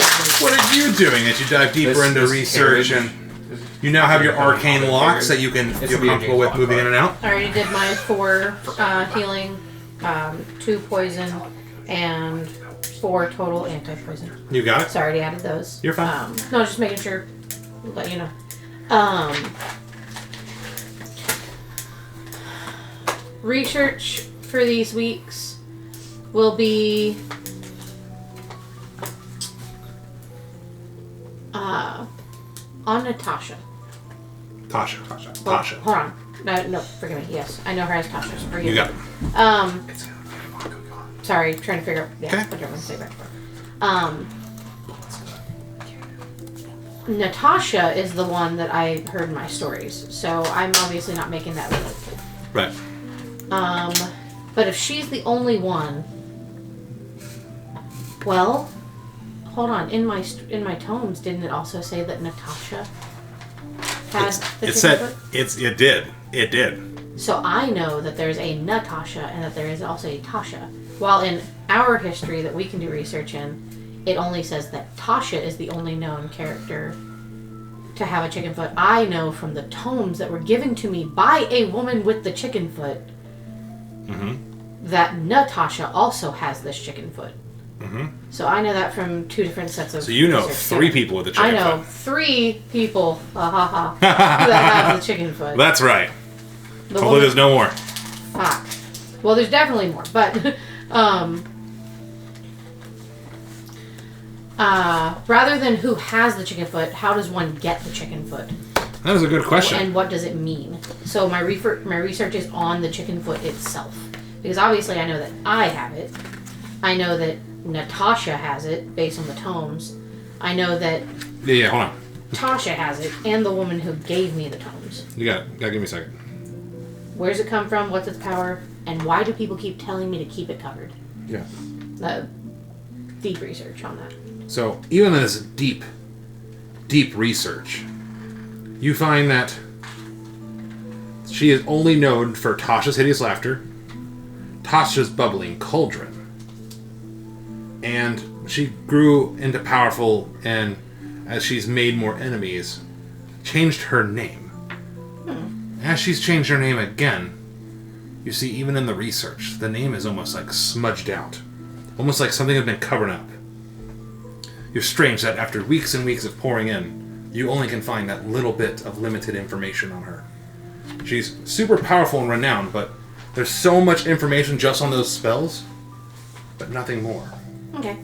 [SPEAKER 1] are you doing as you dive deeper into research and you now have your arcane locks that you can feel comfortable with moving in and out?
[SPEAKER 3] I already did my 4 healing, 2 poison, and 4 total anti-poison.
[SPEAKER 1] You got it?
[SPEAKER 3] So I already added those.
[SPEAKER 1] You're fine.
[SPEAKER 3] No, just making sure. Let you know. Research for these weeks will be on Natasha.
[SPEAKER 1] Tasha.
[SPEAKER 3] Well, hold on. No, forgive me. Yes, I know her as Tasha. So forgive
[SPEAKER 1] You got
[SPEAKER 3] me.
[SPEAKER 1] it.
[SPEAKER 3] Sorry, trying to figure out. Yeah,
[SPEAKER 1] Okay.
[SPEAKER 3] what I'm going to say back for. Natasha is the one that I heard my stories, so I'm obviously not making that link.
[SPEAKER 1] Right.
[SPEAKER 3] But if she's the only one, well, hold on. In my tomes, didn't it also say that Natasha had the
[SPEAKER 1] It
[SPEAKER 3] chicken
[SPEAKER 1] said
[SPEAKER 3] foot?
[SPEAKER 1] it did. It did.
[SPEAKER 3] So I know that there's a Natasha and that there is also a Tasha. While in our history that we can do research in, it only says that Tasha is the only known character to have a chicken foot. I know from the tomes that were given to me by a woman with the chicken foot that Natasha also has this chicken foot. So I know that from 2 different sets of.
[SPEAKER 1] So you know
[SPEAKER 3] research
[SPEAKER 1] 3
[SPEAKER 3] there.
[SPEAKER 1] people with the chicken
[SPEAKER 3] I know
[SPEAKER 1] foot.
[SPEAKER 3] 3 people that have the chicken foot.
[SPEAKER 1] That's right.
[SPEAKER 3] The
[SPEAKER 1] Hopefully
[SPEAKER 3] woman-
[SPEAKER 1] there's no more.
[SPEAKER 3] Fuck. Well, there's definitely more, but rather than who has the chicken foot, how does one get the chicken foot,
[SPEAKER 1] That is a good question.
[SPEAKER 3] and what does it mean? So my research is on the chicken foot itself, because obviously I know that I have it. I know that Natasha has it based on the tomes. I know that
[SPEAKER 1] Yeah, hold on.
[SPEAKER 3] Tasha has it, and the woman who gave me the tomes.
[SPEAKER 1] You got it. Gotta give me a second.
[SPEAKER 3] Where's it come from? What's its power? And why do people keep telling me to keep it covered?
[SPEAKER 1] Yeah.
[SPEAKER 3] Deep research on that.
[SPEAKER 1] So even in this deep research, you find that she is only known for Tasha's hideous laughter, Tasha's bubbling cauldron, and she grew into powerful, and as she's made more enemies, changed her name. As she's changed her name again, you see even in the research, the name is almost like smudged out. Almost like something had been covered up. You're strange that after weeks and weeks of pouring in, you only can find that little bit of limited information on her. She's super powerful and renowned, but there's so much information just on those spells, but nothing more.
[SPEAKER 3] Okay.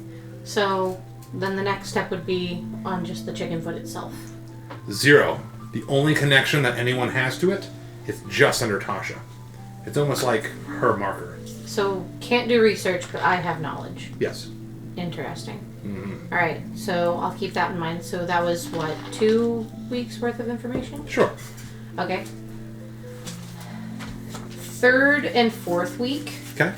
[SPEAKER 3] So then the next step would be on just the chicken foot itself.
[SPEAKER 1] 0. The only connection that anyone has to it is just under Tasha. It's almost like her marker.
[SPEAKER 3] So can't do research, but I have knowledge.
[SPEAKER 1] Yes.
[SPEAKER 3] Interesting. All right. So I'll keep that in mind. So that was what, 2 weeks worth of information?
[SPEAKER 1] Sure.
[SPEAKER 3] Okay. 3rd and 4th week
[SPEAKER 1] Okay.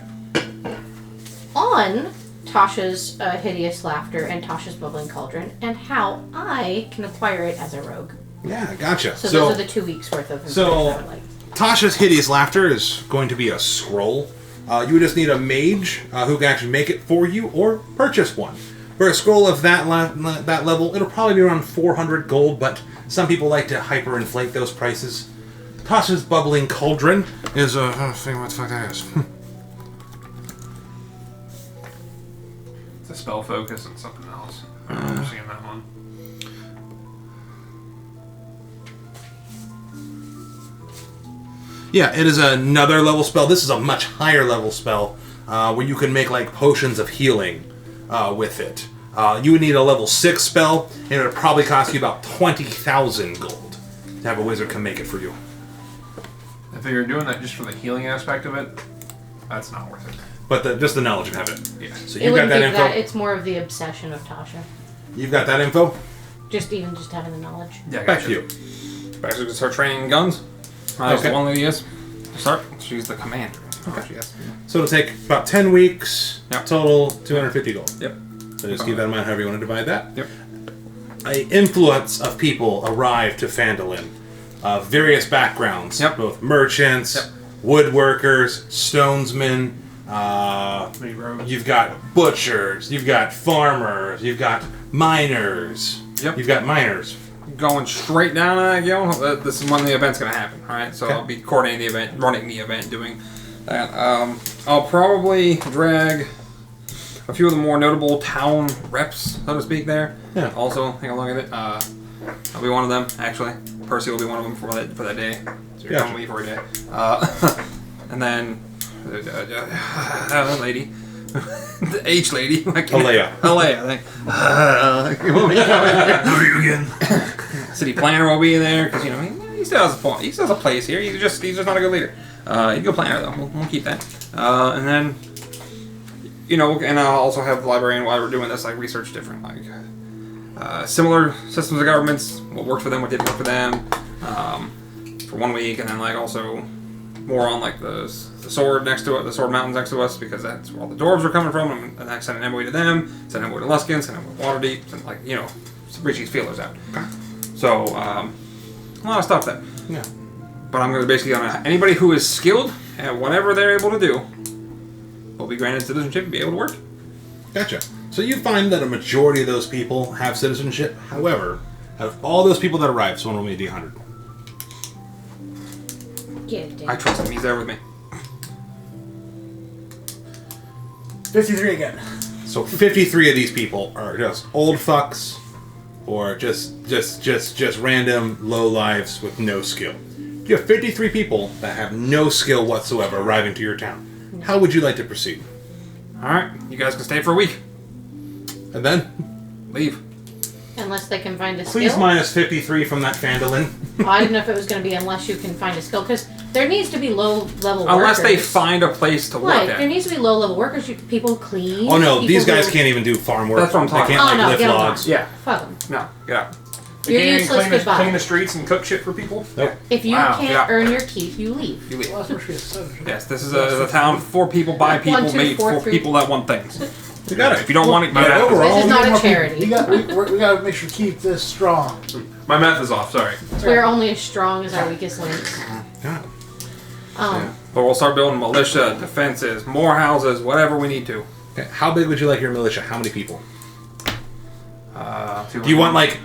[SPEAKER 3] on Tasha's hideous laughter and Tasha's bubbling cauldron, and how I can acquire it as a rogue.
[SPEAKER 1] Yeah, gotcha.
[SPEAKER 3] So those are the 2 weeks worth of information
[SPEAKER 1] So-
[SPEAKER 3] I would like.
[SPEAKER 1] Tasha's hideous laughter is going to be a scroll. You would just need a mage who can actually make it for you or purchase one. For a scroll of that that level, it'll probably be around 400 gold, but some people like to hyperinflate those prices. Tasha's bubbling cauldron is I don't think what the fuck that is.
[SPEAKER 2] It's a spell focus and something else. I remember seeing that one.
[SPEAKER 1] Yeah, it is another level spell. This is a much higher level spell where you can make like potions of healing with it. You would need a level 6 spell, and it would probably cost you about 20,000 gold to have a wizard come make it for you.
[SPEAKER 2] If you're doing that just for the healing aspect of it, that's not worth it.
[SPEAKER 1] But just the knowledge of having it.
[SPEAKER 2] Yeah.
[SPEAKER 1] So
[SPEAKER 3] It
[SPEAKER 1] you've got
[SPEAKER 3] wouldn't
[SPEAKER 1] that
[SPEAKER 3] be
[SPEAKER 1] info.
[SPEAKER 3] that. It's more of the obsession of Tasha.
[SPEAKER 1] You've got that info.
[SPEAKER 3] Just having the knowledge.
[SPEAKER 2] Yeah, I
[SPEAKER 1] Back
[SPEAKER 2] gotcha.
[SPEAKER 1] to you.
[SPEAKER 4] Actually, gonna start training guns. That's
[SPEAKER 1] Okay.
[SPEAKER 4] the one lady is. Start. She's the commander. Okay. Yes.
[SPEAKER 1] So it'll take about 10 weeks.
[SPEAKER 4] Yep.
[SPEAKER 1] Total 250 gold.
[SPEAKER 4] Yep.
[SPEAKER 1] So just keep that in mind however you want to divide that.
[SPEAKER 4] Yep.
[SPEAKER 1] An influx of people arrive to Phandalin of various backgrounds.
[SPEAKER 4] Yep.
[SPEAKER 1] Both merchants,
[SPEAKER 4] Yep.
[SPEAKER 1] woodworkers, stonesmen.
[SPEAKER 2] Many roads.
[SPEAKER 1] You've got butchers. You've got farmers. You've got miners.
[SPEAKER 4] Yep.
[SPEAKER 1] You've got miners.
[SPEAKER 4] Going straight down that, this is when the event's gonna happen. All right. So
[SPEAKER 1] Okay.
[SPEAKER 4] I'll be coordinating the event, running the event, doing that. I'll probably drag a few of the more notable town reps, so to speak. There.
[SPEAKER 1] Yeah.
[SPEAKER 4] Also, take a look at it. I'll be one of them. Actually, Percy will be one of them for that day. So you're
[SPEAKER 1] Gotcha.
[SPEAKER 4] coming with me for a day. And then lady, the H lady,
[SPEAKER 1] Alea.
[SPEAKER 4] Alea. You want me to come in? Who are you again? City planner will be there because he still has a point. He still has a place here. He's just not a good leader. He's a good planner though. We'll keep that. And then and I'll also have the librarian while we're doing this research different similar systems of governments. What worked for them, what didn't work for them, for 1 week, and then also more on the sword next to it, the sword mountains next to us, because that's where all the dwarves are coming from, and I send an envoy to them, send an envoy to Luskin, send an envoy to Waterdeep, and reach these feelers out.
[SPEAKER 1] Okay.
[SPEAKER 4] So a lot of stuff there.
[SPEAKER 1] Yeah.
[SPEAKER 4] But I'm going to basically anybody who is skilled at whatever they're able to do will be granted citizenship and be able to work.
[SPEAKER 1] Gotcha. So you find that a majority of those people have citizenship. However, out of all those people that arrive, someone roll me a D100.
[SPEAKER 4] I trust him. He's there with me.
[SPEAKER 5] 53 again.
[SPEAKER 1] So 53 of these people are just old fucks, or just random low lives with no skill. You have 53 people that have no skill whatsoever arriving to your town. How would you like to proceed?
[SPEAKER 4] All right, you guys can stay for a week.
[SPEAKER 1] And then,
[SPEAKER 4] Leave.
[SPEAKER 3] Unless they can find a
[SPEAKER 1] please
[SPEAKER 3] skill.
[SPEAKER 1] minus 53 from that Phandalin.
[SPEAKER 3] I didn't know if it was going to be unless you can find a skill, because there needs to be low-level workers.
[SPEAKER 4] Unless they find a place to work
[SPEAKER 3] there
[SPEAKER 4] at.
[SPEAKER 3] needs to be low-level workers. People clean.
[SPEAKER 1] Oh no,
[SPEAKER 3] people
[SPEAKER 1] these guys
[SPEAKER 3] who-
[SPEAKER 1] can't even do farm work.
[SPEAKER 4] That's what I'm talking
[SPEAKER 1] They can't
[SPEAKER 3] about. Oh, no,
[SPEAKER 1] lift
[SPEAKER 3] get 'em
[SPEAKER 1] logs.
[SPEAKER 3] out.
[SPEAKER 4] Yeah.
[SPEAKER 3] Fuck them.
[SPEAKER 4] No, get out.
[SPEAKER 3] You're
[SPEAKER 2] They can't
[SPEAKER 3] useless.
[SPEAKER 2] even
[SPEAKER 3] Goodbye.
[SPEAKER 2] clean the streets and cook shit for people.
[SPEAKER 1] Nope.
[SPEAKER 3] If you
[SPEAKER 2] Wow,
[SPEAKER 3] can't
[SPEAKER 4] yeah.
[SPEAKER 3] earn your keep, you leave.
[SPEAKER 4] You leave.
[SPEAKER 5] Well, that's where she is 7.
[SPEAKER 4] Yes, this is a town for people, by people,
[SPEAKER 3] 1, 2,
[SPEAKER 4] made
[SPEAKER 3] 4,
[SPEAKER 4] for
[SPEAKER 3] 3.
[SPEAKER 4] people that want things.
[SPEAKER 1] You got it.
[SPEAKER 4] If you don't want it,
[SPEAKER 2] My
[SPEAKER 4] get
[SPEAKER 2] bad.
[SPEAKER 4] out.
[SPEAKER 1] Overall,
[SPEAKER 3] This is not a
[SPEAKER 5] We
[SPEAKER 3] charity.
[SPEAKER 5] got to make sure to keep this strong.
[SPEAKER 2] My math is off. Sorry.
[SPEAKER 3] We're only as strong as our weakest links.
[SPEAKER 1] Yeah.
[SPEAKER 4] But we'll start building militia, defenses, more houses, whatever we need to.
[SPEAKER 1] Okay. How big would you like your militia? How many people?
[SPEAKER 2] Do
[SPEAKER 1] Do you want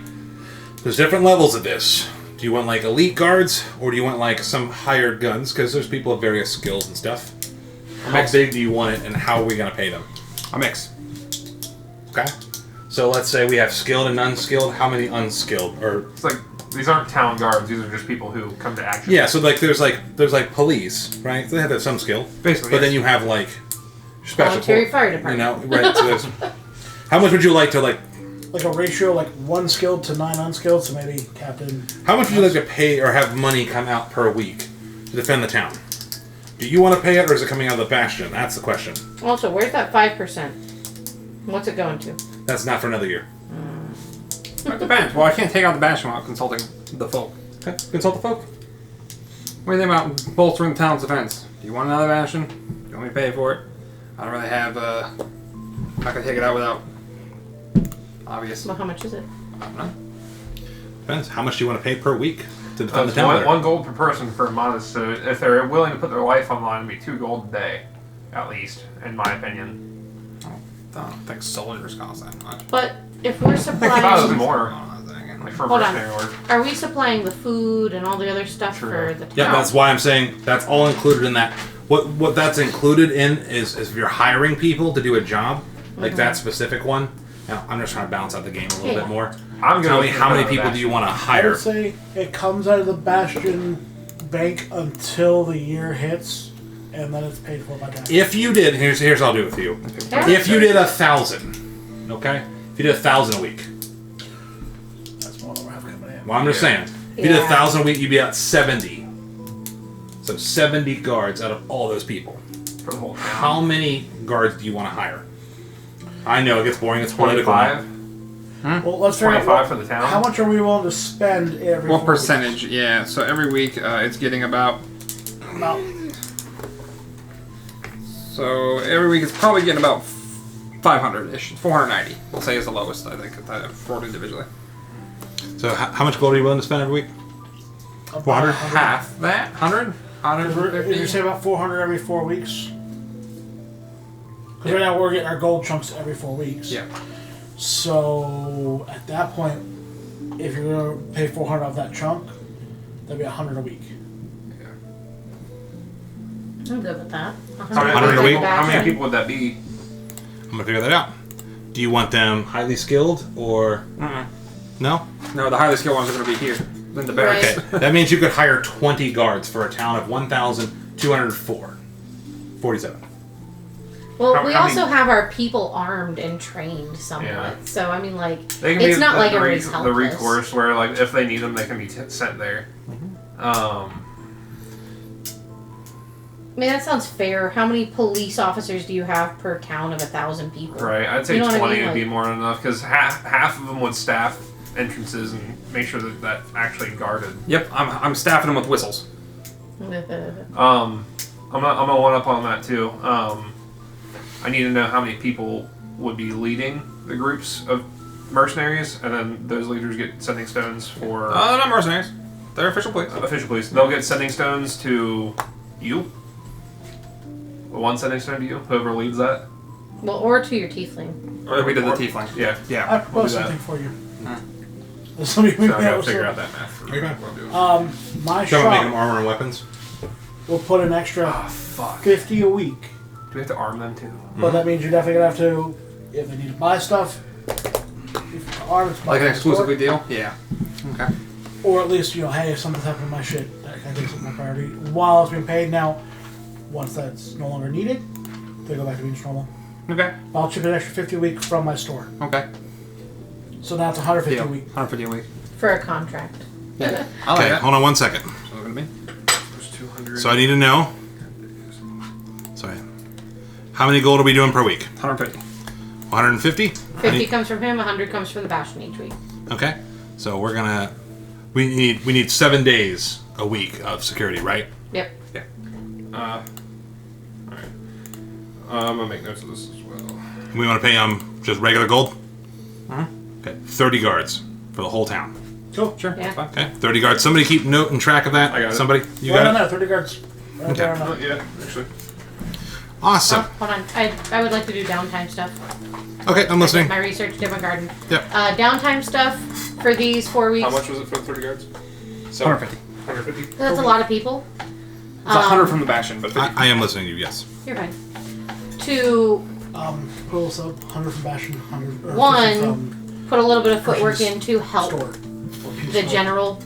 [SPEAKER 1] there's different levels of this. Do you want elite guards, or do you want some hired guns? Because there's people of various skills and stuff. How big do you want it, and how are we going to pay them?
[SPEAKER 4] A mix.
[SPEAKER 1] Okay. So let's say we have skilled and unskilled. How many unskilled? Or
[SPEAKER 2] It's these aren't town guards. These are just people who come to action.
[SPEAKER 1] yeah. So there's police, right? They have to have some skill.
[SPEAKER 4] Basically,
[SPEAKER 1] But then
[SPEAKER 4] yes.
[SPEAKER 1] you have special
[SPEAKER 3] Voluntary fire department.
[SPEAKER 1] right? So there's, how much would you like to
[SPEAKER 5] Like a ratio, 1 skilled to 9 unskilled, so maybe captain.
[SPEAKER 1] How much would you like to pay or have money come out per week to defend the town? Do you want to pay it, or is it coming out of the bastion? That's the question.
[SPEAKER 3] Also, where's that 5%? What's it going to?
[SPEAKER 1] That's not for another year.
[SPEAKER 4] It depends. Well, I can't take out the bastion without consulting the folk.
[SPEAKER 1] Okay. Consult the folk.
[SPEAKER 4] What do you think about bolstering the town's defense? Do you want another bastion? Do you want me to pay for it? I don't really have, I'm not going to take it out without obvious.
[SPEAKER 3] Well, how much is it?
[SPEAKER 4] I don't know.
[SPEAKER 1] Depends. How much do you want to pay per week to defend the town? better?
[SPEAKER 2] one gold per person for a month. So if they're willing to put their life on the line, it'd be 2 gold a day, at least, in my opinion.
[SPEAKER 4] I don't think soldiers cost that much.
[SPEAKER 3] But if we're
[SPEAKER 2] Probably
[SPEAKER 3] supplying,
[SPEAKER 2] more.
[SPEAKER 4] Hold on a second.
[SPEAKER 2] For
[SPEAKER 3] Hold on.
[SPEAKER 2] mercenary work.
[SPEAKER 3] are we supplying the food and all the other stuff
[SPEAKER 2] True.
[SPEAKER 3] for the town?
[SPEAKER 1] Yeah, that's why I'm saying that's all included in that. What that's included in is if you're hiring people to do a job, like that specific one. Now, I'm just trying to balance out the game a little
[SPEAKER 3] Yeah.
[SPEAKER 1] bit more.
[SPEAKER 2] I'm
[SPEAKER 1] Tell
[SPEAKER 2] gonna
[SPEAKER 1] me how many people do you want to
[SPEAKER 5] I
[SPEAKER 1] hire?
[SPEAKER 5] would say it comes out of the bastion bank until the year hits, and then it's paid for by that.
[SPEAKER 1] If you did, here's what I'll do with you.
[SPEAKER 3] Yeah.
[SPEAKER 1] If you did 1,000, okay? If you did 1,000 a week,
[SPEAKER 5] That's more than we have coming in.
[SPEAKER 1] well, I'm just saying. If you did
[SPEAKER 3] Yeah.
[SPEAKER 1] 1,000 a week, you'd be at 70. So 70 guards out of all those people.
[SPEAKER 2] For the whole town.
[SPEAKER 1] How many guards do you want to hire? I know it gets boring. It's political. now.
[SPEAKER 2] 25?
[SPEAKER 5] Well, let's figure out
[SPEAKER 2] 25 for the town?
[SPEAKER 5] how much are we willing to spend every
[SPEAKER 4] What
[SPEAKER 5] 4 weeks?
[SPEAKER 4] percentage? Yeah. So every week it's getting about.
[SPEAKER 5] About
[SPEAKER 4] So every week it's probably getting about 500-ish. 490. We'll say is the lowest. I think for individually.
[SPEAKER 1] So how much gold are you willing to spend every week? 400?
[SPEAKER 4] Half that. 100.
[SPEAKER 5] If you say about 400 every 4 weeks. Because right now we're getting our gold chunks every 4 weeks.
[SPEAKER 4] Yeah.
[SPEAKER 5] So at that point, if you're going to pay 400 off that chunk, that'd be 100 a week.
[SPEAKER 3] I'm good with that.
[SPEAKER 2] How
[SPEAKER 1] 100 a week?
[SPEAKER 2] many people would that be?
[SPEAKER 1] I'm gonna figure that out. Do you want them highly skilled or no?
[SPEAKER 4] No, the highly skilled ones are going to be here in the barracks.
[SPEAKER 3] Right.
[SPEAKER 1] Okay, that means you could hire 20 guards for a town of 1,204. 47.
[SPEAKER 3] Well,
[SPEAKER 2] How-
[SPEAKER 3] we
[SPEAKER 2] how
[SPEAKER 3] also
[SPEAKER 2] many-
[SPEAKER 3] have our people armed and trained somewhat.
[SPEAKER 2] Yeah.
[SPEAKER 3] So, I mean, like,
[SPEAKER 2] They can
[SPEAKER 3] it's
[SPEAKER 2] be
[SPEAKER 3] not like
[SPEAKER 2] the
[SPEAKER 3] everybody's
[SPEAKER 2] the
[SPEAKER 3] helpless.
[SPEAKER 2] recourse where, like, if they need them, they can be sent there.
[SPEAKER 3] I mean, that sounds fair. How many police officers do you have per town of 1,000 people?
[SPEAKER 2] Right, I'd say
[SPEAKER 3] You know what
[SPEAKER 2] 20
[SPEAKER 3] I mean?
[SPEAKER 2] would be
[SPEAKER 3] Like-
[SPEAKER 2] more than enough because half of them would staff entrances and make sure that that's actually guarded.
[SPEAKER 4] Yep. I'm staffing them with whistles.
[SPEAKER 2] I'm gonna one up on that too. I need to know how many people would be leading the groups of mercenaries, and then those leaders get sending stones for
[SPEAKER 4] They're not mercenaries. They're official police.
[SPEAKER 2] official police. They'll get sending stones to you. One sending stone to you, whoever leads that.
[SPEAKER 3] Well, or to your tiefling.
[SPEAKER 4] Or we did the tiefling.
[SPEAKER 2] Yeah.
[SPEAKER 5] I
[SPEAKER 4] Yeah.
[SPEAKER 2] we'll
[SPEAKER 5] propose
[SPEAKER 2] do that.
[SPEAKER 5] something for you. This will be
[SPEAKER 2] So I gotta figure out that math.
[SPEAKER 1] Okay.
[SPEAKER 5] My
[SPEAKER 1] So I'm gonna make them
[SPEAKER 5] shop
[SPEAKER 1] armor and weapons.
[SPEAKER 5] will put an extra
[SPEAKER 2] Oh fuck.
[SPEAKER 5] 50 a week.
[SPEAKER 2] Do we have to arm them too?
[SPEAKER 5] But that means you're definitely going to have to, if they need to buy stuff, if the arm, it's
[SPEAKER 4] Like an
[SPEAKER 5] by the store,
[SPEAKER 4] exclusively deal? Yeah. Okay.
[SPEAKER 5] or at least, hey, if something's happened to my shit, that kind of takes up my priority while it's being paid. Now, once that's no longer needed, they go back to being just normal.
[SPEAKER 4] Okay.
[SPEAKER 5] I'll chip an extra 50 a week from my store.
[SPEAKER 4] Okay.
[SPEAKER 5] So now it's 150
[SPEAKER 4] Deal.
[SPEAKER 5] a week.
[SPEAKER 4] 150 a week.
[SPEAKER 3] For a contract.
[SPEAKER 4] Yeah. I like
[SPEAKER 1] Okay,
[SPEAKER 4] that.
[SPEAKER 1] hold on 1 second.
[SPEAKER 4] So look at me.
[SPEAKER 2] There's 200.
[SPEAKER 1] So I need to know. Sorry. How many gold are we doing per week?
[SPEAKER 4] 150.
[SPEAKER 1] 150?
[SPEAKER 3] 50 comes from him, 100 comes from the Bastion each week.
[SPEAKER 1] Okay. So we're gonna. We need 7 days a week of security, right?
[SPEAKER 3] Yep.
[SPEAKER 2] Alright. I'm gonna make notes of this as well.
[SPEAKER 1] We want to pay just regular gold. Okay. 30 guards for the whole town.
[SPEAKER 5] Cool.
[SPEAKER 4] Sure.
[SPEAKER 3] Yeah.
[SPEAKER 4] That's fine.
[SPEAKER 1] Okay. 30 guards. Somebody keep note and track of that.
[SPEAKER 2] I got it.
[SPEAKER 1] Somebody. You
[SPEAKER 5] Right on
[SPEAKER 1] got it.
[SPEAKER 5] there, 30 guards. Right
[SPEAKER 1] Okay.
[SPEAKER 5] there on that.
[SPEAKER 2] Yeah, actually.
[SPEAKER 1] Awesome.
[SPEAKER 3] Oh, hold on. I would like to do downtime stuff.
[SPEAKER 1] Okay, I'm listening.
[SPEAKER 3] My research, did my garden.
[SPEAKER 1] Yep.
[SPEAKER 3] Downtime stuff for these 4 weeks.
[SPEAKER 2] How much was it for the 30 guards?
[SPEAKER 4] 150.
[SPEAKER 2] 150?
[SPEAKER 3] That's a lot of people.
[SPEAKER 4] It's 100 from the Bastion, but 50.
[SPEAKER 1] I am listening to you. Yes.
[SPEAKER 3] You're fine. To
[SPEAKER 5] Pull us up, 100 from Bastion, 100 or 50
[SPEAKER 3] One,
[SPEAKER 5] from
[SPEAKER 3] put a little bit of footwork
[SPEAKER 5] Person's
[SPEAKER 3] in to help
[SPEAKER 5] store.
[SPEAKER 3] the general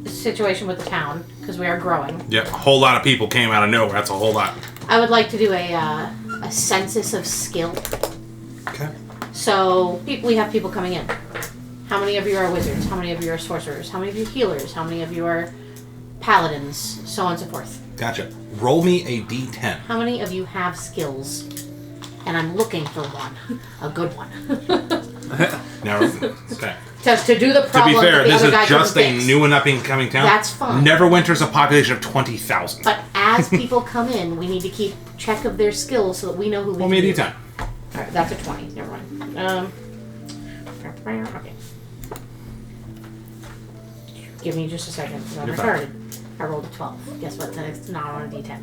[SPEAKER 3] situation with the town, because we are growing.
[SPEAKER 1] Yep. A whole lot of people came out of nowhere. That's a whole lot.
[SPEAKER 3] I would like to do a census of skill.
[SPEAKER 1] Okay.
[SPEAKER 3] So we have people coming in. How many of you are wizards? How many of you are sorcerers? How many of you are healers? How many of you are paladins? So on and so forth.
[SPEAKER 1] Gotcha. Roll me a d10.
[SPEAKER 3] How many of you have skills? And I'm looking for one. A good one.
[SPEAKER 1] Now, okay.
[SPEAKER 3] to do the
[SPEAKER 1] To
[SPEAKER 3] problem
[SPEAKER 1] be fair,
[SPEAKER 3] that the
[SPEAKER 1] this
[SPEAKER 3] other guy
[SPEAKER 1] is just
[SPEAKER 3] couldn't
[SPEAKER 1] a
[SPEAKER 3] fix.
[SPEAKER 1] new and up and coming town.
[SPEAKER 3] That's fine.
[SPEAKER 1] Neverwinter's a population of 20,000.
[SPEAKER 3] But as people come in, we need to keep check of their skills so that we know who we
[SPEAKER 1] Roll me a
[SPEAKER 3] can
[SPEAKER 1] d10.
[SPEAKER 3] Alright, that's a 20. Never mind. Okay. Give me just a second. 'Cause I'm
[SPEAKER 1] You're fine.
[SPEAKER 3] retarded. I rolled a 12. Guess what? Then it's not on a d10.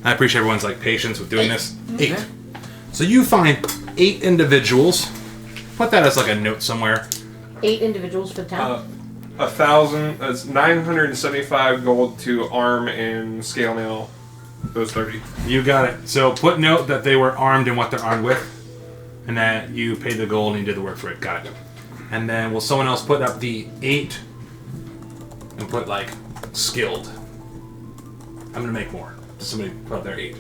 [SPEAKER 1] I appreciate everyone's patience with doing this. 8. So you find 8 individuals. Put that as a note somewhere.
[SPEAKER 3] 8 individuals for the town.
[SPEAKER 2] 1,000. That's 975 gold to arm and scale nail those 30.
[SPEAKER 1] You got it. So put note that they were armed and what they're armed with, and that you paid the gold and you did the work for it. Got it. And then will someone else put up the 8 and put skilled? I'm gonna make more. Somebody put up their 8.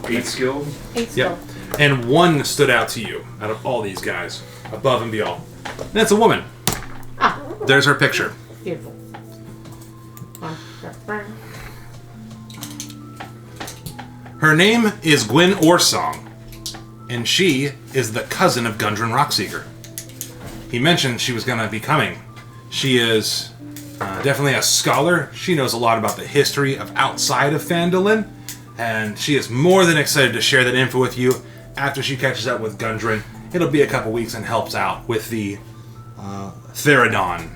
[SPEAKER 2] 8 skilled.
[SPEAKER 3] 8 skill.
[SPEAKER 1] Yep. And 1 stood out to you out of all these guys, above and beyond. And that's a woman.
[SPEAKER 3] Ah,
[SPEAKER 1] There's her picture.
[SPEAKER 3] beautiful.
[SPEAKER 1] Her name is Gwyn Orsong, and she is the cousin of Gundren Rockseeker. He mentioned she was going to be coming. She is definitely a scholar. She knows a lot about the history of outside of Phandalin, and she is more than excited to share that info with you after she catches up with Gundren. It'll be a couple weeks and helps out with the Thardon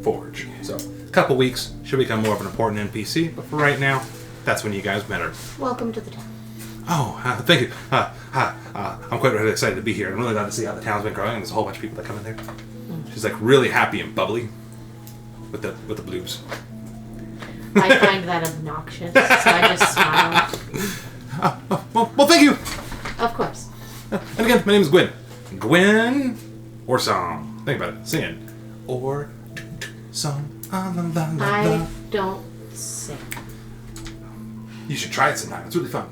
[SPEAKER 1] Forge. So, a couple weeks, she'll become more of an important NPC, but for right now, that's when you guys met her.
[SPEAKER 3] Welcome to the town.
[SPEAKER 1] Oh, thank you. I'm quite really excited to be here. I'm really glad to see how the town's been growing, and there's a whole bunch of people that come in there. She's like really happy and bubbly with the blues.
[SPEAKER 3] I find that obnoxious, so I just smile.
[SPEAKER 1] Well, thank you.
[SPEAKER 3] Of course.
[SPEAKER 1] And again, my name is Gwen. Gwen or song. Think about it. Singing. Or song.
[SPEAKER 3] I don't sing.
[SPEAKER 1] You should try it sometime. It's really fun.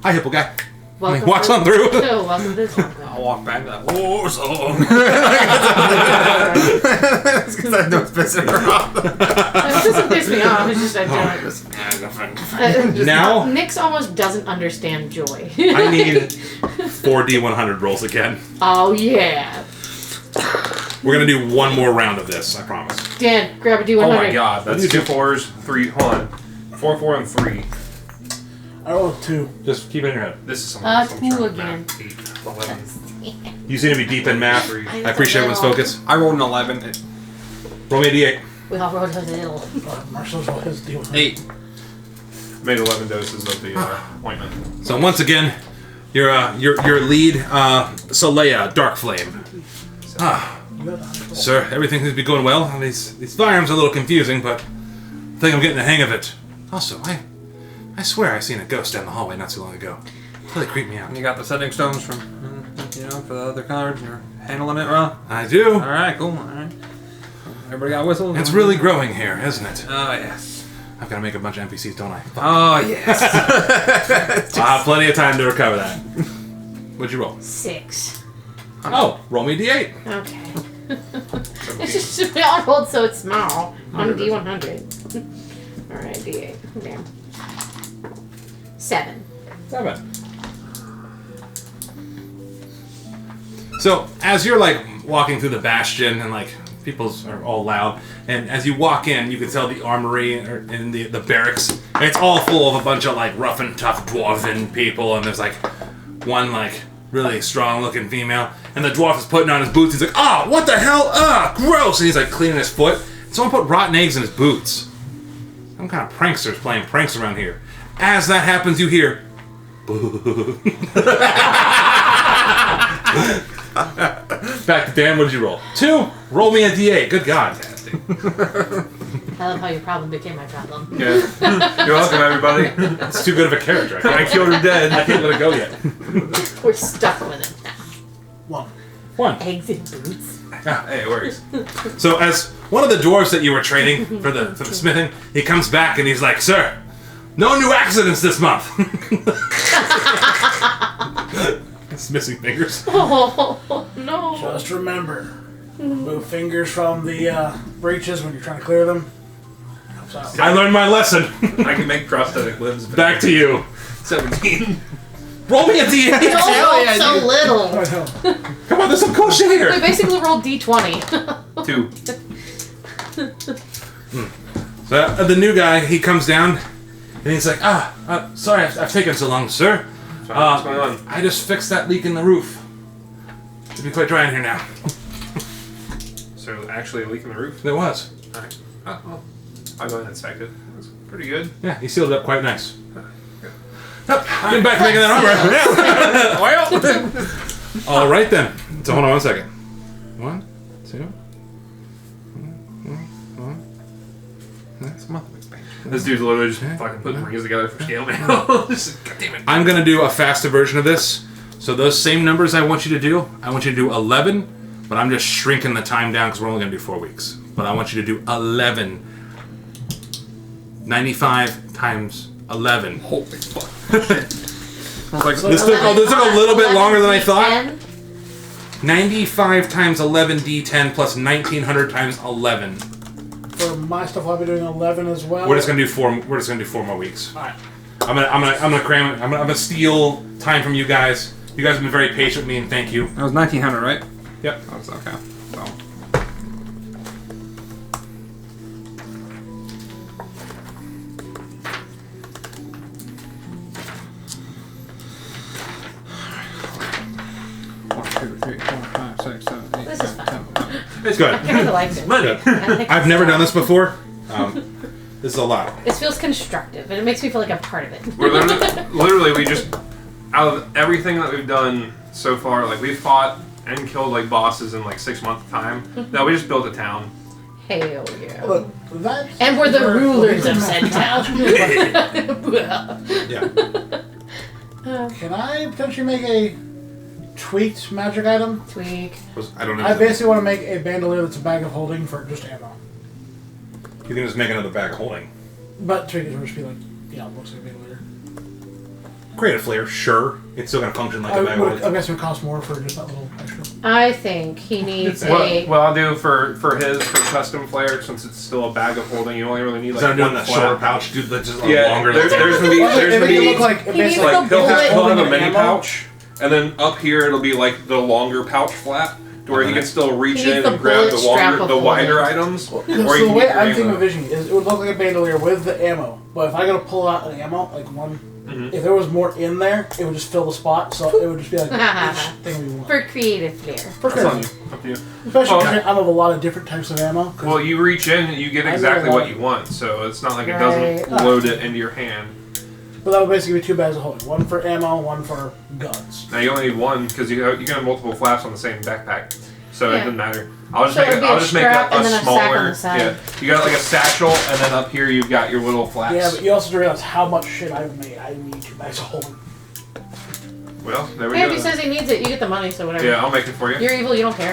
[SPEAKER 1] Hi, Hippo guy.
[SPEAKER 3] Welcome
[SPEAKER 1] Walks on through.
[SPEAKER 3] No, welcome to the town.
[SPEAKER 4] I'll walk back to that war song. It's because I know it's pissing her off.
[SPEAKER 3] It doesn't piss me off. It's just I don't.
[SPEAKER 1] Now
[SPEAKER 3] Nyx almost doesn't understand joy.
[SPEAKER 1] I need 4 D100 rolls again.
[SPEAKER 3] Oh yeah.
[SPEAKER 1] We're gonna do one more round of this. I promise.
[SPEAKER 3] Dan, grab a D100.
[SPEAKER 2] Oh my god, that's 2 4s, 3. Hold on. 4, 4, and 3.
[SPEAKER 5] I rolled 2.
[SPEAKER 1] Just keep it in your head.
[SPEAKER 2] This is some
[SPEAKER 3] 2 again.
[SPEAKER 2] 8, 11.
[SPEAKER 1] You seem to be deep in math. I appreciate everyone's focus.
[SPEAKER 4] I rolled an 11.
[SPEAKER 1] Roll me a D8.
[SPEAKER 3] We all rolled a little.
[SPEAKER 5] Marshall's rolled his deal.
[SPEAKER 4] 8.
[SPEAKER 2] Made 11 doses of the ointment.
[SPEAKER 1] So once again, your lead, Soleya Darkflame. Sir, everything seems to be going well. These firearms are a little confusing, but I think I'm getting the hang of it. Also, I swear I seen a ghost down the hallway not too long ago. It really creeped me out.
[SPEAKER 4] And you got the setting stones from, for the other cards. You're handling it well.
[SPEAKER 1] I do.
[SPEAKER 4] All right, cool. All right. Everybody got whistles.
[SPEAKER 1] It's really growing here, isn't it?
[SPEAKER 4] Oh yes.
[SPEAKER 1] I've got to make a bunch of NPCs, don't I?
[SPEAKER 4] Oh yes.
[SPEAKER 1] I'll have plenty of time to recover that. What'd you roll?
[SPEAKER 3] 6.
[SPEAKER 1] Oh, roll me a D8.
[SPEAKER 3] Okay. It's just we all rolled so it's small on a D100. All right, D8. Damn. 7.
[SPEAKER 1] 7. So as you're like walking through the bastion and like people are all loud, and as you walk in, you can tell the armory and the barracks. And it's all full of a bunch of like rough and tough dwarven people, and there's like one like really strong looking female, and the dwarf is putting on his boots. He's like, "Oh, what the hell? Gross!" And he's like cleaning his foot. Someone put rotten eggs in his boots. Some kind of pranksters playing pranks around here. As that happens, you hear, boo. Back to Dan. What did you roll? 2. Roll me a D8. Good God.
[SPEAKER 3] I love how your problem became my problem.
[SPEAKER 2] Yeah. You're welcome, everybody.
[SPEAKER 1] It's too good of a character.
[SPEAKER 2] I killed her dead.
[SPEAKER 1] I can't let it go yet.
[SPEAKER 3] We're stuck with it now.
[SPEAKER 1] 1.
[SPEAKER 3] Eggs in boots.
[SPEAKER 2] Hey, it works.
[SPEAKER 1] So as one of the dwarves that you were training for the smithing, he comes back and he's like, "Sir, no new accidents this month." It's missing fingers.
[SPEAKER 3] Oh no!
[SPEAKER 5] Just remember, remove fingers from the breaches when you're trying to clear them. Helps out.
[SPEAKER 1] I learned my lesson.
[SPEAKER 2] I can make prosthetic limbs.
[SPEAKER 1] Back to you.
[SPEAKER 2] 17.
[SPEAKER 1] Roll me a D8.
[SPEAKER 3] We all rolled so little.
[SPEAKER 5] I know.
[SPEAKER 1] Come on, there's some cool shit
[SPEAKER 3] We
[SPEAKER 1] here.
[SPEAKER 3] basically rolled D20.
[SPEAKER 2] 2.
[SPEAKER 1] So the new guy, he comes down and he's like, sorry, I've taken so long, sir.
[SPEAKER 2] What's going on?
[SPEAKER 1] I just fixed that leak in the roof. Should be quite dry in here now.
[SPEAKER 2] So, actually a leak in the roof?
[SPEAKER 1] There was.
[SPEAKER 2] Alright. Well, I'll go ahead and inspect it. It's pretty good.
[SPEAKER 1] Yeah, he sealed it up quite nice. Yep, getting back to making that armor. Well, all right then. So hold on 1 second. 1, 2.
[SPEAKER 4] Next month of expansion.
[SPEAKER 2] This dude's literally just fucking putting rings together for scale mail. Just, God damn it.
[SPEAKER 1] I'm gonna do a faster version of this. So those same numbers I want you to do, I want you to do 11, but I'm just shrinking the time down because we're only gonna do 4 weeks. But I want you to do 11. 95 times 11.
[SPEAKER 4] Holy fuck. Like,
[SPEAKER 1] This took a little bit longer than I thought.
[SPEAKER 3] 10?
[SPEAKER 1] 95 times 11 D10 plus 1900 times 11.
[SPEAKER 5] For my stuff, I'll be doing 11 as well.
[SPEAKER 1] We're just gonna do 4. We're just gonna do 4 more weeks.
[SPEAKER 5] Alright.
[SPEAKER 1] I'm gonna cram it. I'm gonna steal time from you guys. You guys have been very patient with me, and thank you.
[SPEAKER 4] That was 1900, right?
[SPEAKER 1] Yep.
[SPEAKER 4] That's okay. So. One, two, three, four, five, six, seven, eight,
[SPEAKER 3] This is
[SPEAKER 4] nine,
[SPEAKER 3] fun.
[SPEAKER 4] 10, 11.
[SPEAKER 1] It's good.
[SPEAKER 3] I kind of like it.
[SPEAKER 2] Money.
[SPEAKER 3] I think
[SPEAKER 1] I've
[SPEAKER 3] it's
[SPEAKER 1] never
[SPEAKER 3] fun.
[SPEAKER 1] done this before. This is a lot.
[SPEAKER 3] It feels constructive, and it makes me feel like I'm part of it.
[SPEAKER 2] We're literally, we just, out of everything that we've done so far, like we've fought and killed like bosses in like 6 months time. No, we just built a town.
[SPEAKER 3] Hell yeah.
[SPEAKER 5] Look, that's
[SPEAKER 3] And we're the
[SPEAKER 5] where-
[SPEAKER 3] rulers of said town.
[SPEAKER 1] Yeah.
[SPEAKER 5] Can I potentially make a tweaked magic item?
[SPEAKER 3] Tweak.
[SPEAKER 1] I don't know.
[SPEAKER 5] I basically want to make a bandolier that's a bag of holding for just ammo.
[SPEAKER 1] You can just make another bag of holding.
[SPEAKER 5] But tweak is just be like, looks like a bandolier.
[SPEAKER 1] Create a flare, sure. It's still gonna function like a bag of holding.
[SPEAKER 5] I guess it would cost more for just that little extra.
[SPEAKER 3] I think he needs a.
[SPEAKER 2] What I'll do for custom flare, since it's still a bag of holding, you only really need like
[SPEAKER 1] Instead of doing
[SPEAKER 2] one
[SPEAKER 1] that
[SPEAKER 2] flap.
[SPEAKER 1] shorter pouch, dude, that's just
[SPEAKER 2] Yeah,
[SPEAKER 1] longer.
[SPEAKER 2] there's gonna be
[SPEAKER 5] It make it look like
[SPEAKER 3] He needs
[SPEAKER 5] basically
[SPEAKER 2] like
[SPEAKER 3] the
[SPEAKER 2] he'll have
[SPEAKER 3] bullet.
[SPEAKER 2] a mini
[SPEAKER 5] Ammo?
[SPEAKER 2] pouch, and then up here it'll be like the longer pouch flap, to where he can still reach
[SPEAKER 3] He needs
[SPEAKER 2] in
[SPEAKER 3] the
[SPEAKER 2] and grab
[SPEAKER 3] bullet
[SPEAKER 2] the
[SPEAKER 3] strap
[SPEAKER 2] longer,
[SPEAKER 3] of
[SPEAKER 2] the wider
[SPEAKER 3] holding.
[SPEAKER 2] items.
[SPEAKER 5] So
[SPEAKER 2] or you
[SPEAKER 5] the
[SPEAKER 2] can
[SPEAKER 5] way
[SPEAKER 2] get
[SPEAKER 5] I'm
[SPEAKER 2] your
[SPEAKER 5] thinking
[SPEAKER 2] ammo.
[SPEAKER 5] of visioning is it would look like a bandolier with the ammo, but if I gotta pull out an ammo, like one, if there was more in there, it would just fill the spot, so it would just be like each thing we want.
[SPEAKER 3] For creative flair.
[SPEAKER 5] For
[SPEAKER 2] That's on
[SPEAKER 5] current.
[SPEAKER 2] you. Up to you.
[SPEAKER 5] Especially
[SPEAKER 2] Oh,
[SPEAKER 5] because I have a lot of different types of ammo. 'cause
[SPEAKER 2] Well, you reach in and you get
[SPEAKER 5] I
[SPEAKER 2] exactly
[SPEAKER 5] know
[SPEAKER 2] what
[SPEAKER 5] that.
[SPEAKER 2] you want, so it's not like it
[SPEAKER 3] Right.
[SPEAKER 2] doesn't load it into your hand.
[SPEAKER 5] But that would basically be 2 bags of holding. One for ammo, one for guns.
[SPEAKER 2] Now you only need one because you can have multiple flaps on the same backpack, so it
[SPEAKER 3] Yeah.
[SPEAKER 2] doesn't matter. I'll just
[SPEAKER 3] So
[SPEAKER 2] make
[SPEAKER 3] it'd
[SPEAKER 2] it.
[SPEAKER 3] be
[SPEAKER 2] I'll
[SPEAKER 3] a
[SPEAKER 2] just make
[SPEAKER 3] strap
[SPEAKER 2] a
[SPEAKER 3] and then a sack on
[SPEAKER 2] smaller.
[SPEAKER 3] the side.
[SPEAKER 2] Yeah, you got like a satchel, and then up here you've got your little flaps.
[SPEAKER 5] Yeah, but you also have to realize how much shit I've made. I need 2 bags of holding.
[SPEAKER 2] Well, there we
[SPEAKER 3] Hey,
[SPEAKER 2] go.
[SPEAKER 3] if he says he needs it, you get the money, so whatever.
[SPEAKER 2] Yeah, I'll make it for you.
[SPEAKER 3] You're evil, you don't care.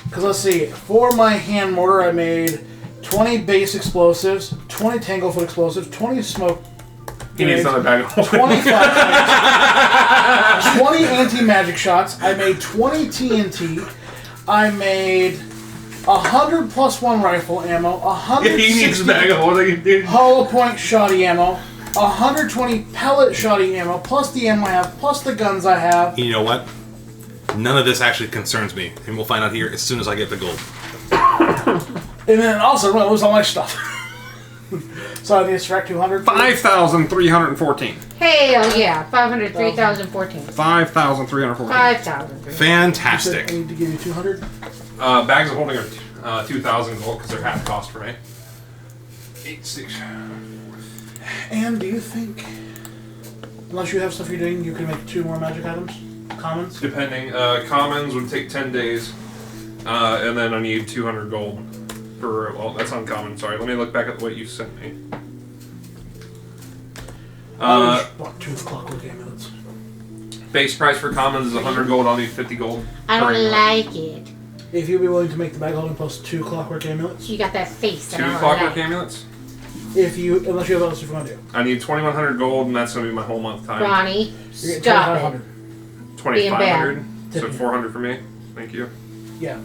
[SPEAKER 5] Because let's see, for my hand mortar, I made 20 base explosives, 20 tanglefoot explosives, 20 smoke.
[SPEAKER 2] He needs another bag of holding.
[SPEAKER 5] 25 20 anti-magic shots. I made 20 TNT. I made 100 plus 1 rifle ammo.
[SPEAKER 2] He needs a
[SPEAKER 5] 160
[SPEAKER 2] bag of holding, dude.
[SPEAKER 5] hollow point shoddy ammo. 120 pellet shoddy ammo, plus the ammo I have, plus the guns I have.
[SPEAKER 1] You know what? None of this actually concerns me, and we'll find out here as soon as I get the gold.
[SPEAKER 5] And then also, I'm going to lose all my stuff. So I need to subtract 200.
[SPEAKER 4] 5,314.
[SPEAKER 3] Hell yeah. 503,014.
[SPEAKER 4] 5,314.
[SPEAKER 3] 5,000.
[SPEAKER 1] Fantastic.
[SPEAKER 5] I need to give you 200.
[SPEAKER 2] Bags of holding are 2,000 gold because they're half cost for me. 8, 6.
[SPEAKER 5] And do you think, unless you have stuff you're doing, you can make 2 more magic items? Commons?
[SPEAKER 2] Depending, commons would take 10 days, and then I need 200 gold for. Well, that's uncommon. Sorry, let me look back at what you sent me.
[SPEAKER 5] I just bought 2 clockwork amulets.
[SPEAKER 2] Base price for commons is 100 gold. I'll need 50 gold.
[SPEAKER 3] I
[SPEAKER 2] per
[SPEAKER 3] don't
[SPEAKER 2] amulet.
[SPEAKER 3] like it.
[SPEAKER 5] If you'd be willing to make the bag holding plus 2 clockwork amulets,
[SPEAKER 3] You got that face. that
[SPEAKER 2] 2
[SPEAKER 3] I don't
[SPEAKER 2] clockwork
[SPEAKER 3] like.
[SPEAKER 2] amulets.
[SPEAKER 5] unless you have other stuff you want to do,
[SPEAKER 2] I need 2,100 gold, and that's gonna be my whole month time.
[SPEAKER 3] Ronnie,
[SPEAKER 5] you're getting
[SPEAKER 3] stop it.
[SPEAKER 5] 2,500.
[SPEAKER 2] 2,500. So
[SPEAKER 5] Tipping.
[SPEAKER 2] 400 for me. Thank you.
[SPEAKER 5] Yeah.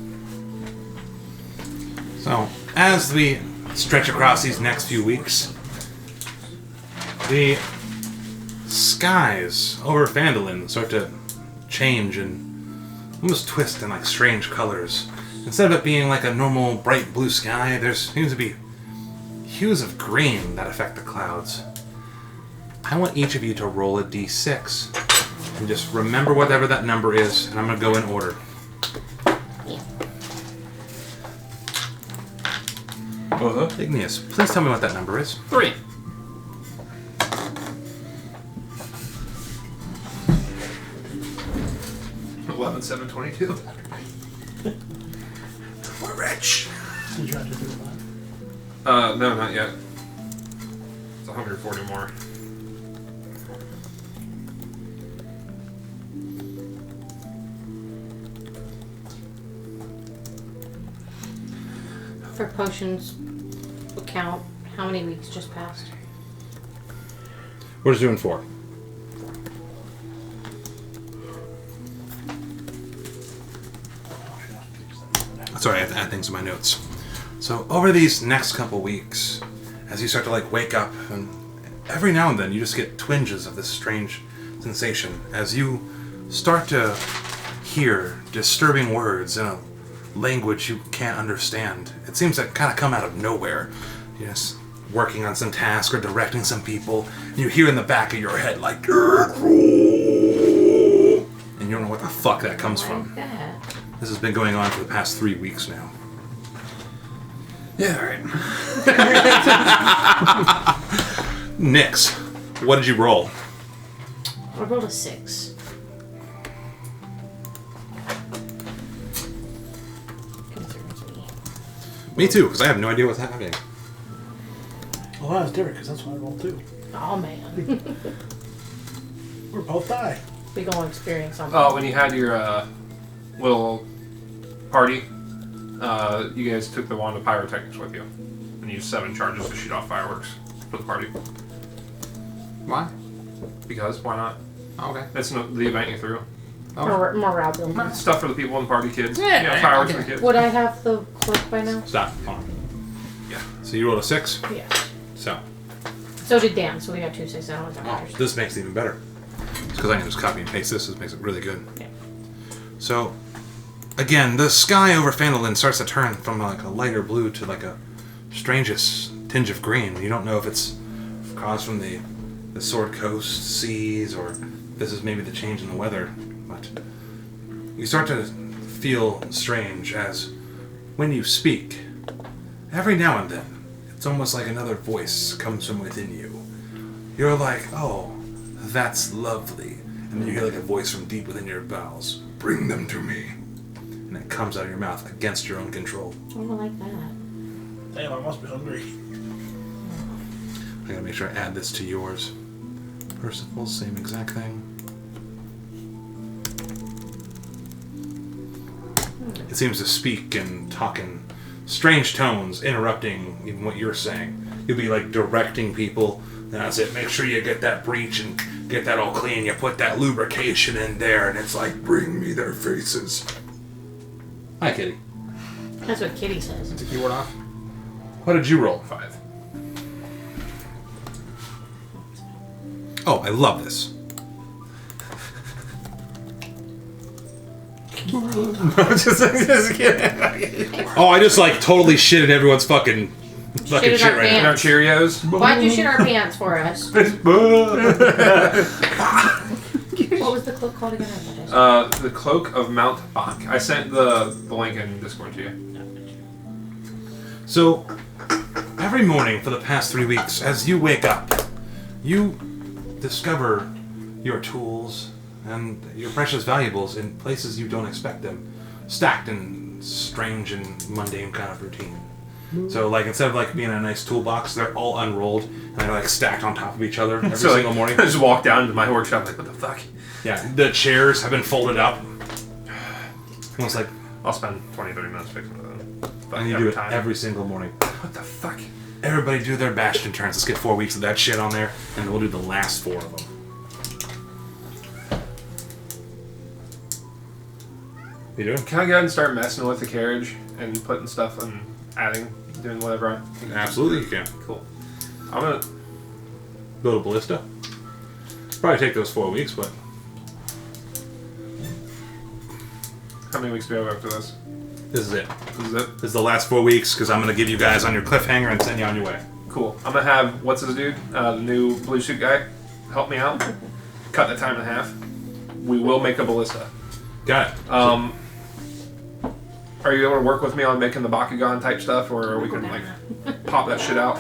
[SPEAKER 1] So, as we stretch across these next few weeks, the skies over Phandalin start to change and almost twist in like strange colors. Instead of it being like a normal bright blue sky, there seems to be hues of green that affect the clouds. I want each of you to roll a d6 and just remember whatever that number is, and I'm going to go in order. Igneous, please tell me what that number is.
[SPEAKER 4] 3.
[SPEAKER 2] Eleven, 7, 22.
[SPEAKER 1] We're rich.
[SPEAKER 5] Did you have to do that?
[SPEAKER 2] No, not yet. It's 140 more.
[SPEAKER 3] For potions, we'll count how many weeks just passed.
[SPEAKER 1] We're just doing 4. Sorry, I have to add things to my notes. So over these next couple weeks, as you start to like wake up and every now and then you just get twinges of this strange sensation as you start to hear disturbing words in a language you can't understand. It seems to kind of come out of nowhere. You're just working on some task or directing some people, and you hear in the back of your head like, and you don't know what the fuck that comes from.
[SPEAKER 3] That.
[SPEAKER 1] This has been going on for the past 3 weeks now.
[SPEAKER 4] Yeah, alright.
[SPEAKER 1] Nix, what did you roll?
[SPEAKER 3] I rolled a 6. Concerns me.
[SPEAKER 1] Me too, because I have no idea what's happening.
[SPEAKER 5] Well, that was different because that's what I rolled too.
[SPEAKER 3] Oh man.
[SPEAKER 5] We're both die.
[SPEAKER 3] We gonna experience something.
[SPEAKER 2] Oh, when you had your little party, you guys took the wand of pyrotechnics with you and used 7 charges to shoot off fireworks for the party.
[SPEAKER 4] Why?
[SPEAKER 2] Because why not?
[SPEAKER 4] Oh, okay.
[SPEAKER 2] That's the event you threw.
[SPEAKER 3] Morale building.
[SPEAKER 2] It's stuff for the people in the party, kids.
[SPEAKER 4] Yeah,
[SPEAKER 2] You know, fireworks
[SPEAKER 4] okay.
[SPEAKER 2] for the kids.
[SPEAKER 3] Would I have the cloak by now?
[SPEAKER 1] Stop. Hold on.
[SPEAKER 2] Yeah.
[SPEAKER 1] So you rolled a 6?
[SPEAKER 3] Yeah.
[SPEAKER 1] So.
[SPEAKER 3] So did Dan, so we got 2 6. I don't know if that
[SPEAKER 1] Oh,
[SPEAKER 3] matters.
[SPEAKER 1] this makes it even better. Because I can just copy and paste this. This makes it really good.
[SPEAKER 3] Yeah.
[SPEAKER 1] So, again, the sky over Phandalin starts to turn from like a lighter blue to like a strangest tinge of green. You don't know if it's caused from the Sword Coast seas or this is maybe the change in the weather. But you start to feel strange as when you speak, every now and then, it's almost like another voice comes from within you. You're like, oh, that's lovely. And then you hear like a voice from deep within your bowels. Bring them to me. And it comes out of your mouth against your own control.
[SPEAKER 3] I don't like that.
[SPEAKER 5] Damn, I must be hungry.
[SPEAKER 1] I gotta make sure I add this to yours. Percival, same exact thing. It seems to speak and talk in strange tones, interrupting even what you're saying. You'll be like directing people. That's it. Make sure you get that breach and get that all clean. You put that lubrication in there, and it's like, bring me their faces. Hi, Kitty.
[SPEAKER 3] That's what Kitty says.
[SPEAKER 4] Take your word off.
[SPEAKER 1] What did you roll?
[SPEAKER 2] 5.
[SPEAKER 1] Oh, I love this.
[SPEAKER 4] just kidding.
[SPEAKER 1] Oh, I just like totally shitted everyone's fucking
[SPEAKER 3] Shitted
[SPEAKER 1] shit
[SPEAKER 3] our
[SPEAKER 1] right now.
[SPEAKER 2] No Cheerios?
[SPEAKER 3] Why'd you shit our pants for us? What was the cloak called again? I apologize.
[SPEAKER 2] The Cloak of Mount Bach. I sent the link in Discord to you.
[SPEAKER 1] So, every morning for the past 3 weeks, as you wake up, you discover your tools and your precious valuables in places you don't expect them, stacked in strange and mundane kind of routine. So, like, instead of like being in a nice toolbox, they're all unrolled and they're like stacked on top of each other every
[SPEAKER 2] So,
[SPEAKER 1] single morning.
[SPEAKER 2] I just walked down into my workshop like, what the fuck?
[SPEAKER 1] Yeah, the chairs have been folded up. Almost like,
[SPEAKER 2] I'll spend 20, 30 minutes fixing it then. But
[SPEAKER 1] and you do it every single morning.
[SPEAKER 2] What the fuck?
[SPEAKER 1] Everybody do their bastion turns. Let's get 4 weeks of that shit on there, and then we'll do the last 4 of them. You doing?
[SPEAKER 2] Can I go ahead and start messing with the carriage and putting stuff and adding, doing whatever?
[SPEAKER 1] Absolutely, you can.
[SPEAKER 2] Cool. I'm gonna.
[SPEAKER 1] Build a ballista. Probably take those 4 weeks, but
[SPEAKER 2] How many weeks do we have after this?
[SPEAKER 1] this is it.
[SPEAKER 2] This is it?
[SPEAKER 1] This is the last 4 weeks because I'm going to give you guys on your cliffhanger and send you on your way.
[SPEAKER 2] Cool. I'm gonna have what's his dude, the new blue suit guy, help me out. Cut the time in half. We will make a ballista.
[SPEAKER 1] Got it.
[SPEAKER 2] Are you able to work with me on making the Bakugan type stuff, or we can like pop that shit out?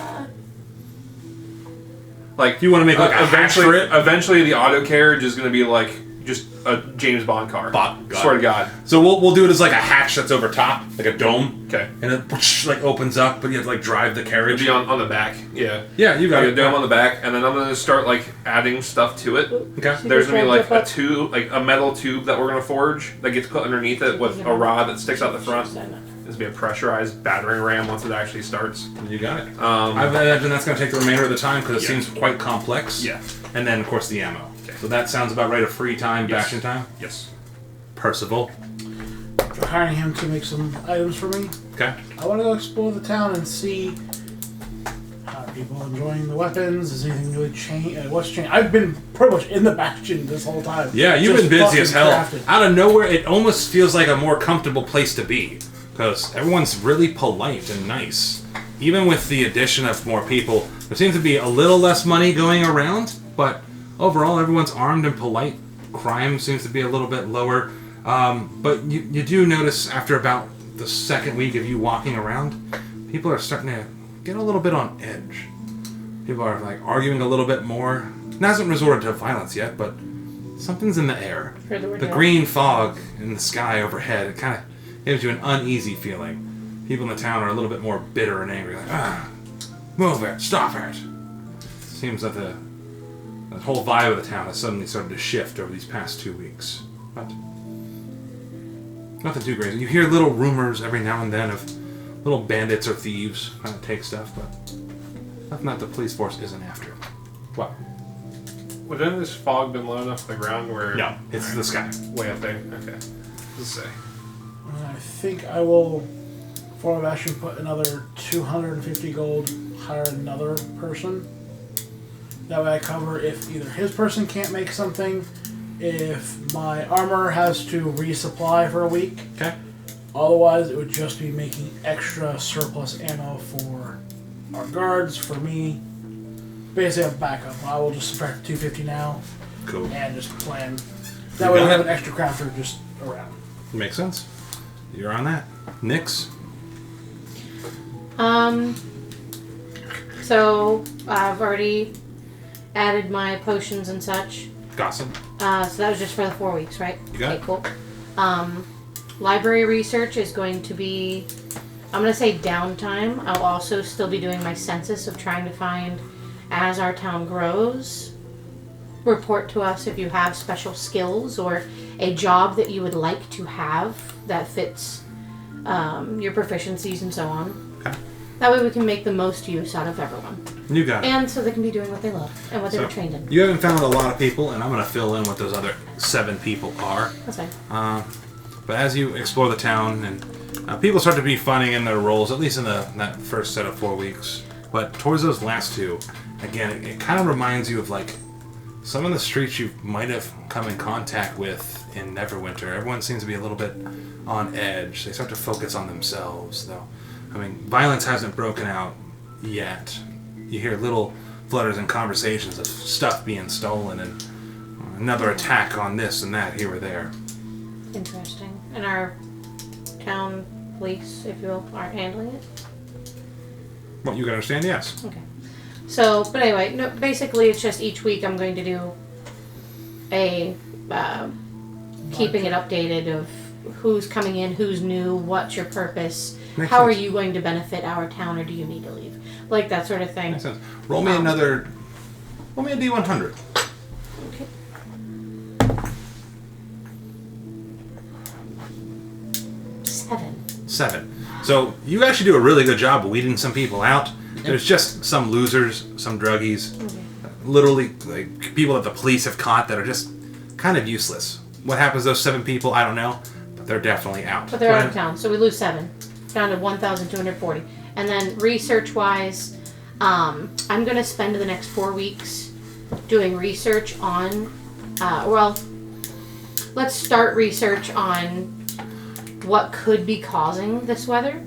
[SPEAKER 2] Like,
[SPEAKER 1] Do you want to make like a hatch for it?
[SPEAKER 2] Eventually, the auto carriage is gonna be like just a James Bond car. Swear to God.
[SPEAKER 1] So we'll do it as like a hatch that's over top, like a dome.
[SPEAKER 2] Okay.
[SPEAKER 1] And it like opens up, but you have to like drive the
[SPEAKER 2] It'll
[SPEAKER 1] carriage.
[SPEAKER 2] be on the back. Yeah.
[SPEAKER 1] Yeah, you got
[SPEAKER 2] Like
[SPEAKER 1] it.
[SPEAKER 2] a dome on the back, and then I'm gonna start like adding stuff to it.
[SPEAKER 1] Okay.
[SPEAKER 2] There's gonna be like a tube, like a metal tube that we're gonna forge that gets put underneath it with a rod that sticks out the front. It's gonna be a pressurized battering ram once it actually starts.
[SPEAKER 1] You got it. I imagine that's going to take the remainder of the time because it seems quite complex.
[SPEAKER 2] Yeah.
[SPEAKER 1] And then, of course, the ammo.
[SPEAKER 2] Okay.
[SPEAKER 1] So that sounds about right. A free time,
[SPEAKER 2] Yes.
[SPEAKER 1] bastion time.
[SPEAKER 2] Yes.
[SPEAKER 1] Percival.
[SPEAKER 5] For hiring him to make some items for me.
[SPEAKER 1] Okay.
[SPEAKER 5] I want to go explore the town and see people enjoying the weapons? Is anything really changed? What's changed? I've been pretty much in the Bastion this whole time.
[SPEAKER 1] Yeah, you've
[SPEAKER 5] just
[SPEAKER 1] been busy as hell.
[SPEAKER 5] fucking crafting.
[SPEAKER 1] Out of nowhere, it almost feels like a more comfortable place to be. Because everyone's really polite and nice. Even with the addition of more people, there seems to be a little less money going around, but overall everyone's armed and polite. Crime seems to be a little bit lower. But you do notice after about the second week of you walking around, people are starting to get a little bit on edge. People are like arguing a little bit more. It hasn't resorted to violence yet, but something's in the air. The green fog in the sky overhead, it kind of gives you an uneasy feeling. People in the town are a little bit more bitter and angry. Like, move it, stop it. Seems that the whole vibe of the town has suddenly started to shift over these past 2 weeks. But nothing too crazy. You hear little rumors every now and then of little bandits or thieves trying to take stuff, but nothing that the police force isn't after. What?
[SPEAKER 2] Wouldn't this fog been low enough to the ground where...
[SPEAKER 1] No, it's the sky.
[SPEAKER 2] Way up there? Okay. Let's say.
[SPEAKER 5] I think I will, for my Bastion, put another 250 gold, hire another person. That way I cover if either his person can't make something, if my armor has to resupply for a week.
[SPEAKER 1] Okay.
[SPEAKER 5] Otherwise, it would just be making extra surplus ammo for our guards, for me. Basically, a backup. I will just subtract 250 now.
[SPEAKER 1] Cool.
[SPEAKER 5] And just plan. That way we have an extra crafter just around.
[SPEAKER 1] Makes sense. You're on that. Nyx?
[SPEAKER 3] So I've already added my potions and such.
[SPEAKER 1] Gossip.
[SPEAKER 3] So that was just for the 4 weeks, right?
[SPEAKER 1] You got
[SPEAKER 3] it. Cool. Library research is going to be, I'm going to say downtime. I'll also still be doing my census of trying to find, as our town grows, report to us if you have special skills or a job that you would like to have that fits your proficiencies and so on.
[SPEAKER 1] Okay.
[SPEAKER 3] That way we can make the most use out of everyone.
[SPEAKER 1] You got it.
[SPEAKER 3] And so they can be doing what they love and what they were trained in.
[SPEAKER 1] You haven't found a lot of people, and I'm going to fill in what those other 7 people are.
[SPEAKER 3] That's fine.
[SPEAKER 1] But as you explore the town, and people start to be finding in their roles, at least in that first set of 4 weeks. But towards those last 2, again, it kind of reminds you of like some of the streets you might have come in contact with in Neverwinter. Everyone seems to be a little bit on edge. They start to focus on themselves, though. I mean, violence hasn't broken out yet. You hear little flutters and conversations of stuff being stolen and another attack on this and that here or there.
[SPEAKER 3] Interesting. And our town police, if you will, aren't handling it?
[SPEAKER 1] Well, you can understand, yes.
[SPEAKER 3] Okay. So, but anyway, no, basically it's just each week I'm going to do a keeping it updated of who's coming in, who's new, what's your purpose,
[SPEAKER 1] Makes
[SPEAKER 3] how
[SPEAKER 1] sense.
[SPEAKER 3] are you going to benefit our town, or do you need to leave? Like that sort of thing.
[SPEAKER 1] Makes sense. Roll me a D100.
[SPEAKER 3] Okay. Seven.
[SPEAKER 1] So you actually do a really good job of weeding some people out. There's just some losers, some druggies, literally like people that the police have caught that are just kind of useless. What happens to those 7 people, I don't know, but they're definitely out.
[SPEAKER 3] But they're out of town, so we lose 7, down to 1,240. And then research-wise, I'm going to spend the next 4 weeks doing research on, let's start research on what could be causing this weather.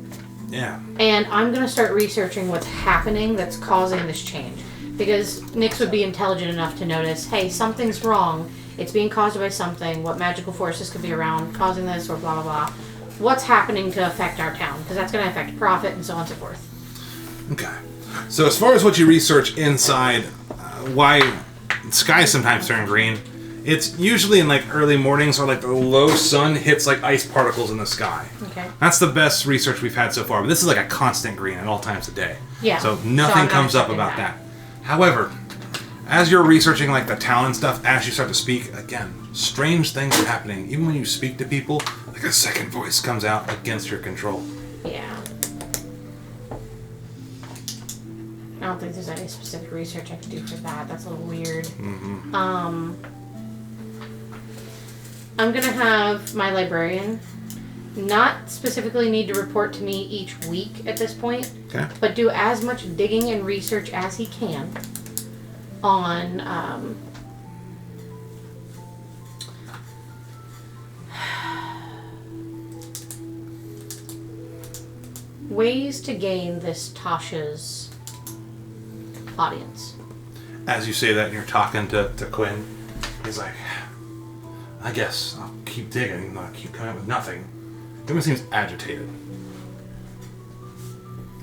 [SPEAKER 1] Yeah.
[SPEAKER 3] And I'm going to start researching what's happening that's causing this change. Because Nyx would be intelligent enough to notice, hey, something's wrong. It's being caused by something. What magical forces could be around causing this, or blah, blah, blah. What's happening to affect our town? Because that's going to affect profit and so on and so forth.
[SPEAKER 1] Okay. So as far as what you research inside, why skies sometimes turn green, it's usually in like early mornings or like the low sun hits like ice particles in the sky.
[SPEAKER 3] Okay.
[SPEAKER 1] That's the best research we've had so far. But this is like a constant green at all times of day.
[SPEAKER 3] Yeah.
[SPEAKER 1] So
[SPEAKER 3] I'm
[SPEAKER 1] nothing
[SPEAKER 3] not
[SPEAKER 1] comes up
[SPEAKER 3] expecting
[SPEAKER 1] about that. However, as you're researching like the town and stuff, as you start to speak, again, strange things are happening. Even when you speak to people, like a second voice comes out against your control.
[SPEAKER 3] Yeah. I don't think there's any specific research I could do for that. That's a little weird.
[SPEAKER 1] Mm-hmm.
[SPEAKER 3] I'm gonna have my librarian not specifically need to report to me each week at this point,
[SPEAKER 1] Okay.
[SPEAKER 3] but do as much digging and research as he can on ways to gain this Tasha's audience.
[SPEAKER 1] As you say that and you're talking to Quinn, he's like, I guess I'll keep digging, even though I keep coming up with nothing. Everyone seems agitated.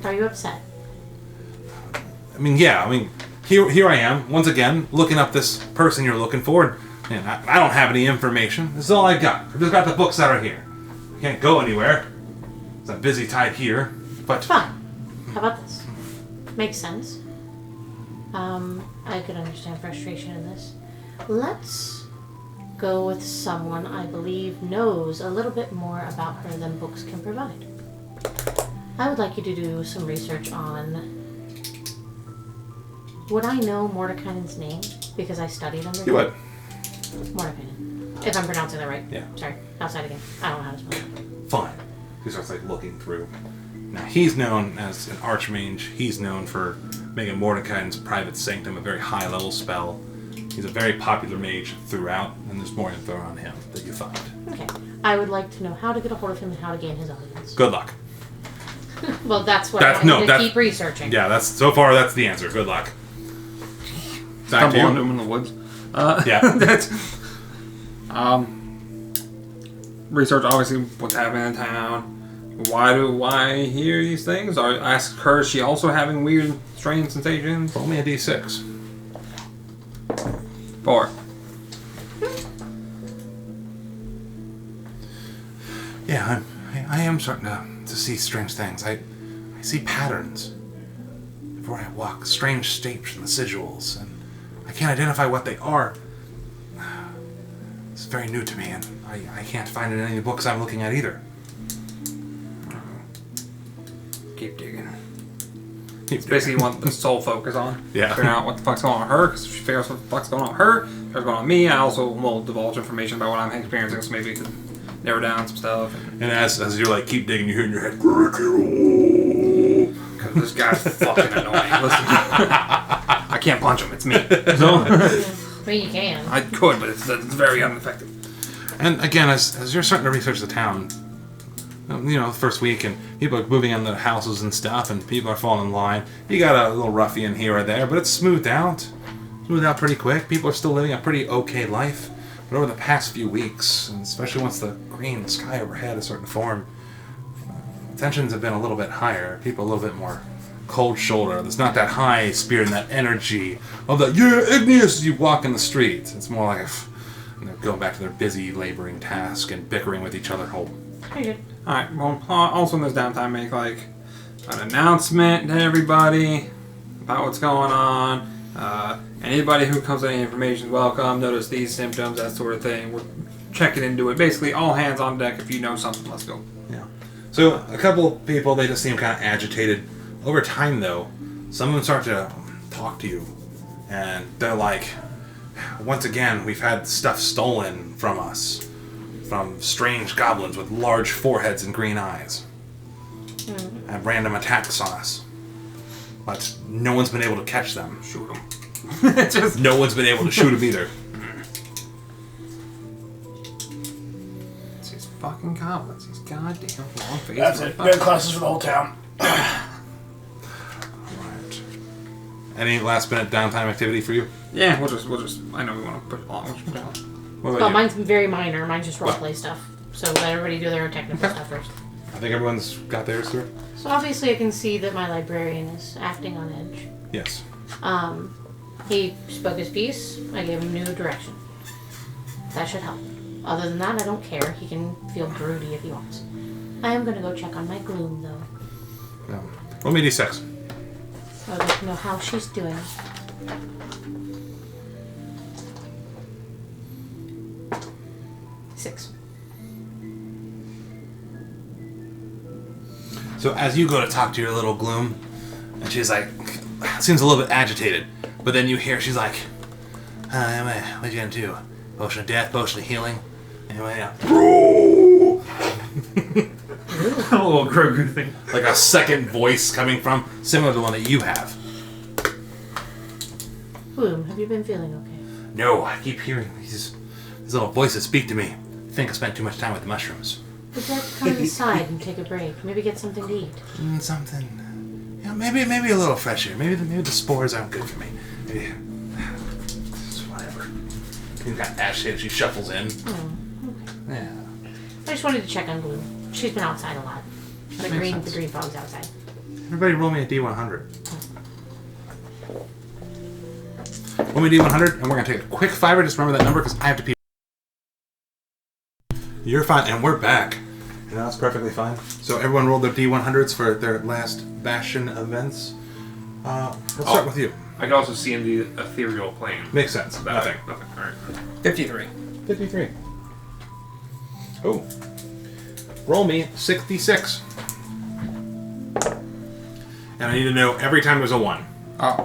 [SPEAKER 3] Are you upset?
[SPEAKER 1] Here I am, once again, looking up this person you're looking for, and I don't have any information. This is all I got. I've just got the books that are here. I can't go anywhere. I'm busy tied here, but...
[SPEAKER 3] Fine. How about this? Makes sense. I could understand frustration in this. Let's go with someone I believe knows a little bit more about her than books can provide. I would like you to do some research on... Would I know Mordekainen's name? Because I studied under him.
[SPEAKER 1] You would.
[SPEAKER 3] Mordekainen. If I'm pronouncing that right.
[SPEAKER 1] Yeah.
[SPEAKER 3] Sorry. Outside again. I don't know how to spell it.
[SPEAKER 1] Fine. He starts looking through. Now he's known as an archmage. He's known for making Mordekainen's private sanctum a very high level spell. He's a very popular mage throughout, and there's more info on him that you find.
[SPEAKER 3] Okay. I would like to know how to get a hold of him and how to gain his audience.
[SPEAKER 1] Good luck.
[SPEAKER 3] Well, that's what I wanted to keep researching.
[SPEAKER 1] Yeah, that's the answer. Good luck. Back to
[SPEAKER 4] Stumble into
[SPEAKER 1] you.
[SPEAKER 4] him in the woods.
[SPEAKER 1] Yeah.
[SPEAKER 4] That's research obviously what's happening in town. Why do I hear these things? I ask her, is she also having weird, strange sensations?
[SPEAKER 1] Roll me a d6.
[SPEAKER 4] 4.
[SPEAKER 1] Yeah, I am starting to see strange things. I see patterns. Before I walk, strange shapes and sigils, and I can't identify what they are. It's very new to me, and I can't find it in any books I'm looking at either.
[SPEAKER 4] Keep digging. It's basically what the sole focus on.
[SPEAKER 1] Yeah.
[SPEAKER 4] Figuring out what the fuck's going on with her, because if she figures out what the fuck's going on with her, what's going on with me, I also will divulge information about what I'm experiencing, so maybe we could narrow down some stuff.
[SPEAKER 1] And as you're keep digging, you hear in your head,
[SPEAKER 4] Because this guy's fucking annoying. Listen, I can't punch him, it's me. So,
[SPEAKER 3] I mean, you can.
[SPEAKER 4] I could, but it's very ineffective.
[SPEAKER 1] And again, as you're starting to research the town, the first week, and people are moving into houses and stuff, and people are falling in line. You got a little ruffian here or there, but it's smoothed out pretty quick. People are still living a pretty okay life. But over the past few weeks, and especially once the green sky overhead is starting to form, tensions have been a little bit higher. People a little bit more cold-shouldered. There's not that high spirit and that energy of the, yeah, Igneous, as you walk in the street. It's more like they're going back to their busy laboring task and bickering with each other home.
[SPEAKER 3] Very good.
[SPEAKER 4] Alright, well, also in this downtime, make an announcement to everybody about what's going on. Anybody who comes with any information is welcome. Notice these symptoms, that sort of thing. We're checking into it. Basically, all hands on deck. If you know something, let's go.
[SPEAKER 1] Yeah. So a couple people, they just seem kind of agitated. Over time, though, some of them start to talk to you, and they're like, once again, we've had stuff stolen from us. From strange goblins with large foreheads and green eyes. Have random attacks on us. But no one's been able to catch them.
[SPEAKER 4] Shoot them.
[SPEAKER 1] No one's been able to shoot them either.
[SPEAKER 4] It's these fucking goblins. These goddamn long faces.
[SPEAKER 5] That's it. We have classes for the whole town.
[SPEAKER 1] Right. Any last minute downtime activity for you?
[SPEAKER 4] Yeah, we'll just. I know we want to push along.
[SPEAKER 1] What about
[SPEAKER 3] Well,
[SPEAKER 1] you?
[SPEAKER 3] mine's very minor. Mine's just roleplay stuff. So let everybody do their own technical stuff first.
[SPEAKER 1] I think everyone's got theirs through.
[SPEAKER 3] So obviously I can see that my librarian is acting on edge.
[SPEAKER 1] Yes.
[SPEAKER 3] He spoke his piece. I gave him new direction. That should help. Other than that, I don't care. He can feel broody if he wants. I am going to go check on my gloom, though.
[SPEAKER 1] Roll me d6.
[SPEAKER 3] I would like to know how she's doing. Six.
[SPEAKER 1] So as you go to talk to your little gloom, and she's seems a little bit agitated, but then you hear she's like, what you gonna do? Potion of death, potion of healing? Anyway, yeah.
[SPEAKER 2] A little Grogu thing.
[SPEAKER 1] Like a second voice coming from, similar to the one that you have.
[SPEAKER 3] Bloom, have you been feeling okay?
[SPEAKER 1] No, I keep hearing these little voices speak to me. I think I spent too much time with the mushrooms.
[SPEAKER 3] Would you like to come inside and take a break? Maybe get something to eat?
[SPEAKER 1] Something. You know, maybe a little fresh air. Maybe the spores aren't good for me. Maybe. Whatever. You've got Ashley as she shuffles in.
[SPEAKER 3] Oh, okay.
[SPEAKER 1] Yeah.
[SPEAKER 3] I just wanted to check on Bloom. She's been outside a lot. The green fog's outside.
[SPEAKER 1] Everybody roll me a D100. Roll me a D100, and we're going to take a quick fiver. Just remember that number because I have to pee. You're fine, and we're back. And that's perfectly fine. So everyone rolled their D100s for their last Bastion events. Let's start with you.
[SPEAKER 2] I can also see in the ethereal plane.
[SPEAKER 1] Makes sense. Nothing.
[SPEAKER 2] Nothing. All right.
[SPEAKER 4] 53.
[SPEAKER 1] 53. Oh. Roll me 66. And I need to know every time there's a 1.
[SPEAKER 4] Oh.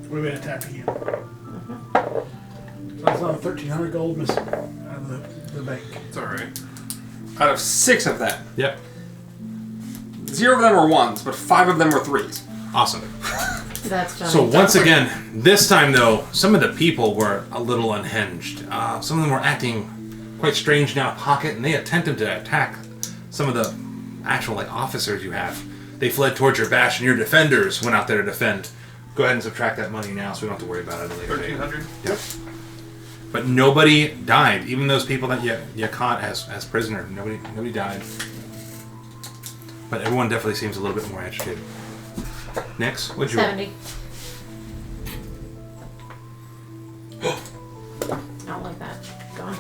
[SPEAKER 5] We're going to attack again. So that's not 1,300 gold missing out of the bank.
[SPEAKER 2] It's all right.
[SPEAKER 4] Out of 6 of them,
[SPEAKER 1] Yep.
[SPEAKER 4] 0 of them were 1s, but 5 of them were 3s.
[SPEAKER 1] Awesome.
[SPEAKER 3] That's funny.
[SPEAKER 1] So once again, this time though, some of the people were a little unhinged. Some of them were acting quite strange now, pocket, and they attempted to attack some of the actual officers you have. They fled towards your bastion. Your defenders went out there to defend. Go ahead and subtract that money now, so we don't have to worry about it later.
[SPEAKER 2] 1,300.
[SPEAKER 1] Yep. But nobody died. Even those people that you caught as prisoner, nobody died. But everyone definitely seems a little bit more agitated. Next, what'd you roll?
[SPEAKER 3] 70. I don't like that. Go on.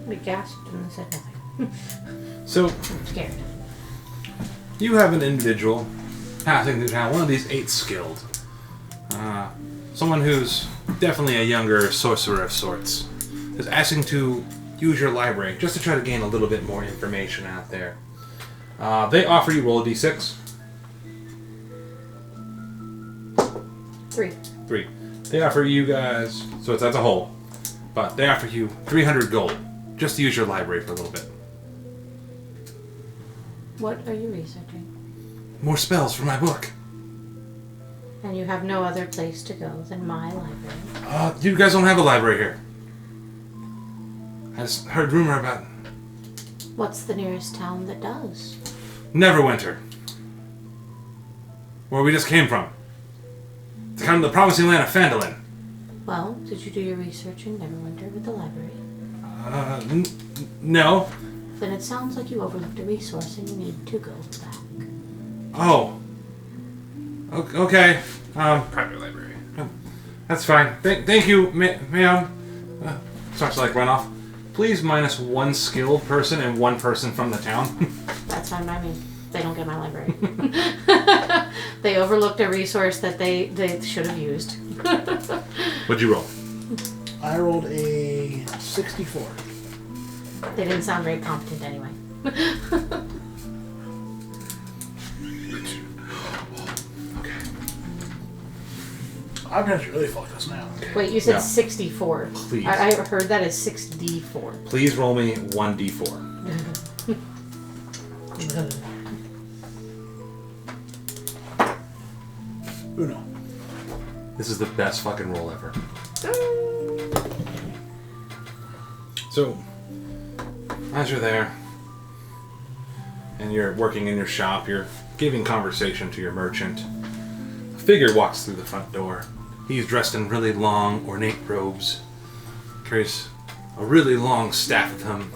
[SPEAKER 3] We gasped and said nothing.
[SPEAKER 1] So,
[SPEAKER 3] I'm scared.
[SPEAKER 1] you have an individual passing through town, one of these 8 skilled. Someone who's definitely a younger sorcerer of sorts, is asking to use your library just to try to gain a little bit more information out there. They offer you roll a d6.
[SPEAKER 3] 3.
[SPEAKER 1] 3. They offer you guys, so it's as a whole, but they offer you 300 gold just to use your library for a little bit.
[SPEAKER 3] What are you researching?
[SPEAKER 1] More spells for my book.
[SPEAKER 3] And you have no other place to go than my library.
[SPEAKER 1] You guys don't have a library here. I just heard rumor about
[SPEAKER 3] What's the nearest town that does?
[SPEAKER 1] Neverwinter, where we just came from. It's kind of the promising land of Phandalin.
[SPEAKER 3] Well, did you do your research in Neverwinter with the library?
[SPEAKER 1] No.
[SPEAKER 3] Then it sounds like you overlooked a resource and you need to go back.
[SPEAKER 1] Oh. Okay.
[SPEAKER 2] Private library.
[SPEAKER 1] That's fine. Thank you, ma'am. Starts to run off. Please minus 1 skilled person and 1 person from the town.
[SPEAKER 3] That's fine by me. They don't get my library. They overlooked a resource that they should have used.
[SPEAKER 1] What'd you roll?
[SPEAKER 5] I rolled a 64.
[SPEAKER 3] They didn't sound very competent anyway.
[SPEAKER 1] Okay.
[SPEAKER 5] I'm going to really fuck this now.
[SPEAKER 3] Wait, you said
[SPEAKER 1] Yeah.
[SPEAKER 3] 64.
[SPEAKER 1] Please.
[SPEAKER 3] I heard that as 6d4.
[SPEAKER 1] Please roll me 1d4.
[SPEAKER 5] Uno.
[SPEAKER 1] This is the best fucking roll ever. So, as you're there, and you're working in your shop, you're giving conversation to your merchant. A figure walks through the front door. He's dressed in really long, ornate robes. Carries a really long staff with him.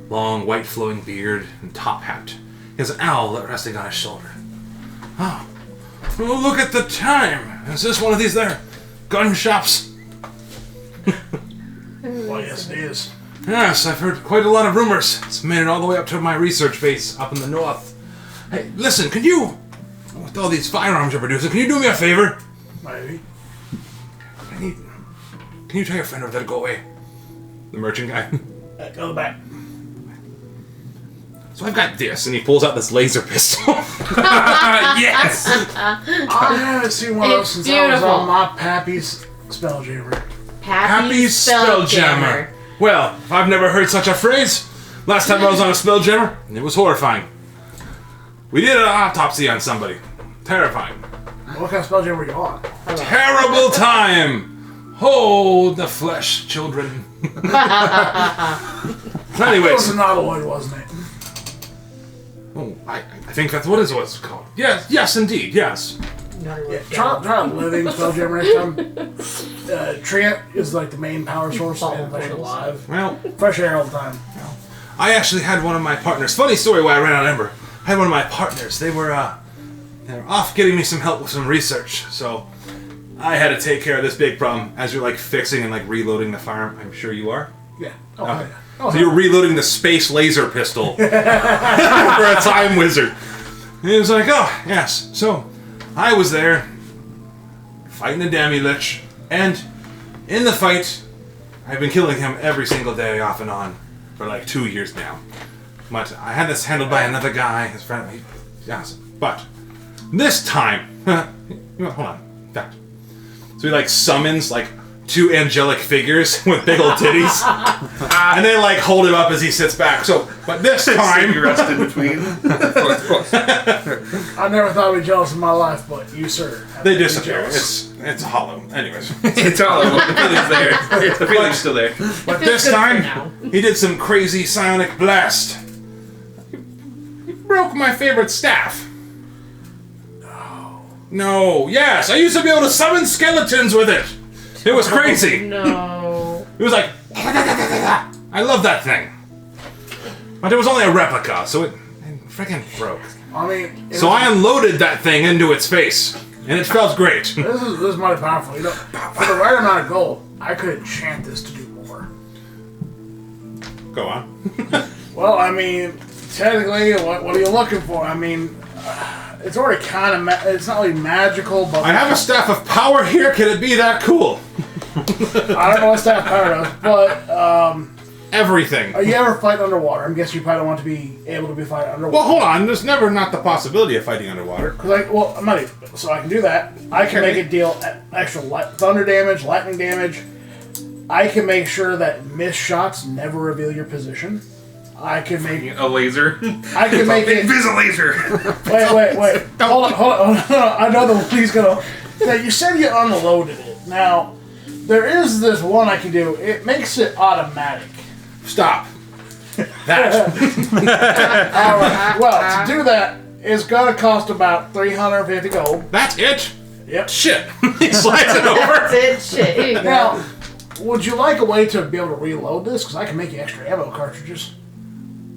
[SPEAKER 1] Long, white flowing beard and top hat. He has an owl resting on his shoulder. Oh, well, look at the time! Is this one of these there gun shops?
[SPEAKER 5] Well, yes, it is.
[SPEAKER 1] Yes, I've heard quite a lot of rumors. It's made it all the way up to my research base up in the north. Hey, listen, can you... with all these firearms you're producing, can you do me a favor?
[SPEAKER 5] Maybe.
[SPEAKER 1] Can you tell your friend over there to go away? The merchant guy.
[SPEAKER 5] Go back.
[SPEAKER 1] So I've got this, and he pulls out this laser pistol.
[SPEAKER 2] Yes!
[SPEAKER 5] I haven't seen one of those since I was on my Pappy's Spelljammer.
[SPEAKER 1] Happy Spelljammer. Well, I've never heard such a phrase. Last time I was on a Spelljammer, it was horrifying. We did an autopsy on somebody. Terrifying.
[SPEAKER 5] What kind of Spelljammer were you on?
[SPEAKER 1] Terrible time. Hold the flesh, children.
[SPEAKER 5] It was
[SPEAKER 1] Anyways.
[SPEAKER 5] an Nautiloid, wasn't it?
[SPEAKER 1] Oh, I think that's what it's called. Yes, indeed, yes.
[SPEAKER 5] Yeah, try a living Spelljammer next time. Trent is like the main power source and they're alive.
[SPEAKER 1] Well,
[SPEAKER 5] Fresh air all the time.
[SPEAKER 1] I actually had one of my partners. Funny story why I ran out of Ember. I had one of my partners. They were off getting me some help with some research. So I had to take care of this big problem as you're like fixing and like reloading the firearm. I'm sure you are.
[SPEAKER 5] Yeah.
[SPEAKER 1] Okay. So you're reloading the space laser pistol for a time wizard. And he was like, oh, yes. So I was there fighting the Demi-Lich. And in the fight, I've been killing him every single day off and on for like 2 years now. But I had this handled by another guy, his friend. Yes. But this time, hold on. In fact, so he like summons like 2 angelic figures with big old titties, and they like hold him up as he sits back. So, but this time,
[SPEAKER 2] You rest in between.
[SPEAKER 4] Of course.
[SPEAKER 5] I never thought I'd be jealous in my life, but you, sir, have
[SPEAKER 1] they
[SPEAKER 5] to be
[SPEAKER 1] disappear.
[SPEAKER 5] jealous.
[SPEAKER 1] It's hollow. Anyways,
[SPEAKER 2] It's all over. The feeling's there. The feeling's still there.
[SPEAKER 1] but
[SPEAKER 3] feels
[SPEAKER 1] this
[SPEAKER 3] good for
[SPEAKER 1] time
[SPEAKER 3] now.
[SPEAKER 1] he did some crazy psionic blast. He broke my favorite staff. No. Yes, I used to be able to summon skeletons with it. It was crazy.
[SPEAKER 3] No.
[SPEAKER 1] It was like, I love that thing. But it was only a replica, so it freaking broke.
[SPEAKER 5] I mean,
[SPEAKER 1] So I unloaded that thing into its face, and it felt great.
[SPEAKER 5] this is mighty powerful. You know, for the right amount of gold, I could enchant this to do more.
[SPEAKER 1] Go on.
[SPEAKER 5] Well, I mean, technically, what are you looking for? I mean, it's already kind of it's not really magical, but
[SPEAKER 1] I have a staff of power here. Can it be that cool?
[SPEAKER 5] I don't know what staff power does, but
[SPEAKER 1] Everything.
[SPEAKER 5] are you ever fighting underwater? I'm guessing you probably don't want to be able to be fighting underwater.
[SPEAKER 1] Well, hold on. There's never not the possibility of fighting underwater.
[SPEAKER 5] I'm not so I can do that. I can make it deal extra thunder damage, lightning damage. I can make sure that missed shots never reveal your position. I can make
[SPEAKER 2] A laser.
[SPEAKER 5] I can make it.
[SPEAKER 2] Invisible laser.
[SPEAKER 5] Wait. Hold on. I know the he's gonna. Now, you said you unloaded it. Now, there is this one I can do. It makes it automatic.
[SPEAKER 1] Stop. That.
[SPEAKER 5] Alright. Well, to do that, it's gonna cost about 350 gold.
[SPEAKER 1] That's it?
[SPEAKER 5] Yep.
[SPEAKER 1] Shit. He slides it over.
[SPEAKER 3] That's it. Shit. Here you go.
[SPEAKER 5] Now, would you like a way to be able to reload this? Because I can make you extra ammo cartridges.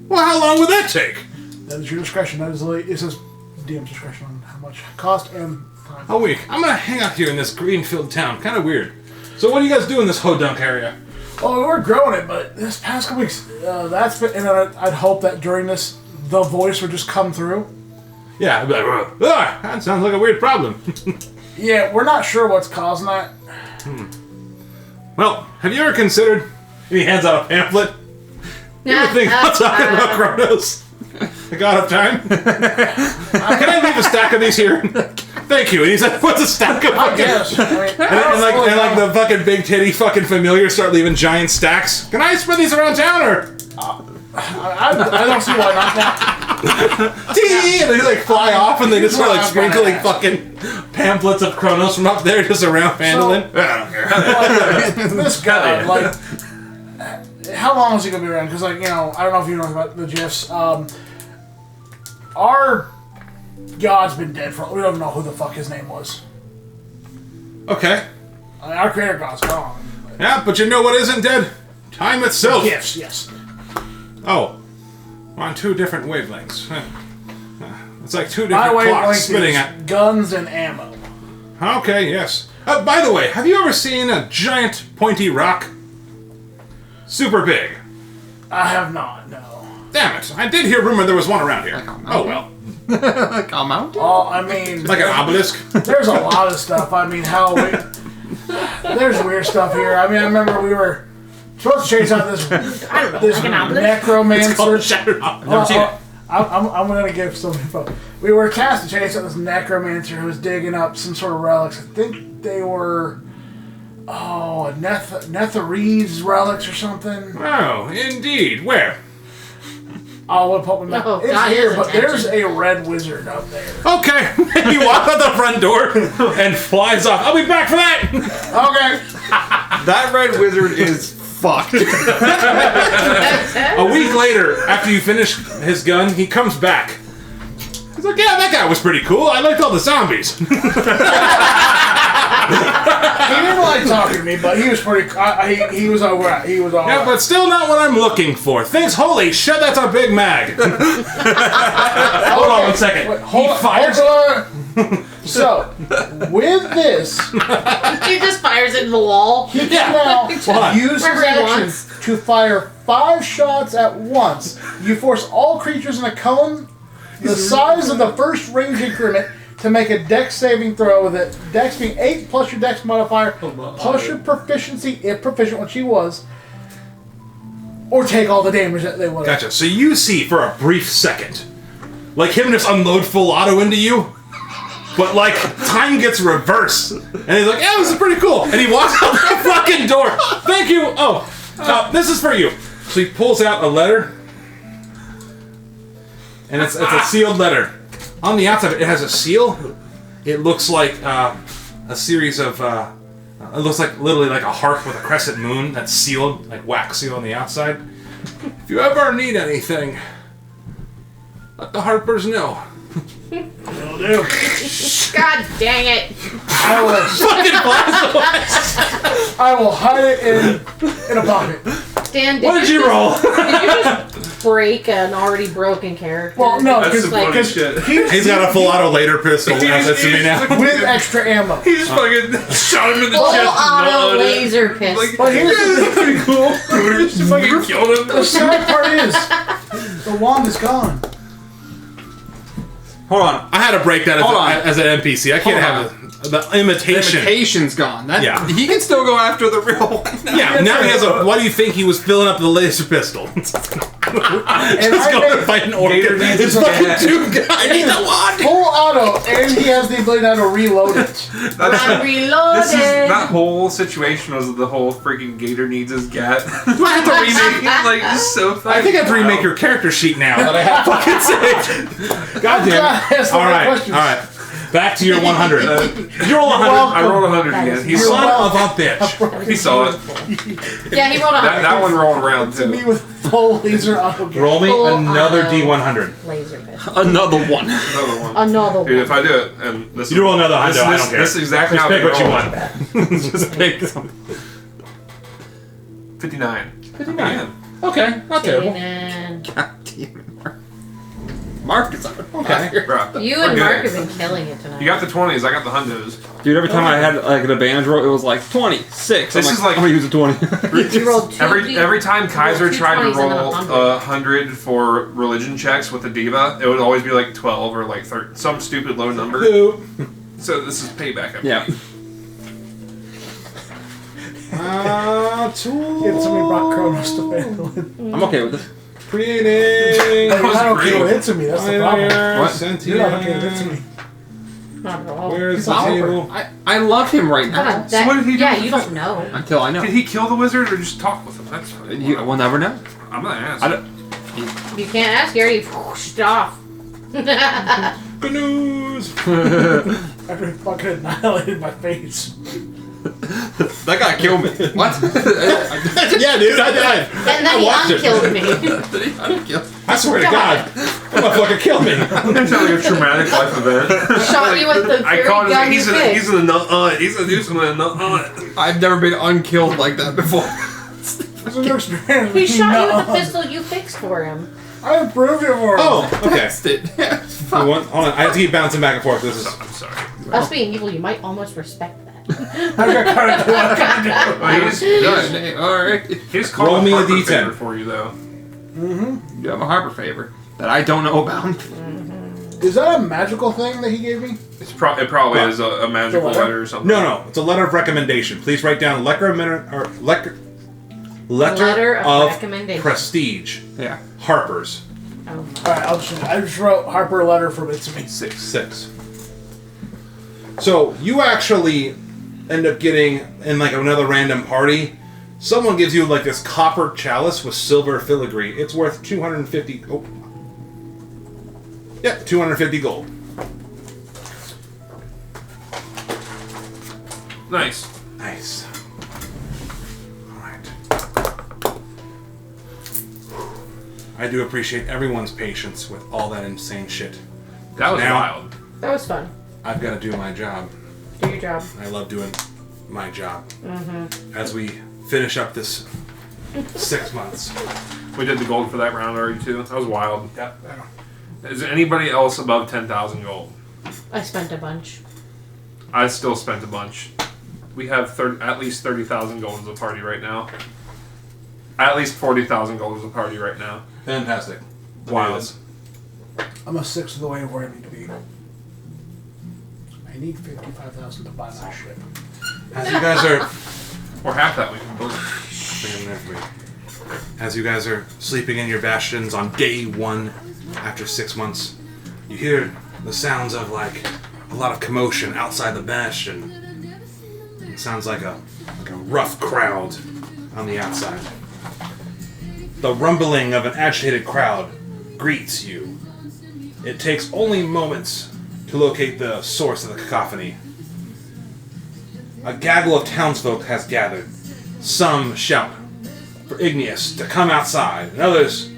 [SPEAKER 1] Well, how long would that take?
[SPEAKER 5] That is your discretion. That is it says DM's discretion on how much cost and time.
[SPEAKER 1] A week. I'm gonna hang out here in this greenfield town. Kind of weird. So what do you guys do in this hodunk area?
[SPEAKER 5] Oh, we're growing it, but this past couple weeks, that's been. And I'd hope that during this, the voice would just come through.
[SPEAKER 1] Yeah, I'd be like, that sounds like a weird problem.
[SPEAKER 5] Yeah, we're not sure what's causing that.
[SPEAKER 1] Well, have you ever considered? And he hands out a pamphlet. You ever think about talking about Kronos? The god of time? Can I leave a stack of these here? Thank you. And he's like, what's a stack of
[SPEAKER 5] I
[SPEAKER 1] fucking...
[SPEAKER 5] guess. I mean,
[SPEAKER 1] And like the fucking big titty fucking familiars start leaving giant stacks. Can I spread these around town or?
[SPEAKER 5] I don't see why not. Now.
[SPEAKER 1] Tee! And they like fly off and they just start like sprinkling fucking pamphlets of Kronos from up there just around Phandalin. I don't care.
[SPEAKER 5] This guy, like, how long is he gonna be around? Because, like, you know, I don't know if you know about the GIFs. Our god's been dead for. We don't even know who the fuck his name was.
[SPEAKER 1] Okay.
[SPEAKER 5] I mean, our creator god's gone.
[SPEAKER 1] Yeah, but you know what isn't dead? Time itself.
[SPEAKER 5] Gifts, yes.
[SPEAKER 1] Oh. We're on 2 different wavelengths. It's like 2
[SPEAKER 5] My
[SPEAKER 1] different clocks
[SPEAKER 5] wavelength
[SPEAKER 1] spinning
[SPEAKER 5] is
[SPEAKER 1] at...
[SPEAKER 5] guns and ammo.
[SPEAKER 1] Okay, yes. By the way, have you ever seen a giant pointy rock? Super big.
[SPEAKER 5] I have not, no.
[SPEAKER 1] Damn it! I did hear rumor there was one around here.
[SPEAKER 4] Like a
[SPEAKER 1] Oh well.
[SPEAKER 4] Like a mountain?
[SPEAKER 5] Oh, I mean,
[SPEAKER 1] Like an obelisk.
[SPEAKER 5] there's a lot of stuff. I mean, there's weird stuff here. I mean, I remember we were supposed to chase out this
[SPEAKER 3] I don't know,
[SPEAKER 5] this
[SPEAKER 3] like an obelisk.
[SPEAKER 5] necromancer.
[SPEAKER 1] It's called Shattered Obelisk.
[SPEAKER 4] Never seen it.
[SPEAKER 5] I'm gonna give some info. We were tasked to chase out this necromancer who was digging up some sort of relics. I think they were Netherese relics or something.
[SPEAKER 1] Oh, indeed. Where?
[SPEAKER 5] I'll whip up my
[SPEAKER 3] Oh,
[SPEAKER 5] It's
[SPEAKER 3] God,
[SPEAKER 5] here,
[SPEAKER 3] his
[SPEAKER 5] but
[SPEAKER 3] attention.
[SPEAKER 5] there's a red wizard up there.
[SPEAKER 1] Okay. He walks out the front door and flies off. I'll be back for that.
[SPEAKER 5] Okay.
[SPEAKER 4] That red wizard is fucked.
[SPEAKER 1] A week later, after you finish his gun, he comes back. He's like, yeah, that guy was pretty cool. I liked all the zombies.
[SPEAKER 5] He didn't like talking to me, but he was pretty. He was all right. He was all
[SPEAKER 1] Yeah,
[SPEAKER 5] right.
[SPEAKER 1] but still not what I'm looking for. Thanks, holy shit, that's a Big Mag. Hold on one second.
[SPEAKER 5] Wait, hold
[SPEAKER 1] fires-
[SPEAKER 5] on. So, with this,
[SPEAKER 3] He just fires it in the wall.
[SPEAKER 5] he can now
[SPEAKER 1] What?
[SPEAKER 5] use his
[SPEAKER 3] Wherever he
[SPEAKER 5] action
[SPEAKER 3] wants.
[SPEAKER 5] to fire 5 shots at once. You force all creatures in a cone the size of the first range increment to make a dex saving throw with it. Dex being 8 plus your dex modifier plus your proficiency, if proficient, which he was, or take all the damage that they would have.
[SPEAKER 1] Gotcha. So you see for a brief second, like him just unload full auto into you, but like time gets reversed, and he's like, "Yeah, this is pretty cool," and he walks out the fucking door. Thank you. Oh, this is for you. So he pulls out a letter, and it's a sealed letter. On the outside, it has a seal. It looks like a series of. It looks like literally like a heart with a crescent moon that's sealed, like wax seal on the outside. If you ever need anything, let the Harpers know.
[SPEAKER 5] Will do.
[SPEAKER 3] God dang it.
[SPEAKER 5] I will hide it in a pocket.
[SPEAKER 3] Dan,
[SPEAKER 1] What did you roll?
[SPEAKER 3] Did you just break an already broken character?
[SPEAKER 5] Well, no,
[SPEAKER 2] That's some
[SPEAKER 3] like-
[SPEAKER 2] funny shit.
[SPEAKER 1] He's got a full auto later pistol. That's to me now.
[SPEAKER 5] with extra ammo.
[SPEAKER 2] He just fucking shot him in the
[SPEAKER 3] Full
[SPEAKER 2] chest.
[SPEAKER 3] auto
[SPEAKER 2] and
[SPEAKER 3] laser pistol.
[SPEAKER 5] But here's the
[SPEAKER 2] pretty cool. Just fucking killed him.
[SPEAKER 5] The sad part is, the wand is gone.
[SPEAKER 4] Hold on.
[SPEAKER 1] I had to break that
[SPEAKER 4] Hold on.
[SPEAKER 1] as an NPC. I can't
[SPEAKER 4] Hold
[SPEAKER 1] have the imitation.
[SPEAKER 4] Imitation's gone. That,
[SPEAKER 1] Yeah.
[SPEAKER 4] He can still go after the real one.
[SPEAKER 1] Yeah, now he has a. Why do you think he was filling up the laser pistol?
[SPEAKER 5] And
[SPEAKER 1] Just
[SPEAKER 5] I
[SPEAKER 1] going to
[SPEAKER 5] made
[SPEAKER 1] fight an orc.
[SPEAKER 2] Gator needs
[SPEAKER 1] It's
[SPEAKER 2] his
[SPEAKER 1] fucking
[SPEAKER 2] gat.
[SPEAKER 1] two guys. I need the wand.
[SPEAKER 5] full auto, and he has the ability now to reload it.
[SPEAKER 3] I'm reloaded.
[SPEAKER 2] This is that whole situation was the whole freaking Gator needs his gat.
[SPEAKER 1] Do I have to remake?
[SPEAKER 2] Like it's so funny.
[SPEAKER 1] I think I have to remake your character sheet now that I have fucking saved. God damn it.
[SPEAKER 5] That's the
[SPEAKER 1] All
[SPEAKER 5] right
[SPEAKER 1] right, all
[SPEAKER 5] questions.
[SPEAKER 1] right. Back to your 100. You roll 100.
[SPEAKER 2] I rolled 100 again. He
[SPEAKER 1] Son
[SPEAKER 2] saw
[SPEAKER 1] of a bitch.
[SPEAKER 2] it. He saw it.
[SPEAKER 3] Yeah, he rolled a
[SPEAKER 2] That one rolled around
[SPEAKER 5] To me
[SPEAKER 2] too.
[SPEAKER 5] with full laser auto.
[SPEAKER 1] Roll me
[SPEAKER 3] Full
[SPEAKER 1] another
[SPEAKER 3] auto.
[SPEAKER 1] D100.
[SPEAKER 3] laser pistol.
[SPEAKER 4] Another one.
[SPEAKER 2] Another one.
[SPEAKER 3] Another
[SPEAKER 2] Dude,
[SPEAKER 3] one.
[SPEAKER 2] if I do it, and this
[SPEAKER 1] You roll another hundo, I don't care.
[SPEAKER 2] This is exactly
[SPEAKER 1] Just
[SPEAKER 2] how
[SPEAKER 1] pick
[SPEAKER 2] they
[SPEAKER 1] what you
[SPEAKER 2] roll.
[SPEAKER 1] want. Just pick something.
[SPEAKER 2] 59.
[SPEAKER 1] 59. Okay, not terrible.
[SPEAKER 3] And
[SPEAKER 4] God damn it, Mark. Mark is on
[SPEAKER 1] Okay.
[SPEAKER 2] Bro,
[SPEAKER 3] you
[SPEAKER 2] we're
[SPEAKER 3] and
[SPEAKER 2] good.
[SPEAKER 3] Mark have been killing it tonight.
[SPEAKER 2] You got the 20s, I got the hundos.
[SPEAKER 4] Dude, every time I had like an advantage roll, it was like 26.
[SPEAKER 2] This is like-
[SPEAKER 4] I'm gonna use a 20.
[SPEAKER 3] You rolled two
[SPEAKER 2] Every time Kaiser
[SPEAKER 3] two
[SPEAKER 2] tried to
[SPEAKER 3] 20s and then
[SPEAKER 2] roll 100 for religion checks with the diva, it would always be like 12 or like 30, some stupid low number. So this is payback. I
[SPEAKER 4] Yeah.
[SPEAKER 2] believe.
[SPEAKER 1] Tool.
[SPEAKER 5] Yeah, somebody brought Kronos to fail.
[SPEAKER 4] I'm okay with this.
[SPEAKER 1] Creating.
[SPEAKER 5] You're not okay
[SPEAKER 2] great.
[SPEAKER 5] with it to me, that's the problem.
[SPEAKER 4] What?
[SPEAKER 5] You're not okay with it to me.
[SPEAKER 3] Not at all.
[SPEAKER 1] Where's the
[SPEAKER 5] Wow.
[SPEAKER 1] table?
[SPEAKER 4] I love him right now.
[SPEAKER 3] God,
[SPEAKER 2] So what did he do
[SPEAKER 3] yeah,
[SPEAKER 2] with
[SPEAKER 3] you
[SPEAKER 2] the-
[SPEAKER 3] don't know.
[SPEAKER 4] Until I know.
[SPEAKER 2] Did he kill the wizard or just talk with him? That's fine.
[SPEAKER 4] We'll never know.
[SPEAKER 2] I'm gonna ask.
[SPEAKER 4] I don't.
[SPEAKER 3] You can't ask. You already whooshed off.
[SPEAKER 1] Good news.
[SPEAKER 5] After he fucking annihilated my face.
[SPEAKER 4] That guy killed me. What?
[SPEAKER 1] Yeah, dude, I died.
[SPEAKER 3] And then he
[SPEAKER 1] watched it.
[SPEAKER 3] unkilled me.
[SPEAKER 4] Did he unkill?
[SPEAKER 1] I swear to God, that motherfucker killed me.
[SPEAKER 2] It's not like a traumatic life event.
[SPEAKER 3] Shot you with the
[SPEAKER 2] I
[SPEAKER 3] fury
[SPEAKER 2] called
[SPEAKER 3] gun
[SPEAKER 2] him.
[SPEAKER 3] you
[SPEAKER 2] He's
[SPEAKER 3] picked.
[SPEAKER 2] in a nut on it. He's gonna do something nut on it.
[SPEAKER 4] I've never been unkilled like that before.
[SPEAKER 5] This is a new experience.
[SPEAKER 3] He shot you with the
[SPEAKER 5] No.
[SPEAKER 3] pistol you fixed for him.
[SPEAKER 5] I improved it for him.
[SPEAKER 1] Oh, okay.
[SPEAKER 4] Fixed it. Yeah, it's fine.
[SPEAKER 1] Hold on, I have to keep bouncing back and forth. This is.
[SPEAKER 2] I'm sorry.
[SPEAKER 3] Us being evil, you might almost respect that.
[SPEAKER 5] I got kind of
[SPEAKER 2] Well, he just
[SPEAKER 4] Alright.
[SPEAKER 2] called
[SPEAKER 1] Roll me a
[SPEAKER 2] Harper
[SPEAKER 1] D10.
[SPEAKER 2] favor for you though.
[SPEAKER 4] You have a Harper favor that I don't know about.
[SPEAKER 5] Is that a magical thing that he gave me?
[SPEAKER 2] It probably is a magical
[SPEAKER 5] letter?
[SPEAKER 2] letter or something.
[SPEAKER 1] No. It's a letter of recommendation. Please write down letter of
[SPEAKER 3] recommendation.
[SPEAKER 1] prestige.
[SPEAKER 4] Yeah.
[SPEAKER 1] Harper's.
[SPEAKER 3] Oh my.
[SPEAKER 5] Alright, I just wrote Harper a letter from it to me.
[SPEAKER 1] 6. So you actually end up getting in like another random party. Someone gives you like this copper chalice with silver filigree. It's worth 250. Oh, yeah, 250 gold.
[SPEAKER 2] Nice.
[SPEAKER 1] Nice. All right. I do appreciate everyone's patience with all that insane shit.
[SPEAKER 2] That was
[SPEAKER 1] Now-
[SPEAKER 2] wild.
[SPEAKER 3] That was fun.
[SPEAKER 1] I've got to do my job.
[SPEAKER 3] Do your job.
[SPEAKER 1] I love doing my job. As we finish up this 6 months.
[SPEAKER 2] We did the gold for that round already too. That was wild.
[SPEAKER 1] Yep.
[SPEAKER 2] Is anybody else above 10,000 gold?
[SPEAKER 3] I spent a bunch.
[SPEAKER 2] I still spent a bunch. We have at least 30,000 gold as a party right now. At least 40,000 gold as a party right now.
[SPEAKER 1] Fantastic.
[SPEAKER 2] Wild.
[SPEAKER 5] I'm a sixth of the way of where I need to be. I need 55,000 to buy my ship.
[SPEAKER 1] As you guys are
[SPEAKER 2] Or half that we can both.
[SPEAKER 1] As you guys are sleeping in your bastions on day 1 after 6 months, you hear the sounds of like a lot of commotion outside the bastion. It sounds like a rough crowd on the outside. The rumbling of an agitated crowd greets you. It takes only moments to locate the source of the cacophony. A gaggle of townsfolk has gathered. Some shout for Igneous to come outside, and others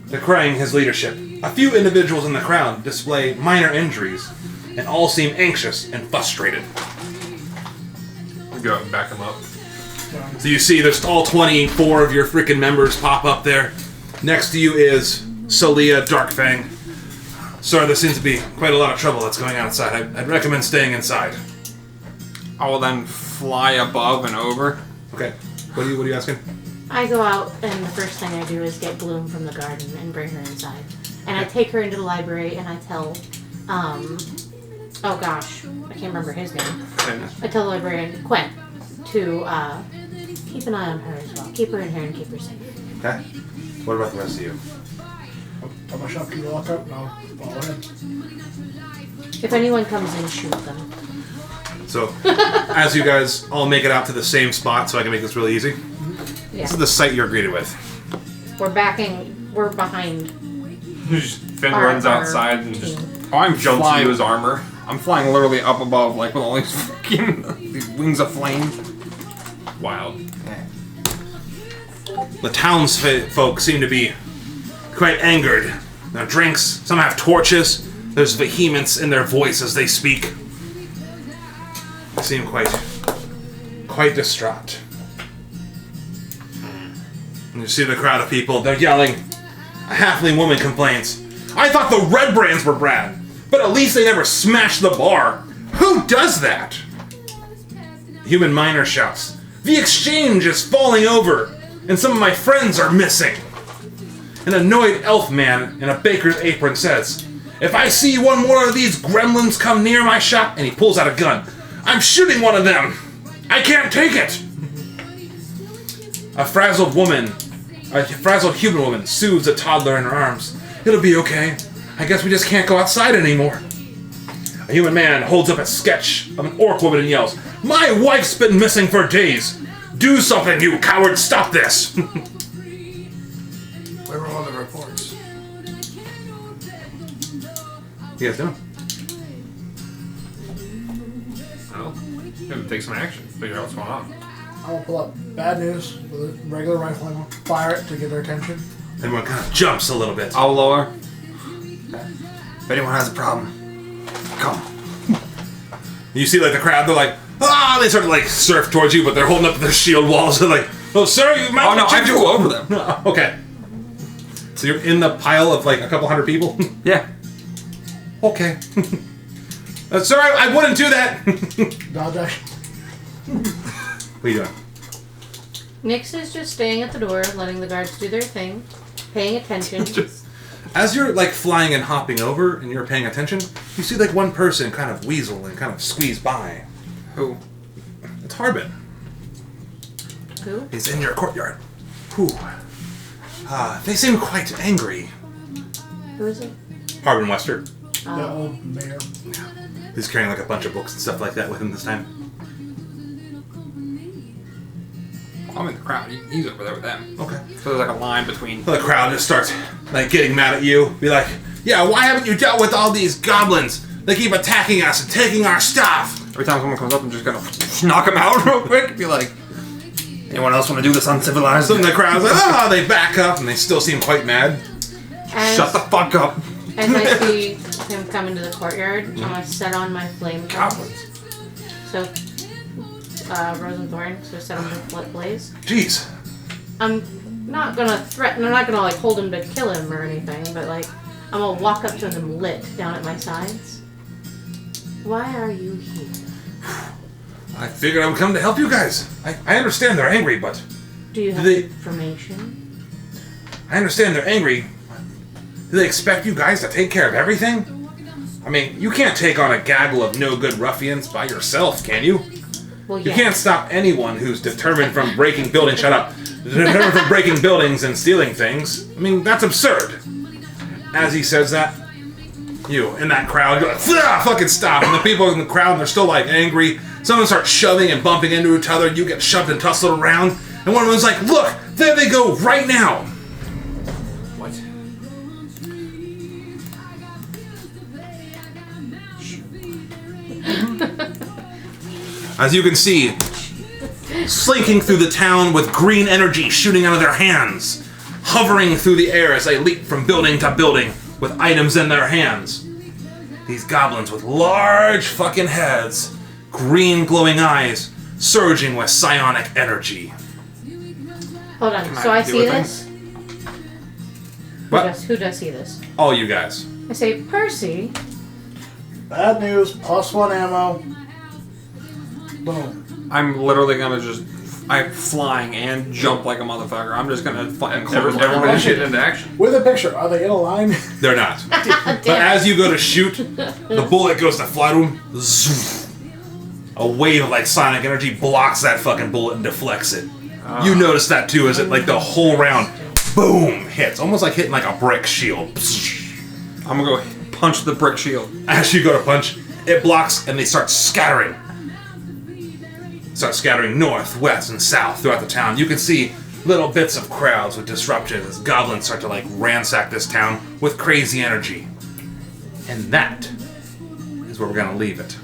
[SPEAKER 1] decrying his leadership. A few individuals in the crowd display minor injuries, and all seem anxious and frustrated.
[SPEAKER 2] We go out and back them up.
[SPEAKER 1] So you see there's all 24 of your freaking members pop up there. Next to you is Solia Darkfang. Sir, there seems to be quite a lot of trouble that's going on outside. I'd recommend staying inside.
[SPEAKER 4] I will then fly above and over.
[SPEAKER 1] Okay. What are you asking?
[SPEAKER 3] I go out, and the first thing I do is get Bloom from the garden and bring her inside. And I take her into the library, and I tell, oh gosh, I can't remember his name. I tell the librarian, Quen, to keep an eye on her as well. Keep her in here and keep her safe.
[SPEAKER 1] Okay. What about the rest of you?
[SPEAKER 5] Tell my shopkeeper to lock up? No. Follow him.
[SPEAKER 3] If anyone comes in, shoot them.
[SPEAKER 1] So, as you guys all make it out to the same spot, so I can make this really easy.
[SPEAKER 3] Yeah.
[SPEAKER 1] This is the site you're greeted with.
[SPEAKER 3] We're behind.
[SPEAKER 2] Finn runs outside and just
[SPEAKER 3] team.
[SPEAKER 4] Oh, I'm
[SPEAKER 2] jumps
[SPEAKER 4] flying
[SPEAKER 2] into his armor.
[SPEAKER 4] I'm flying literally up above, like with all these fucking these wings of flame.
[SPEAKER 2] Wild.
[SPEAKER 1] The townsfolk seem to be quite angered. Their drinks, some have torches. There's vehemence in their voice as they speak. They seem quite distraught. And you see the crowd of people, they're yelling. A halfling woman complains, I thought the red brands were bad, but at least they never smashed the bar. Who does that? The human miner shouts, the exchange is falling over, and some of my friends are missing. An annoyed elf man in a baker's apron says, if I see one more of these gremlins come near my shop, and he pulls out a gun, I'm shooting one of them. I can't take it. A frazzled human woman soothes a toddler in her arms. It'll be okay. I guess we just can't go outside anymore. A human man holds up a sketch of an orc woman and yells, my wife's been missing for days. Do something, you coward! Stop this!
[SPEAKER 5] Where were all the reports?
[SPEAKER 1] You guys doing?
[SPEAKER 2] Well, we have to take some action. Figure out what's going on.
[SPEAKER 5] I will pull up bad news with a regular rifle ammo, fire it to get their attention.
[SPEAKER 1] Everyone kind of jumps a little bit.
[SPEAKER 4] I'll lower. If anyone has a problem, come.
[SPEAKER 1] You see, like, the crowd, they're like, ah! They sort of, like, surf towards you, but they're holding up their shield walls. They're like, oh, sir, you might...
[SPEAKER 4] Oh no, I flew over them.
[SPEAKER 1] No, okay. So you're in the pile of, like, a couple hundred people?
[SPEAKER 4] Yeah.
[SPEAKER 1] Okay. Sir, I wouldn't do that!
[SPEAKER 5] Dodge dash.
[SPEAKER 1] What are you doing?
[SPEAKER 3] Nyx is just staying at the door, letting the guards do their thing. paying attention.
[SPEAKER 1] As you're like flying and hopping over and you're paying attention, you see like one person kind of weasel and kind of squeeze by.
[SPEAKER 4] Who?
[SPEAKER 1] It's Harbin.
[SPEAKER 3] Who?
[SPEAKER 1] He's in your courtyard. Whew. They seem quite angry.
[SPEAKER 3] Who is it?
[SPEAKER 1] Harbin Wester.
[SPEAKER 5] The old mayor.
[SPEAKER 1] He's carrying like a bunch of books and stuff like that with him this time.
[SPEAKER 4] I'm in the crowd. He's over there with them.
[SPEAKER 1] Okay.
[SPEAKER 4] So there's like a line between.
[SPEAKER 1] The crowd just starts like getting mad at you. Be like, yeah, why haven't you dealt with all these goblins? They keep attacking us and taking our stuff.
[SPEAKER 4] Every time someone comes up, I'm just gonna knock him out real quick. Be like, anyone else want to do this uncivilized?
[SPEAKER 1] So then the crowd's like, they back up and they still seem quite mad.
[SPEAKER 4] Shut the fuck up.
[SPEAKER 3] As I see him come into the courtyard, I'm gonna set on my flame
[SPEAKER 1] Goblins.
[SPEAKER 3] So, Rose and Thorn, so set on the blaze.
[SPEAKER 1] Jeez.
[SPEAKER 3] I'm not gonna threaten, I'm not gonna like hold him to kill him or anything, but like, I'm gonna walk up to him lit down at my sides. Why are you here?
[SPEAKER 1] I figured I would come to help you guys. I understand they're angry, but
[SPEAKER 3] Do you have information?
[SPEAKER 1] I understand they're angry. Do they expect you guys to take care of everything? I mean, you can't take on a gaggle of no-good ruffians by yourself, can you?
[SPEAKER 3] Well,
[SPEAKER 1] You can't stop anyone who's determined from breaking buildings. Shut up. Determined from breaking buildings and stealing things. I mean, that's absurd. As he says that, you in that crowd, you're like, fucking stop. And the people in the crowd, they're still like angry. Someone starts shoving and bumping into each other. You get shoved and tussled around. And one of them's like, look, there they go right now.
[SPEAKER 2] What?
[SPEAKER 1] As you can see, slinking through the town with green energy shooting out of their hands, hovering through the air as they leap from building to building with items in their hands. These goblins with large fucking heads, green glowing eyes, surging with psionic energy.
[SPEAKER 3] Hold on, so I see this?
[SPEAKER 1] What?
[SPEAKER 3] Who does see this?
[SPEAKER 1] All you guys.
[SPEAKER 3] I say, Percy,
[SPEAKER 5] Bad news. +1 ammo. Boom.
[SPEAKER 4] I'm literally gonna just. I'm flying and jump like a motherfucker. I'm just gonna fucking close my
[SPEAKER 2] Everybody
[SPEAKER 4] eyes.
[SPEAKER 2] shit into action.
[SPEAKER 5] With a picture. Are they in a line?
[SPEAKER 1] They're not. But as you go to shoot, the bullet goes to fly to him. Zoom. A wave of like sonic energy blocks that fucking bullet and deflects it. You notice that too, as it like the whole round, boom, hits. Almost like hitting like a brick shield.
[SPEAKER 4] I'm gonna go punch the brick shield.
[SPEAKER 1] As you go to punch, it blocks and they start scattering. Start scattering north, west, and south throughout the town. You can see little bits of crowds with disruption as goblins start to like ransack this town with crazy energy. And that is where we're gonna leave it.